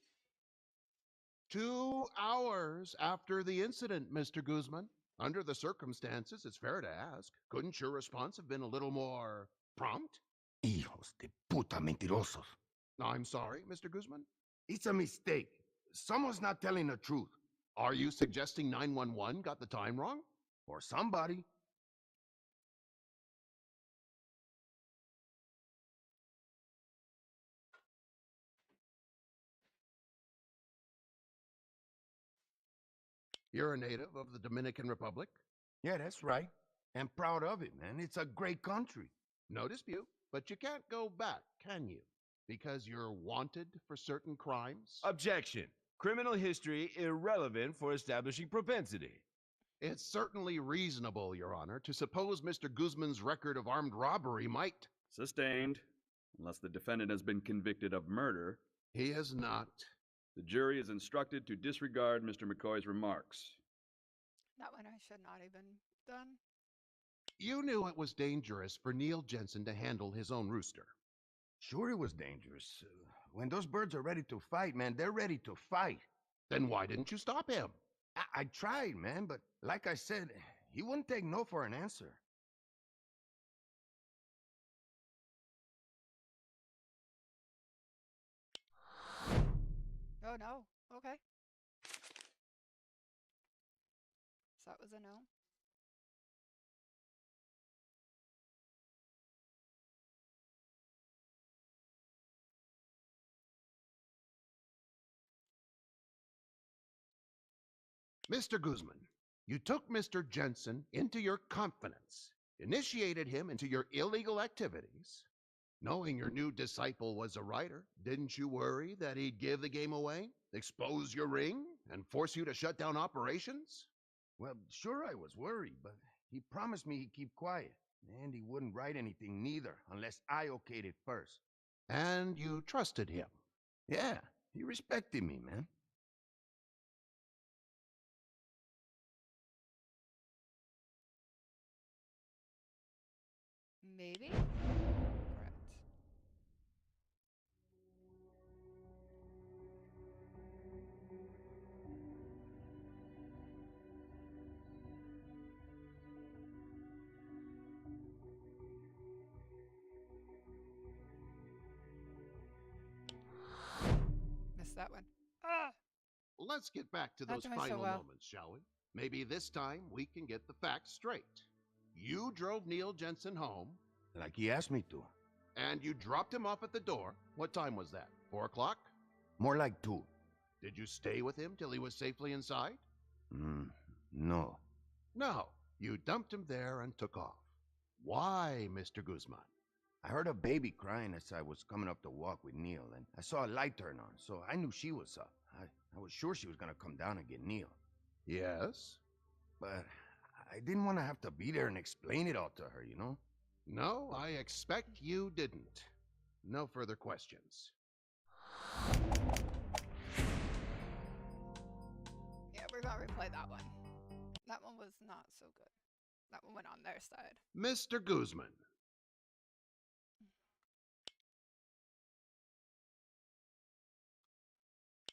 2 hours after the incident, Mr. Guzman. Under the circumstances, it's fair to ask, couldn't your response have been a little more prompt? Hijos de puta mentirosos. I'm sorry, Mr. Guzman? It's a mistake. Someone's not telling the truth. Are you suggesting 911 got the time wrong? Or somebody. You're a native of the Dominican Republic? Yeah, that's right. And proud of it, man. It's a great country. No dispute, but you can't go back, can you? Because you're wanted for certain crimes? Objection. Criminal history irrelevant for establishing propensity. It's certainly reasonable, Your Honor, to suppose Mr. Guzman's record of armed robbery might... Sustained. Unless the defendant has been convicted of murder. He has not. The jury is instructed to disregard Mr. McCoy's remarks. That one I should not even done. You knew it was dangerous for Neil Jensen to handle his own rooster. Sure it was dangerous. When those birds are ready to fight, man, they're ready to fight. Then why didn't you stop him? I tried, man, but like I said, he wouldn't take no for an answer. Oh, no. Okay. So that was a no. Mr. Guzman, you took Mr. Jensen into your confidence, initiated him into your illegal activities. Knowing your new disciple was a writer, didn't you worry that he'd give the game away, expose your ring, and force you to shut down operations? Well, sure I was worried, but he promised me he'd keep quiet, and he wouldn't write anything neither, unless I okayed it first. And you trusted him? Yeah, he respected me, man. Maybe? Correct. Missed that one. Ah! Let's get back to those final moments, shall we? Maybe this time we can get the facts straight. You drove Neil Jensen home. Like he asked me to. And you dropped him off at the door. What time was that? 4 o'clock? More like 2. Did you stay with him till he was safely inside? No. No. You dumped him there and took off. Why, Mr. Guzman? I heard a baby crying as I was coming up the walk with Neil, and I saw a light turn on, so I knew she was up. I was sure she was going to come down and get Neil. Yes? But I didn't want to have to be there and explain it all to her, you know? No, I expect you didn't. No further questions. Yeah, we're gonna replay that one. That one was not so good. That one went on their side. Mr. Guzman.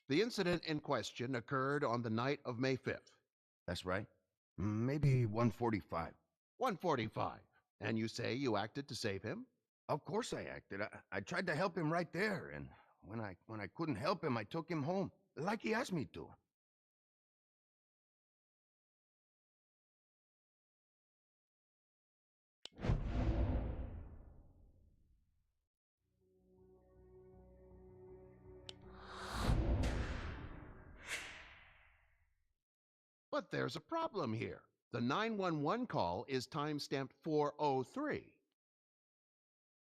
The incident in question occurred on the night of May 5th. That's right. Maybe 1:45. 1:45. And you say you acted to save him? Of course I acted. I tried to help him right there, and when I couldn't help him, I took him home, like he asked me to. But there's a problem here. The 911 call is timestamped 4:03.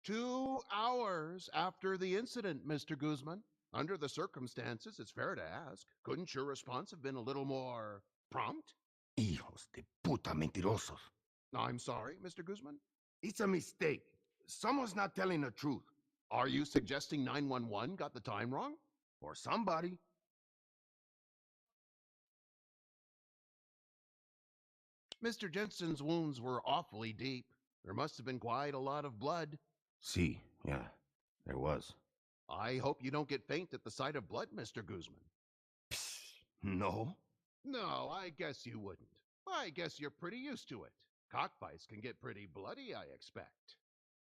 2 hours after the incident, Mr. Guzman. Under the circumstances, it's fair to ask, couldn't your response have been a little more prompt? Hijos de puta mentirosos. I'm sorry, Mr. Guzman? It's a mistake. Someone's not telling the truth. Are you suggesting 911 got the time wrong? Or somebody. Mr. Jensen's wounds were awfully deep. There must have been quite a lot of blood. See, yeah, there was. I hope you don't get faint at the sight of blood, Mr. Guzman. No? No, I guess you wouldn't. I guess you're pretty used to it. Cockfights can get pretty bloody, I expect.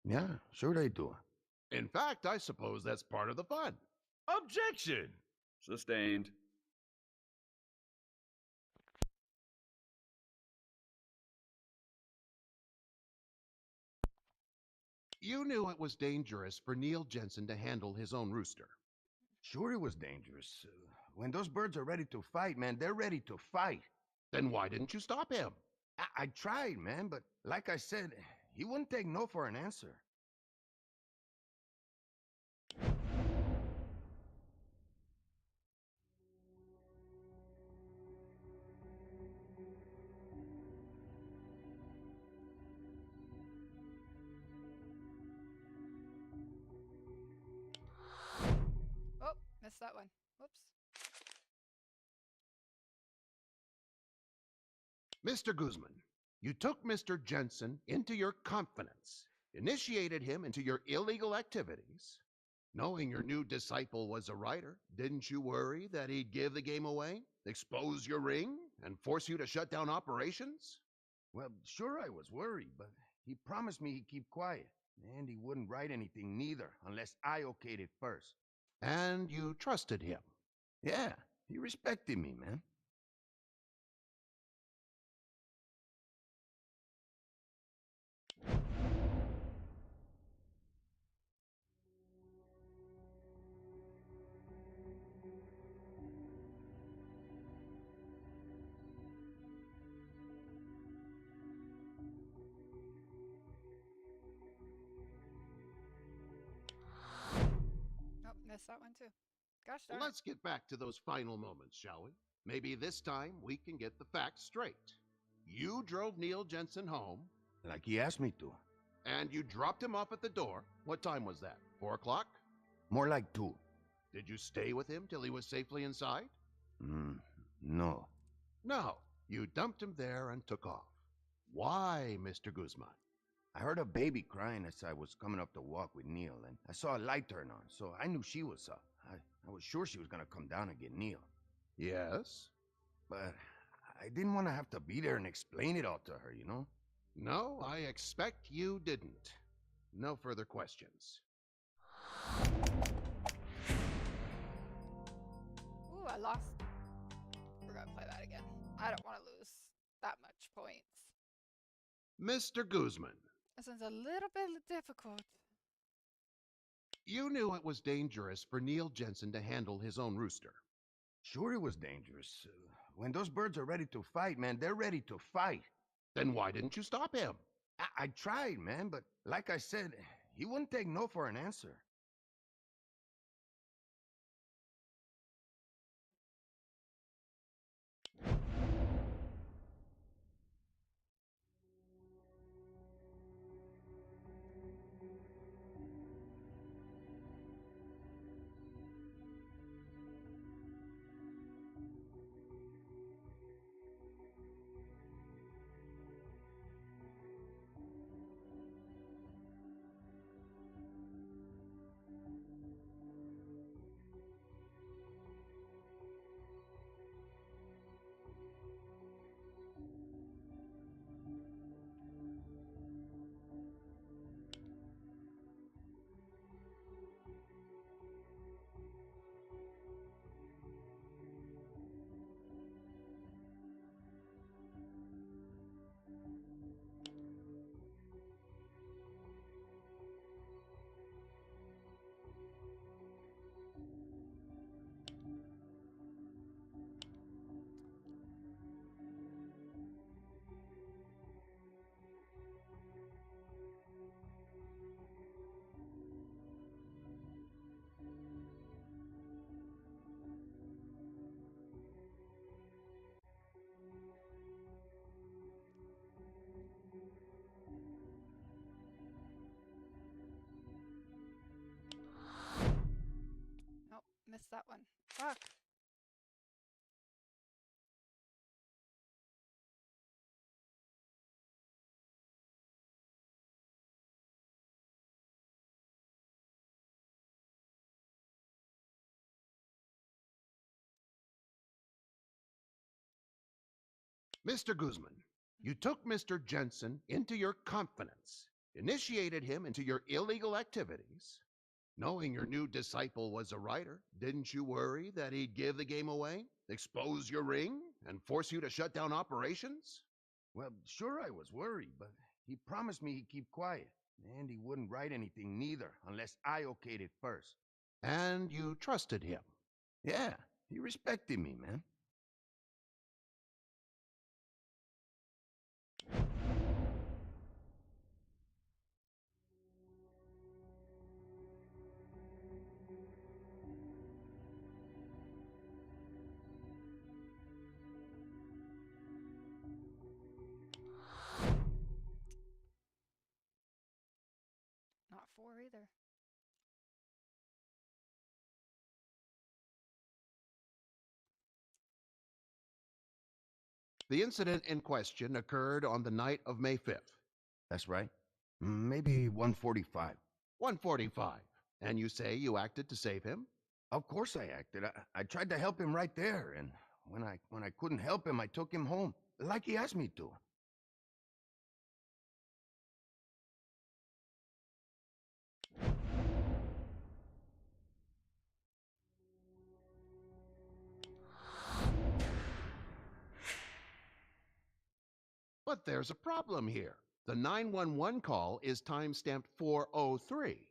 Yeah, sure they do. In fact, I suppose that's part of the fun. Objection! Sustained. You knew it was dangerous for Neil Jensen to handle his own rooster. Sure it was dangerous. When those birds are ready to fight, man, they're ready to fight. Then why didn't you stop him? I tried, man, but like I said, he wouldn't take no for an answer. Oh, missed that one. Whoops. Mr. Guzman, you took Mr. Jensen into your confidence, initiated him into your illegal activities. Knowing your new disciple was a writer, didn't you worry that he'd give the game away, expose your ring, and force you to shut down operations? Well, sure I was worried, but he promised me he'd keep quiet, and he wouldn't write anything neither, unless I okayed it first. And you trusted him? Yeah, he respected me, man. Nope, missed that one too. Gosh darn Let's get back to those final moments, shall we? Maybe this time we can get the facts straight. You drove Neil Jensen home. Like he asked me to. And you dropped him off at the door. What time was that? 4 o'clock? More like 2. Did you stay with him till he was safely inside? No. No. You dumped him there and took off. Why, Mr. Guzman? I heard a baby crying as I was coming up the walk with Neil, and I saw a light turn on, so I knew she was up. I was sure she was going to come down and get Neil. Yes? But I didn't want to have to be there and explain it all to her, you know? No, I expect you didn't. No further questions. Ooh, I lost. We're gonna play that again. I don't want to lose that much points. Mr. Guzman. This one's a little bit difficult. You knew it was dangerous for Neil Jensen to handle his own rooster. Sure it was dangerous. When those birds are ready to fight, man, they're ready to fight. Then why didn't you stop him? I tried, man, but like I said, he wouldn't take no for an answer. Nope, missed that one. Fuck. Mr. Guzman, you took Mr. Jensen into your confidence, initiated him into your illegal activities. Knowing your new disciple was a writer, didn't you worry that he'd give the game away, expose your ring, and force you to shut down operations? Well, sure I was worried, but he promised me he'd keep quiet, and he wouldn't write anything neither unless I okayed it first. And you trusted him? Yeah, he respected me, man. Not 4 either. The incident in question occurred on the night of May 5th. That's right. Maybe 1:45. 1:45. And you say you acted to save him? Of course I acted. I tried to help him right there, and when I couldn't help him, I took him home, like he asked me to. But there's a problem here. The 911 call is timestamped 4:03.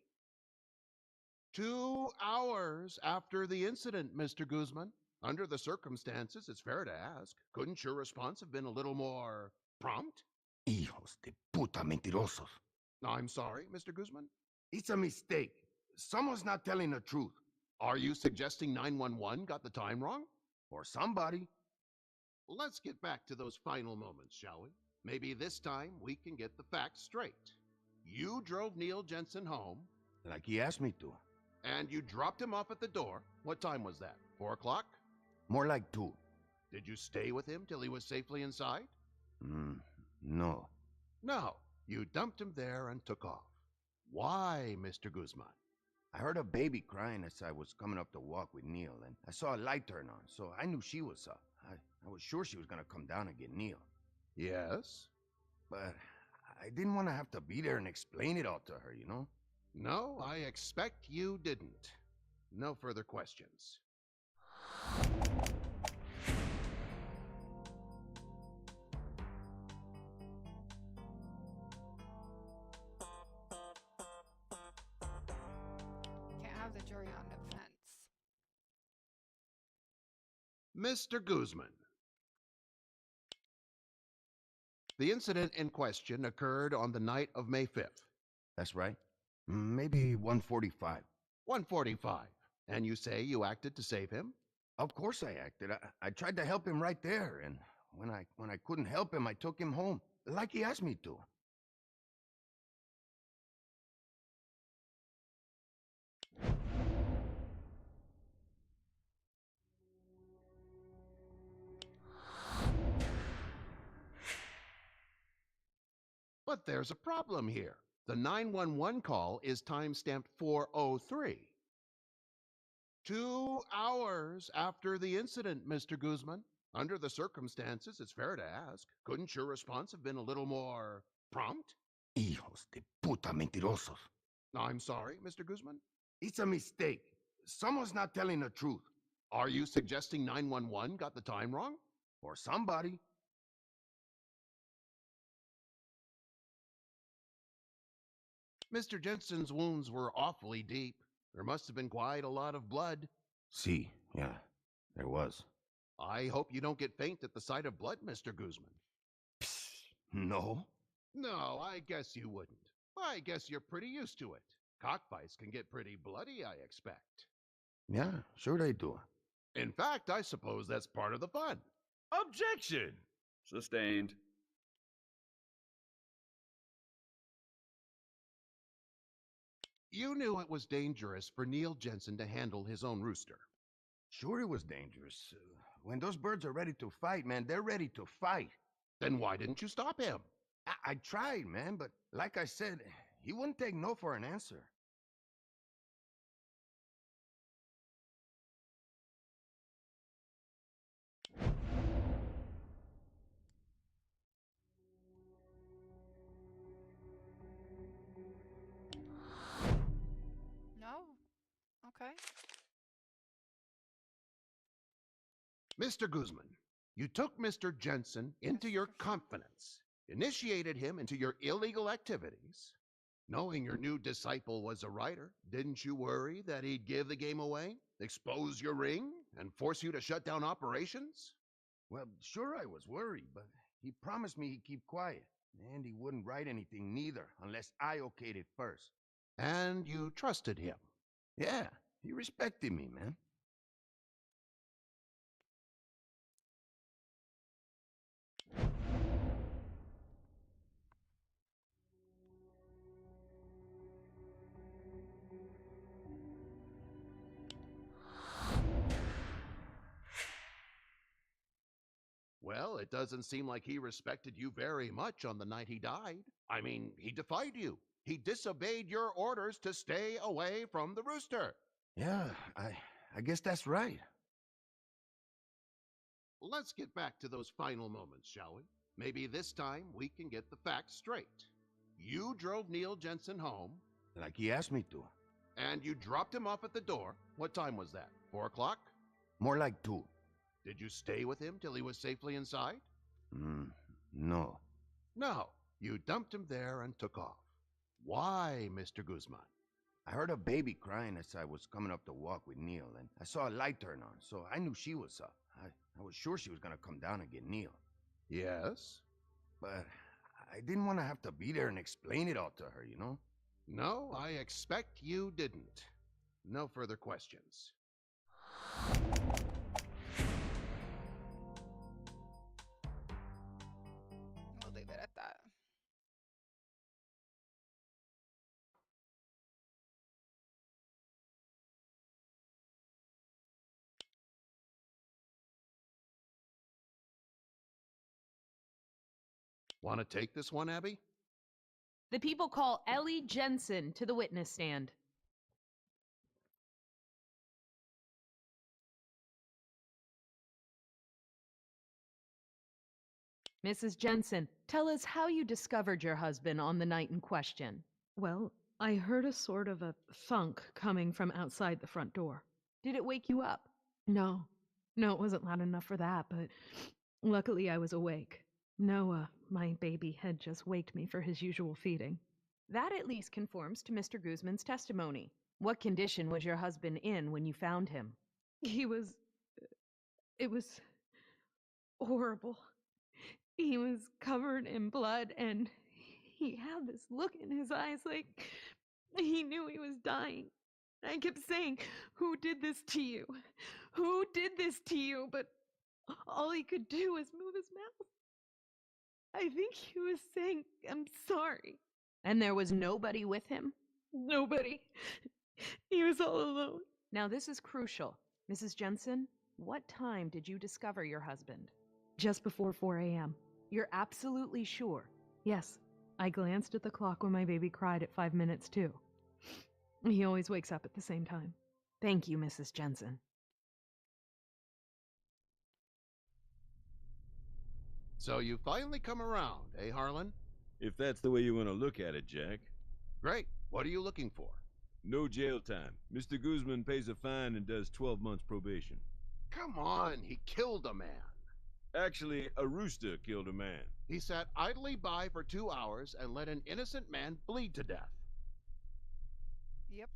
2 hours after the incident, Mr. Guzman. Under the circumstances, it's fair to ask, couldn't your response have been a little more prompt? Hijos de puta mentirosos. I'm sorry, Mr. Guzman? It's a mistake. Someone's not telling the truth. Are you suggesting 911 got the time wrong? Or somebody. Let's get back to those final moments, shall we? Maybe this time we can get the facts straight. You drove Neil Jensen home. Like he asked me to. And you dropped him off at the door. What time was that? 4 o'clock? More like 2. Did you stay with him till he was safely inside? No. No. You dumped him there and took off. Why, Mr. Guzman? I heard a baby crying as I was coming up to walk with Neil, and I saw a light turn on, so I knew she was up. I was sure she was going to come down and get Neil. Yes? But I didn't want to have to be there and explain it all to her, you know? No, I expect you didn't. No further questions. Can't have the jury on the fence. Mr. Guzman. The incident in question occurred on the night of May 5th. That's right. Maybe 1:45. 1:45. And you say you acted to save him? Of course I acted. I tried to help him right there, and when I couldn't help him, I took him home, like he asked me to. But there's a problem here. The 911 call is timestamped 4:03. 2 hours after the incident, Mr. Guzman. Under the circumstances, it's fair to ask, couldn't your response have been a little more prompt? Hijos de puta mentirosos. I'm sorry, Mr. Guzman? It's a mistake. Someone's not telling the truth. Are you suggesting 911 got the time wrong? Or somebody. Mr. Jensen's wounds were awfully deep. There must have been quite a lot of blood. See, yeah, there was. I hope you don't get faint at the sight of blood, Mr. Guzman. No? No, I guess you wouldn't. I guess you're pretty used to it. Cockfights can get pretty bloody, I expect. Yeah, sure they do. In fact, I suppose that's part of the fun. Objection! Sustained. You knew it was dangerous for Neil Jensen to handle his own rooster. Sure it was dangerous. When those birds are ready to fight, man, they're ready to fight. Then why didn't you stop him? I tried, man, but like I said, he wouldn't take no for an answer. Mr. Guzman, you took Mr. Jensen into your confidence, initiated him into your illegal activities. Knowing your new disciple was a writer, didn't you worry that he'd give the game away, expose your ring, and force you to shut down operations? Well, sure I was worried, but he promised me he'd keep quiet, and he wouldn't write anything neither, unless I okayed it first. And you trusted him? Yeah, he respected me, man. Well, it doesn't seem like he respected you very much on the night he died. I mean, he defied you. He disobeyed your orders to stay away from the rooster. Yeah, I guess that's right. Let's get back to those final moments, shall we? Maybe this time we can get the facts straight. You drove Neil Jensen home. Like he asked me to. And you dropped him off at the door. What time was that? 4 o'clock? More like 2. Did you stay with him till he was safely inside? No. No. You dumped him there and took off. Why, Mr. Guzman? I heard a baby crying as I was coming up the walk with Neil, and I saw a light turn on, so I knew she was up. I was sure she was going to come down and get Neil. Yes? But I didn't want to have to be there and explain it all to her, you know? No, I expect you didn't. No further questions. We'll leave it at that. Want to take this one, Abby? The people call Ellie Jensen to the witness stand. Mrs. Jensen, tell us how you discovered your husband on the night in question. Well, I heard a sort of a thunk coming from outside the front door. Did it wake you up? No. No, it wasn't loud enough for that, but luckily I was awake. Noah, my baby, had just waked me for his usual feeding. That at least conforms to Mr. Guzman's testimony. What condition was your husband in when you found him? It was horrible. He was covered in blood, and he had this look in his eyes like he knew he was dying. I kept saying, "Who did this to you? Who did this to you?" But all he could do was move his mouth. I think he was saying, "I'm sorry." And there was nobody with him? Nobody. He was all alone. Now this is crucial. Mrs. Jensen, what time did you discover your husband? Just before 4 a.m. You're absolutely sure? Yes. I glanced at the clock when my baby cried at 5 minutes too. He always wakes up at the same time. Thank you, Mrs. Jensen. So you finally come around, eh, Harlan? If that's the way you want to look at it, Jack. Great. What are you looking for? No jail time. Mr. Guzman pays a fine and does 12 months probation. Come on, he killed a man. Actually, a rooster killed a man. He sat idly by for 2 hours and let an innocent man bleed to death. Yep.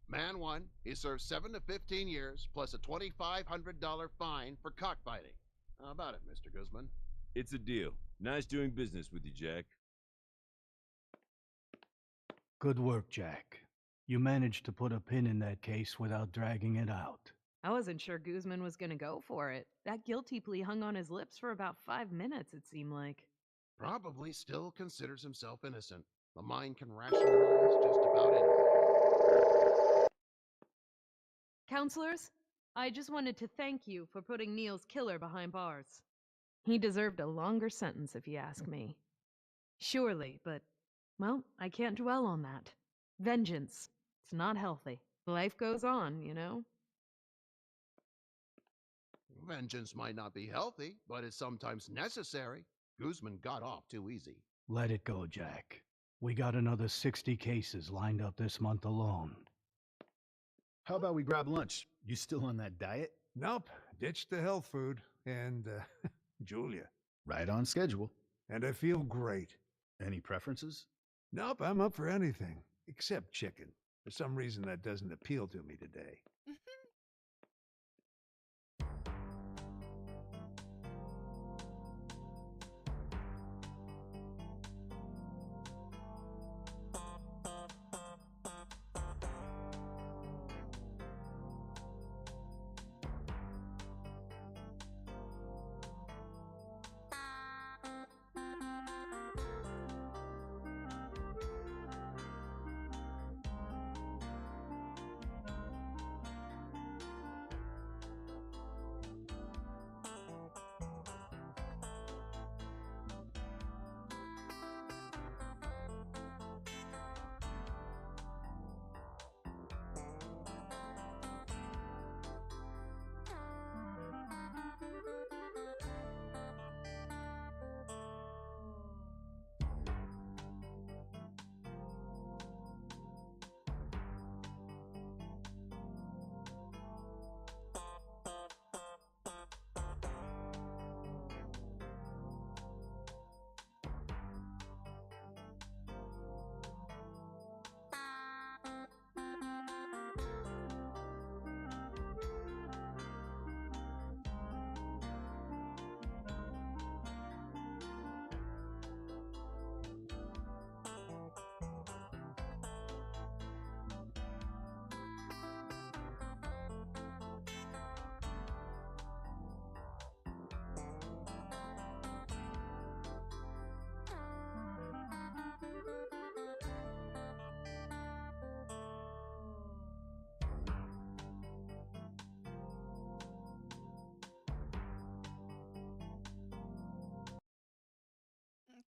Man 1, he served 7 to 15 years plus a $2,500 fine for cockfighting. How about it, Mr. Guzman? It's a deal. Nice doing business with you, Jack. Good work, Jack. You managed to put a pin in that case without dragging it out. I wasn't sure Guzman was going to go for it. That guilty plea hung on his lips for about 5 minutes, it seemed like. Probably still considers himself innocent. The mind can rationalize just about anything. Counselors, I just wanted to thank you for putting Neil's killer behind bars. He deserved a longer sentence, if you ask me. Surely, but, well, I can't dwell on that. Vengeance. It's not healthy. Life goes on, you know? Vengeance might not be healthy, but it's sometimes necessary. Guzman got off too easy. Let it go, Jack. We got another 60 cases lined up this month alone. How about we grab lunch? You still on that diet? Nope. Ditched the health food. And, Julia. Right on schedule. And I feel great. Any preferences? Nope, I'm up for anything. Except chicken. For some reason that doesn't appeal to me today.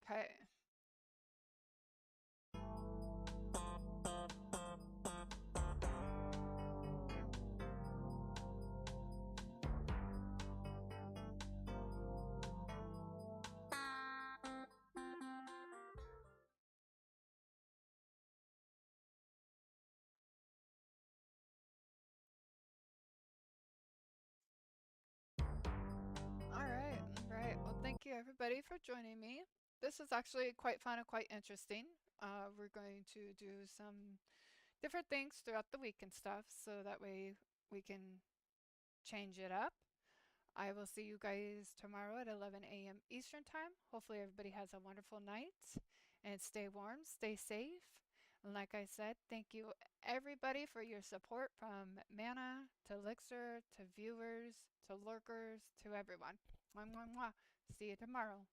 Okay. All right. Well, thank you everybody for joining me. This is actually quite fun and quite interesting. We're going to do some different things throughout the week and stuff, so that way we can change it up. I will see you guys tomorrow at 11 a.m. Eastern Time. Hopefully everybody has a wonderful night and stay warm, stay safe. And like I said, thank you everybody for your support, from Mana to Elixir to viewers to lurkers to everyone. Mwah, mwah, mwah. See you tomorrow.